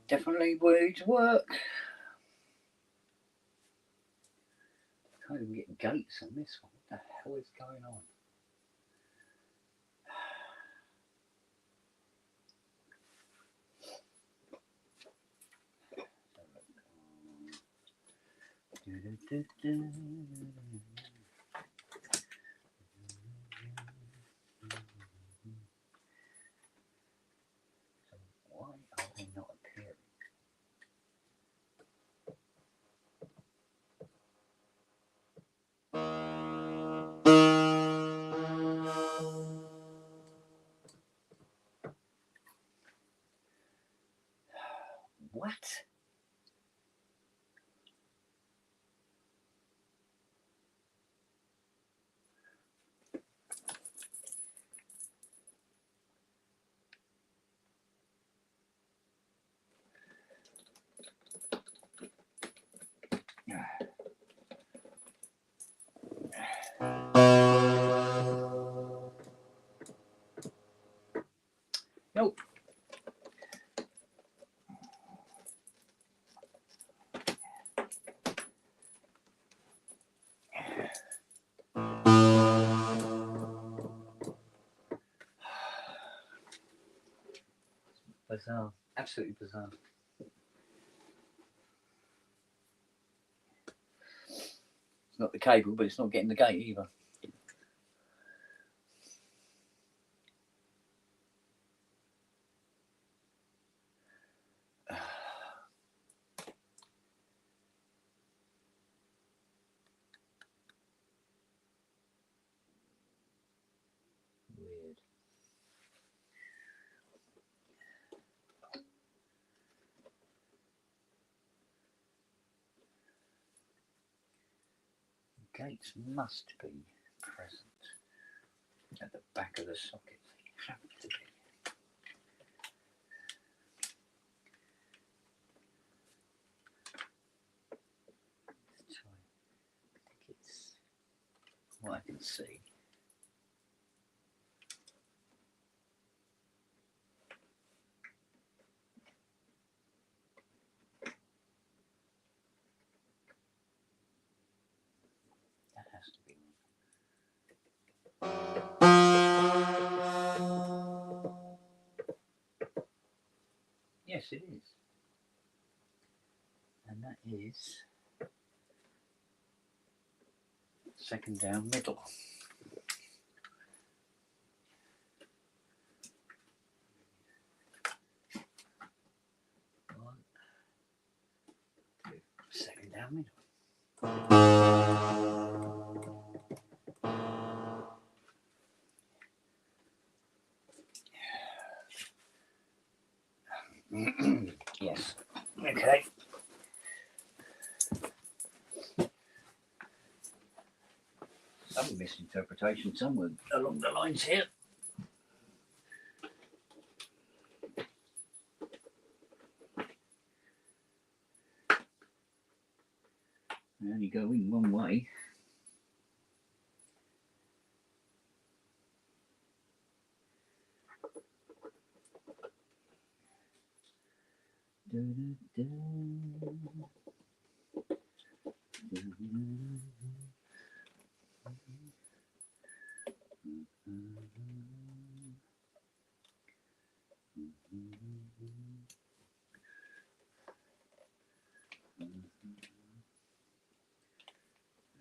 Definitely needs work. Can't even get gates on this one. What the hell is going on? Why are they not appearing? What? Nope. Bizarre. Absolutely bizarre. It's not the cable, but it's not getting the gate either. Weird. Gates must be present at the back of the socket. They have to be. Let's try. I think it's what I can see. has to be. Yes, it is. And that is second down middle. One, two, second down middle. Yes. Okay. Some misinterpretation somewhere along the lines here. They only go in one way.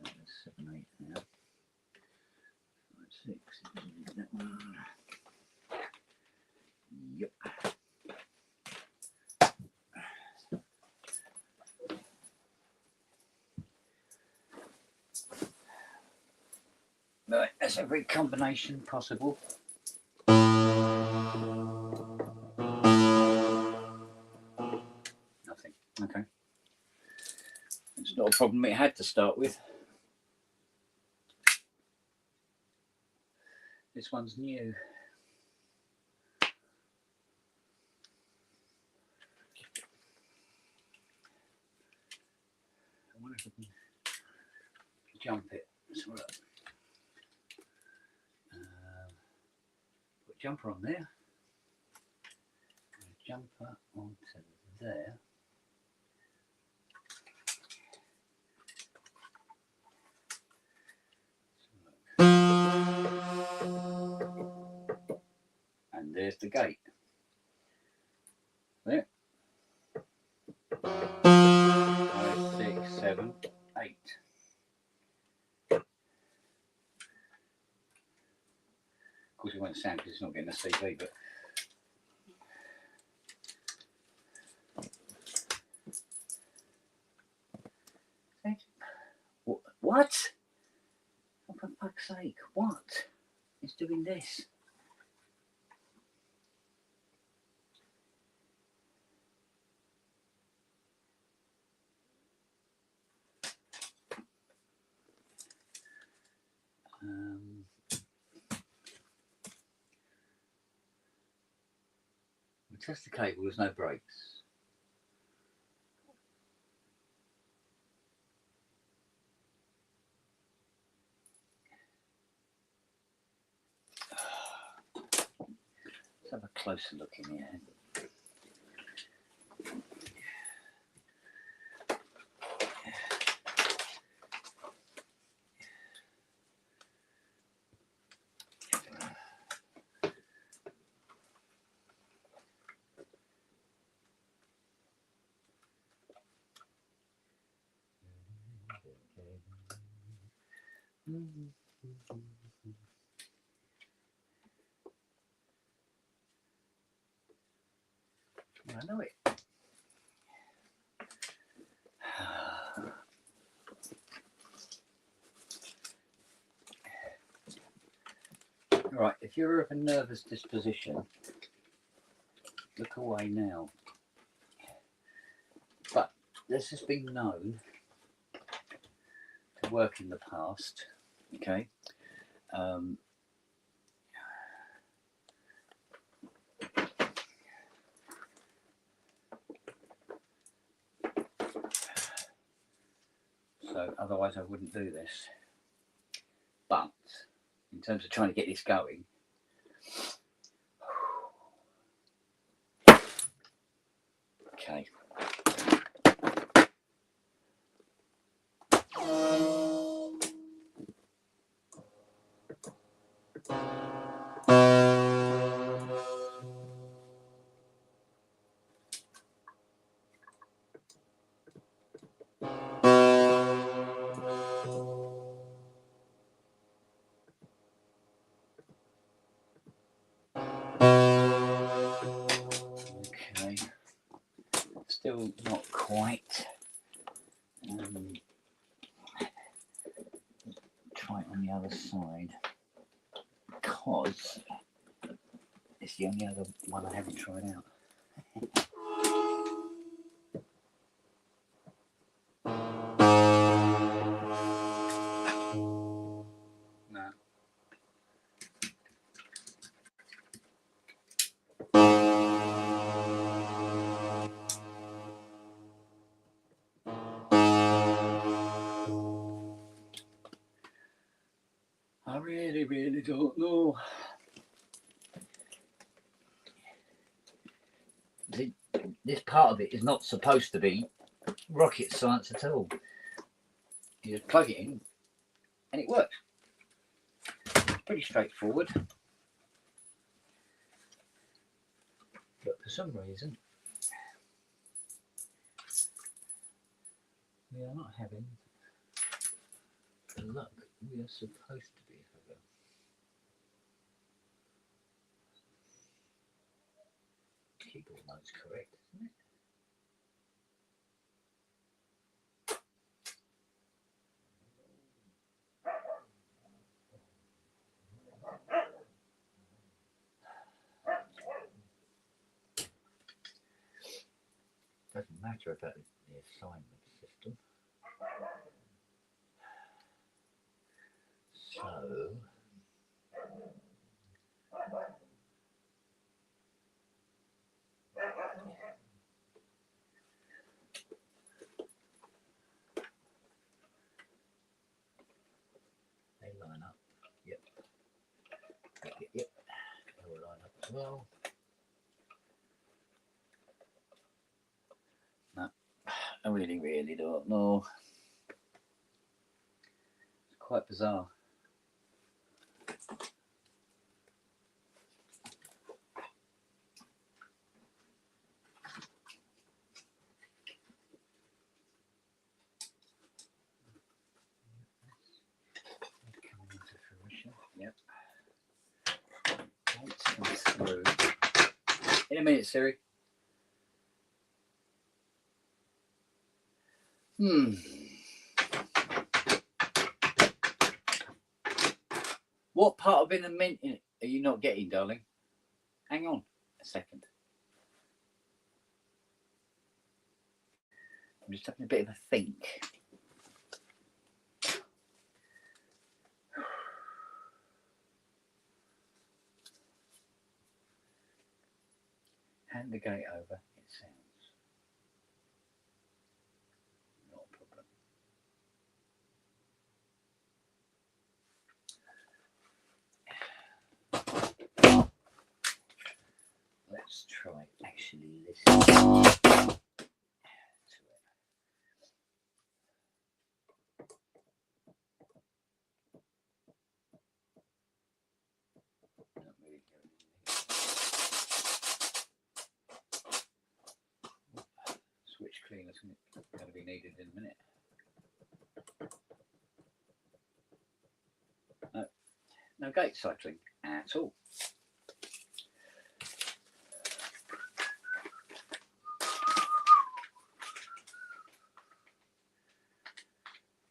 That's 7, 8 now. 5, 6. That one. Yep. Right, that's every combination possible. Nothing. Okay. It's not a problem it had to start with. This one's new. I wonder if I can jump it. Let's have a look. Put a jumper on there. Jumper onto there. And there's the gate. There. 5, 6, 7, 8. Of course, it won't sound because it's not getting a CV, but what? Oh, for fuck's sake! What? It's doing this. We test the cable. There's no brakes. Let's have a closer look in here. I know it. Right, if you're of a nervous disposition, look away now. But this has been known to work in the past, okay? So otherwise I wouldn't do this. But in terms of trying to get this going, okay. Try it on the other side because it's the only other one I haven't tried out. No. I really don't know. This part of it is not supposed to be rocket science at all. You just plug it in and it works. It's pretty straightforward. But for some reason, we are not having the luck we are supposed to be having. Keyboard mode's correct, isn't it? Doesn't matter about the assignment system. So they line up. Yep. Yep. They will line up as well. No, I really don't know. It's quite bizarre. Coming into fruition. Yep. Let's come through. In a minute, Siri. What part of in a minute are you not getting, darling? Hang on a second. I'm just having a bit of a think. Hand the gate over, it sounds. Not a problem. Let's try actually listening to it. Not really hearing anything. Switch cleaner's going to be needed in a minute. No gate cycling at all.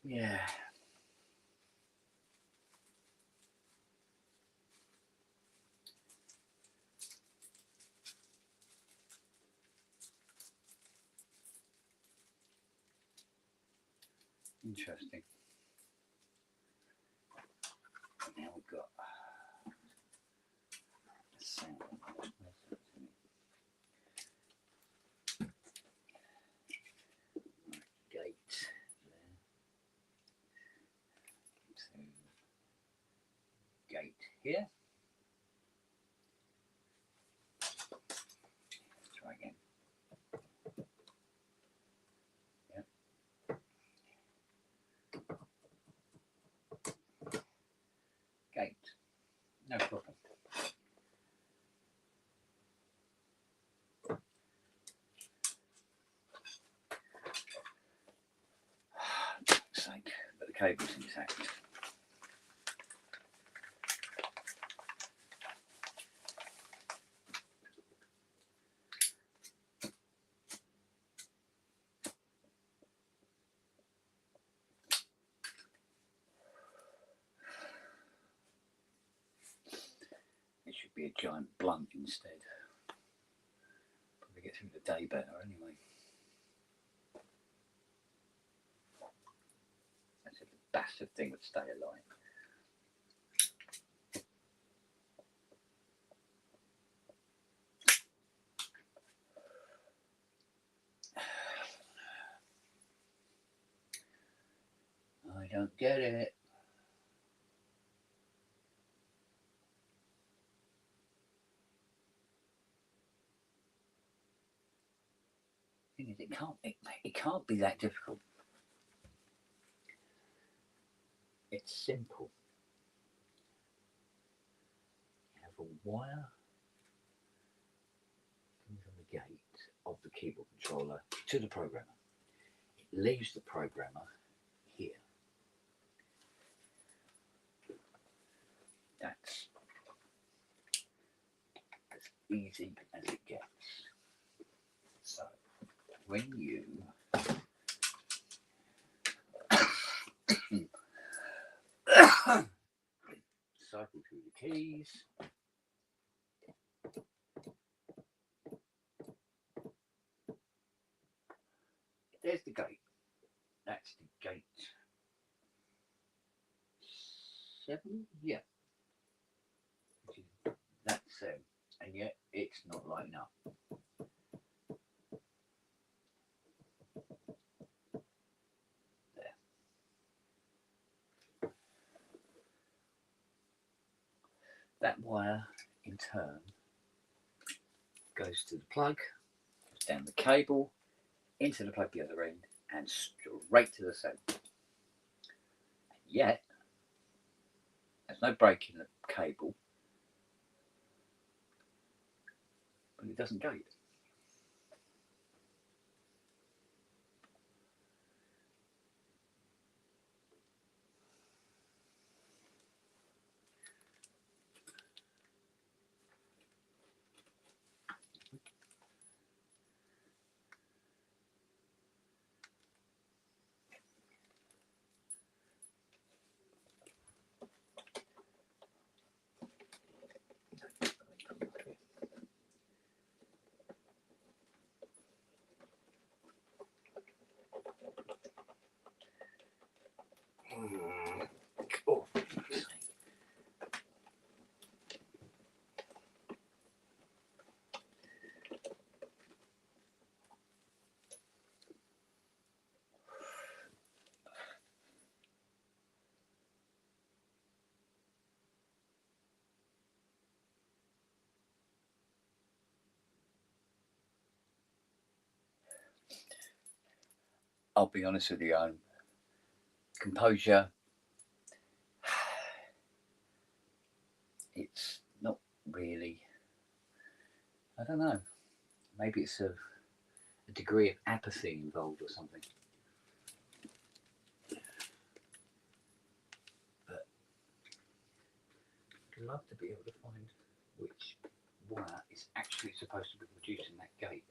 Yeah. Interesting. Now we've got sound. Gate there. So, gate here. Let's try again. Yep. Gate. No problem. Fuck's sake, but the cable's intact. giant blunt instead. Probably get through the day better anyway. That's if the bastard thing would stay alive. I don't get it. It can't be that difficult. It's simple. You have a wire from the gate of the keyboard controller to the programmer. It leaves the programmer here. That's as easy as it gets. So when you cycle through the keys, there's the gate. That's the gate 7, yeah. That's 7, and yet it's not lighting up. There. That wire, in turn, goes to the plug, goes down the cable, into the plug the other end, and straight to the 7. And yet, there's no break in the cable, but it doesn't gate. Oh. I'll be honest with you, composure, it's not really, I don't know, maybe it's a degree of apathy involved or something. But I'd love to be able to find which wire is actually supposed to be producing that gate.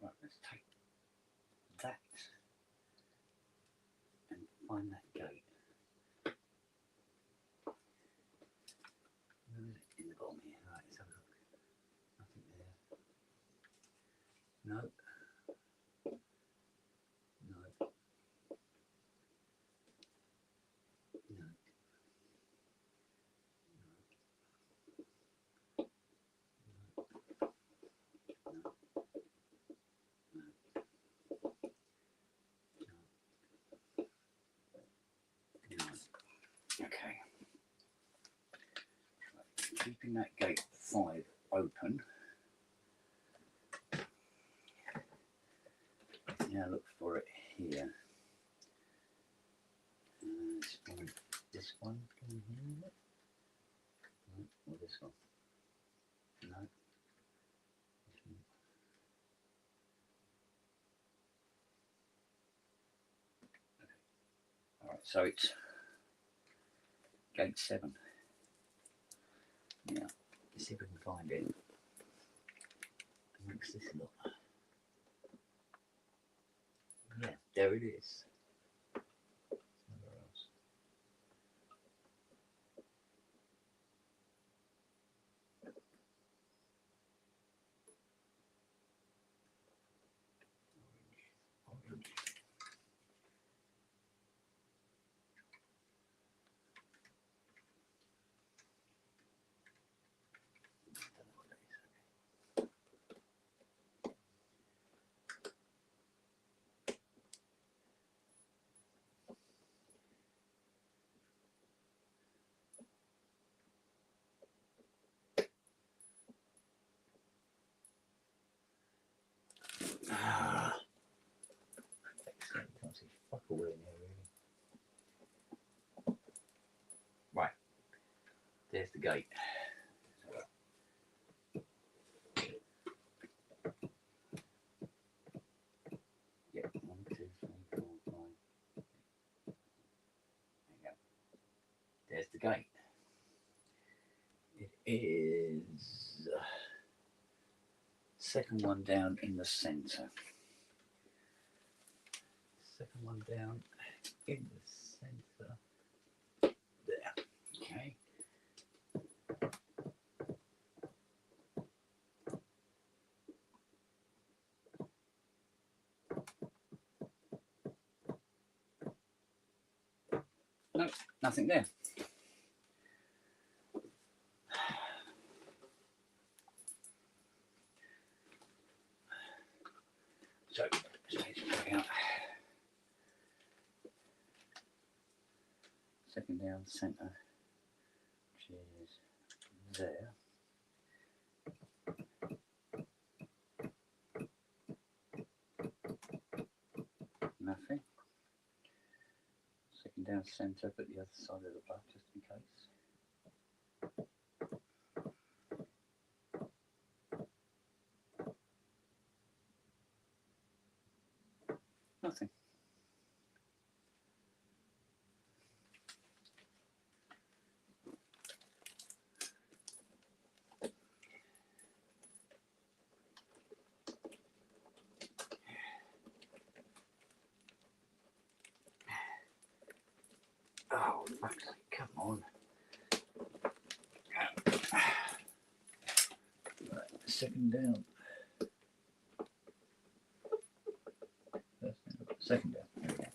Right, let's take that and find that gate. Where is it? In the bottom here. Right, let's have a look. Nothing there. No. No. No. Okay. Keeping that gate 5 open. Now look for it here. This one going here? No, or this one? No. This one. Okay. Alright, so it's gate 7. Now, let's see if we can find it. What's this lot? Yeah, there it is. Somewhere else. Orange. Ah, excellent. Can't see fuck all in here, really. Right, there's the gate. Yep, 1, 2, 3, 4, 5. There you go. There's the gate. It is second one down in the centre. Second one down in the centre. There. Okay. No, nothing there. So let's take it out. Second down centre, which is there. Nothing. Second down centre, but the other side of the plug just in case. Nothing. Oh, fuck's sake, come on. Right, second down. Second down. There we go.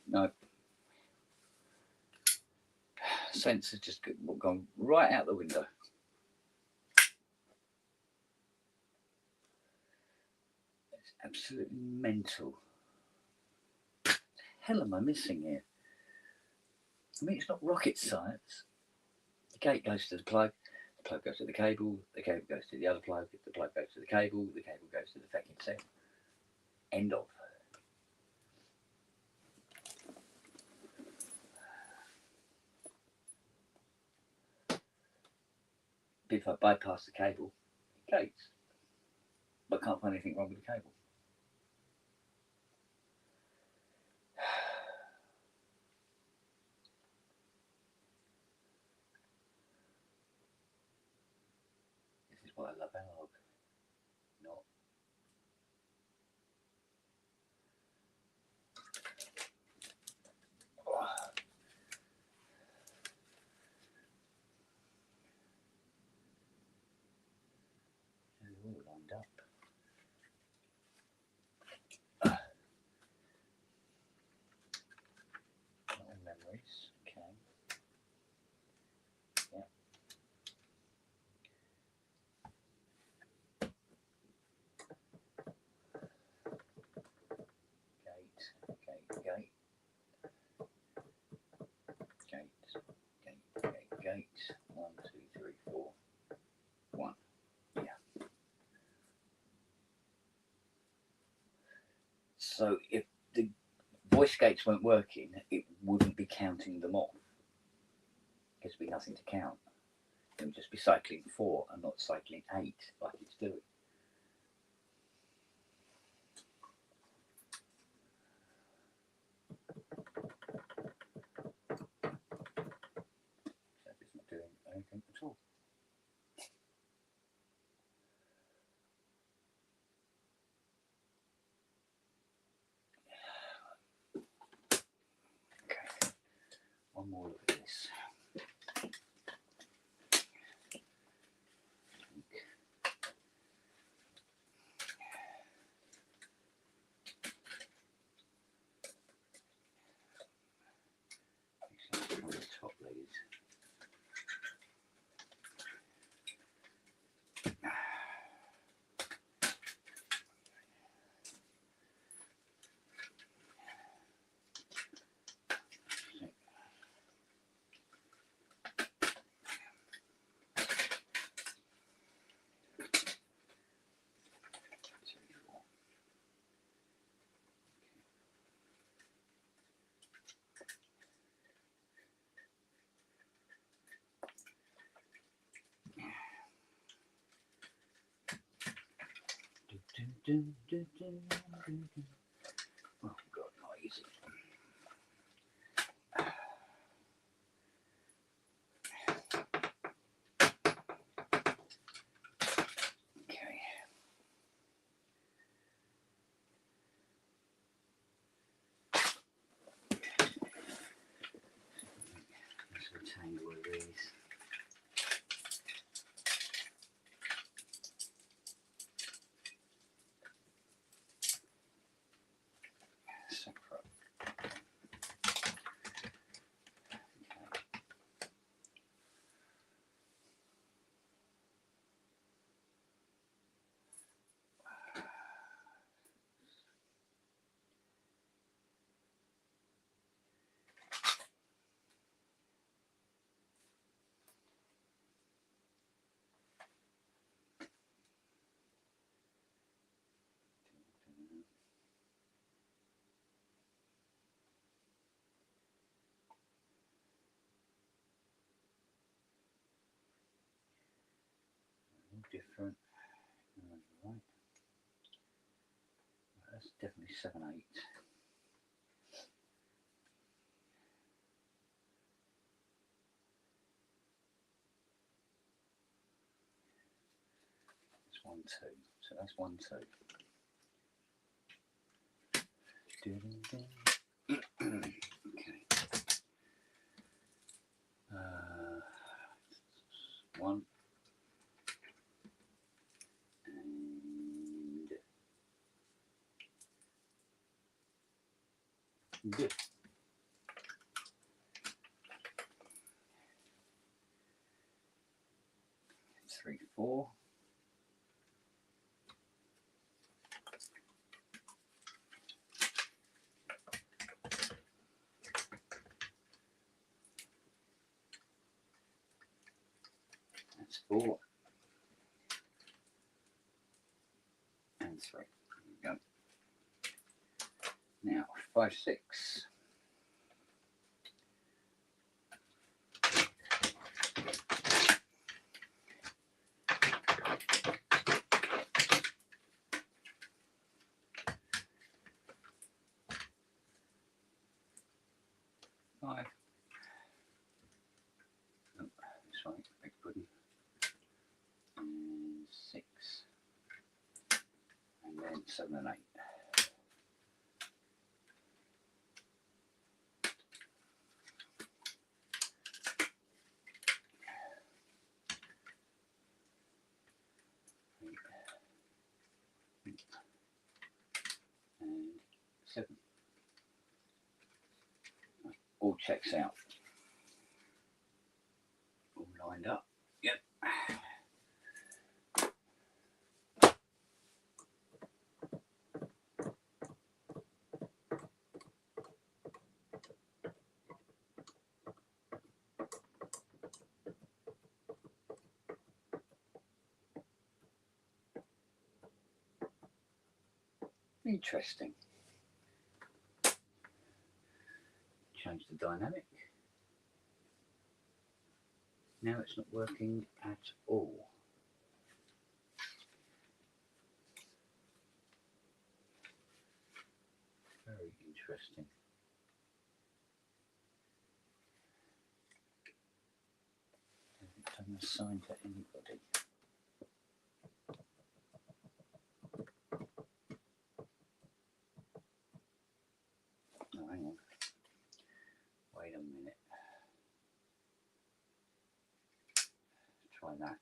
No. Sensor's just gone right out the window. It's absolutely mental. What the hell am I missing here? I mean, it's not rocket science. The gate goes to the plug goes to the cable goes to the other plug goes to the cable goes to the fucking set. End of. If I bypass the cable, it goes. But I can't find anything wrong with the cable. This is why I love analog. Not. They're all lined up. Little memories. Okay. Yeah. Gate. Gate. 1, 2, 3, 4. 1. Yeah. So if the voice gates weren't working, it wouldn't be counting them off. There'd be nothing to count. It would just be cycling 4 and not cycling 8 like it's doing. So it's not doing anything at all. Okay, one more look at this. From the top, ladies. Oh God, not easy. Okay. Let's retangle these. Separate. Different. Right. That's definitely 7, 8. It's 1, 2. So that's 1, 2. Okay. 1 and good. 3, 4. That's 4 and 3. There we go. Now 5, 6. Five. Oh, this way, big pudding. And 6. And then 7 and 8. And 7. All checks out. All lined up. Yep. Interesting. Change the dynamic. Now it's not working at all. Very interesting. Haven't done a sign to anybody. Oh, hang on. Wait a minute. Try that.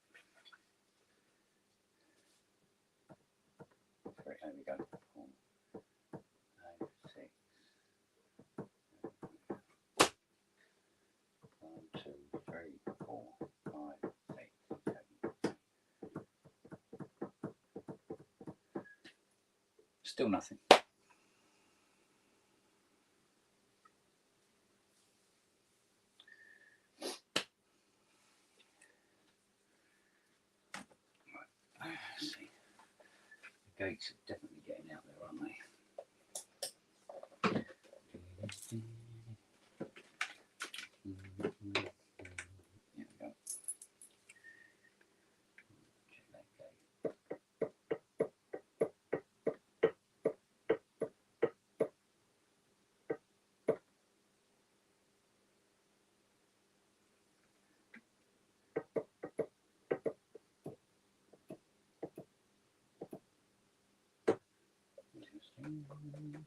There we go. 4, 5, 6. 1, 2, 3, 4, 5, 6, 7. Still nothing. Let's see. The gates are definitely getting out there, aren't they? Here we go. Check that gate. Interesting. This one. Yeah.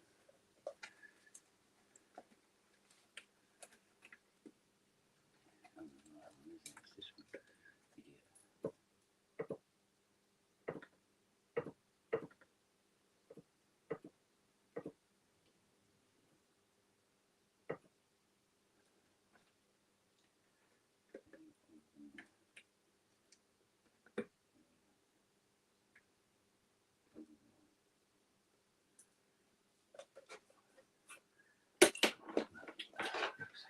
That's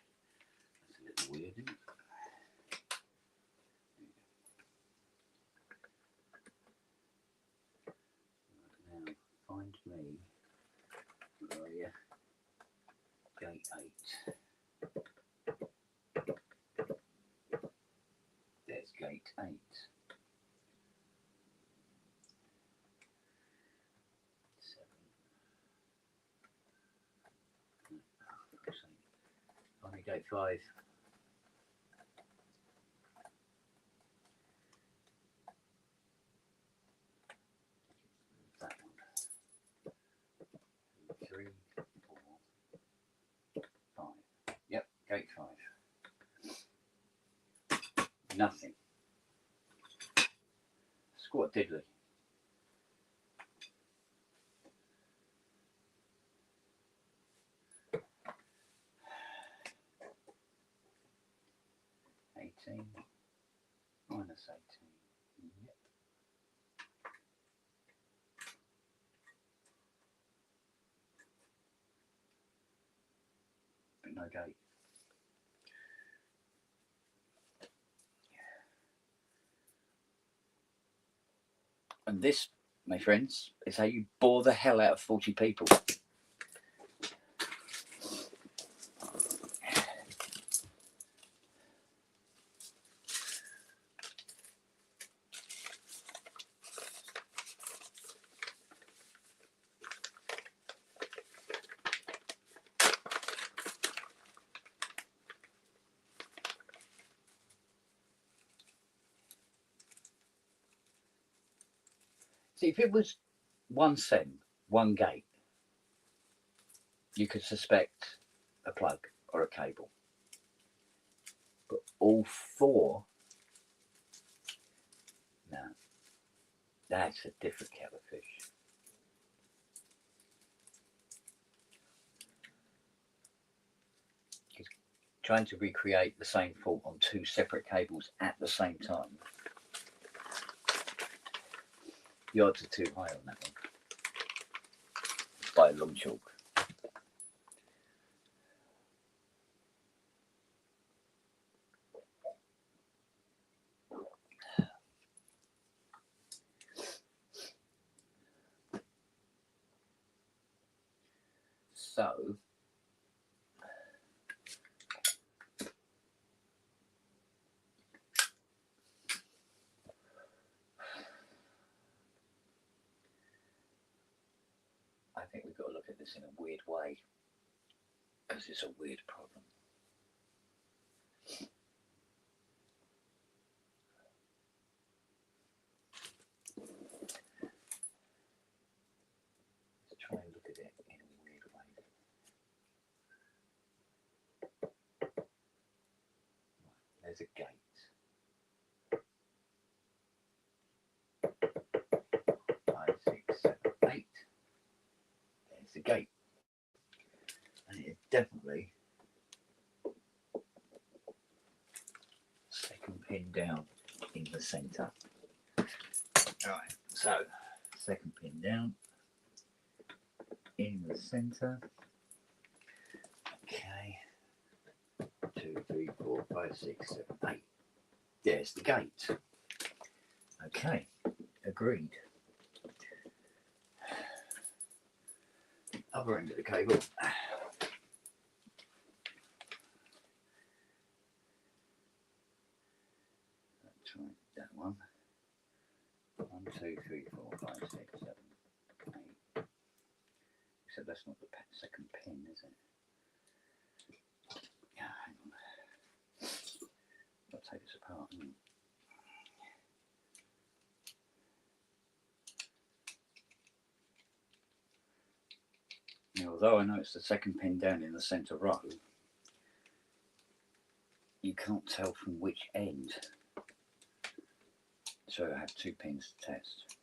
a little weird, isn't it? Now, find me. Where are you? Gate 8. There's gate 8. 7. Find me gate 5. That one. 3, 4, 5. Yep, gate 5. Nothing. Squat diddly. -18. Yep. But no gate. And this, my friends, is how you bore the hell out of 40 people. See, if it was one SEM, one gate, you could suspect a plug or a cable. But all four, no, that's a different kettle of fish. Trying to recreate the same fault on two separate cables at the same time. The odds are too high on that one. By a long chalk. So I think we've got to look at this in a weird way, because it's a weird problem. Let's try and look at it in a weird way. There's a gate. 5, 6, 7, 8. There's the gate. And it's definitely second pin down in the centre. Alright, so second pin down in the centre. Okay. 2, 3, 4, 5, 6, 7, 8. There's the gate. Okay, agreed. Other end of the cable. Let's try that one. 1, 2, 3, 4, 5, 6, 7, 8. Except that's not the second pin, is it? Yeah, hang on. I'll take this apart. Now, although I know it's the second pin down in the centre row, you can't tell from which end. So I have 2 pins to test.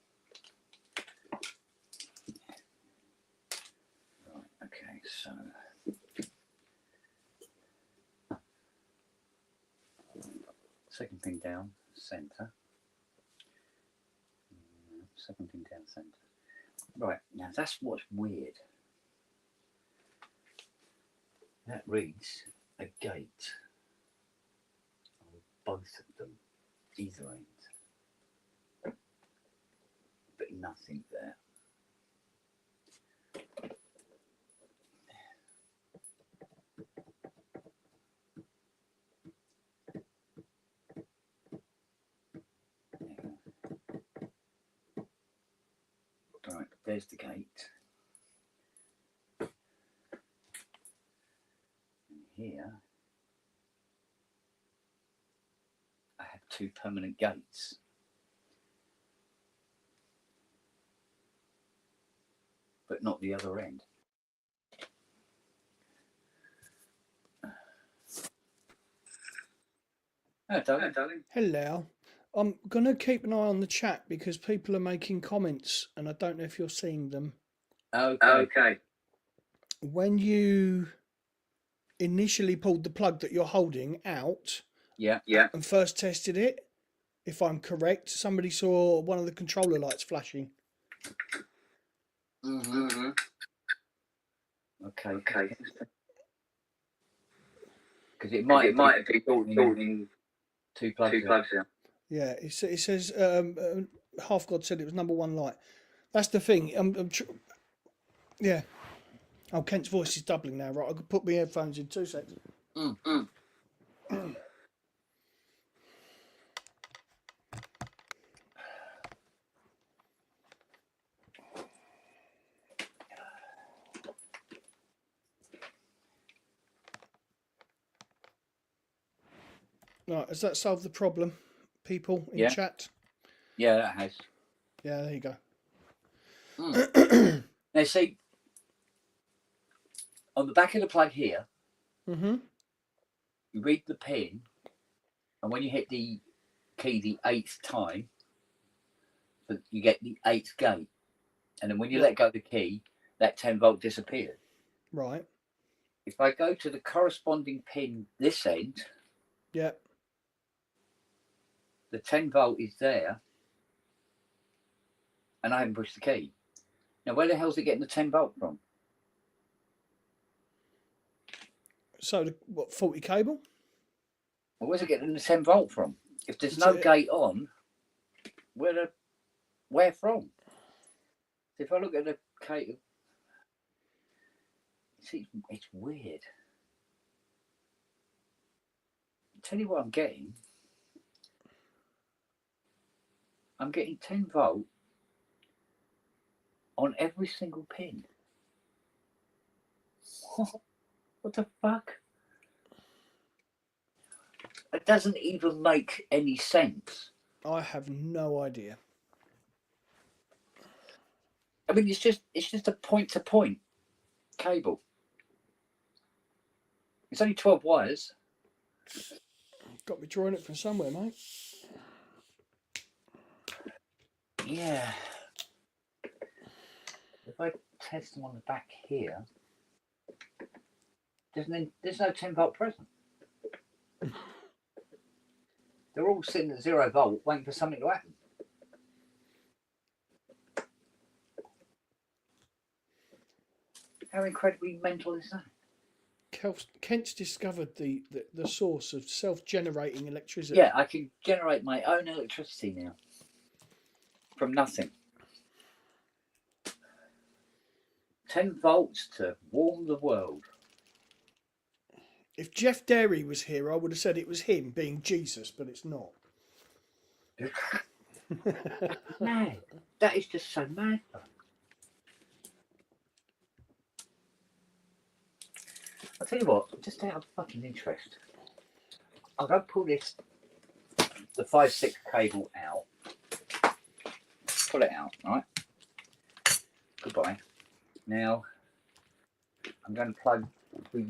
Right, okay, so second pin down, centre. Second pin down, centre. Right, now that's what's weird. That reads a gate on both of them, either end, but nothing there. Right, there's the gate. Here I have 2 permanent gates, but not the other end. Hello, darling. Hello. I'm going to keep an eye on the chat because people are making comments and I don't know if you're seeing them. Okay. When you initially pulled the plug that you're holding out Yeah. and first tested it, if I'm correct, somebody saw one of the controller lights flashing. Mm-hmm. Okay. Because it might have been talking 2 plugs. Yeah, it says Half God said it was number 1 light. That's the thing. Yeah. Oh, Kent's voice is doubling now. Right, I could put my headphones in 2 seconds. Right, has that solved the problem, people in chat? Yeah, that has. Yeah, there you go. Now see, on the back of the plug here, Mm-hmm. you read the pin, and when you hit the key the 8th time, you get the 8th gate. And then when you let go of the key, that 10 volt disappears. Right. If I go to the corresponding pin this end, Yeah. the 10 volt is there, and I haven't pushed the key. Now, where the hell's it getting the 10 volt from? So, what, 40 cable? Well, where's it getting the 10 volt from? If there's no gate on, where from? So if I look at the cable, see, it's weird. I'll tell you what I'm getting. I'm getting 10 volt on every single pin. What the fuck? It doesn't even make any sense. I have no idea. I mean, it's just a point-to-point cable. It's only 12 wires. Got me drawing it from somewhere, mate. Yeah. If I test them on the back here, there's no 10 volt present. They're all sitting at 0 volt, waiting for something to happen. How incredibly mental is that? Kent's discovered the source of self-generating electricity. Yeah, I can generate my own electricity now. From nothing. 10 volts to warm the world. If Jeff Derry was here, I would have said it was him being Jesus, but it's not. Mad. That is just so mad. I'll tell you what, just out of fucking interest, I'll go pull the 5/6 cable out. Pull it out, right? Goodbye. Now, I'm going to plug the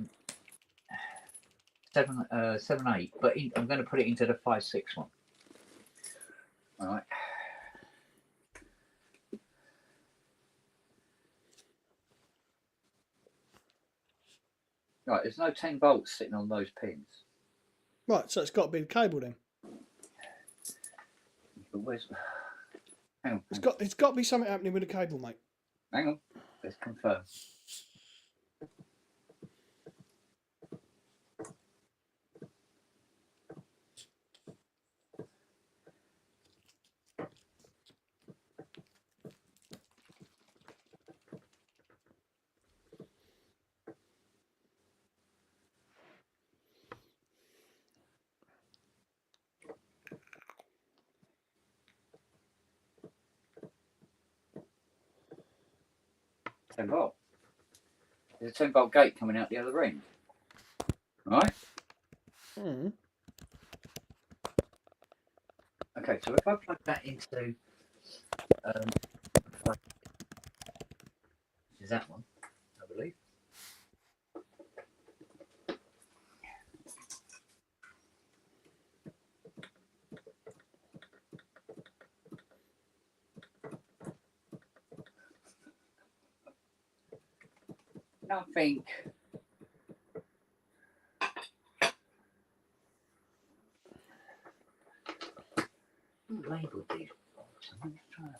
7/8, but I'm going to put it into the 5/6 one. All right. Right, there's no 10 volts sitting on those pins. Right, so it's got to be the cable then. But where's... Hang on. It's got to be something happening with the cable, mate. Hang on. Let's confirm. Ten volt. There's a 10 volt gate coming out the other end. Right? Mm. Okay, so if I plug that into is that one, I believe. Nothing. Who labelled these bolts? I'm going to try that.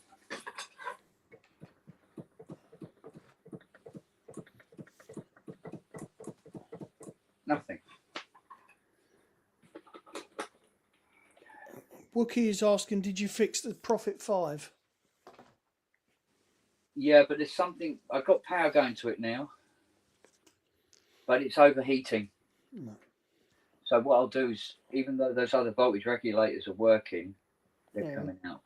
Nothing. Wookie is asking, did you fix the Prophet 5? Yeah, but there's something. I've got power going to it now, but it's overheating. No. So what I'll do is, even though those other voltage regulators are working, they're coming out.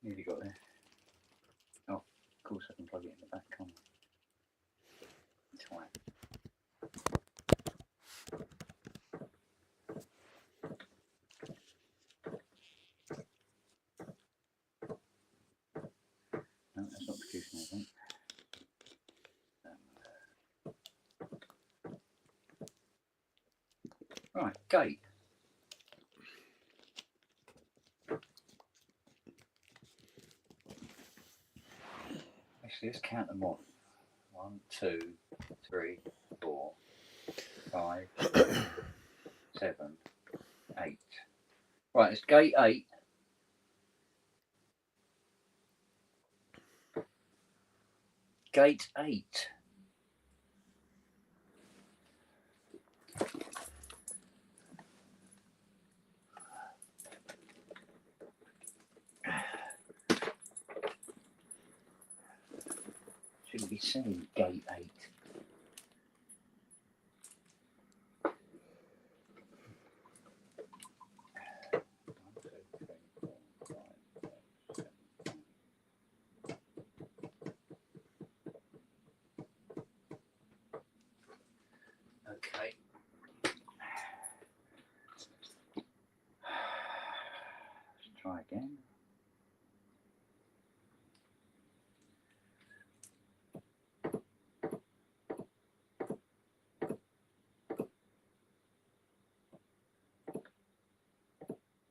Nearly got there. Oh, of course I can plug it in the back, can't I? Right. No, that's not producing anything. Right, gate. Actually, let's count them off. 1, 2, 3, 4, 5, 7, 8. Right, it's gate 8. Gate 8. Shouldn't be saying gate 8. Okay. Let's try again.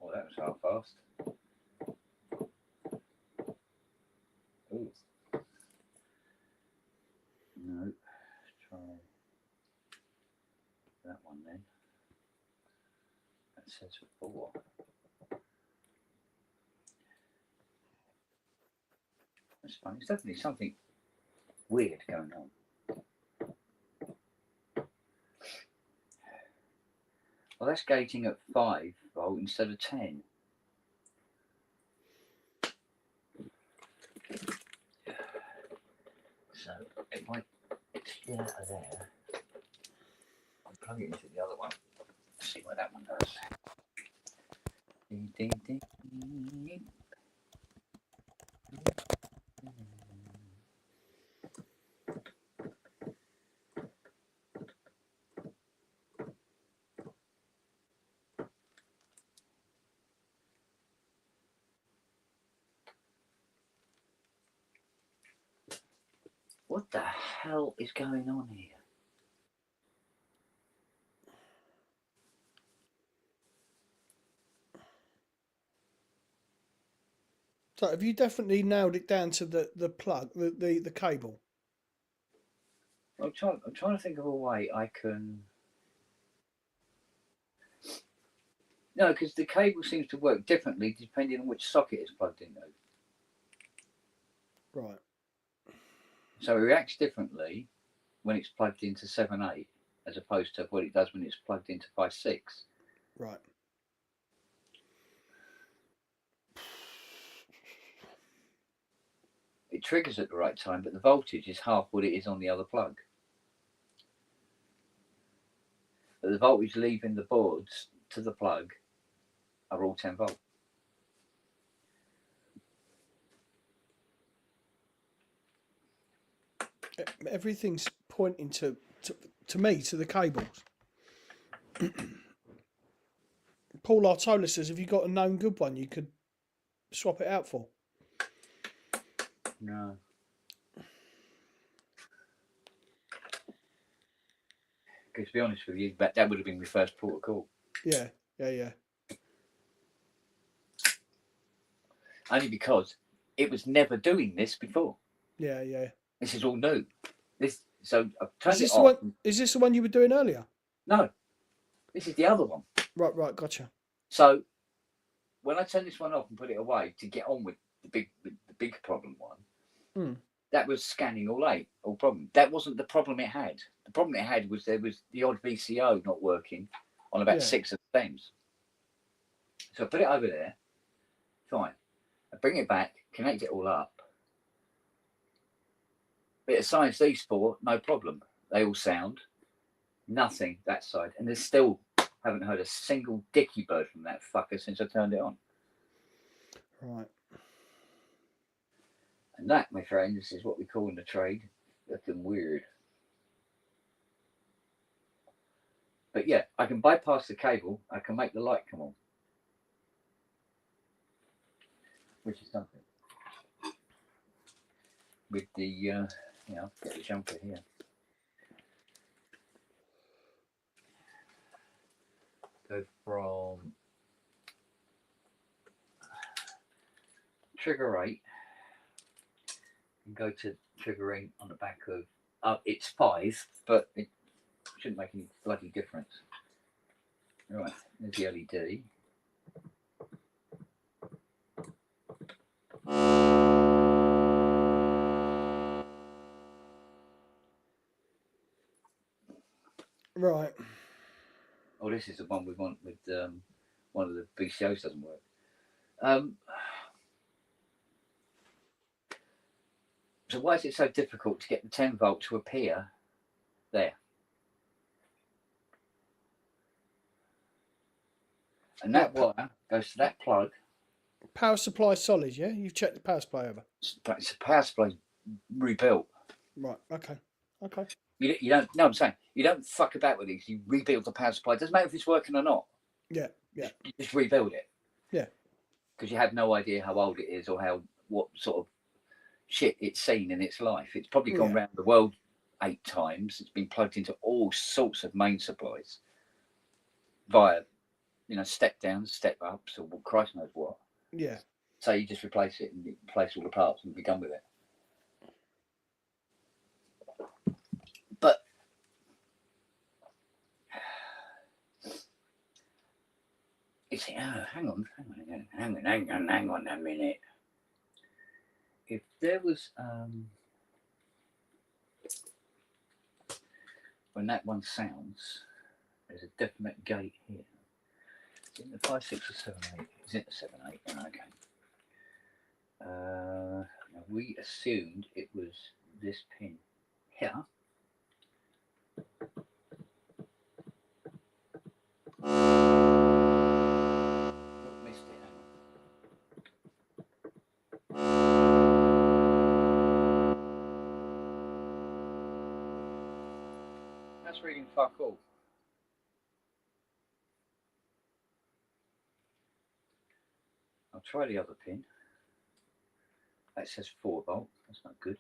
Oh, that was half fast. Ooh. No. Let's try that one then. That says 4. That's funny. There's definitely something weird going on. Well, that's gating at 5 volt instead of 10. So if I get out of there, I'll plug it into the other one. See what that one does. Ding, ding, ding. What the hell is going on here? So have you definitely nailed it down to the plug, the cable? I'm trying to think of a way I can. No, because the cable seems to work differently depending on which socket it's plugged into. Right. So it reacts differently when it's plugged into 7/8 as opposed to what it does when it's plugged into 5/6. Right. It triggers at the right time, but the voltage is half what it is on the other plug. But the voltage leaving the boards to the plug are all 10 volt. Everything's pointing to me, to the cables. Paul Artola says, have you got a known good one you could swap it out for? No. Because to be honest with you, that would have been my first port of call. Yeah. Only because it was never doing this before. Yeah. This is all new. So I've turned Is this it off. Is this the one you were doing earlier? No, this is the other one. Right, gotcha. So when I turned this one off and put it away to get on with the big problem one, that was scanning all problem. That wasn't the problem it had. The problem it had was there was the odd VCO not working on about 6 of the stems. So I put it over there. Fine. I bring it back, connect it all up. Bit of science these 4, no problem. They all sound. Nothing that side. And there's still haven't heard a single dicky bird from that fucker since I turned it on. Right. And that, my friends, is what we call in the trade looking weird. But yeah, I can bypass the cable. I can make the light come on, which is something. With the, get the jumper here. Go from trigger 8 and go to triggering on the back of, it's 5, but it shouldn't make any bloody difference. Right, there's the LED. Right. Oh, this is the one we want with one of the BCOs doesn't work. So why is it so difficult to get the 10 volt to appear there? And that wire goes to that plug. Power supply solid, yeah? You've checked the power supply over. But it's a power supply rebuilt. Right, okay. Okay. You don't, no, I'm saying, you don't fuck about with these. You rebuild the power supply. It doesn't matter if it's working or not. Yeah, yeah. You just rebuild it. Yeah. Because you have no idea how old it is or what sort of shit it's seen in its life. It's probably gone around the world 8 times. It's been plugged into all sorts of main supplies via, step downs, step ups, or Christ knows what. Yeah. So you just replace it and you replace all the parts and be done with it. But it's hang on a minute. If there was when that one sounds, there's a definite gate here. Is it in the 5, 6, or 7, 8? Is it the 7, 8? Okay. Now we assumed it was this pin here. Missed it. That's reading fuck all. I'll try the other pin. That says 4 volt. That's not good.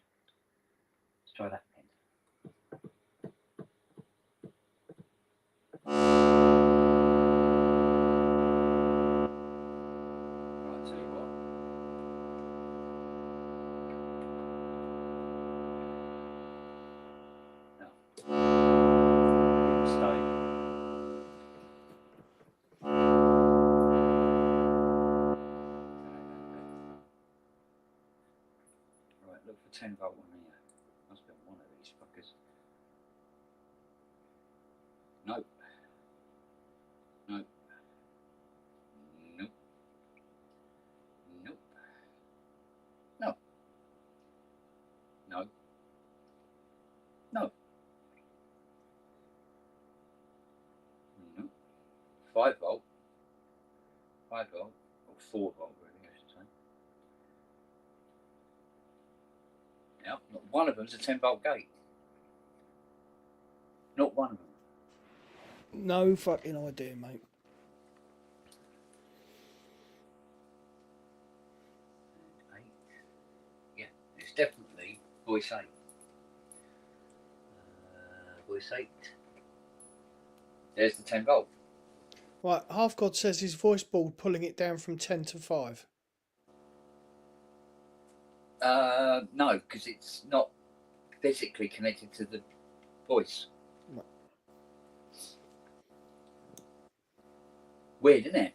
Let's try that pin. Right, I'll tell you what. Now, stay. Right, look for 10 volt one here. Must be one of these fuckers. Nope. Nope. Nope. Nope. No. No. No. No. 5 volt. 5 volt. Or 4 volt, really, I should say. Now, not one of them is a 10 volt gate. Not one of them. No fucking idea, mate. Yeah, it's definitely voice 8. Voice 8. There's the 10 volt. Right, Half God says his voice board pulling it down from 10 to 5. No, because it's not physically connected to the voice. Right. Weird, isn't it?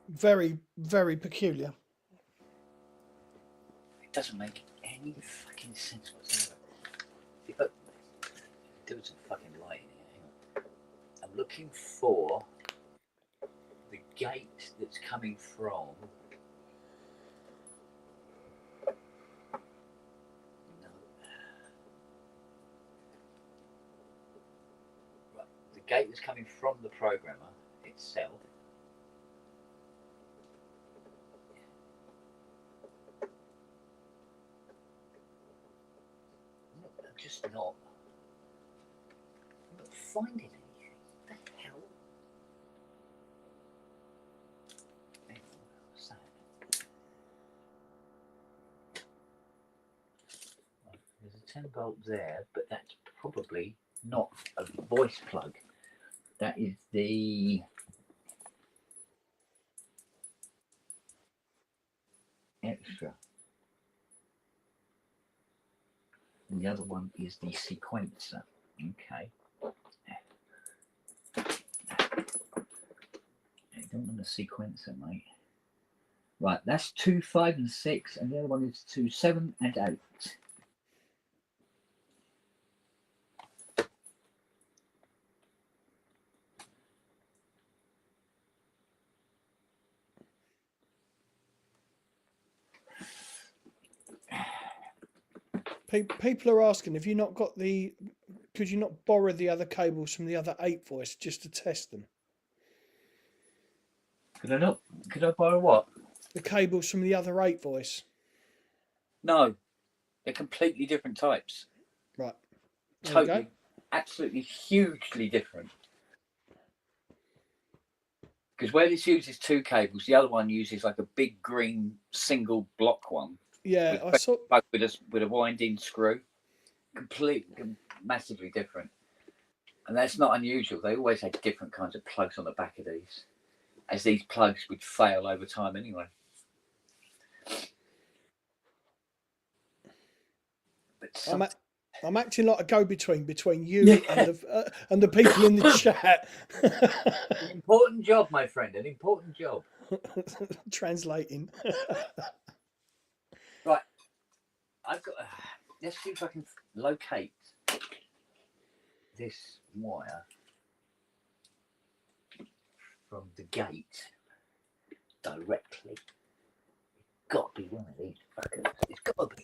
Very, very peculiar. It doesn't make any fucking sense whatsoever. If I do some fucking light in here, hang on. I'm looking for the gate that's coming from. No. Right. The gate that's coming from the programmer itself. I'm just not finding anything. What the 10-volt there, but that's probably not a voice plug. That is the extra. And the other one is the sequencer. Okay. I don't want a sequencer, mate. Right, that's 2, 5, and 6, and the other one is 2, 7, and 8. People are asking, have you not got the? Could you not borrow the other cables from the other 8 voice just to test them? Could I not? Could I borrow what? The cables from the other 8 voice. No, they're completely different types. Right. There you Totally, go. absolutely, hugely different. Because where this uses 2 cables, the other one uses like a big green single block one. Yeah, I saw. With a winding screw. Completely, massively different. And that's not unusual. They always had different kinds of plugs on the back of these, as these plugs would fail over time anyway. But I'm acting like a go-between between you and the people in the chat. An important job, my friend. An important job. Translating. Right. I've got. Let's see if I can locate this wire from the gate directly. It's got to be one of these fuckers. It's got to be.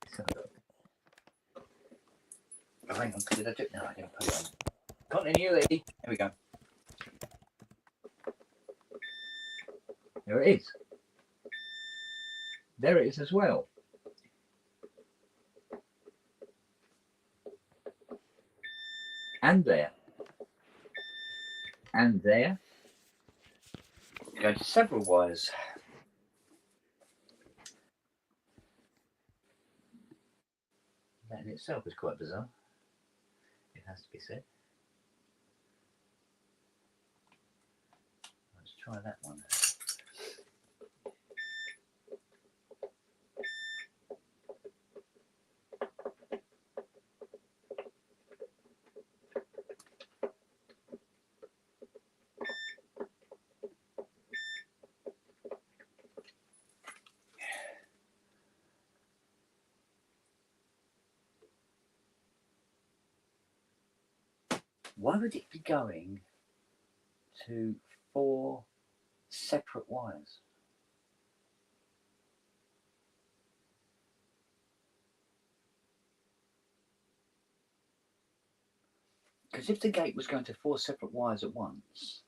Let's have a look. Oh, hang on. Did I do it? No, I didn't put it on. Continuity. Here we go. There it is. There it is as well. And there. And there. Go to several wires. That in itself is quite bizarre. It has to be said. Let's try that one. Why would it be going to 4 separate wires? Because if the gate was going to 4 separate wires at once,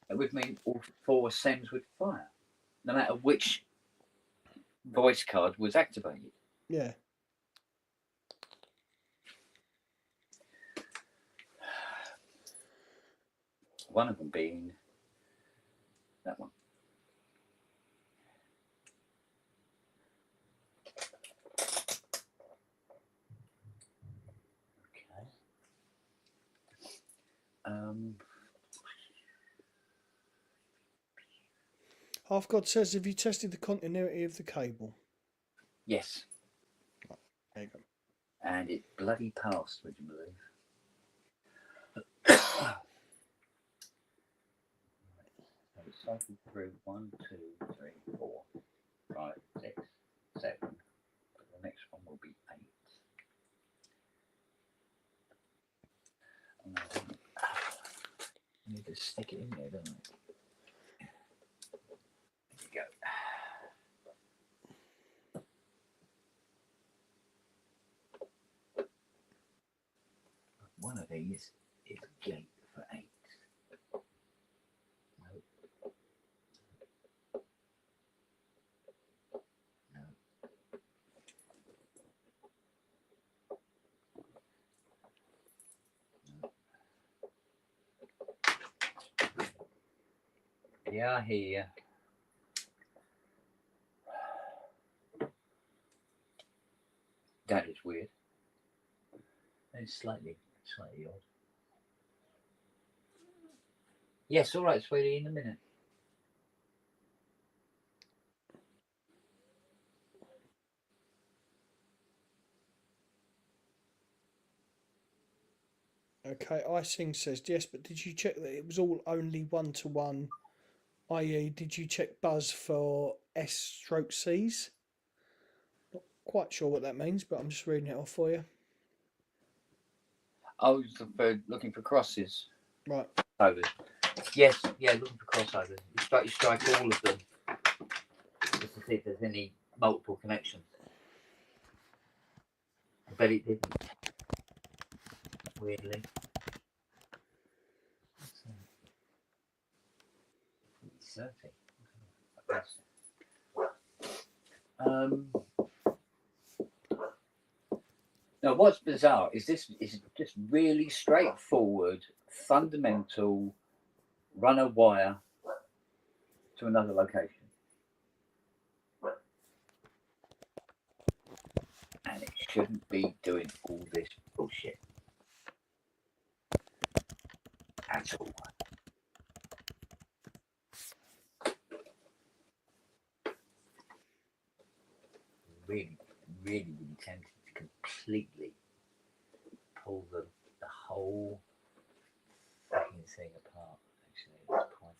that would mean all 4 SEMs would fire, no matter which voice card was activated. Yeah. One of them being that one. Okay. Half God says, have you tested the continuity of the cable? Yes. There you go. And it bloody passed, would you believe? So it's cycled through 1, 2, 3, 4, 5, 6, 7. But the next one will be 8. Oh, no, I need to stick it in there, don't I? There you go. One of these is gate for 8. No. Yeah, I hear you. That is weird. It's slightly odd. Yes, all right, sweetie, in a minute. Okay, Icing says yes, but did you check that it was all only 1-to-1? I.e., did you check buzz for S/Cs? Not quite sure what that means, but I'm just reading it off for you. Oh, looking for crosses. Right. Overs. Yes, yeah, looking for crossovers. You strike all of them just to see if there's any multiple connections. But it didn't. Weirdly. 30. Now, what's bizarre is this is just really straightforward, fundamental run a wire to another location. And it shouldn't be doing all this bullshit at all. Really, really, really tempted to completely pull the whole fucking thing apart, actually, at this point.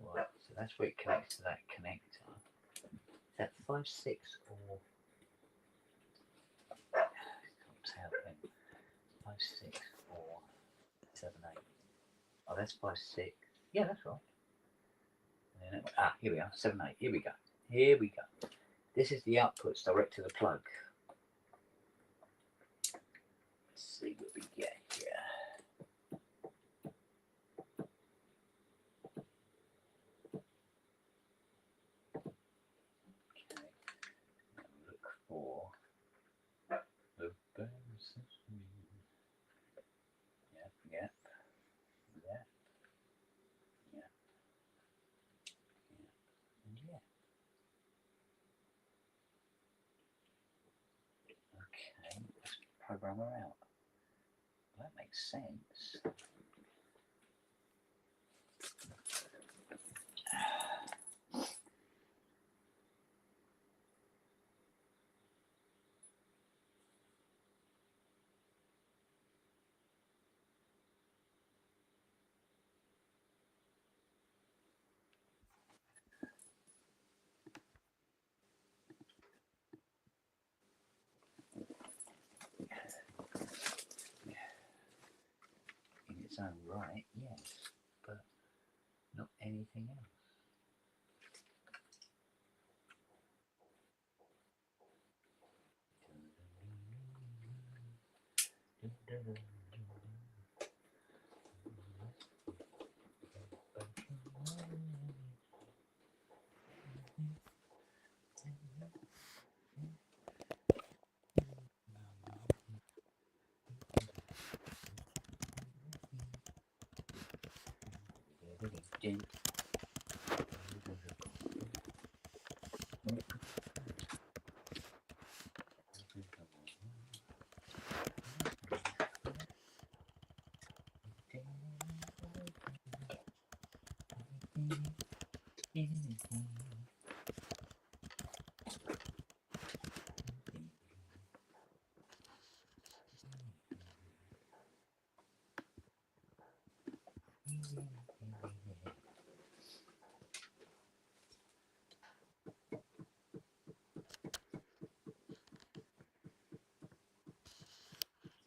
Right, so that's where it connects to that connector. Is that 5/6 or 5/6 or 7/8? Oh, that's 5/6. Yeah, that's right. And then here we are, 7/8. Here we go. Here we go. This is the outputs direct to the plug. Let's see what we get here. Okay. Look for the bones. Yep, yep, yep, yep, and yeah. Okay, let's program her out. Well, that makes sense. In its own right, yes, but not anything else.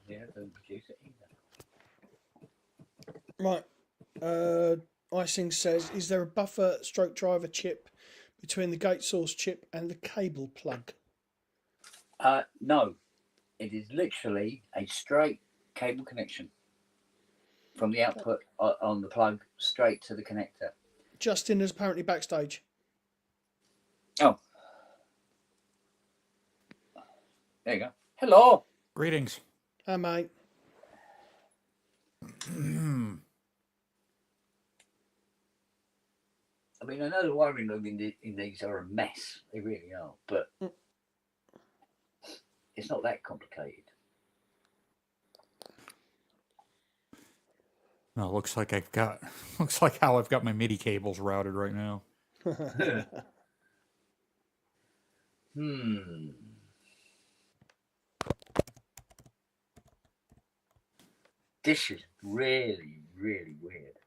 Yeah, don't produce it either. Right. Icing says, is there a buffer stroke driver chip between the gate source chip and the cable plug? No, it is literally a straight cable connection from the output on the plug straight to the connector. Justin is apparently backstage. Oh, there you go. Hello. Greetings. Hi, mate. I mean, I know the wiring room in these are a mess. They really are, but it's not that complicated. No, looks like looks like how I've got my MIDI cables routed right now. This is really, really weird.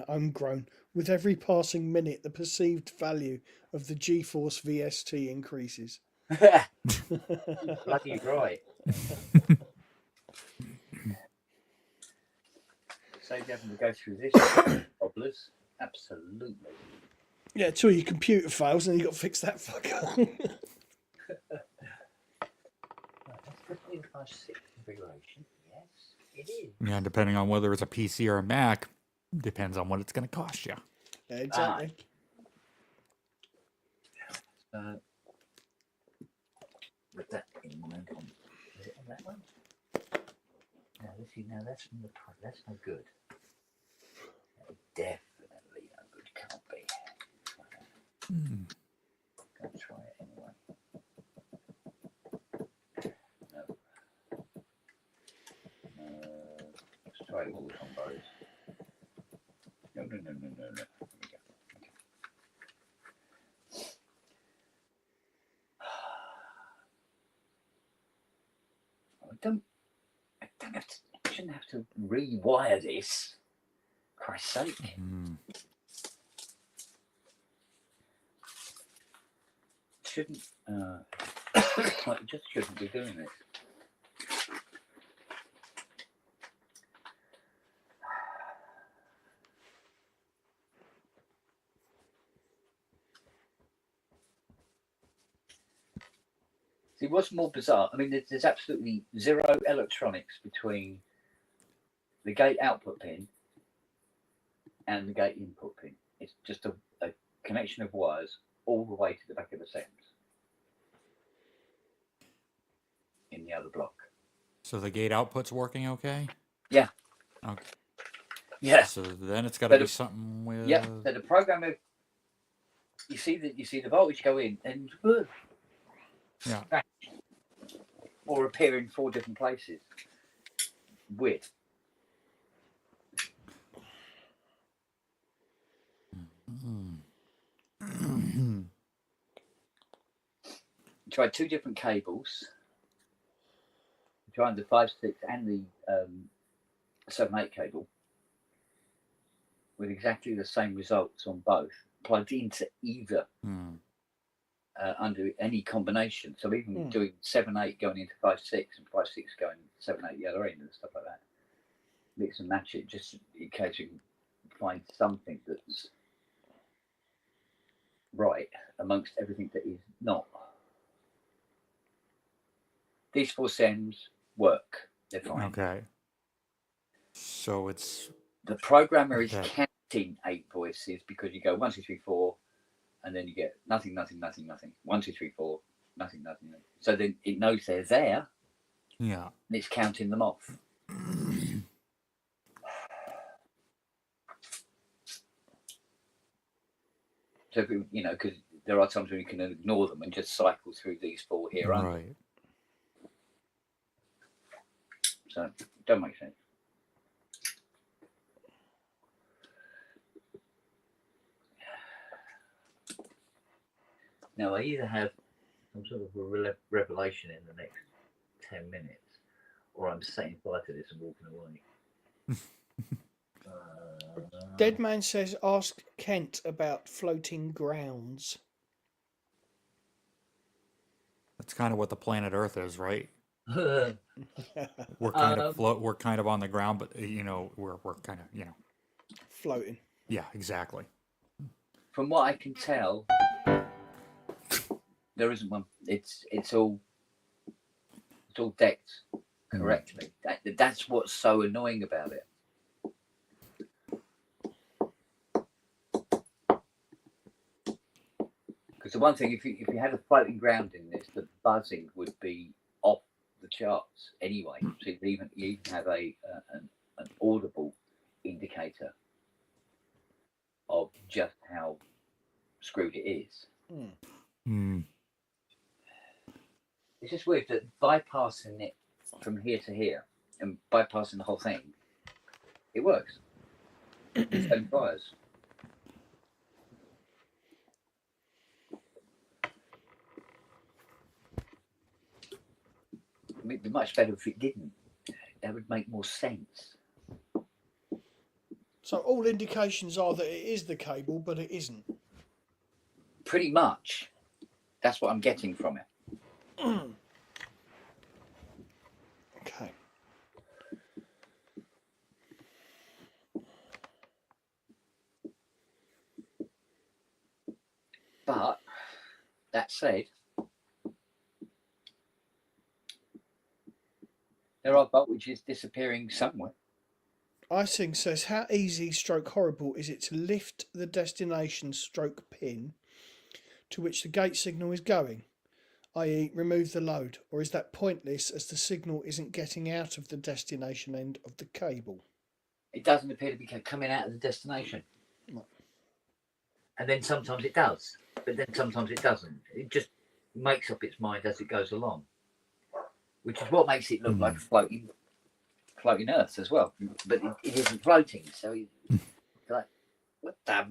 I'm grown. With every passing minute, the perceived value of the GeForce VST increases. Bloody right. So you having to go through this, cobblers? Absolutely. Yeah, till your computer fails and you got to fix that fucker. That's 1556 configuration. Yes, it is. Yeah, depending on whether it's a PC or a Mac, depends on what it's going to cost you. Yeah, exactly. With that in mind, is it on that one? Now, let's see. Now that's from the that's no good. Definitely no good. Can't be. Go try it anyway. No. Let's try it all the combos. No. There we go. Okay. I shouldn't have to rewire this. Christ's sake. Shouldn't I just shouldn't be doing this. See, what's more bizarre? I mean, there's absolutely zero electronics between the gate output pin and the gate input pin. It's just a connection of wires all the way to the back of the SEMS in the other block. So the gate output's working okay? Yeah. Okay. Yeah. So then it's got to be something with. Yeah. So the programmer, you see the voltage go in and yeah, or appear in 4 different places. Weird. Tried 2 different cables. Tried the 5.6 and the 7.8 cable with exactly the same results on both, plugged into either under any combination. So even doing 7.8 going into 5.6 and 5.6 going 7.8 the other end and stuff like that. Mix and match it just in case you can find something that's right amongst everything that is not. These 4 SEMs work. They're fine. Okay. So it's the programmer is counting 8 voices because you go 1, 2, 3, 4, and then you get nothing, nothing, nothing, nothing. 1, 2, 3, 4, nothing, nothing, nothing. So then it knows they're there. Yeah. And it's counting them off. So because there are times when you can ignore them and just cycle through these 4 here. Right. So it don't make sense. Now I either have some sort of a revelation in the next 10 minutes, or I'm setting fire to this and walking away. Deadman says, ask Kent about floating grounds. That's kind of what the planet Earth is, right? We're kind of we're kind of on the ground, but we're kind of floating. Yeah, exactly. From what I can tell, there isn't one. It's all decked correctly. That's what's so annoying about it. Because the one thing, if you had a floating ground in this, the buzzing would be off the charts anyway. So you even have an audible indicator of just how screwed it is. It's just weird that bypassing it from here to here and bypassing the whole thing, it works. Same fires. I mean, it'd be much better if it didn't. That would make more sense. So all indications are that it is the cable, but it isn't. Pretty much. That's what I'm getting from it. Okay. But that said, there are voltages disappearing somewhere. Icing says, how easy stroke horrible is it to lift the destination stroke pin to which the gate signal is going, i.e. remove the load, or is that pointless as the signal isn't getting out of the destination end of the cable? It doesn't appear to be coming out of the destination. Right. And then sometimes it does, but then sometimes it doesn't. It just makes up its mind as it goes along, which is what makes it look like a floating Earth as well. But it isn't floating, so it's like, what the?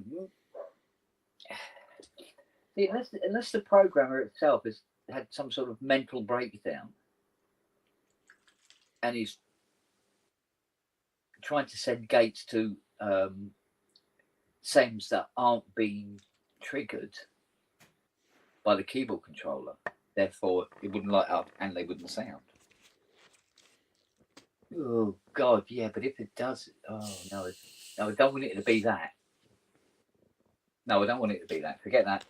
See, unless the programmer itself has had some sort of mental breakdown and is trying to send gates to SEMs that aren't being triggered by the keyboard controller, therefore it wouldn't light up and they wouldn't sound. Oh God, yeah, but if it does, oh no, I don't want it to be that. No, I don't want it to be that. Forget that.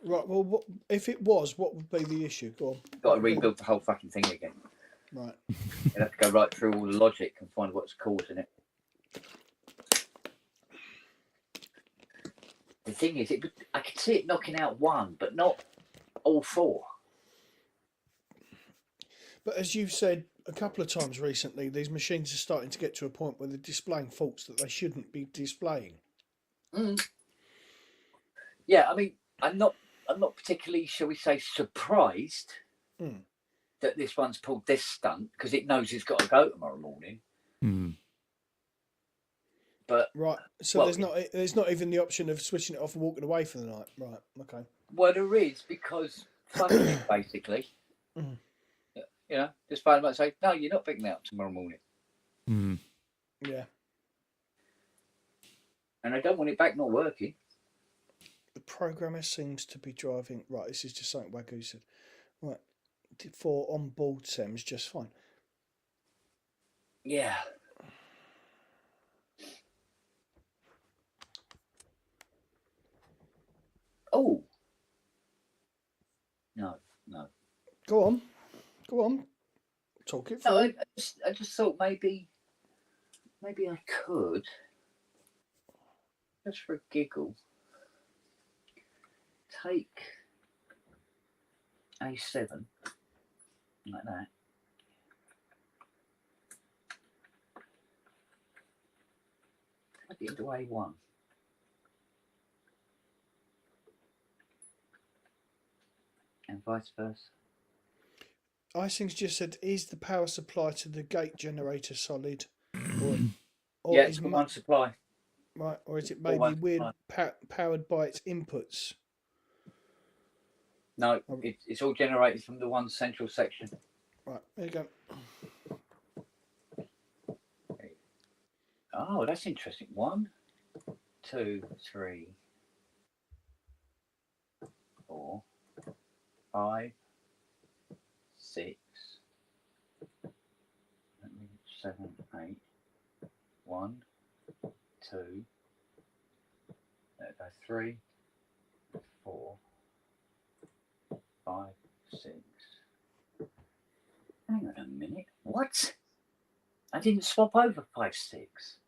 Right, well, if it was, what would be the issue? Go on. Got to rebuild the whole fucking thing again. Right. You'd have to go right through all the logic and find what's causing it. The thing is, I could see it knocking out one, but not all four. But as you've said a couple of times recently, these machines are starting to get to a point where they're displaying faults that they shouldn't be displaying. Yeah, I mean, I'm not particularly, shall we say, surprised that this one's pulled this stunt because it knows it's got to go tomorrow morning. But right, so there's not even the option of switching it off and walking away for the night. Right, okay. Well, there is, because fuck it, basically. You know, just phone them up and say, no, you're not picking it up tomorrow morning. Yeah. And I don't want it back not working. The programmer seems to be driving. Right, this is just something Wagyu said. Right, for on-board SEMs, just fine. Yeah. Oh. No. Go on. Talk it through. No, I just thought maybe I could, just for a giggle, take A7 like that. Plug it into A1. And vice versa. Icing's just said, is the power supply to the gate generator solid? Or Yeah, it's one supply. Right, or is it maybe weird powered by its inputs? No, it's all generated from the one central section. Right, there you go. Oh, that's interesting. 1, 2, 3, 4, 5, 6, 7, 8, 1, 2, 3, 4, 5, 6. Hang on a minute. What? I didn't swap over 5, 6.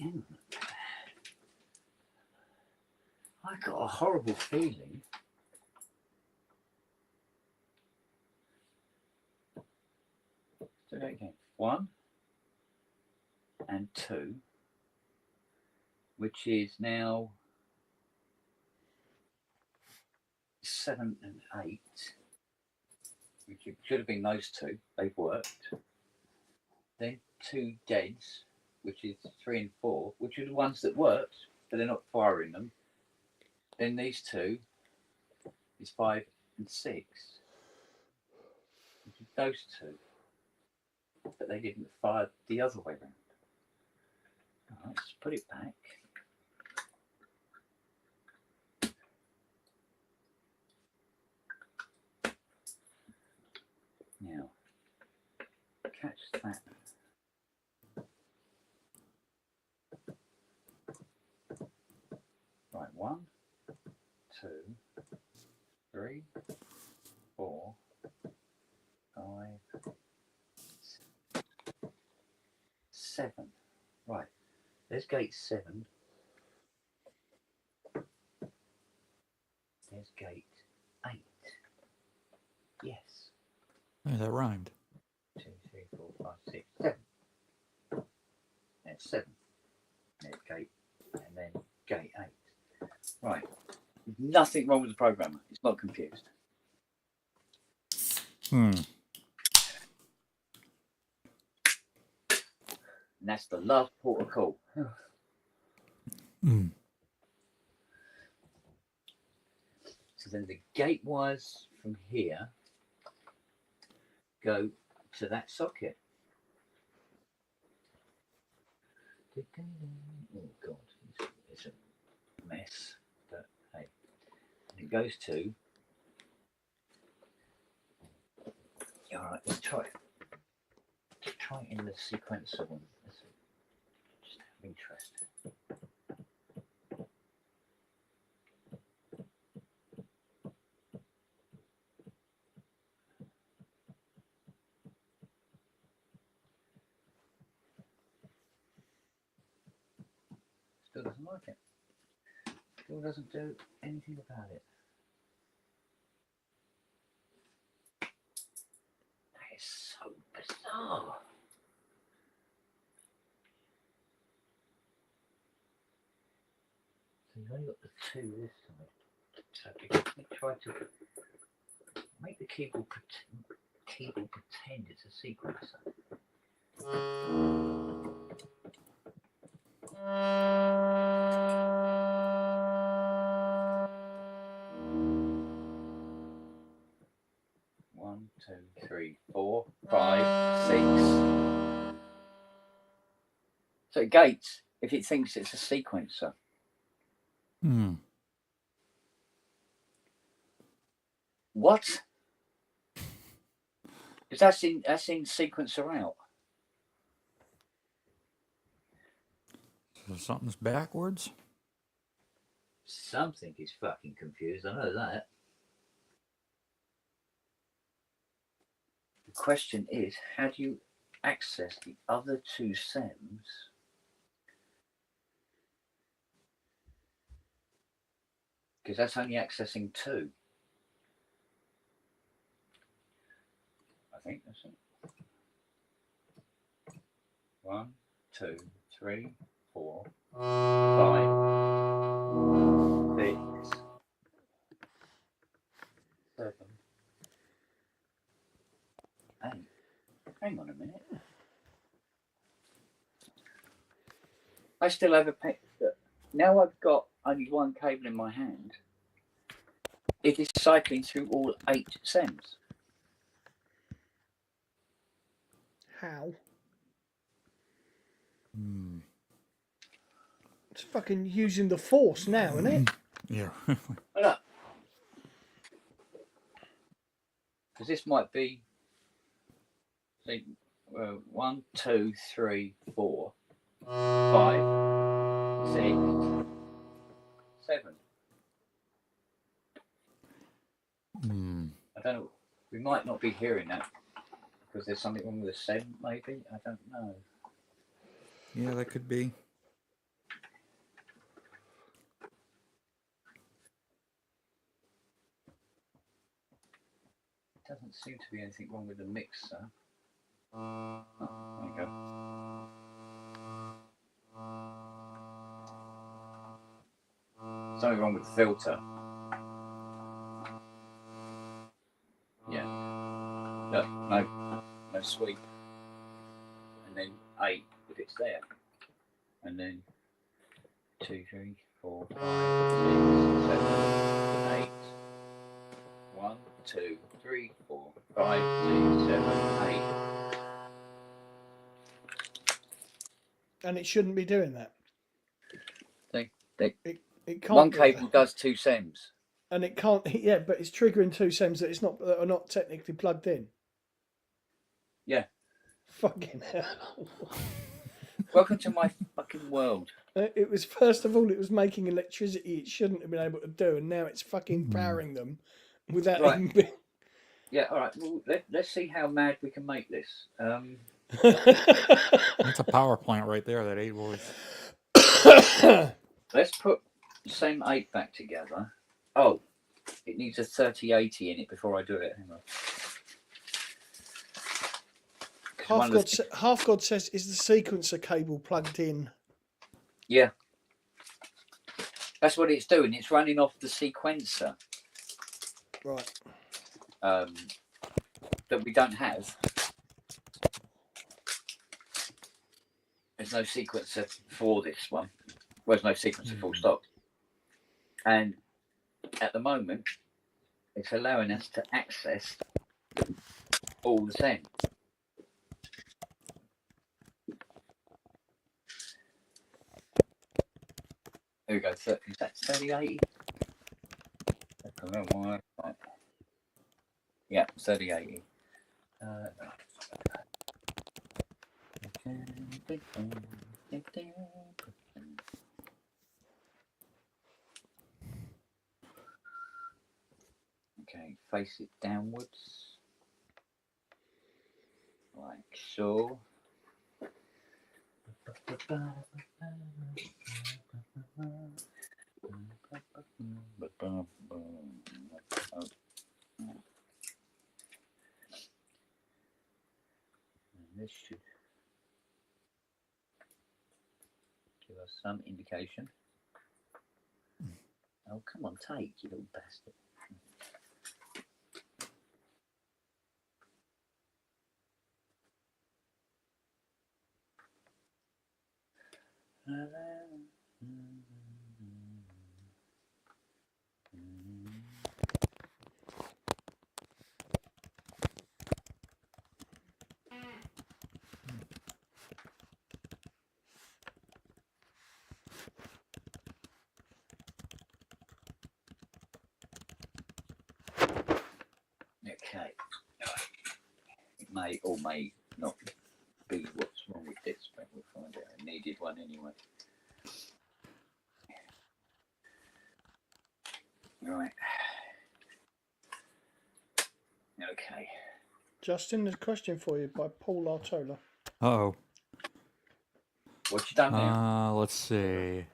I got a horrible feeling. Do that again. 1 and 2, which is now 7 and 8, which should have been those two. They've worked. Then 2 deads, which is 3 and 4, which are the ones that worked, but they're not firing them. Then these 2 is 5 and 6, which is those 2, but they didn't fire the other way around. Right, let's put it back. Now, catch that. Right, 1, 2, 3, 4, 5, 7. Right, there's gate 7. There's gate 8. Yes. Yeah, that rhymed. 2, 3, 4, 5, 6, 7. There's 7. There's gate, and then gate 8. Right. Nothing wrong with the programmer. It's not confused. And that's the last port of call. So then the gate wires from here go to that socket. Oh God, it's a mess. But hey, and it goes to. All right, let's try it. Let's try it in the sequencer one. Just have interest. Still doesn't like it. Still doesn't do anything about it. That is so bizarre. So you've only got the 2 this side. So let me try to make the keyboard pretend it's a sequencer. One, 2, 3, 4, 5, 6. So it gates if it thinks it's a sequencer. What? Because that's in sequencer out. So something's backwards? Something is fucking confused, I know that. The question is, how do you access the other 2 SEMs? Because that's only accessing 2. I think that's it. 1, 2, 3, 4, 5, 6, 7, 8. Hang on a minute. I still have a now I've got only 1 cable in my hand. It is cycling through all 8 SEMs. How? It's fucking using the force now, isn't it? Yeah. Look. Because this might be 1, 2, 3, 4, 5, 6, 7. I don't know. We might not be hearing that because there's something wrong with the SEM, maybe. I don't know. Yeah, that could be. Doesn't seem to be anything wrong with the mixer. Oh, there you go. Something wrong with the filter. Yeah. No sweep. And then 8 if it's there. And then 2, 3, 4, 5, 6, 7, 8. 1, 2, 3, 4, 5, 6, 7, 8. And it shouldn't be doing that. It can't. One cable does 2 SEMs. And it can't. Yeah, but it's triggering 2 SEMs that are not technically plugged in. Yeah. Fucking hell. Welcome to my fucking world. It was, first of all, it was making electricity it shouldn't have been able to do, and now it's fucking powering them without even being... Yeah, all right. Well, let's see how mad we can make this. That's a power plant right there, that 8 volts. Let's put SEM 8 back together. Oh, it needs a 3080 in it before I do it. Hang on. Half God says, is the sequencer cable plugged in? Yeah. That's what it's doing. It's running off the sequencer. Right. That we don't have. There's no sequencer for this one. Well, there's no sequencer full stop. And at the moment, it's allowing us to access all the SEM. There we go. Is that 3080? I don't know why. Right. Yeah, 3080. Okay, face it downwards, like so. This should give us some indication. Oh, come on, take, you little bastard. Okay. It may or may not be what's wrong with this, but we'll find out. I needed one anyway. Right. Okay. Justin, there's a question for you by Paul Artola. Uh-oh. What you done now? Let's see.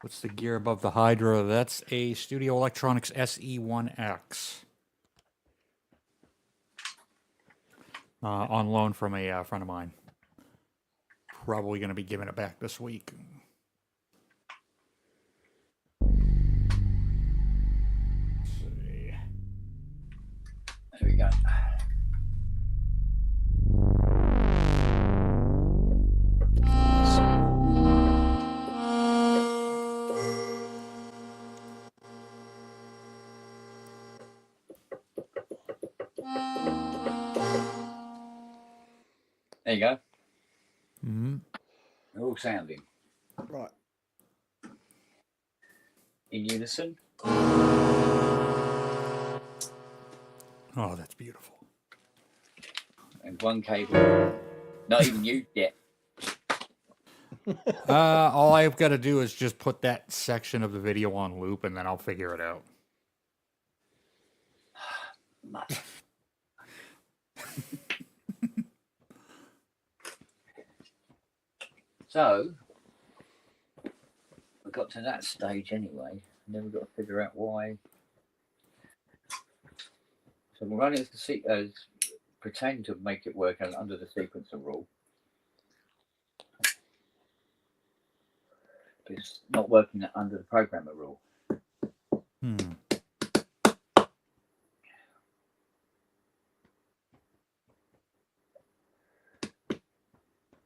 What's the gear above the Hydra? That's a Studio Electronics SE1X. On loan from a friend of mine. Probably going to be giving it back this week. Let's see. There we go. There you go. Mm-hmm. They're all sounding. Right. In unison. Oh, that's beautiful. And one cable. Not even used yet. All I've got to do is just put that section of the video on loop, and then I'll figure it out. So, we got to that stage anyway, and then we've got to figure out why So we're running as pretend to make it work under the sequencer rule. But it's not working under the programmer rule.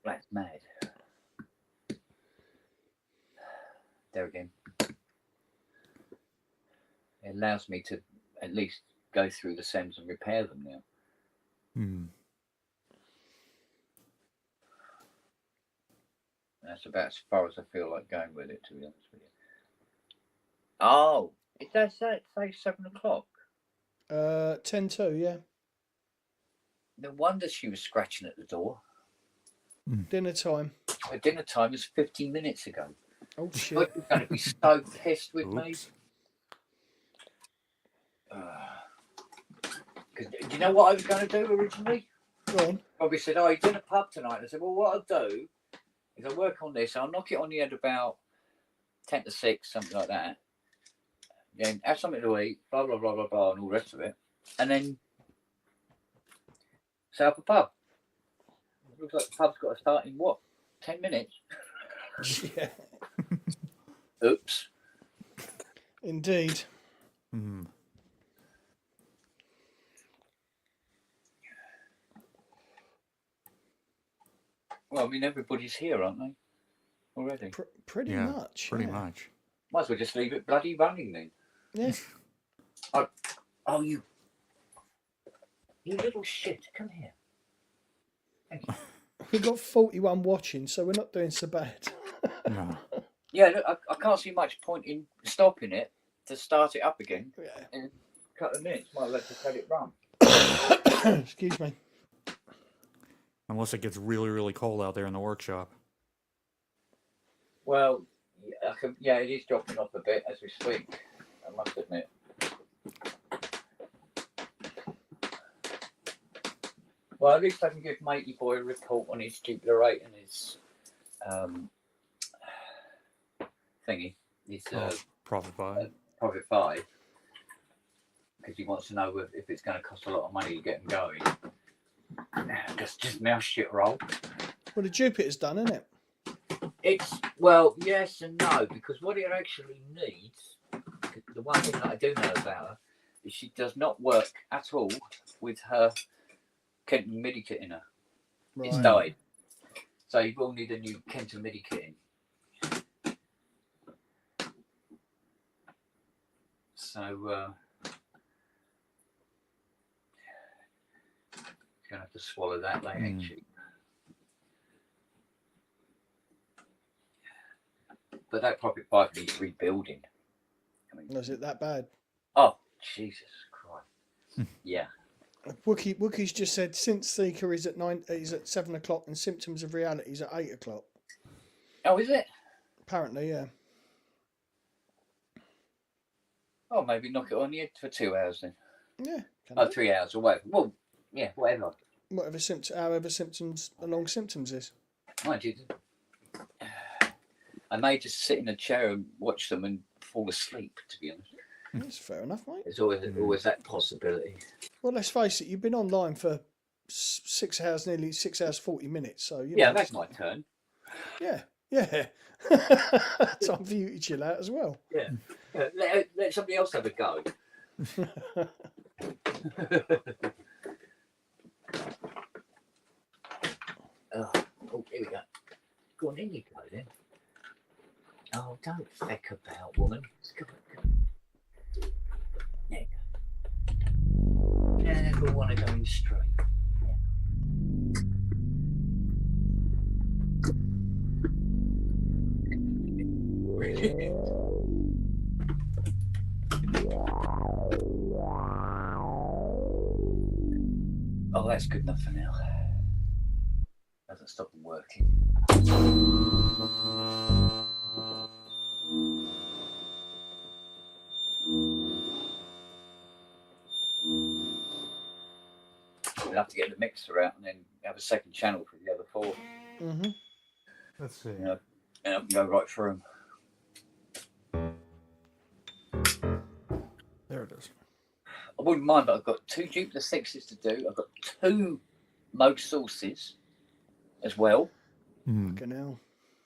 That's mad. There again. It allows me to at least go through the SEMs and repair them now. That's about as far as I feel like going with it, to be honest with you. Oh, it does say 7 o'clock. 10-2, yeah. No wonder she was scratching at the door. Dinner time. Her dinner time was 15 minutes ago. Oh, shit. She's going to be so pissed with me. Do you know what I was going to do originally? Go on. Probably said, oh, you're in a pub tonight. And I said, well, what I'll do is I'll work on this. I'll knock it on the head about 10 to 6, something like that. Then have something to eat, blah, blah, blah, blah, blah, and all the rest of it. And then set up a pub. It looks like the pub's got to start in, 10 minutes? Yeah. Oops. Indeed. Well, I mean, everybody's here, aren't they? Already? Pretty much. Pretty much. Might as well just leave it bloody running then. Yeah. Oh, you little shit. Come here. Thank you. We've got 41 watching, so we're not doing so bad. No. Yeah, look, I can't see much point in stopping it to start it up again in a couple of minutes. Might let just let it run. Excuse me. Unless it gets really, really cold out there in the workshop. Well, yeah, it is dropping off a bit as we speak, I must admit. Well, at least I can give Matey Boy a report on his Jupiter 8 and his thingy. His Profit 5. Profit 5. Because he wants to know if it's going to cost a lot of money to get them going. Just mouse shit roll. Well, the Jupiter's done, isn't it? It's, well, yes and no, because what it actually needs, the one thing that I do know about her, is she does not work at all with her Kenton MIDI kit in her. Right. It's died. So you will need a new Kenton MIDI kit in. So, you're going to have to swallow that, they ain't cheap. But that Profit 5 needs rebuilding. I mean, is it that bad? Oh, Jesus Christ. Yeah. Wookie's just said Synth Seeker is at 7 o'clock and Symptoms of Reality is at 8 o'clock. Oh, is it? Apparently, yeah. Oh, maybe knock it on the head for 2 hours then. Yeah. 3 hours or whatever. Well, yeah, whatever. However symptoms, long symptoms is. Mind you, I may just sit in a chair and watch them and fall asleep, to be honest. That's fair enough, mate. There's always that possibility. Well, let's face it, you've been online for 6 hours, nearly 6 hours, 40 minutes. So that's my turn. Yeah. Time for you to chill out as well. Yeah. Let somebody else have a go. Oh, here we go. Go on, in you go then. Oh, don't feck about, woman. Come on. There you go. Never want to go in straight. Oh, that's good enough for now. Doesn't stop them working. We'll have to get the mixer out and then have a second channel for the other 4. Mm-hmm. Let's see. And I can go right through them. There it is. I wouldn't mind, but I've got 2 Jupiter 6s to do. I've got 2 Moog sources as well. Fucking hell.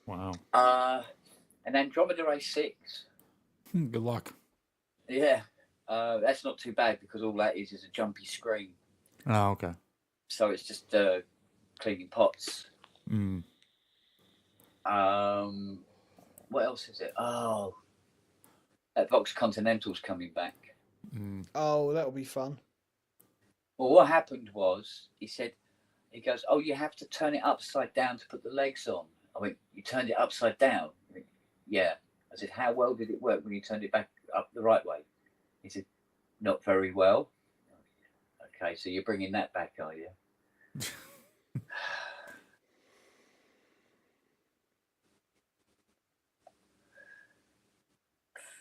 Wow. An Andromeda A6. Good luck. Yeah, that's not too bad because all that is a jumpy screen. Oh, okay. So it's just cleaning pots. What else is it? Oh, that Vox Continental's coming back. Oh, that'll be fun. Well, what happened was he goes, oh, you have to turn it upside down to put the legs on. I went, you turned it upside down? I went, yeah. I said, how well did it work when you turned it back up the right way? He said, not very well. Okay, so you're bringing that back, are you?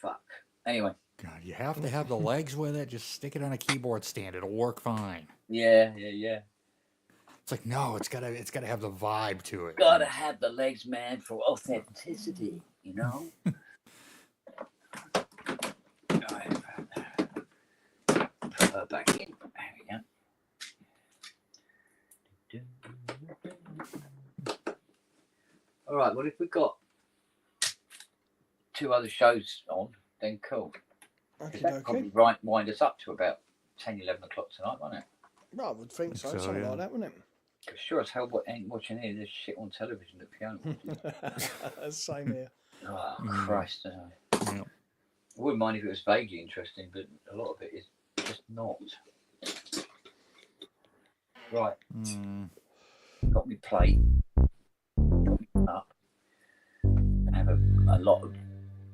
Fuck. Anyway. God, you have to have the legs with it. Just stick it on a keyboard stand. It'll work fine. Yeah. It's like, no, it's gotta have the vibe to it. Gotta have the legs, man, for authenticity, you know? Right. Put her back in. There we go. All right, well, if we've got 2 other shows on, then cool. Okay, That probably wind us up to about 10, 11 o'clock tonight, won't it? No, I would think so. Something like that, wouldn't it? Sure as hell ain't watching any of this shit on television that Fiona watches. Same here. Oh, Christ. Yeah. I wouldn't mind if it was vaguely interesting, but a lot of it is just not. Right. Got me plate. Got me up. I have a lot of...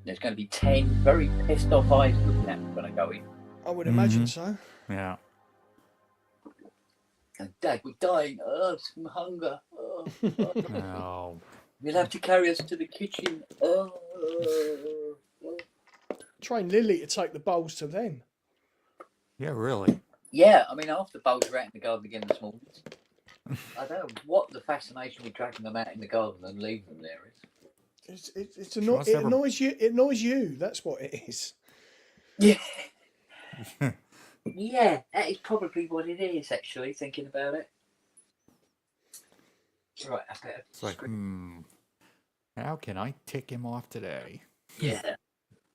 There's going to be 10 very pissed off eyes looking at me when I go in. I would imagine so. Yeah. And Dad, we're dying. Oh, some hunger. Oh. No. You'll have to carry us to the kitchen. Oh. Train Lily to take the bowls to them. Yeah, really. Yeah, I mean, after the bowls were out in the garden again this morning, I don't know what the fascination with dragging them out in the garden and leaving them there is. It annoys you. It annoys you. That's what it is. Yeah. Yeah, that is probably what it is, actually, thinking about it. Right, I better... It's like, how can I tick him off today? Yeah.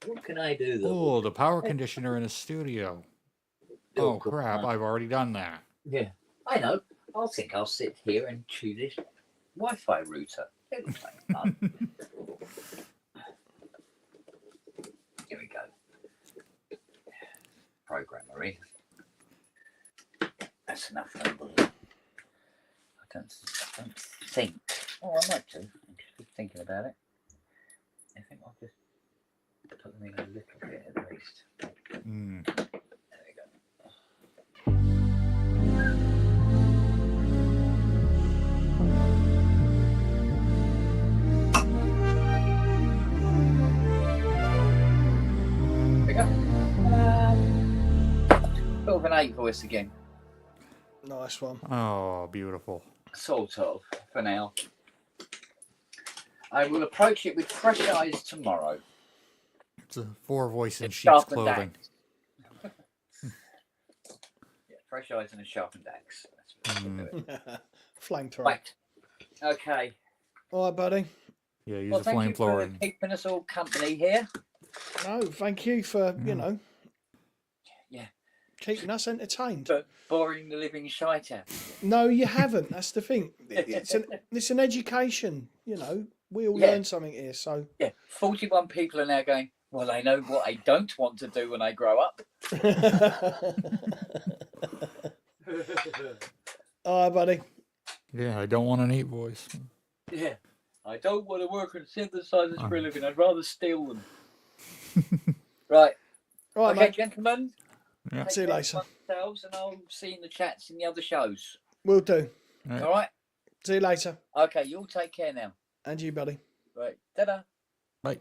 What can I do, though? Oh, the power conditioner in a studio. Oh, crap, I've already done that. Yeah, I know. I think I'll sit here and chew this Wi-Fi router. It looks like fun. Here we go. Programmer in. That's enough. I don't think. Oh, I might do. I'm just thinking about it. I think I'll just put them in a little bit at least. There we go. There we go. Sort of an 8 voice again. Nice one. Oh, beautiful. Sort of, for now. I will approach it with fresh eyes tomorrow. It's a 4-voice in It's sheep's sharpened clothing. axe. Yeah, fresh eyes and a sharpened axe. That's what we'll do it. Flamethrower. Right. Okay. All right, buddy. Yeah, use Well, a thank you for flamethrower. keeping us all company here. No, thank you for, you know, Yeah. keeping us entertained. But boring the living shite out. No, you haven't. That's the thing. It's an education, you know. We all Yeah. learn something here, so. Yeah. 41 people are now going, well, I know what I don't want to do when I grow up. All right, buddy. Yeah, I don't want an 8-voice. Yeah. I don't want to work on synthesizers for a living. I'd rather steal them. Right. All right, Okay, mate. gentlemen. Yeah. Take See you care later. of yourselves, and I'll see you in the chats in the other shows. Will do. Right. All right? See you later. Okay, you all take care now. And you, buddy. Right. Ta-da. Bye.